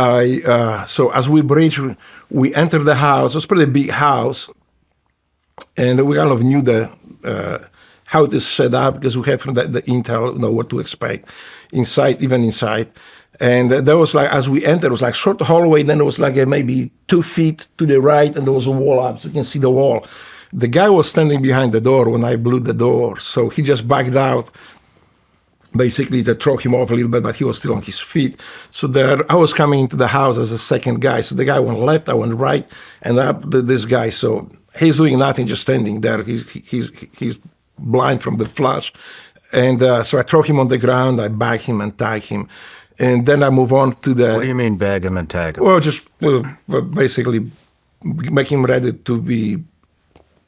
Speaker 1: so as we breached, we entered the house. It was a pretty big house, and we kind of knew how it is set up, because we have the intel, you know what to expect even inside. And there was like, as we entered, it was like short hallway, then it was like maybe 2 feet to the right, and there was a wall up, so you can see the wall. The guy was standing behind the door when I blew the door, so he just backed out, basically to throw him off a little bit, but he was still on his feet. So I was coming into the house as a second guy, so the guy went left, I went right, and up this guy, so he's doing nothing, just standing there. He's blind from the flash. And so I throw him on the ground, I bag him and tag him. And then I move on to the...
Speaker 2: What do you mean bag him and tag him?
Speaker 1: Well, just basically make him ready to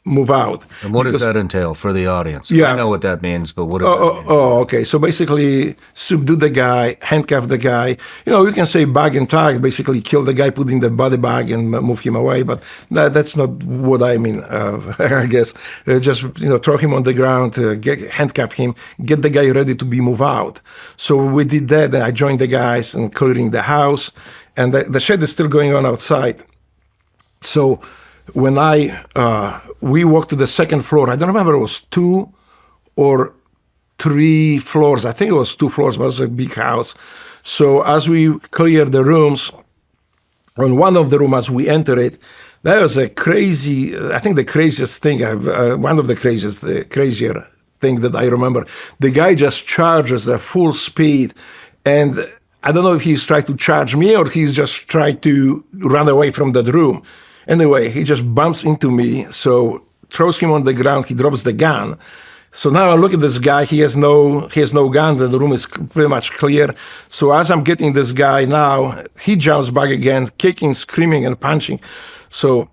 Speaker 1: move out.
Speaker 2: And what does that entail for the audience?
Speaker 1: Yeah.
Speaker 2: I know what that means, but what does that mean?
Speaker 1: Okay. So basically, subdue the guy, handcuff the guy. You know, you can say bag and tag, basically kill the guy, put in the body bag and move him away. But that's not what I mean, I guess. Just, throw him on the ground, handcuff him, get the guy ready to be moved out. So we did that, and I joined the guys in clearing the house. And the shed is still going on outside. So when we walked to the second floor, I don't remember, it was 2 or 3 floors. I think it was 2 floors, but it was a big house. So as we cleared the rooms, on one of the rooms as we entered it, that was the craziest thing, one of the crazier thing that I remember. The guy just charges at full speed, and I don't know if he's trying to charge me or he's just trying to run away from that room. Anyway, he just bumps into me, so throws him on the ground, he drops the gun. So now I look at this guy, he has no gun, the room is pretty much clear. So as I'm getting this guy now, he jumps back again, kicking, screaming, and punching. So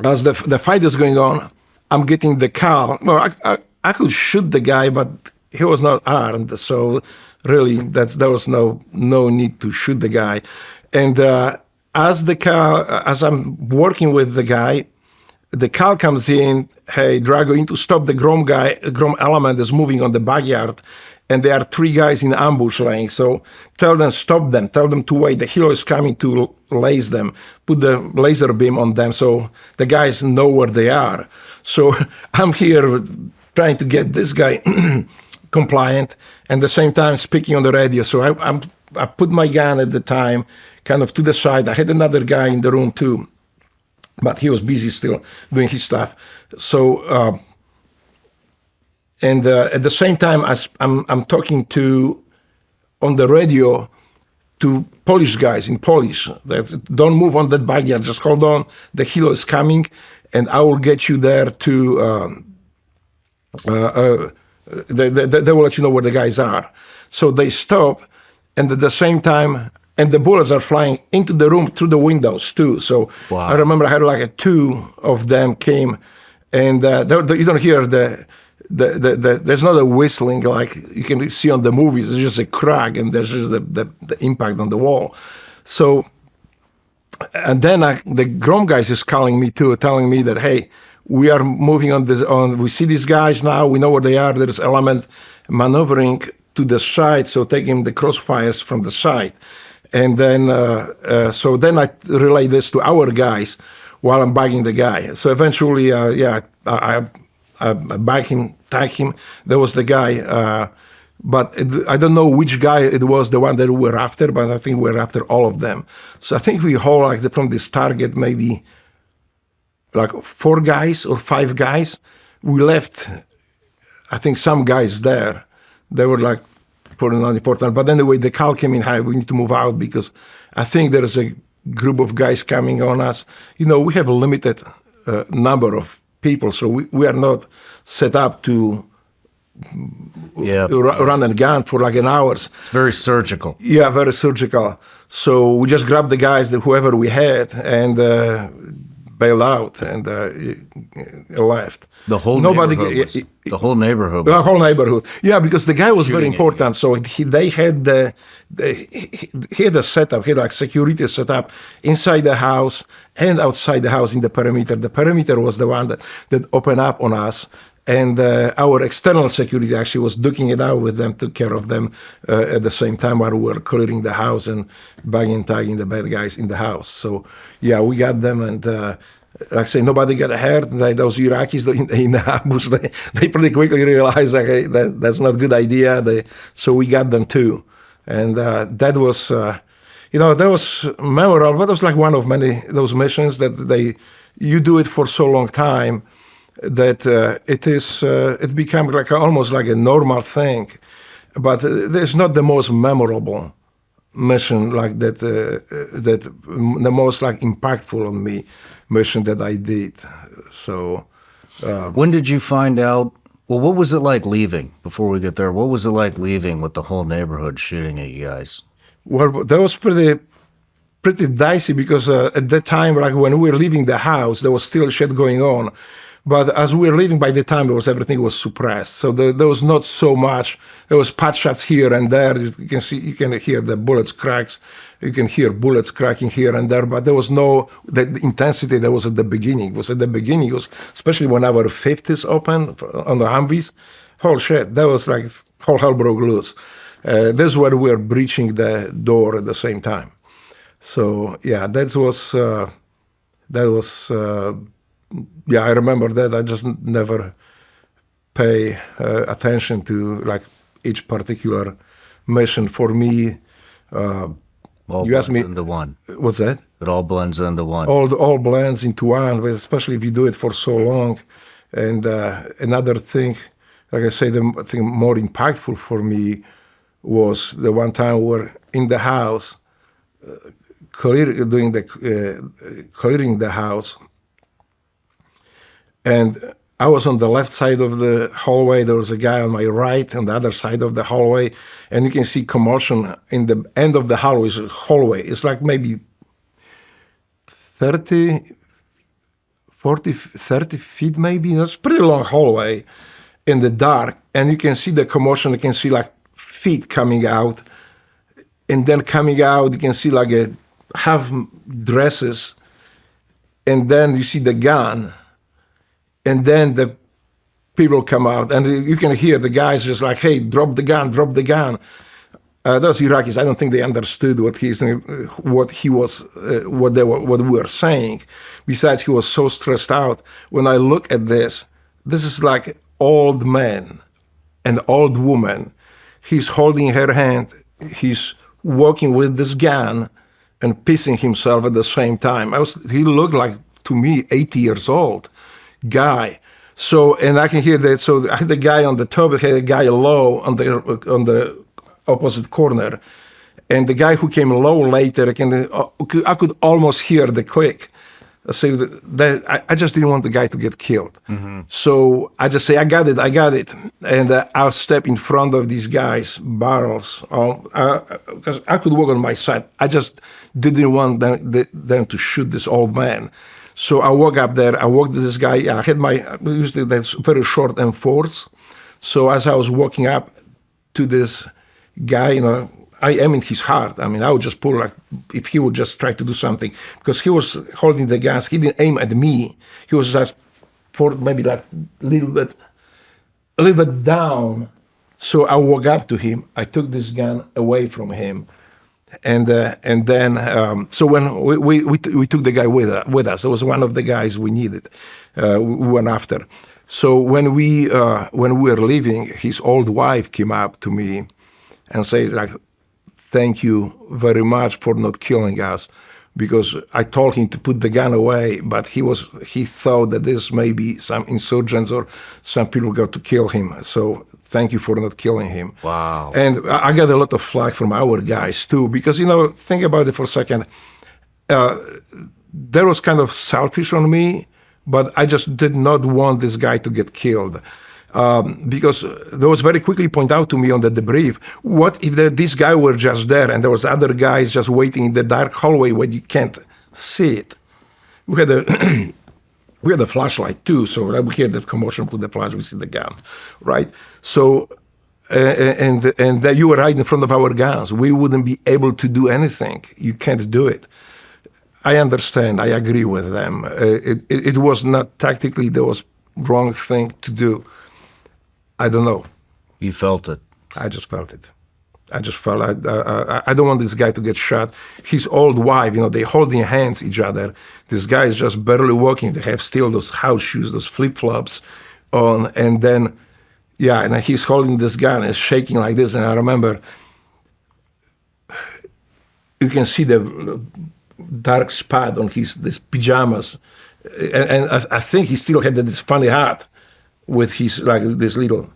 Speaker 1: as the fight is going on, I'm getting the call. Well, I could shoot the guy, but he was not armed, so really there was no need to shoot the guy. And as I'm working with the guy, the call comes in, hey, Drago, in to stop the GROM guy. GROM element is moving on the backyard, and there are 3 guys in ambush laying. So tell them, stop them, tell them to wait. The hero is coming to lace them, put the laser beam on them so the guys know where they are. So I'm here trying to get this guy compliant, and at the same time speaking on the radio. So I put my gun at the time kind of to the side. I had another guy in the room too, but he was busy still doing his stuff. So, at the same time, I'm talking on the radio to Polish guys in Polish, that don't move on that backyard, just hold on, the helo is coming, and I will get you there to, they will let you know where the guys are. So they stop, and at the same time, and the bullets are flying into the room through the windows too. So wow. I remember I had like 2 of them came, and you don't hear there's not a whistling like you can see on the movies. It's just a crack, and there's just the impact on the wall. So And then the GROM guys is calling me too, telling me that, hey, we are moving on this. We see these guys now. We know where they are. There's element maneuvering to the side, so taking the crossfires from the side. And then, so then I relay this to our guys while I'm bagging the guy. So eventually, I bag him, tag him. There was the guy. But I don't know which guy it was, the one that we were after, but I think we were after all of them. So I think we haul like from this target maybe like 4 guys or 5 guys. We left, I think, some guys there. They were like for non-important. But anyway, the call came in high. We need to move out because I think there's a group of guys coming on us. You know, we have a limited number of people, so we are not set up to run and gun for like an hour.
Speaker 2: It's very surgical.
Speaker 1: Yeah, very surgical. So we just grabbed the guys, whoever we had, and bailed out and left.
Speaker 2: The whole neighborhood. The whole neighborhood.
Speaker 1: The whole neighborhood. Yeah, because the guy was very important. So they had he had a setup. He had like security set up inside the house and outside the house in the perimeter. The perimeter was the one that opened up on us. And our external security actually was duking it out with them, took care of them at the same time while we were clearing the house and bagging and tagging the bad guys in the house. So, yeah, we got them. And like I say, nobody got hurt. Those Iraqis in the ambush, they pretty quickly realized that's not a good idea. So we got them too. And that was, that was memorable. That was like one of many those missions that you do it for so long time that it became like almost like a normal thing, but it's not the most memorable mission like that. That the most like impactful on me mission that I did. So,
Speaker 2: when did you find out? Well, what was it like leaving? Before we get there, what was it like leaving with the whole neighborhood shooting at you guys?
Speaker 1: Well, that was pretty dicey because at that time, like when we were leaving the house, there was still shit going on. But as we were leaving, by the time everything was suppressed, so there was not so much. There was pot shots here and there. You can hear the bullets cracks. You can hear bullets cracking here and there. But there was no the intensity that was at the beginning. It was especially when our 50s opened on the Humvees. Holy shit! That was like whole hell broke loose. This is where we were breaching the door at the same time. So yeah, that was. Yeah, I remember that. I just never pay attention to like each particular mission. For me, you asked me
Speaker 2: into one.
Speaker 1: What's that?
Speaker 2: It all blends into one.
Speaker 1: All blends into one, but especially if you do it for so long. And another thing, like I say, the thing more impactful for me was the one time we were in the house, clearing the house. And I was on the left side of the hallway. There was a guy on my right, on the other side of the hallway. And you can see commotion in the end of the hallway. It's like maybe 30 feet maybe. That's a pretty long hallway in the dark. And you can see the commotion. You can see like feet coming out. And then coming out, you can see like a half dresses. And then you see the gun. And then the people come out, and you can hear the guys just like, "Hey, drop the gun, drop the gun." Those Iraqis, I don't think they understood what we were saying. Besides, he was so stressed out. When I look at this is like old man and old woman. He's holding her hand. He's walking with this gun and pissing himself at the same time. He looked like, to me, 80 years old. Guy. So, and I can hear that. So I had the guy on the top, I had a guy low on the opposite corner. And the guy who came low later, I could almost hear the click. So I just didn't want the guy to get killed. Mm-hmm. So I just say, I got it. And I'll step in front of these guys' barrels. Because I could walk on my side. I just didn't want them to shoot this old man. So I walk up there, I walked to this guy, I had usually that's very short M4s. So as I was walking up to this guy, I am in his heart. I mean, I would just pull, like, if he would just try to do something, because he was holding the guns. He didn't aim at me. He was just for maybe like a little bit down. So I walked up to him. I took this gun away from him, and then so when we took the guy with us, it was one of the guys we needed. We went after. So when we were leaving, his old wife came up to me and said, like, "Thank you very much for not killing us," because I told him to put the gun away, but he thought that this may be some insurgents or some people got to kill him. So thank you for not killing him.
Speaker 2: Wow.
Speaker 1: And I got a lot of flack from our guys too, because, think about it for a second. That was kind of selfish on me, but I just did not want this guy to get killed. Because there was very quickly pointed out to me on the debrief, what if this guy were just there and there was other guys just waiting in the dark hallway where you can't see it? We had a flashlight too, so we hear the commotion, put the flash, we see the gun, right? So, and that you were right in front of our guns. We wouldn't be able to do anything. You can't do it. I understand. I agree with them. It was not tactically, there was wrong thing to do. I don't know.
Speaker 2: You felt it.
Speaker 1: I just felt it. I just felt I don't want this guy to get shot. His old wife, they holding hands each other. This guy is just barely walking. They have still those house shoes, those flip-flops on. And then, and he's holding this gun and shaking like this. And I remember, you can see the dark spot on these pajamas. And I think he still had this funny hat with his, like, this little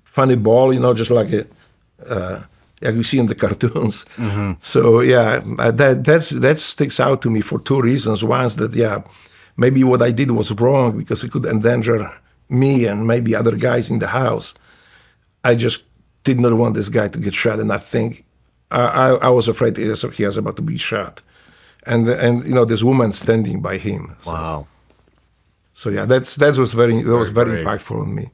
Speaker 1: funny ball, just like you see in the cartoons. Mm-hmm. So that sticks out to me for two reasons. One is that maybe what I did was wrong because it could endanger me and maybe other guys in the house. I just did not want this guy to get shot, and I think I was afraid he was about to be shot, and this woman standing by him. So.
Speaker 2: Wow.
Speaker 1: So that was very impactful on me.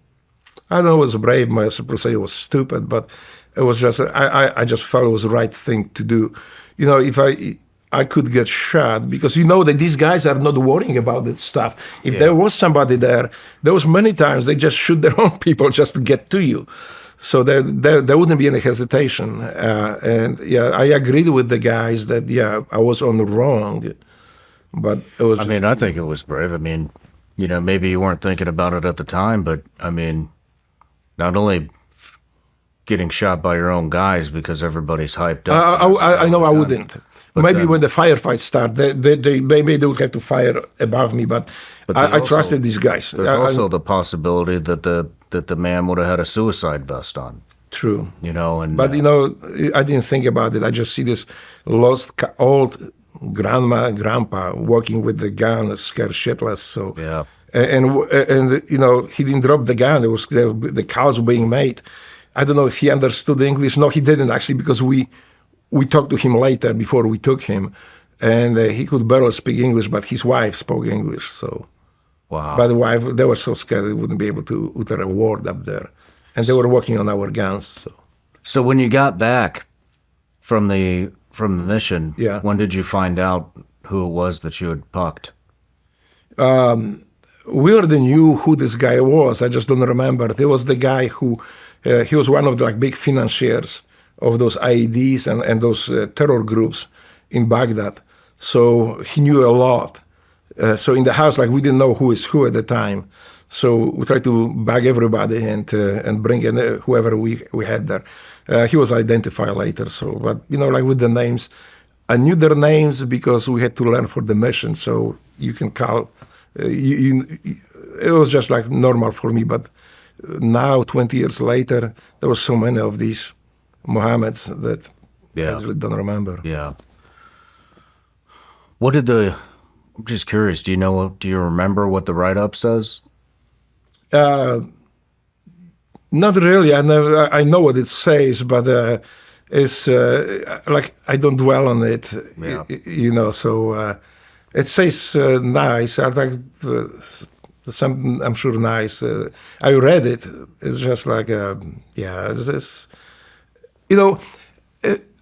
Speaker 1: I don't know, it was brave. My people say it was stupid, but it was just I just felt it was the right thing to do. If I could get shot, because that these guys are not worrying about that stuff. If there was somebody there was many times they just shoot their own people just to get to you. So there wouldn't be any hesitation. And I agreed with the guys that I was on the wrong, but it was.
Speaker 2: I think it was brave. Maybe you weren't thinking about it at the time, but not only getting shot by your own guys because everybody's hyped up.
Speaker 1: I know I wouldn't. But maybe when the firefight start, maybe they would have to fire above me, but I trusted these guys.
Speaker 2: There's also the possibility that the man would have had a suicide vest on.
Speaker 1: True.
Speaker 2: But
Speaker 1: I didn't think about it. I just see this lost old grandpa walking with the gun, scared shitless. So and he didn't drop the gun. There was the calls being made. I don't know if he understood English. No, he didn't actually, because we talked to him later before we took him, and he could barely speak English, but his wife spoke English. So,
Speaker 2: wow.
Speaker 1: But the wife, they were so scared they wouldn't be able to utter a word up there, and they were working on our guns.
Speaker 2: So when you got back from the mission, when did you find out who it was that you had pucked?
Speaker 1: We already knew who this guy was. I just don't remember. There was the guy who he was one of the big financiers of those IEDs and those terror groups in Baghdad. So he knew a lot. So in the house, we didn't know who is who at the time. So we tried to bag everybody and bring in whoever we had there. He was identified later. So, but with the names, I knew their names because we had to learn for the mission. So you can call. It was just normal for me. But now, 20 years later, there were so many of these Mohammeds that I really don't remember.
Speaker 2: Yeah. What did I'm just curious, do you remember what the write-up says?
Speaker 1: Not really. I know what it says, but it's I don't dwell on it, so it says nice. I think some, I'm sure, nice. I read it. It's just it's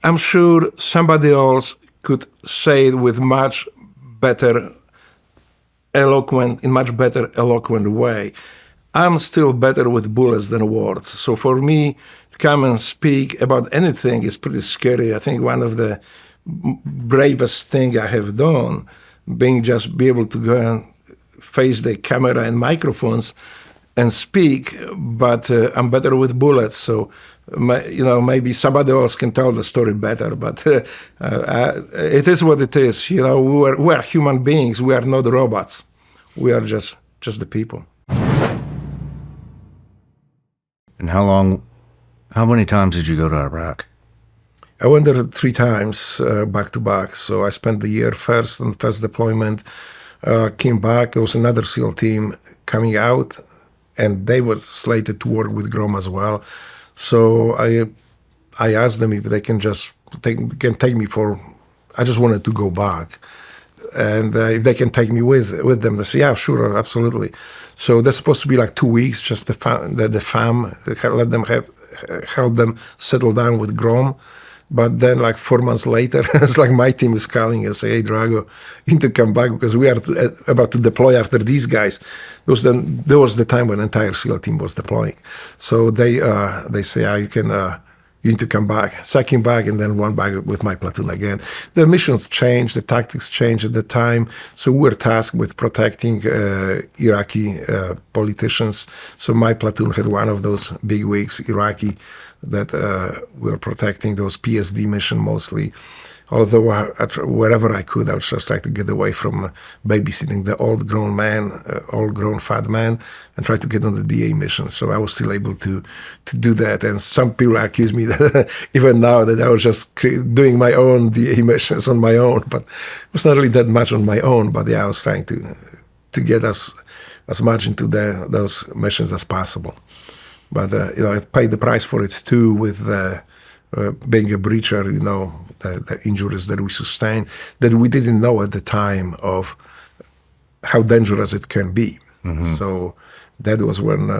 Speaker 1: I'm sure somebody else could say it with much better eloquent way. I'm still better with bullets than words. So for me, to come and speak about anything is pretty scary. I think one of the bravest thing I have done, be able to go and face the camera and microphones and speak, but I'm better with bullets. So, maybe somebody else can tell the story better, but it is what it is. We are human beings. We are not robots. We are just the people.
Speaker 2: And how many times did you go to Iraq?
Speaker 1: I went there 3 times back to back. So I spent the year first on first deployment, came back. There was another SEAL team coming out, and they were slated to work with GROM as well. So I asked them if they can just take me for. I just wanted to go back, and if they can take me with them. They say, yeah, sure, absolutely. So that's supposed to be like 2 weeks, just the fam, help them settle down with GROM. But then, like 4 months later, it's like my team is calling and say, "Hey, Drago, you need to come back because we are about to deploy after these guys." There was the time when the entire SEAL team was deploying. So they say, you need to come back. So I came back and then went back with my platoon again. The missions changed, the tactics changed at the time. So we were tasked with protecting Iraqi politicians. So my platoon had one of those big wigs, Iraqi, that we were protecting those PSD mission mostly. Although wherever I could, I would just try to get away from babysitting the old grown fat man, and try to get on the DA mission. So I was still able to do that. And some people accuse me that even now that I was just doing my own DA missions on my own, but it was not really that much on my own. But yeah, I was trying to get as much into those missions as possible. But I paid the price for it too with being a breacher, the injuries that we sustained that we didn't know at the time of how dangerous it can be. Mm-hmm. So that was when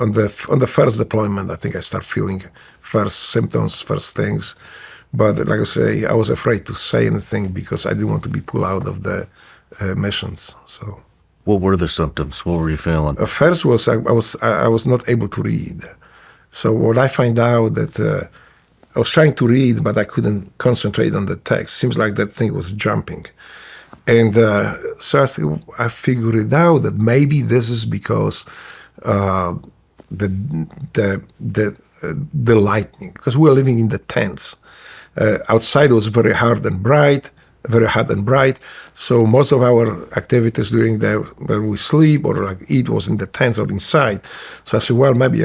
Speaker 1: on the first deployment, I think I started feeling first symptoms, first things. But like I say, I was afraid to say anything because I didn't want to be pulled out of the missions. So.
Speaker 2: What were the symptoms? What were you feeling?
Speaker 1: First was I was not able to read. So what I find out that I was trying to read, but I couldn't concentrate on the text. Seems like that thing was jumping. And so I figured it out that maybe this is because the lightning, because we were living in the tents. Outside was very hot and bright. So most of our activities when we sleep or like eat was in the tents or inside. So I said, well, maybe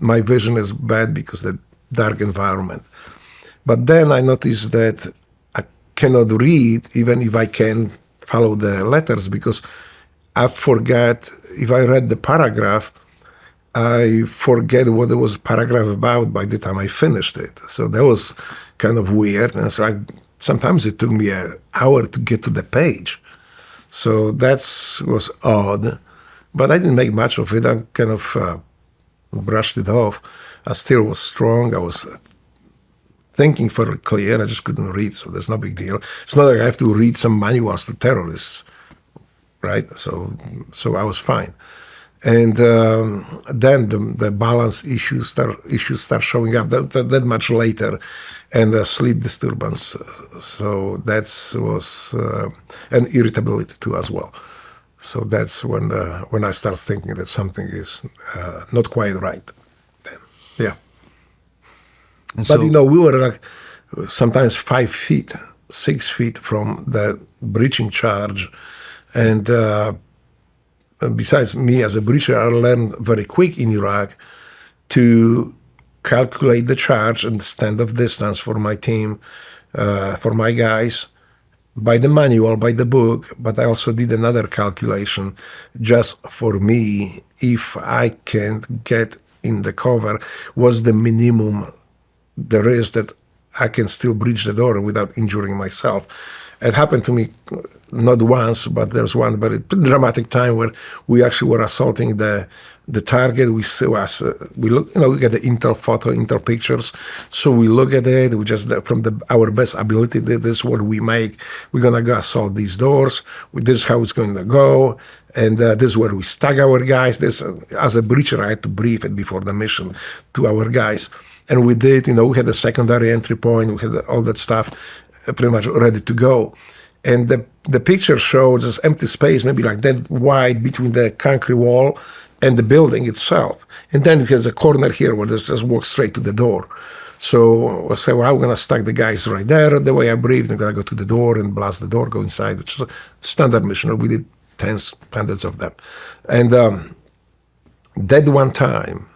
Speaker 1: my vision is bad because the dark environment. But then I noticed that I cannot read even if I can follow the letters because I forget, if I read the paragraph, I forget what it was paragraph about by the time I finished it. So that was kind of weird. And so sometimes it took me an hour to get to the page. So that was odd. But I didn't make much of it. I kind of brushed it off. I still was strong. I was thinking fairly clear. I just couldn't read, so that's no big deal. It's not like I have to read some manuals to terrorists, right? So I was fine. And then the balance issues start showing up that much later, and sleep disturbance. So that was and irritability too as well. So that's when I start thinking that something is not quite right. Then, yeah. But we were like sometimes 5 feet, 6 feet from the breaching charge, and besides me as a breacher, I learned very quick in Iraq to calculate the charge and standoff distance for my team, for my guys, by the manual, by the book. But I also did another calculation just for me. If I can't get in the cover, what's the minimum there is that I can still breach the door without injuring myself. It happened to me not once, but there's one very dramatic time where we actually were assaulting the target. We look, we get the intel photo, intel pictures. So we look at it. We just from our best ability. This is what we make. We're gonna go assault these doors. This is how it's going to go. And this is where we stag our guys. This, as a breacher, I had to brief it before the mission to our guys. And we did, we had a secondary entry point. We had all that stuff pretty much ready to go. And the picture shows this empty space, maybe like that wide between the concrete wall and the building itself. And then there's a corner here where they just walk straight to the door. So I said, well, I'm going to stack the guys right there. The way I briefed, I'm going to go to the door and blast the door, go inside. It's just a standard mission. We did tens, hundreds of them. And that one time,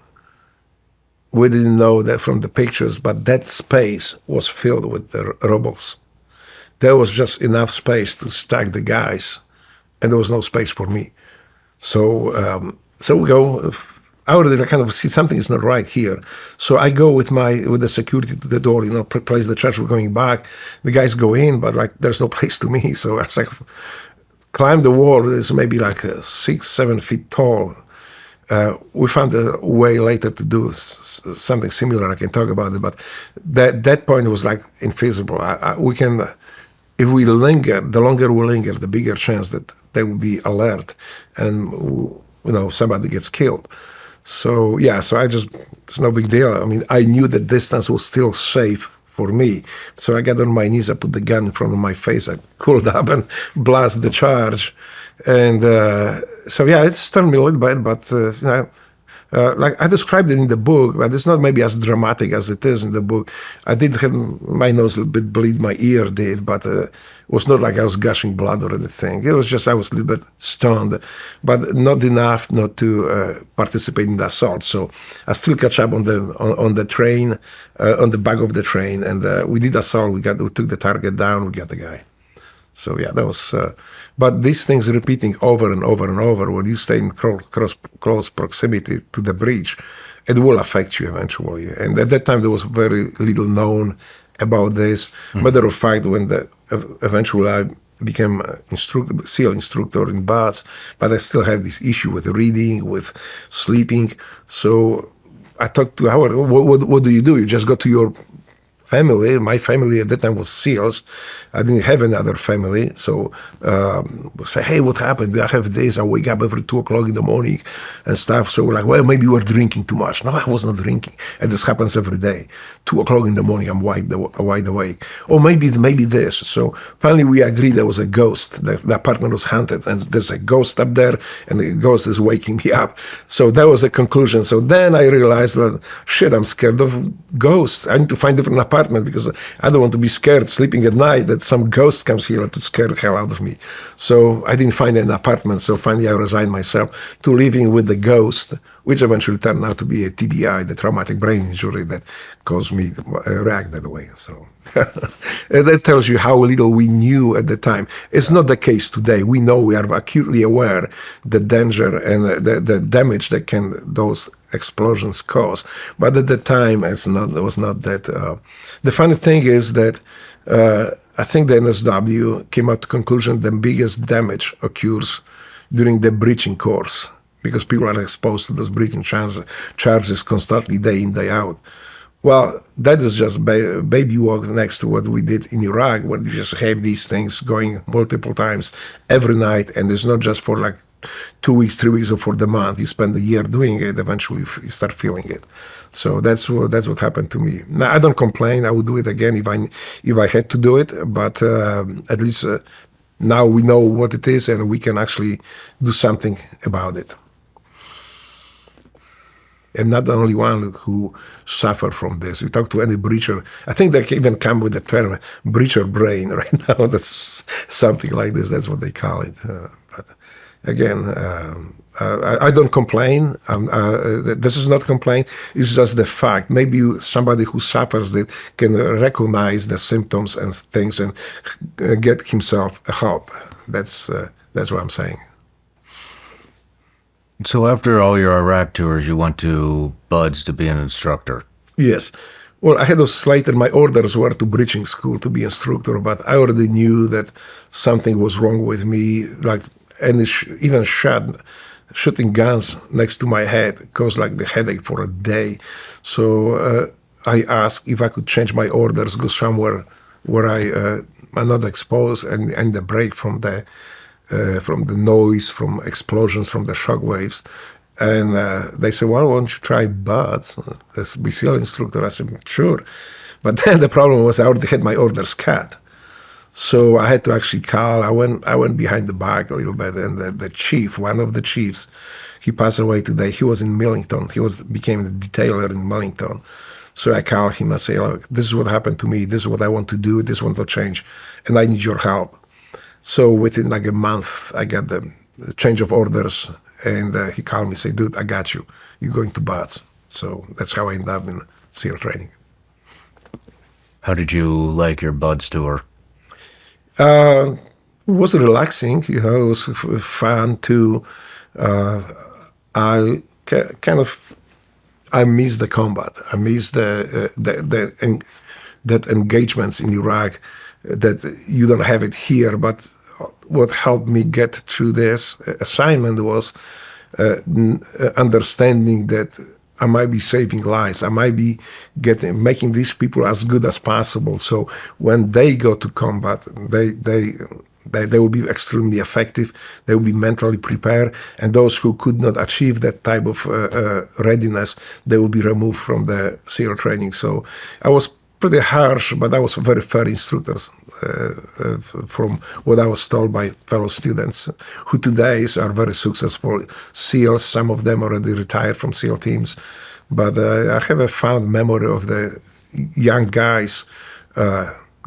Speaker 1: we didn't know that from the pictures, but that space was filled with the rebels. There was just enough space to stack the guys, and there was no space for me. So we go. I already kind of see something is not right here. So I go with the security to the door, place the charge. We're going back. The guys go in, but like there's no place to me. So I like climb the wall. It's maybe like 6-7 feet tall. We found a way later to do something similar. I can talk about it, but that point was like infeasible. We can, if we linger, the longer we linger, the bigger chance that they will be alert, and somebody gets killed. So yeah, it's no big deal. I mean, I knew the distance was still safe for me, so I got on my knees. I put the gun in front of my face. I cooled up and blast the charge. And so, yeah, it's turned me a little bit, but, like I described it in the book, but it's not maybe as dramatic as it is in the book. I did have my nose a little bit bleed, my ear did, but it was not like I was gushing blood or anything. It was just I was a little bit stunned, but not enough not to participate in the assault. So I still catch up on the train, on the back of the train, and we did assault. We took the target down. We got the guy. So yeah, that was. But these things repeating over and over and over, when you stay in close proximity to the breach, it will affect you eventually. And at that time, there was very little known about this. Matter of fact, when eventually I became SEAL instructor in bats, but I still have this issue with reading, with sleeping. So I talked to Howard. What do? You just go to your family. My family at that time was SEALs. I didn't have another family. So say, hey, what happened? I have this. I wake up every 2 o'clock in the morning and stuff. So we're like, well, maybe you were drinking too much. No, I was not drinking. And this happens every day. 2 o'clock in the morning, I'm wide awake. Or maybe this. So finally we agreed there was a ghost. The apartment was haunted and there's a ghost up there and the ghost is waking me up. So that was the conclusion. So then I realized that, shit, I'm scared of ghosts. I need to find a different apartment, because I don't want to be scared sleeping at night that some ghost comes here to scare the hell out of me. So I didn't find an apartment. So finally I resigned myself to living with the ghost, which eventually turned out to be a TBI, the traumatic brain injury that caused me to react that way. So that tells you how little we knew at the time. It's not the case today. We know, we are acutely aware the danger and the damage that those explosions cause. But at the time, it was not that. The funny thing is that I think the NSW came out to the conclusion the biggest damage occurs during the breaching course, because people are exposed to those breaching charges constantly, day in, day out. Well, that is just baby walk next to what we did in Iraq, when you just have these things going multiple times every night, and it's not just for like 2 weeks, 3 weeks, or for the month. You spend a year doing it, eventually you start feeling it. So that's what happened to me. Now, I don't complain. I would do it again if I had to do it, but at least now we know what it is, and we can actually do something about it. And not the only one who suffer from this. You talk to any breacher. I think they can even come with the term breacher brain right now. That's something like this. That's what they call it. But again, I don't complain. This is not complaint. It's just the fact. Maybe somebody who suffers it can recognize the symptoms and things and get himself help. That's what I'm saying.
Speaker 2: So after all your Iraq tours, you went to Buds to be an instructor.
Speaker 1: Yes. Well, I had those slated, my orders were to bridging school to be instructor, but I already knew that something was wrong with me, like, and even shooting guns next to my head caused like the headache for a day. So I asked if I could change my orders, go somewhere where I'm not exposed and the break from the noise, from explosions, from the shock waves. And they said, well, why don't you try BUDS as BCL instructor? I said, sure. But then the problem was I already had my orders cut. So I had to actually call. I went behind the back a little bit, and the chief, one of the chiefs, he passed away today. He was in Millington. He became the detailer in Millington. So I called him and say, look, this is what happened to me. This is what I want to do. This is what to change, and I need your help. So within like a month, I got the change of orders, and he called me and said, dude, I got you. You're going to BUDS. So that's how I ended up in SEAL training.
Speaker 2: How did you like your BUDS tour?
Speaker 1: It was relaxing, it was fun too. I miss the combat. I miss that engagements in Iraq that you don't have it here. But what helped me get through this assignment was understanding that I might be saving lives. I might be making these people as good as possible. So when they go to combat, they will be extremely effective. They will be mentally prepared. And those who could not achieve that type of readiness, they will be removed from the SEAL training. So I was pretty harsh, but I was very fair instructors from what I was told by fellow students who today are very successful SEALs. Some of them already retired from SEAL teams. But I have a fond memory of the young guys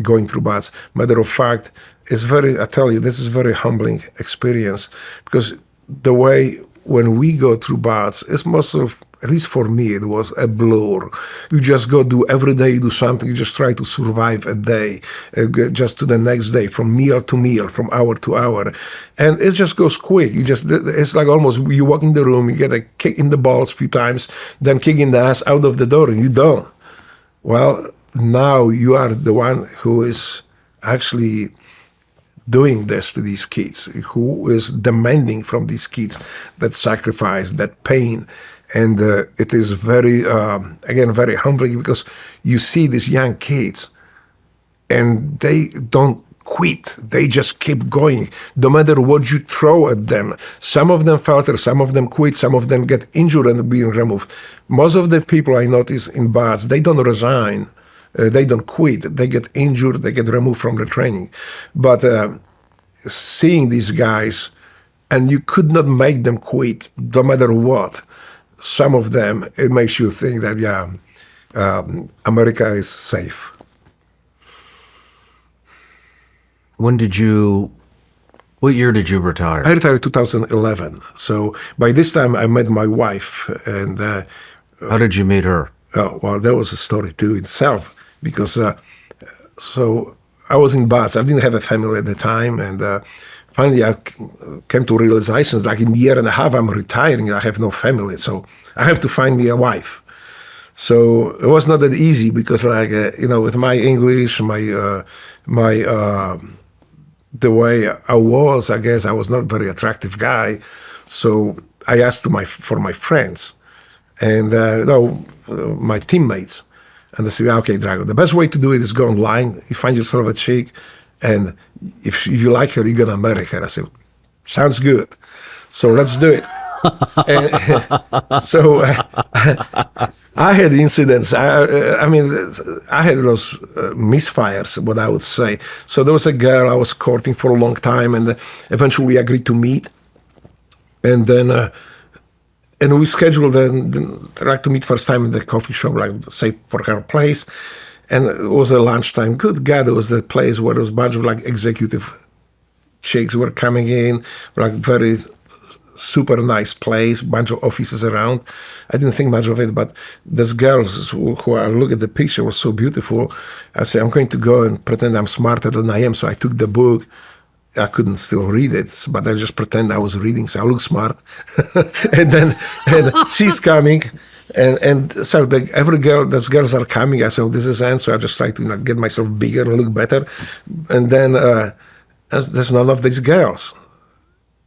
Speaker 1: going through BUDS. Matter of fact, I tell you, this is a very humbling experience, because the way when we go through BUDS, it's most of, at least for me, it was a blur. You just go do every day, you do something, you just try to survive a day, just to the next day, from meal to meal, from hour to hour. And it just goes quick. It's like almost you walk in the room, you get a kick in the balls a few times, then kick in the ass out of the door, and you're done. Well, now you are the one who is actually doing this to these kids, who is demanding from these kids that sacrifice, that pain. And it is very, again, very humbling, because you see these young kids and they don't quit. They just keep going, no matter what you throw at them. Some of them falter, some of them quit, some of them get injured and being removed. Most of the people I notice in BUDS, they don't resign. They don't quit. They get injured. They get removed from the training. But seeing these guys, and you could not make them quit, no matter what. Some of them, it makes you think that, America is safe.
Speaker 2: What year did you retire?
Speaker 1: I retired in 2011. So by this time, I met my wife. And
Speaker 2: how did you meet her?
Speaker 1: Oh, well, that was a story too itself, because so I was in BUDS. I didn't have a family at the time, and finally I came to realizations, like in a year and a half I'm retiring, I have no family, so I have to find me a wife. So it was not that easy, because with my English, the way I was, I guess I was not a very attractive guy. So I asked for my friends and my teammates. And they said, okay, Drago, the best way to do it is go online. You find yourself a chick, and if you like her, you're going to marry her. I said, sounds good. So let's do it. And so I had incidents. I had those misfires, what I would say. So there was a girl I was courting for a long time, and eventually we agreed to meet. And then and we scheduled to meet first time in the coffee shop, say for her place. And it was a lunchtime. Good God, it was the place where there was a bunch of executive chicks were coming in, very super nice place, bunch of offices around. I didn't think much of it, but this girl who I look at the picture was so beautiful. I said, I'm going to go and pretend I'm smarter than I am. So I took the book. I couldn't still read it, but I just pretend I was reading, so I look smart. and she's coming. And so every girl, those girls are coming. I said, oh, this is end. So I just try to get myself bigger and look better. And then there's none of these girls.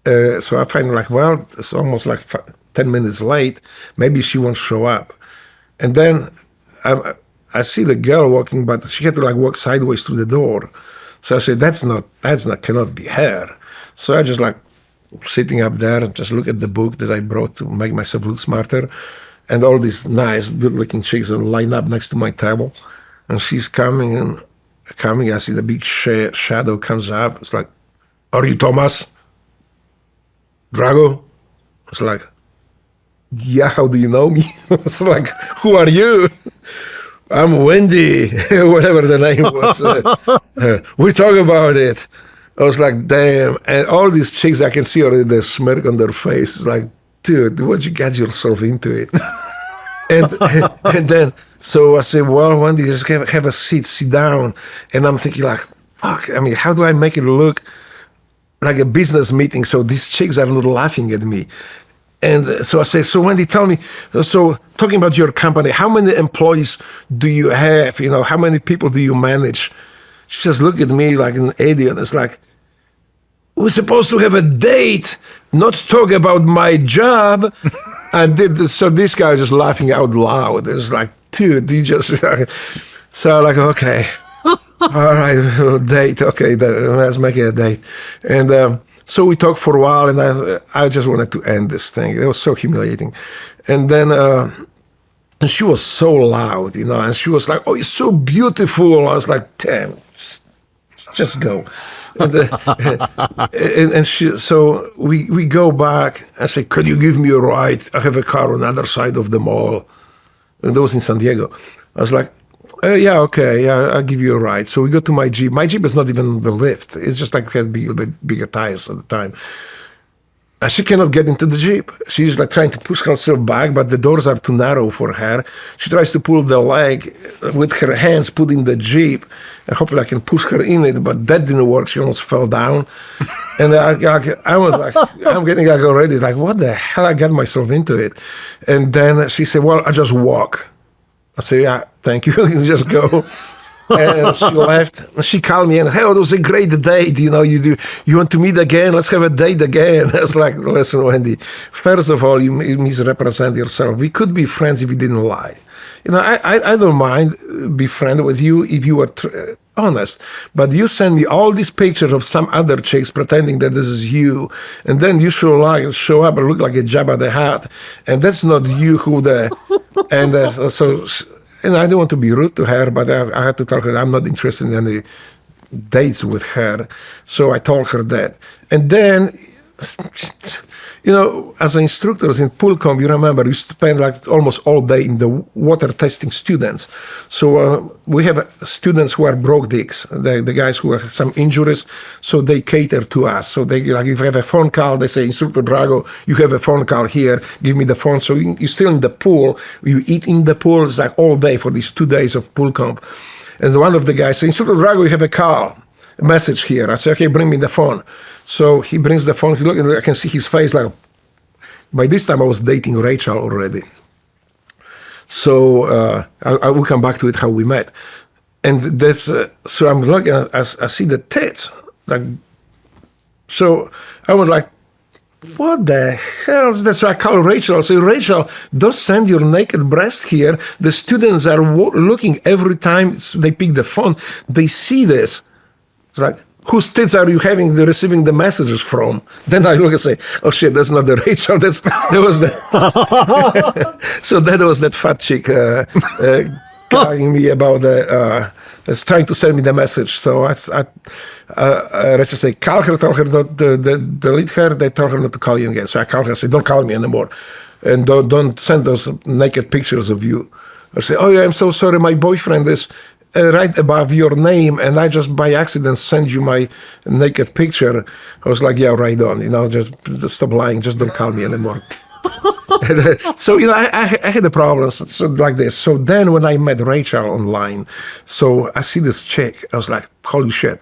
Speaker 1: So I find like, well, it's almost like 10 minutes late. Maybe she won't show up. And then I see the girl walking, but she had to like walk sideways through the door. So I said, cannot be her. So I just like sitting up there and just look at the book that I brought to make myself look smarter. And all these nice, good-looking chicks are lined up next to my table. And she's coming. I see the big shadow comes up. It's like, are you Thomas? Drago? It's like, yeah, how do you know me? It's like, who are you? I'm Wendy, whatever the name was. We talk about it. I was like, damn. And all these chicks, I can see already the smirk on their face. It's like, dude, what you get yourself into it? and then, so I said, well, Wendy, just have a seat, sit down. And I'm thinking like, fuck, I mean, how do I make it look like a business meeting so these chicks are not laughing at me? And so I said, so Wendy, tell me, so talking about your company, how many employees do you have? You know, how many people do you manage? She just looked at me like an idiot. It's like, we're supposed to have a date, not talk about my job. So this guy was just laughing out loud. It was like, dude, you just... So I'm like, okay, all right, date. Okay, let's make it a date. And so we talked for a while, and I just wanted to end this thing. It was so humiliating. And then and she was so loud, you know, and she was like, oh, you're so beautiful. I was like, damn, just go. And so we go back. I say, could you give me a ride? I have a car on the other side of the mall. And that was in San Diego. I was like, yeah, okay, yeah, I'll give you a ride. So we go to my Jeep. My Jeep is not even the lift. It's just like it had a bit bigger tires at the time. And she cannot get into the Jeep. She's like trying to push herself back, but the doors are too narrow for her. She tries to pull the leg with her hands, put in the Jeep, and hopefully I can push her in it, but that didn't work. She almost fell down. And I was like, I'm getting like already like, what the hell I got myself into it? And then she said, well, I just walk. I said, yeah, thank you. You just go. And she left. She called me and, hey, it was a great date. You know, you want to meet again? Let's have a date again. I was like, listen, Wendy, first of all, you misrepresent yourself. We could be friends if you didn't lie. You know, I don't mind be friend with you if you were honest. But you send me all these pictures of some other chicks pretending that this is you. And then you show up and look like a Jabba the Hutt. And that's not you who the... And so... And I don't want to be rude to her, but I had to tell her I'm not interested in any dates with her. So I told her that. And then, you know, as an instructor in pool comp, you remember, you spend like almost all day in the water testing students. So we have students who are broke dicks, the guys who have some injuries, so they cater to us. So they, like, if you have a phone call, they say, Instructor Drago, you have a phone call here, give me the phone. So you're still in the pool, you eat in the pool, it's like all day for these 2 days of pool comp. And one of the guys said, Instructor Drago, you have a call, a message here. I say, okay, bring me the phone. So he brings the phone, he look, and I can see his face like, by this time I was dating Rachel already. So I will come back to it, how we met. And that's, so I'm looking, I see the tits. Like, so I was like, what the hell is that? So I call Rachel, I say, Rachel, don't send your naked breast here. The students are looking every time they pick the phone. They see this. It's like, whose tits are you receiving the messages from? Then I look and say, oh shit, that's not the Rachel. That was the... So that was that fat chick calling me about trying to send me the message. So Rachel say, call her, tell her not to delete her. They tell her not to call you again. So I call her, say, don't call me anymore. And don't send those naked pictures of you. I say, oh yeah, I'm so sorry, my boyfriend is right above your name, and I just by accident send you my naked picture. I was like, yeah, right on, you know, just stop lying, just don't call me anymore. So, you know, I had a problem like this. So then when I met Rachel online, so I see this chick, I was like, holy shit,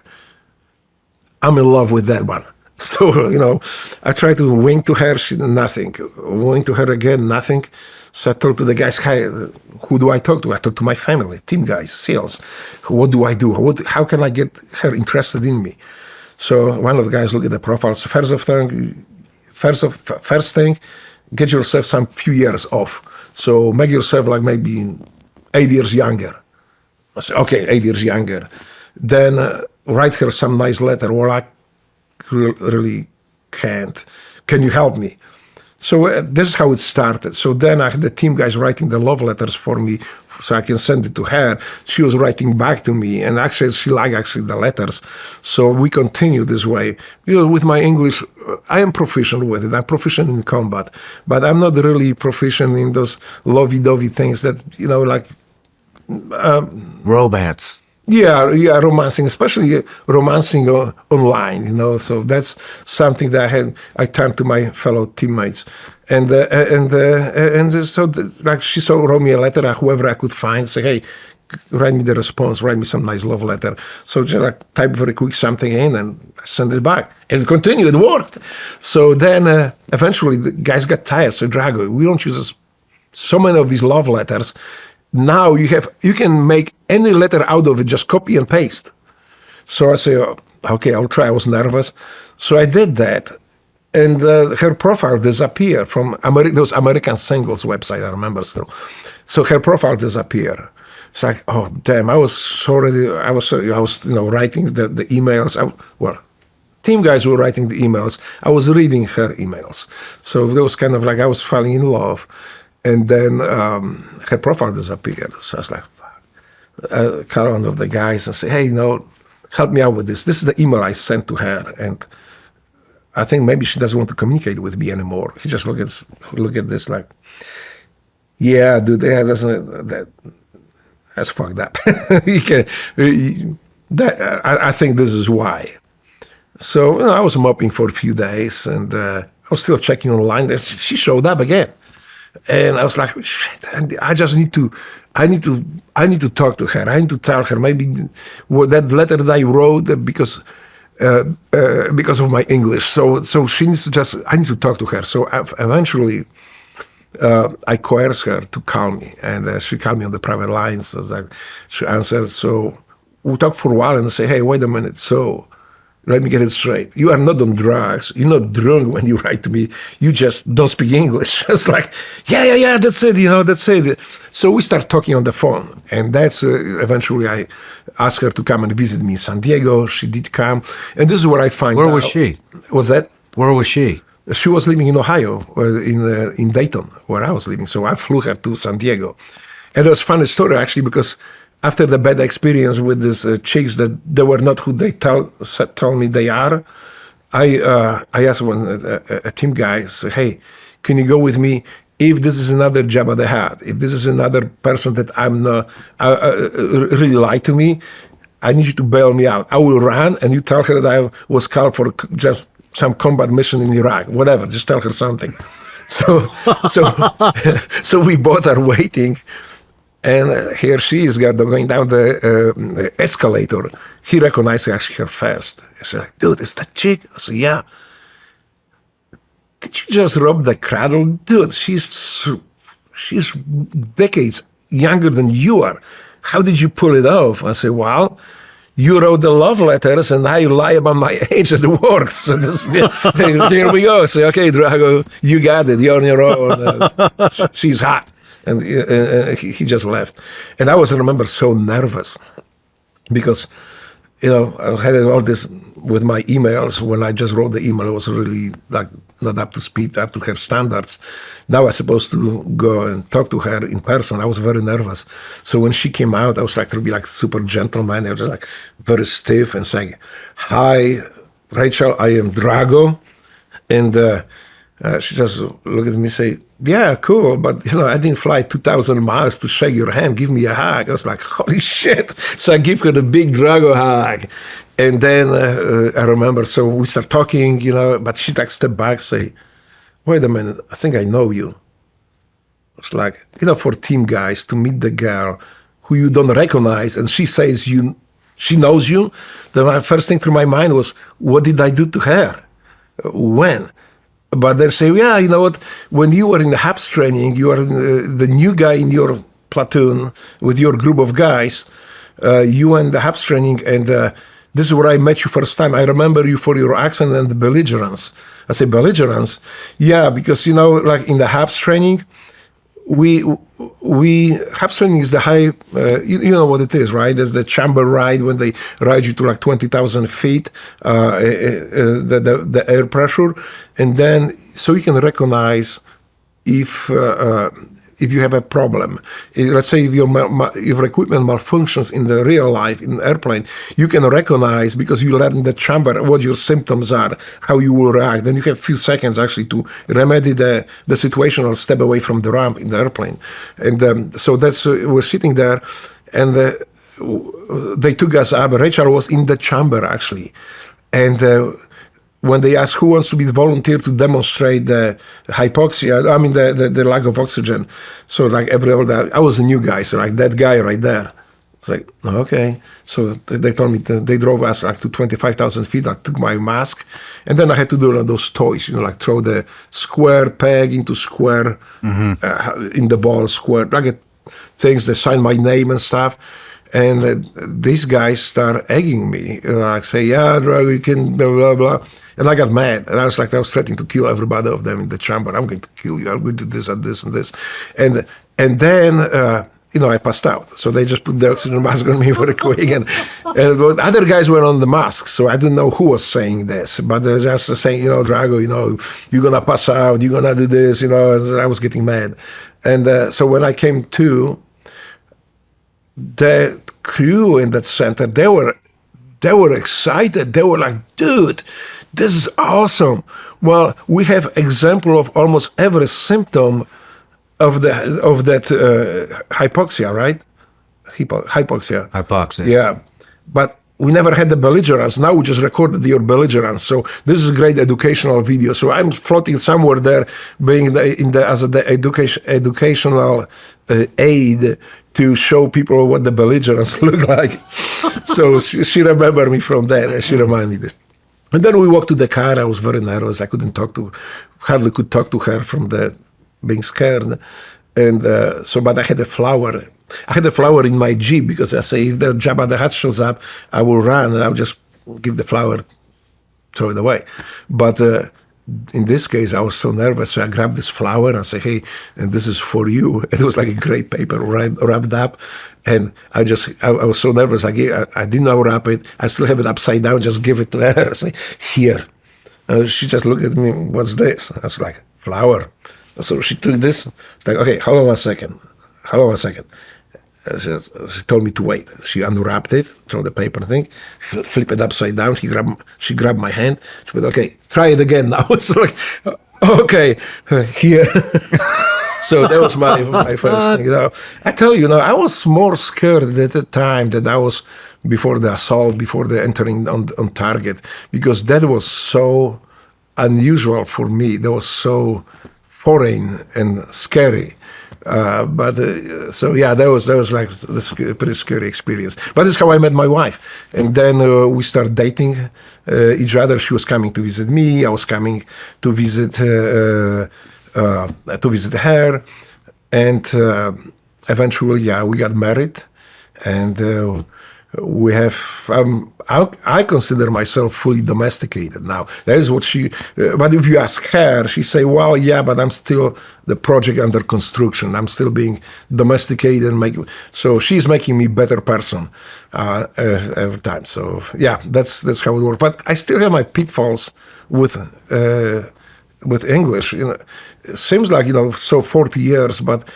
Speaker 1: I'm in love with that one. So, I tried to wink to her, nothing. Wink to her again, nothing. So I told to the guys, "Hey, who do I talk to?" I talk to my family, team guys, sales. What do I do? How can I get her interested in me? So one of the guys look at the profiles. First thing, get yourself some few years off. So make yourself like maybe 8 years younger. I said, okay, 8 years younger. Then write her some nice letter. Well, I really can't. Can you help me? So this is how it started. So then I had the team guys writing the love letters for me so I can send it to her. She was writing back to me, and actually she liked the letters. So we continue this way. With my English, I am proficient with it. I'm proficient in combat, but I'm not really proficient in those lovey-dovey things that, like...
Speaker 2: Romance.
Speaker 1: Yeah, romancing, especially romancing online, So that's something that I turned to my fellow teammates, and so like she wrote me a letter, whoever I could find, say, hey, write me the response, write me some nice love letter. So just like type very quick something in and send it back, and it continued. It worked. So then eventually the guys got tired. So Drago, we don't use so many of these love letters. Now you can make any letter out of it, just copy and paste. So I say, okay, I'll try. I was nervous. So I did that. And her profile disappeared from those American Singles website, I remember still. So her profile disappeared. It's like, oh, damn, I was writing the emails. Team guys were writing the emails. I was reading her emails. So there was kind of like I was falling in love. And then her profile disappeared. So I was like, call one of the guys and say, hey, help me out with this. This is the email I sent to her. And I think maybe she doesn't want to communicate with me anymore. He just look at this like, yeah, dude, that's fucked up. I think this is why. So I was mopping for a few days, and I was still checking online. She showed up again. And I was like, shit! And I just need to talk to her. I need to tell her maybe that letter that I wrote because of my English. So she needs to I need to talk to her. So eventually, I coerced her to call me, and she called me on the private line. So she answered. So we talked for a while and say, hey, wait a minute. So let me get it straight. You are not on drugs. You're not drunk when you write to me. You just don't speak English. It's like, yeah, that's it, that's it. So we start talking on the phone. And that's eventually I asked her to come and visit me in San Diego. She did come. And this is where I find out.
Speaker 2: Where was she?
Speaker 1: What's that?
Speaker 2: Where was she?
Speaker 1: She was living in Ohio, in Dayton, where I was living. So I flew her to San Diego. And it was a funny story, actually, because after the bad experience with these chicks that they were not who they tell me they are, I asked a team guy, say, hey, can you go with me if this is another Jabba the Hutt, if this is another person that I'm not, really lied to me, I need you to bail me out. I will run, and you tell her that I was called for just some combat mission in Iraq, whatever, just tell her something. So we both are waiting. And here she is going down the escalator. He recognized actually her first. He said, dude, is that chick? I said, yeah. Did you just rob the cradle? Dude, she's decades younger than you are. How did you pull it off? I said, well, you wrote the love letters and I lie about my age and it worked. So here we go. Say, okay, Drago, you got it. You're on your own. She's hot. And he just left. And I remember so nervous because, I had all this with my emails. When I just wrote the email, I was really like not up to speed, up to her standards. Now I was supposed to go and talk to her in person. I was very nervous. So when she came out, I was like to be like super gentleman. I was just like very stiff and saying, hi, Rachel, I am Drago. And she just looked at me and say, yeah, cool, but I didn't fly 2,000 miles to shake your hand. Give me a hug. I was like, holy shit. So I give her the big Drago hug. And then I remember, so we start talking, but she takes a step back, say, wait a minute, I think I know you. It's like, for team guys to meet the girl who you don't recognize and she says she knows you, the first thing through my mind was, what did I do to her? when. But they say, yeah, you know what? When you were in the HAPS training, you are the new guy in your platoon with your group of guys. You went the HAPS training, and this is where I met you first time. I remember you for your accent and the belligerence. I say, belligerence? Yeah, because, you know, like in the HAPS training, HAPS training is the high, you know what it is, right? There's the chamber ride when they ride you to like 20,000 feet, the air pressure. And then, so you can recognize if you have a problem. Let's say if your equipment malfunctions in the real life, in the airplane, you can recognize, because you learn in the chamber what your symptoms are, how you will react. Then you have a few seconds actually to remedy the situation or step away from the ramp in the airplane. And so that's, we're sitting there, and they took us up. Rachel was in the chamber actually. And when they asked who wants to be the volunteer to demonstrate the hypoxia, I mean the lack of oxygen. So like I was a new guy, so like that guy right there. It's like, okay. So they told me, they drove us like to 25,000 feet. I took my mask, and then I had to do those toys, you know, like throw the square peg into square, in the ball square, like things, they sign my name and stuff. And these guys start egging me. Like say, yeah, Drago, you can blah, blah, blah. And I got mad. And I was threatening to kill everybody of them in the chamber. I'm going to kill you. I'm going to do this and this and this. And then, you know, I passed out. So they just put the oxygen mask on me very quick. And other guys were on the mask. So I didn't know who was saying this. But they're just saying, you know, Drago, you know, you're going to pass out. You're going to do this. You know, I was getting mad. And so when I came to, the crew in that center, they were excited. They were like, dude, this is awesome. Well, we have example of almost every symptom of that hypoxia, right? Hypoxia. Yeah. But we never had the belligerence. Now we just recorded your belligerence. So this is a great educational video. So I'm floating somewhere there, being as the educational aid to show people what the belligerence look like. So she remembered me from that, and she reminded me this. And then we walked to the car. I was very nervous. I hardly could talk to her from being scared. And but I had a flower. I had a flower in my Jeep, because I say, if the Jabba the Hutt shows up, I will run and I'll just give the flower, throw it away. But in this case, I was so nervous, so I grabbed this flower and I say, hey, and this is for you. It was like a great paper wrapped up. And I was so nervous, I didn't unwrap it. I still have it upside down, just give it to her. I say, here. She just looked at me, what's this? I was like, flower. So she took this. It's like, okay, hold on a second. She told me to wait. She unwrapped it, throw the paper thing, flip it upside down. She grabbed my hand. She went, okay, try it again now. It's like, okay, here. So that was my first thing. You know, I tell you, I was more scared at the time than I was before the assault, before the entering on target, because that was so unusual for me. That was so foreign and scary. So yeah, that was like this pretty scary experience. But that's how I met my wife, and then we started dating each other. She was coming to visit me. I was coming to visit her, and eventually, yeah, we got married, and we have. I consider myself fully domesticated now. That is what she. But if you ask her, she say, "Well, yeah, but I'm still the project under construction. I'm still being domesticated." So she's making me better person every time. So yeah, that's how it works. But I still have my pitfalls with English. It seems like so 40 years, but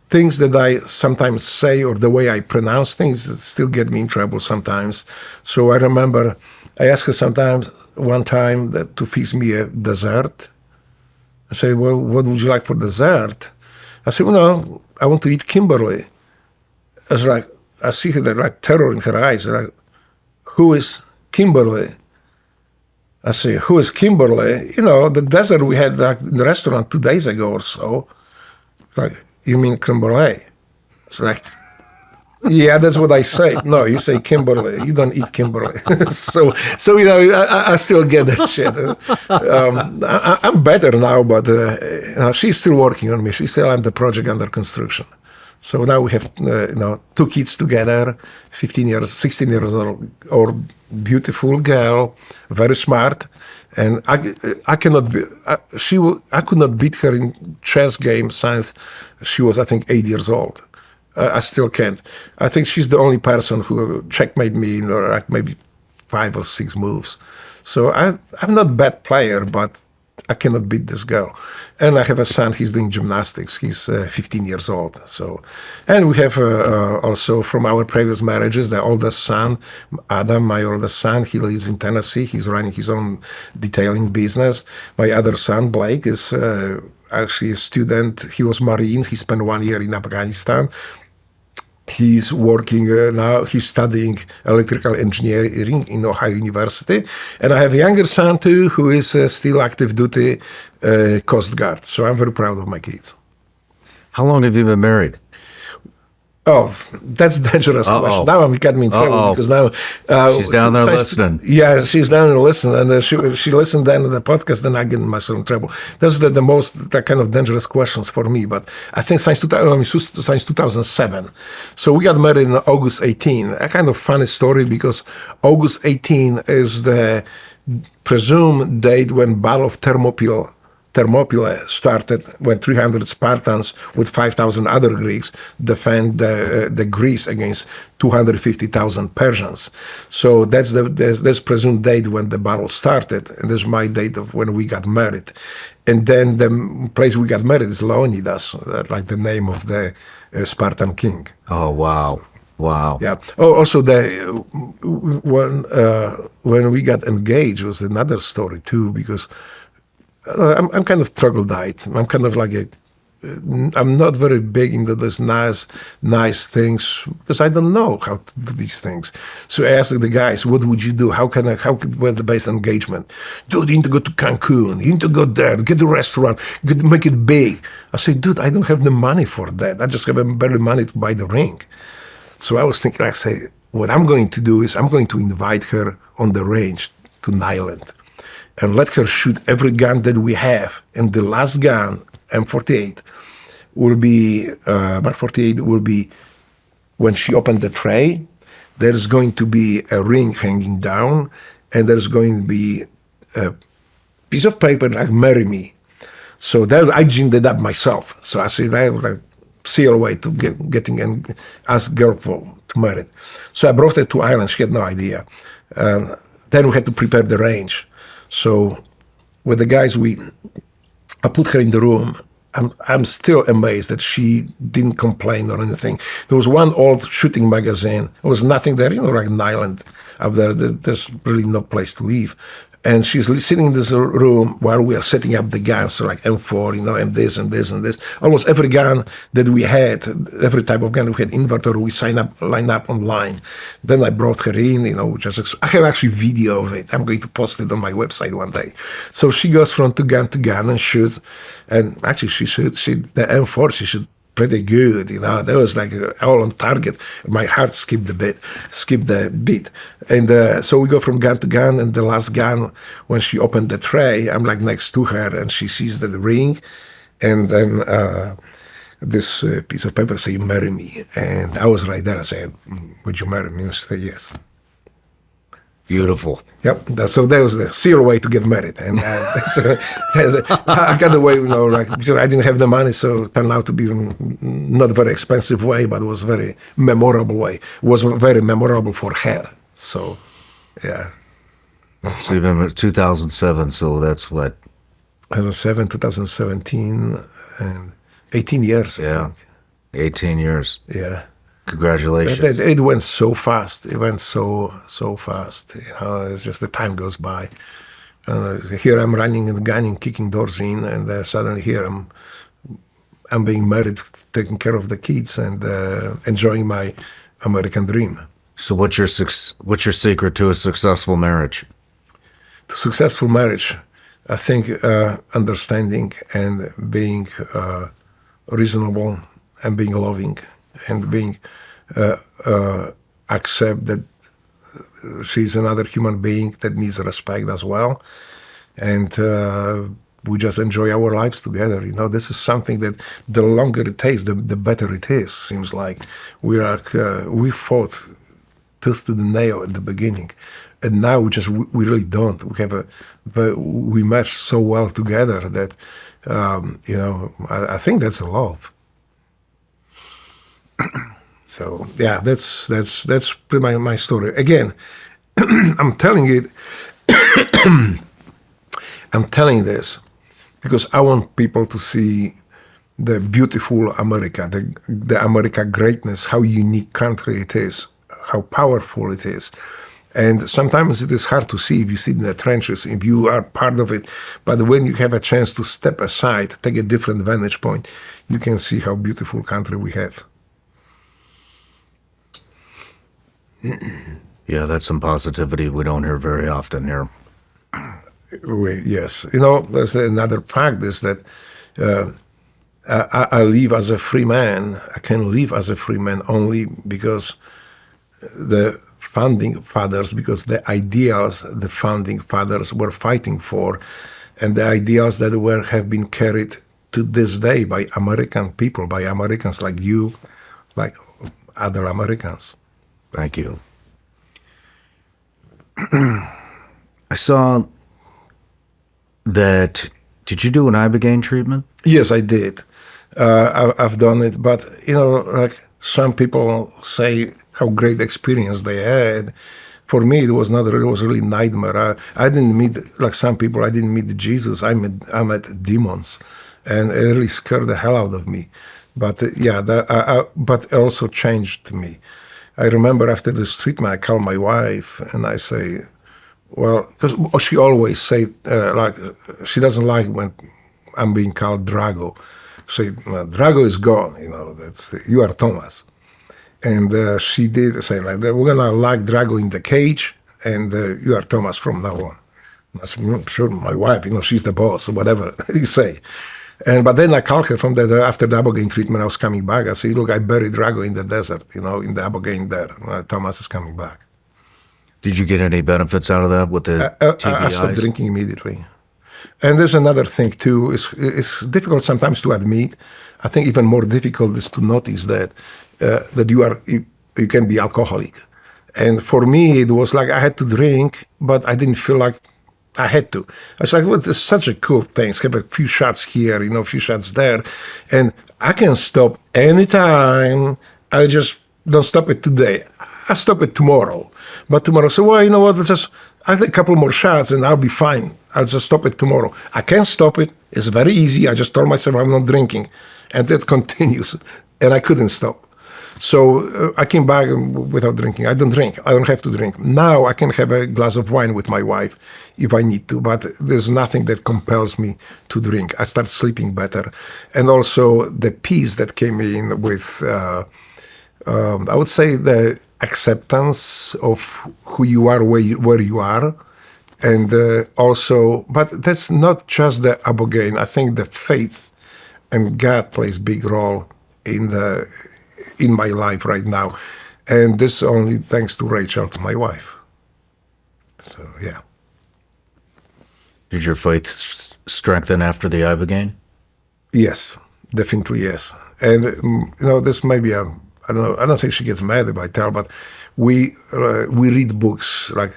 Speaker 1: things that I sometimes say or the way I pronounce things still get me in trouble sometimes. So I remember I asked her one time to fix me a dessert. I said, well, what would you like for dessert? I said, well, I want to eat Kimberly. I was like, I see her like terror in her eyes. Like, who is Kimberly? I say, who is Kimberly? The dessert we had like in the restaurant 2 days ago or so. Like, you mean creme brulee? It's like, Yeah, that's what I say. No, you say Kimberly. You don't eat Kimberly. so I still get that shit. I'm better now, but she's still working on me. She still has the project under construction. So now we have 2 kids together, 16 years old beautiful girl, very smart, and I could not beat her in chess game since she was, I think, 8 years old. I still can't. I think she's the only person who checkmate me in like maybe 5 or 6 moves. So I'm not a bad player, but I cannot beat this girl. And I have a son, he's doing gymnastics. He's 15 years old. So, and we have also from our previous marriages, the oldest son, Adam, my oldest son, he lives in Tennessee. He's running his own detailing business. My other son, Blake, is actually a student. He was Marine. He spent 1 year in Afghanistan. He's working now, he's studying electrical engineering in Ohio University. And I have a younger son too, who is still active duty Coast Guard. So I'm very proud of my kids.
Speaker 2: How long have you been married?
Speaker 1: Oh, that's a dangerous question. Now you got me in trouble because now
Speaker 2: she's down there listening.
Speaker 1: Yeah, she's down there listening, and she listened then to the podcast. Then I get myself in trouble. Those are the most kind of dangerous questions for me. But I think since 2007, so we got married in August 18. A kind of funny story because August 18 is the presumed date when Battle of Thermopylae started, when 300 Spartans with 5,000 other Greeks defend the Greece against 250,000 Persians. So that's presumed date when the battle started, and that's my date of when we got married. And then the place we got married is Leonidas, like the name of the Spartan king.
Speaker 2: Oh, wow. Wow.
Speaker 1: Yeah. Oh, also when we got engaged was another story too, because I'm kind of troglodyte. I'm kind of like I'm not very big into those nice things because I don't know how to do these things. So I asked the guys, what would you do? How could we have the best engagement? Dude, you need to go to Cancun. You need to go there, get the restaurant, make it big. I said, dude, I don't have the money for that. I just have barely money to buy the ring. So I was thinking, I say, what I'm going to do is I'm going to invite her on the range to Nyland and let her shoot every gun that we have. And the last gun, M48, will be, Mark 48 will be, when she opened the tray, there's going to be a ring hanging down, and there's going to be a piece of paper like, marry me. So that I ginned it up myself. So I said, I would like seal away to getting and ask girl to marry. So I brought her to Ireland. She had no idea. Then we had to prepare the range. So with the guys, I put her in the room. I'm still amazed that she didn't complain or anything. There was one old shooting magazine. There was nothing there, like an island up there. There's really no place to live. And she's sitting in this room while we are setting up the guns, so like M4, and this and this and this. Almost every gun that we had, every type of gun we had inventory, we line up online. Then I brought her in, I have actually video of it. I'm going to post it on my website one day. So she goes from gun to gun and shoots. And actually the M4, she shot pretty good, That was like all on target. My heart skipped the beat. And so we go from gun to gun, and the last gun, when she opened the tray, I'm like next to her, and she sees the ring, and then this piece of paper say, marry me. And I was right there. I said, would you marry me? And she said, yes.
Speaker 2: Beautiful.
Speaker 1: So that was the serial way to get married, and I got away, because I didn't have the money, so it turned out to be not a very expensive way, but it was a very memorable way. It was very memorable for her. So, yeah.
Speaker 2: So you've been 2007. So that's what?
Speaker 1: 2017, and 18 years.
Speaker 2: Yeah, 18 years.
Speaker 1: Yeah.
Speaker 2: Congratulations.
Speaker 1: It went so fast. It went so fast. It's just the time goes by. Here I'm running and gunning, kicking doors in, and suddenly here I'm being married, taking care of the kids, and enjoying my American dream.
Speaker 2: So what's your secret to a successful marriage?
Speaker 1: To successful marriage, I think understanding and being reasonable and being loving and being accept that she's another human being that needs respect as well. And we just enjoy our lives together. This is something that the longer it takes, the better it is. Seems like we fought tooth to the nail at the beginning, and now we really don't. We mesh so well together that I think that's a love. So yeah, that's pretty much my story. Again, I'm telling it. I'm telling this because I want people to see the beautiful America, the America greatness, how unique country it is, how powerful it is. And sometimes it is hard to see if you sit in the trenches, if you are part of it. But when you have a chance to step aside, take a different vantage point, you can see how beautiful country we have.
Speaker 2: Yeah, that's some positivity we don't hear very often here.
Speaker 1: Yes. There's another fact is that I live as a free man. I can live as a free man only because the founding fathers, because the ideals the founding fathers were fighting for, and the ideals that have been carried to this day by American people, by Americans like you, like other Americans.
Speaker 2: Thank you. I saw that. Did you do an ibogaine treatment?
Speaker 1: Yes, I did. I've done it, but like some people say how great experience they had. For me, it was not. It was really nightmare. I didn't meet, like some people. I didn't meet Jesus. I met demons, and it really scared the hell out of me. But but it also changed me. I remember after this treatment, I called my wife and I say, well, because she always say like she doesn't like when I'm being called Drago. She Drago is gone. You are Thomas. And she did say like that, we're gonna lock Drago in the cage, and you are Thomas from now on. I said, sure, my wife, she's the boss, or whatever you say. But then I called her from that after the ibogaine treatment. I was coming back. I said, look, I buried Drago in the desert, in the ibogaine there. Thomas is coming back.
Speaker 2: Did you get any benefits out of that with the TBIs?
Speaker 1: I stopped drinking immediately. And there's another thing too. It's difficult sometimes to admit. I think even more difficult is to notice that you can be alcoholic. And for me, it was like I had to drink, but I didn't feel like I had to. I was like, well, it's such a cool thing. Have a few shots here, a few shots there. And I can stop anytime. I just don't stop it today. I'll stop it tomorrow. But tomorrow, so, well, you know what, I'll take a couple more shots and I'll be fine. I'll just stop it tomorrow. I can't stop it. It's very easy. I just told myself I'm not drinking. And it continues. And I couldn't stop. So I came back without drinking. I don't drink. I don't have to drink. Now I can have a glass of wine with my wife if I need to, but there's nothing that compels me to drink. I start sleeping better. And also the peace that came in with, I would say, the acceptance of who you are, where you are. And also, but that's not just the ibogaine. I think the faith and God plays big role in my life right now. And this only thanks to Rachel, to my wife. So, yeah.
Speaker 2: Did your faith strengthen after the ibogaine?
Speaker 1: Yes, definitely yes. And, this may be I don't think she gets mad if I tell, but we read books like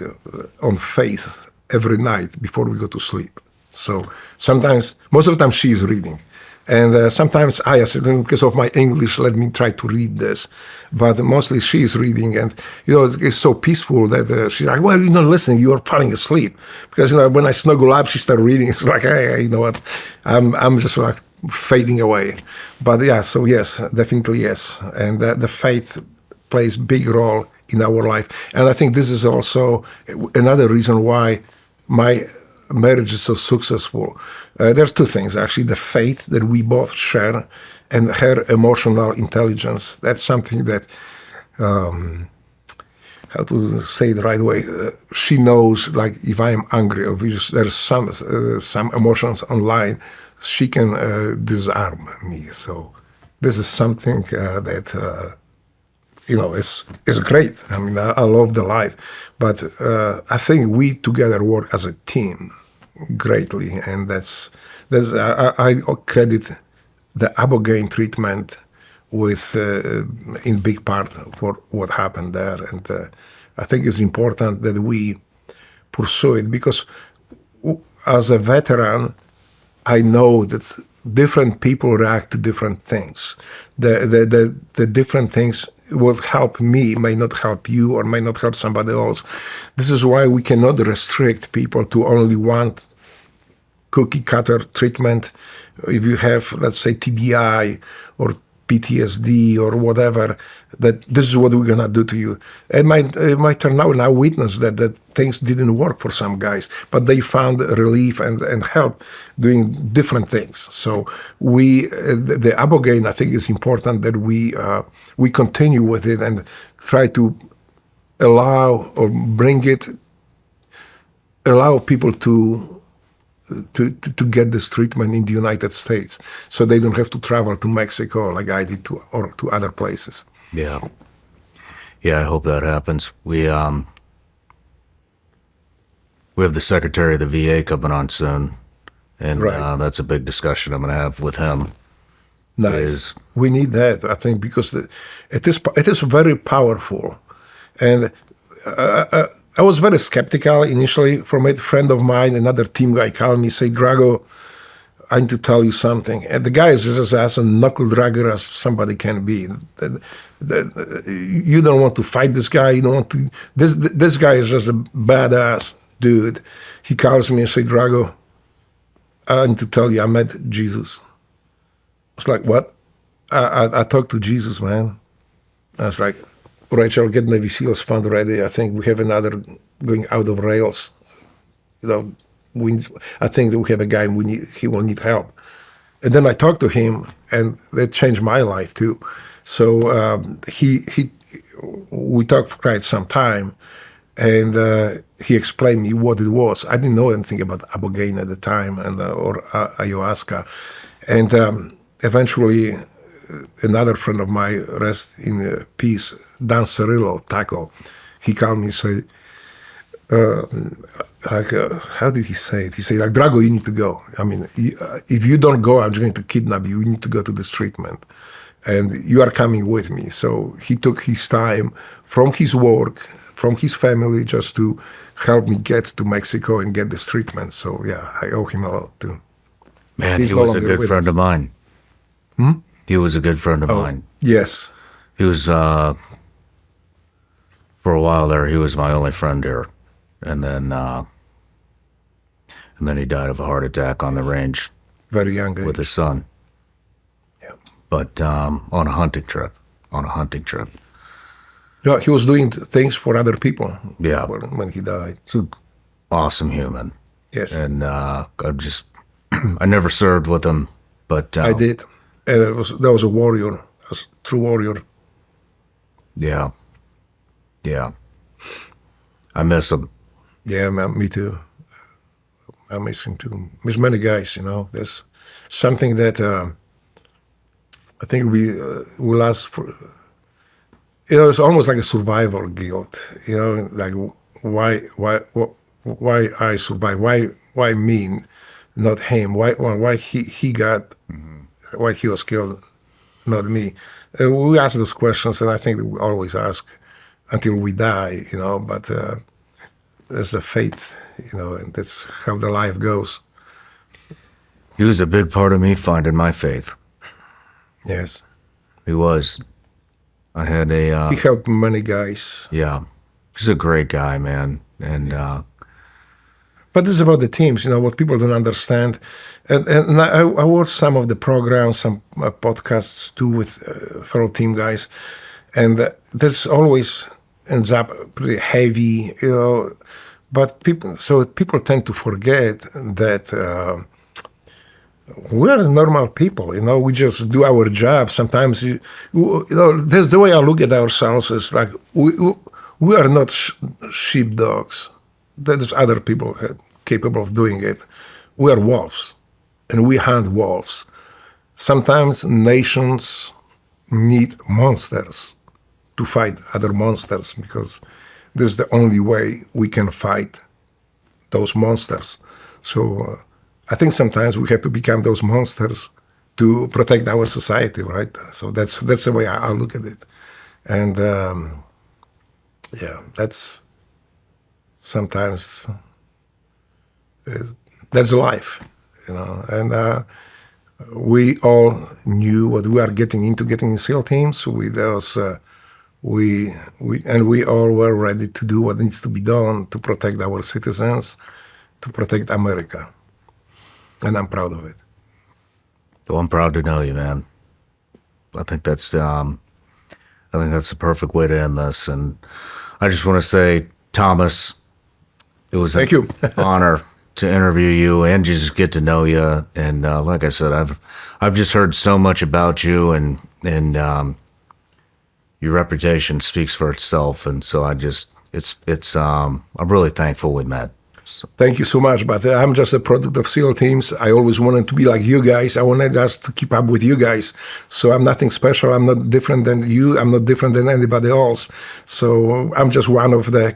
Speaker 1: on faith every night before we go to sleep. So sometimes, most of the time she's reading. And sometimes I ask her, because of my English, let me try to read this. But mostly she's reading, and it's so peaceful that she's like, well, you're not listening, you're falling asleep. Because when I snuggle up, she starts reading. It's like, hey, you know what, I'm just like fading away. But yeah, so yes, definitely yes. And the faith plays big role in our life. And I think this is also another reason why my marriage is so successful. There's two things, actually. The faith that we both share and her emotional intelligence. That's something that, how to say it the right way, she knows, like, if I am angry or there's some emotions online, she can disarm me. So this is something that is great. I mean, I love the life, but I think we together work as a team greatly, and I credit the Abogaine treatment with in big part for what happened there, and I think it's important that we pursue it because as a veteran, I know that different people react to different things. The different things will help me, may not help you, or may not help somebody else. This is why we cannot restrict people to only one cookie cutter treatment. If you have, let's say, TBI or PTSD or whatever, that this is what we're gonna do to you. It might turn out now witness that things didn't work for some guys, but they found relief and help doing different things. So the Abogaine, I think, is important that we continue with it and try to allow people to get this treatment in the United States, so they don't have to travel to Mexico like I did or to other places.
Speaker 2: Yeah, I hope that happens. We have the Secretary of the VA coming on soon, and
Speaker 1: Right.
Speaker 2: that's a big discussion I'm going to have with him.
Speaker 1: Nice. We need that, I think, because it is very powerful, and I was very skeptical initially. From a friend of mine, another team guy called me, say, Drago, I need to tell you something. And the guy is just as a knuckle dragger as somebody can be. You don't want to fight this guy. You don't want to. This guy is just a badass dude. He calls me and say, Drago, I need to tell you, I met Jesus. I was like, what? I talked to Jesus, man. I was like, Rachel, get Navy SEALs fund ready. I think we have another going out of rails. I think that we have a guy he will need help. And then I talked to him, and that changed my life too. So we talked for quite some time, and he explained me what it was. I didn't know anything about Abogaine at the time, or ayahuasca. And eventually, another friend of mine, rest in peace, Dan Cirillo, Taco, he called me and say, how did he say it? He said, like, Drago, you need to go. I mean, if you don't go, I'm going to kidnap you. You need to go to this treatment. And you are coming with me. So he took his time from his work, from his family, just to help me get to Mexico and get this treatment. So, yeah, I owe him a lot, too.
Speaker 2: Man,
Speaker 1: He's
Speaker 2: he
Speaker 1: no
Speaker 2: was a
Speaker 1: longer
Speaker 2: good
Speaker 1: with
Speaker 2: friend
Speaker 1: us.
Speaker 2: of mine. He was a good friend of mine.
Speaker 1: Yes.
Speaker 2: He was, for a while there, he was my only friend here. And then he died of a heart attack on the range
Speaker 1: Very young age.
Speaker 2: with his son.
Speaker 1: Yeah.
Speaker 2: But on a hunting trip.
Speaker 1: Yeah, he was doing things for other people.
Speaker 2: Yeah.
Speaker 1: When he died.
Speaker 2: He's an awesome human.
Speaker 1: Yes.
Speaker 2: And I never served with him, but
Speaker 1: I did. And that was a warrior, a true warrior.
Speaker 2: Yeah. I miss him.
Speaker 1: Yeah, man, me too. I miss him too. Miss many guys, There's something that I think we last for. It's almost like a survival guilt. Like why I survive? Why me, not him? Why he got? Why he was killed, not me? We ask those questions, and I think that we always ask until we die, But there's the faith, and that's how the life goes.
Speaker 2: He was a big part of me finding my faith.
Speaker 1: Yes.
Speaker 2: He was. I had a...
Speaker 1: he helped many guys.
Speaker 2: Yeah. He's a great guy, man. And...
Speaker 1: But this is about the teams, what people don't understand. And I watched some of the programs, some podcasts too with fellow team guys. And this always ends up pretty heavy, But people tend to forget that we are normal people, we just do our job. Sometimes, there's the way I look at ourselves is like we are not sheepdogs. There's other people capable of doing it. We are wolves, and we hunt wolves. Sometimes nations need monsters to fight other monsters, because this is the only way we can fight those monsters. So I think sometimes we have to become those monsters to protect our society, right? So that's the way I look at it. And yeah, that's sometimes that's life, you know. And we all knew what we are getting in SEAL teams. We all were ready to do what needs to be done to protect our citizens, to protect America. And I'm proud of it.
Speaker 2: Well, I'm proud to know you, man. I think that's the perfect way to end this. And I just want to say, Thomas, it was
Speaker 1: Thank you.
Speaker 2: an honor to interview you and just get to know you. And like I said, I've just heard so much about you, and your reputation speaks for itself. And so I'm really thankful we met. So.
Speaker 1: Thank you so much, but I'm just a product of SEAL teams. I always wanted to be like you guys. I wanted just to keep up with you guys. So I'm nothing special. I'm not different than you. I'm not different than anybody else. So I'm just one of the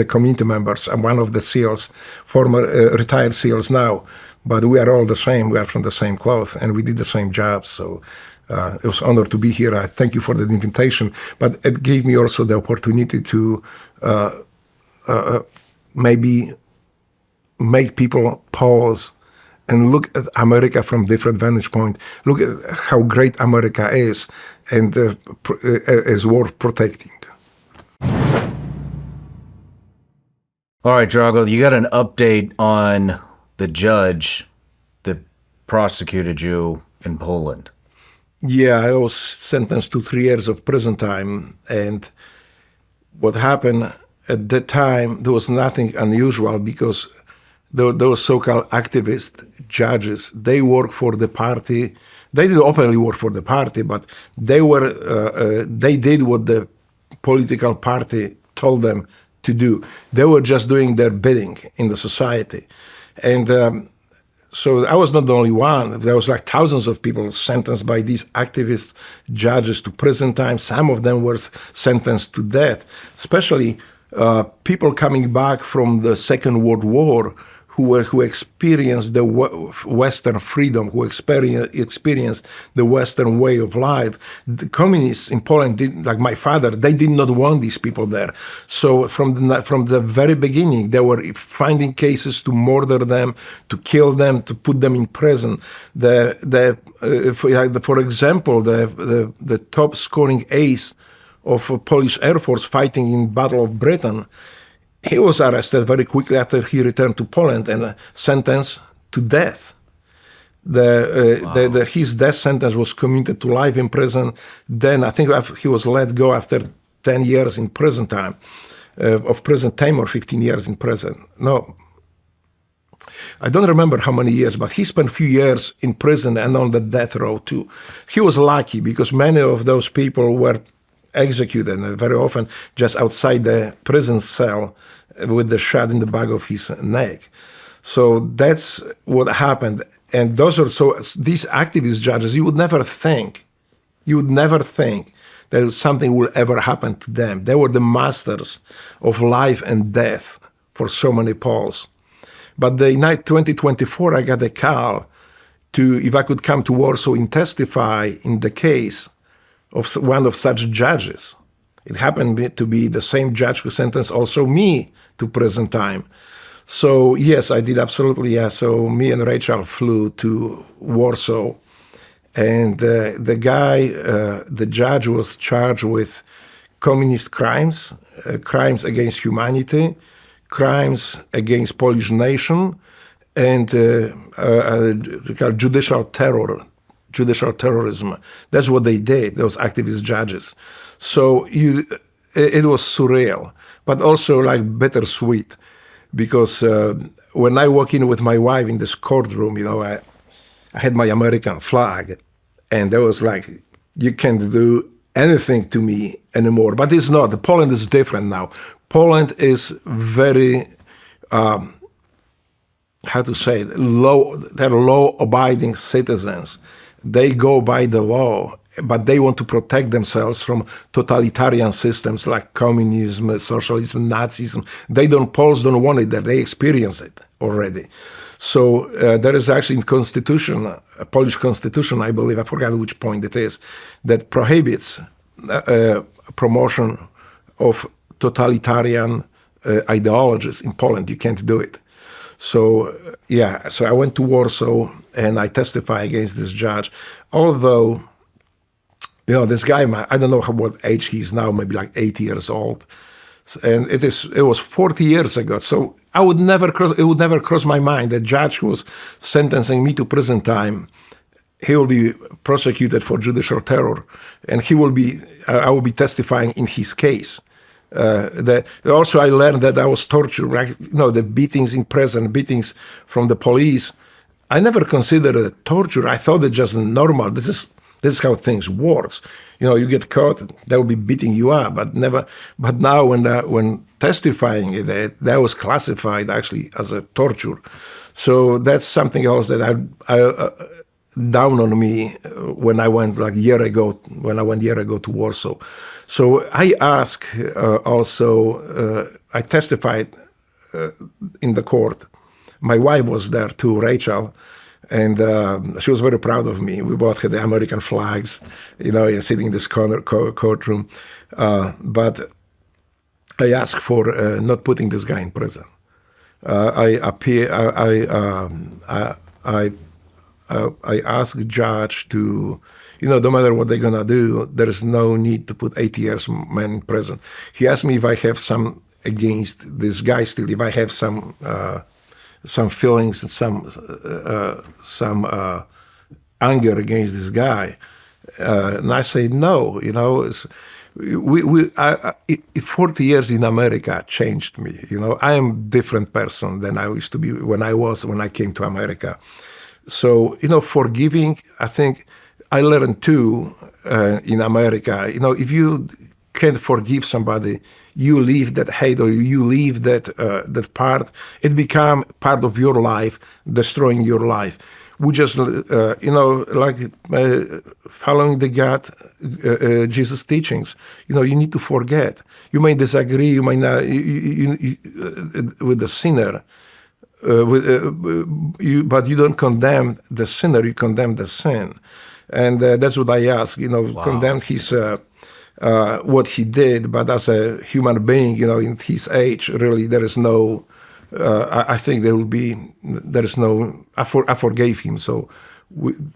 Speaker 1: community members. I'm one of the SEALs, former retired SEALs now. But we are all the same. We are from the same cloth, and we did the same job. So it was an honor to be here. I thank you for the invitation. But it gave me also the opportunity to maybe make people pause and look at America from different vantage point. Look at how great America is, and is worth protecting.
Speaker 2: All right, Drago, you got an update on the judge that prosecuted you in Poland.
Speaker 1: Yeah, I was sentenced to 3 years of prison time, and what happened at that time, there was nothing unusual, because those so-called activist judges, they work for the party. They didn't openly work for the party, but they did what the political party told them to do. They were just doing their bidding in the society. And so I was not the only one. There was like thousands of people sentenced by these activist judges to prison time. Some of them were sentenced to death, especially people coming back from the Second World War, who experienced the Western freedom, who experienced the Western way of life. The communists in Poland, like my father, they did not want these people there. So from the very beginning, they were finding cases to murder them, to kill them, to put them in prison. For example, the top scoring ace of Polish Air Force fighting in Battle of Britain, he was arrested very quickly after he returned to Poland and sentenced to death. His death sentence was commuted to life in prison. Then I think he was let go after 10 years in prison time, or 15 years in prison. No, I don't remember how many years, but he spent a few years in prison and on the death row too. He was lucky, because many of those people were executed, and very often just outside the prison cell with the shot in the back of his neck. So that's what happened. And these activist judges, you would never think that something will ever happen to them. They were the masters of life and death for so many Poles. But the night 2024, I got a call if I could come to Warsaw and testify in the case of one of such judges. It happened to be the same judge who sentenced also me to prison time. So yes, I did absolutely. Yeah. So me and Rachel flew to Warsaw, and the judge was charged with communist crimes, crimes against humanity, crimes against Polish nation, and judicial terrorism. That's what they did, those activist judges. So it was surreal, but also like bittersweet, because when I walk in with my wife in this courtroom, I had my American flag, and there was like, you can't do anything to me anymore. But it's not. Poland is different now. Poland is very, they're law-abiding citizens. They go by the law, but they want to protect themselves from totalitarian systems like communism, socialism, Nazism. Poles don't want it, that they experience it already. So there is actually in constitution, a Polish constitution, I believe, I forgot which point it is, that prohibits promotion of totalitarian ideologies in Poland. You can't do it. So, so I went to Warsaw and I testified against this judge. Although, this guy, I don't know what age he is now, maybe like 80 years old. And it was 40 years ago. So it would never cross my mind that judge who was sentencing me to prison time, he will be prosecuted for judicial terror, and I will be testifying in his case. Also, I learned that I was tortured, right? The beatings in prison, beatings from the police. I never considered it torture. I thought it just normal. This is how things works. You get caught, they will be beating you up, but never. But now, when testifying, that was classified actually as a torture. So that's something else that I down on me when I went year ago to Warsaw. So I asked I testified in the court. My wife was there too, Rachel, and she was very proud of me. We both had the American flags, sitting in this courtroom. But I asked for not putting this guy in prison. I asked the judge to, no matter what they're gonna do, there is no need to put 80 years man in prison. He asked me if I have some against this guy still, if I have some feelings and some anger against this guy, and I say no. 40 years in America changed me. I am a different person than I used to be when I came to America. So, forgiving, I think I learned too in America, if you can't forgive somebody, you leave that hate or you leave that part, it becomes part of your life, destroying your life. We just, following the God, Jesus' teachings, you need to forget. You may disagree, you may not, with the sinner, but you don't condemn the sinner, you condemn the sin. And that's what I ask, wow. Condemn his, what he did, but as a human being, in his age, really, there is no, I think there is no, I forgave him, so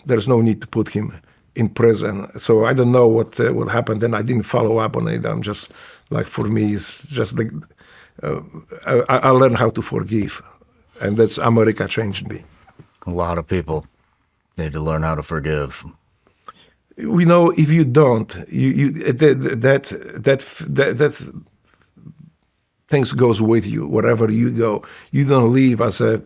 Speaker 1: there's no need to put him in prison. So I don't know what happened, and I didn't follow up on it. I'm just, for me, it's just, I learned how to forgive. And that's America changed me.
Speaker 2: A lot of people need to learn how to forgive.
Speaker 1: If you don't, that things goes with you wherever you go. You don't live as a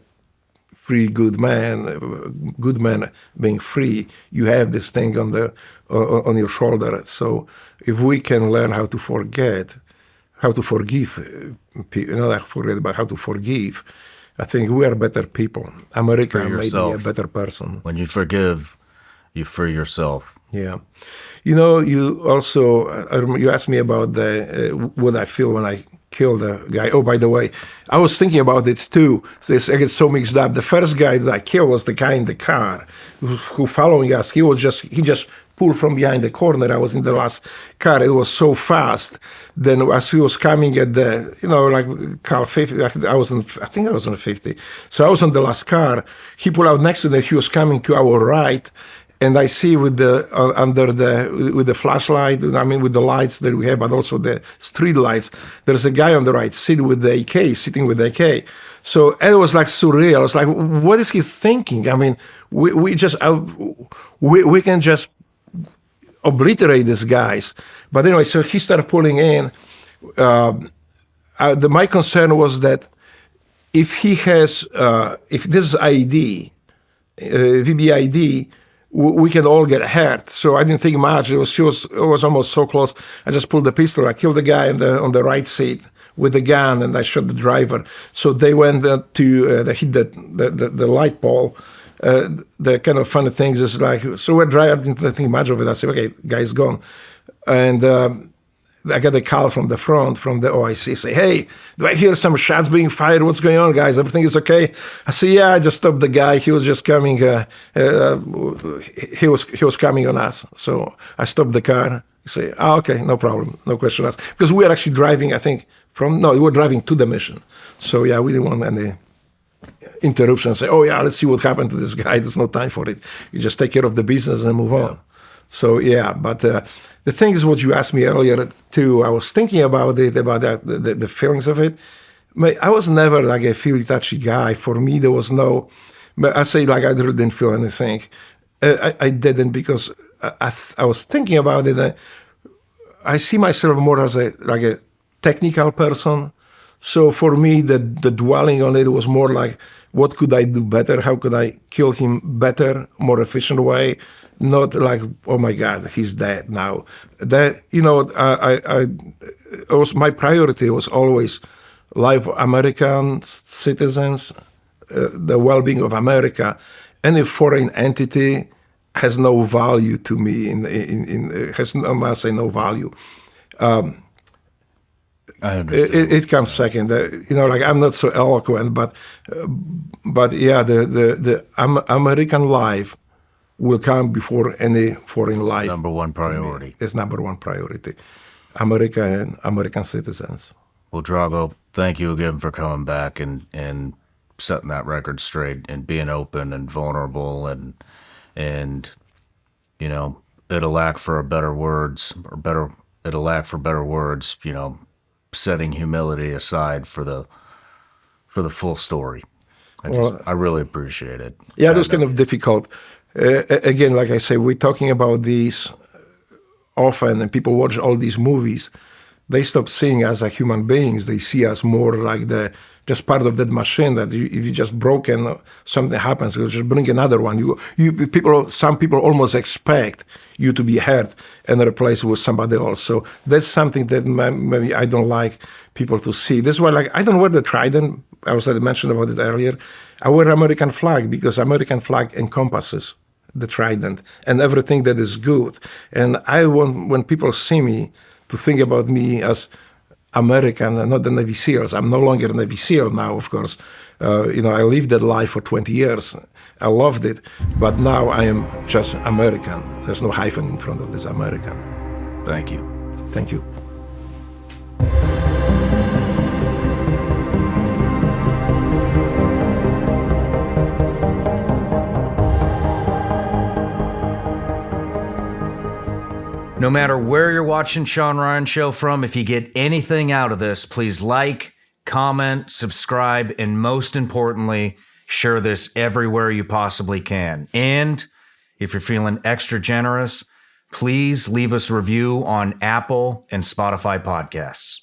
Speaker 1: free good man being free. You have this thing on your shoulder. So if we can learn how to forgive, not forget about how to forgive, I think we are better people. America made me a better person.
Speaker 2: When you forgive, you free yourself.
Speaker 1: Yeah. You also, you asked me about what I feel when I kill the guy. Oh, by the way, I was thinking about it too. I get so mixed up. The first guy that I killed was the guy in the car who following us. He just pulled from behind the corner. I was in the last car. It was so fast. Then as he was coming at the, car 50, I think I was on 50. So I was on the last car. He pulled out next to me. He was coming to our right. And I see with the with the flashlight, with the lights that we have, but also the street lights, there's a guy on the right sitting with the AK. So it was surreal. I was like, what is he thinking? We can just obliterate these guys. But anyway, so he started pulling in. My concern was that if he has, if this is ID, VBID, we can all get hurt. So I didn't think much. It was almost so close. I just pulled the pistol. I killed the guy on the right seat with the gun, and I shot the driver. So they went they hit the light pole, the kind of funny things is like, so we're driving, I didn't think much of it. I said, okay, guy's gone. And I got a call from the front, from the OIC, say, hey, do I hear some shots being fired? What's going on, guys? Everything is okay? I said, yeah, I just stopped the guy. He was just coming. He was coming on us. So I stopped the car. He say, okay, no problem. No question asked. Because we were actually driving, I think, we were driving to the mission. So yeah, we didn't want any interruption. Say, oh yeah, let's see what happened to this guy. There's no time for it. You just take care of the business and move on. So yeah, but the thing is what you asked me earlier too. I was thinking about it, about that, the feelings of it. I was never like a feel touchy guy. For me, there was no. I say like I really didn't feel anything. I didn't because I was thinking about it. I see myself more as a technical person. So for me, the dwelling on it was more like, what could I do better? How could I kill him better, more efficient way? Not like, oh my God, he's dead now. That my priority was always life of American citizens, the well-being of America. Any foreign entity has no value to me. I say no value.
Speaker 2: I understand.
Speaker 1: It comes second. I'm not so eloquent, but yeah, the American life will come before any foreign life.
Speaker 2: Number one priority.
Speaker 1: It's number one priority. America and American citizens.
Speaker 2: Well, Drago, thank you again for coming back and setting that record straight and being open and vulnerable and it'll lack for better words, setting humility aside for the full story. I really appreciate it.
Speaker 1: Yeah, it was kind of difficult. Again, like I say, we're talking about these often, and people watch all these movies. They stop seeing us as human beings. They see us more like just part of that machine. That if you just broken, something happens, you'll just bring another one. Some people almost expect you to be hurt and replaced with somebody else. So that's something that maybe I don't like people to see. That's why, I don't wear the trident. I was mentioned about it earlier. I wear American flag because American flag encompasses the trident and everything that is good. And I want, when people see me, to think about me as American and not the Navy SEALs. I'm no longer a Navy SEAL now, of course. I lived that life for 20 years. I loved it. But now I am just American. There's no hyphen in front of this American.
Speaker 2: Thank you.
Speaker 1: Thank you.
Speaker 2: No matter where you're watching Shawn Ryan Show from, if you get anything out of this, please like, comment, subscribe, and most importantly, share this everywhere you possibly can. And if you're feeling extra generous, please leave us a review on Apple and Spotify podcasts.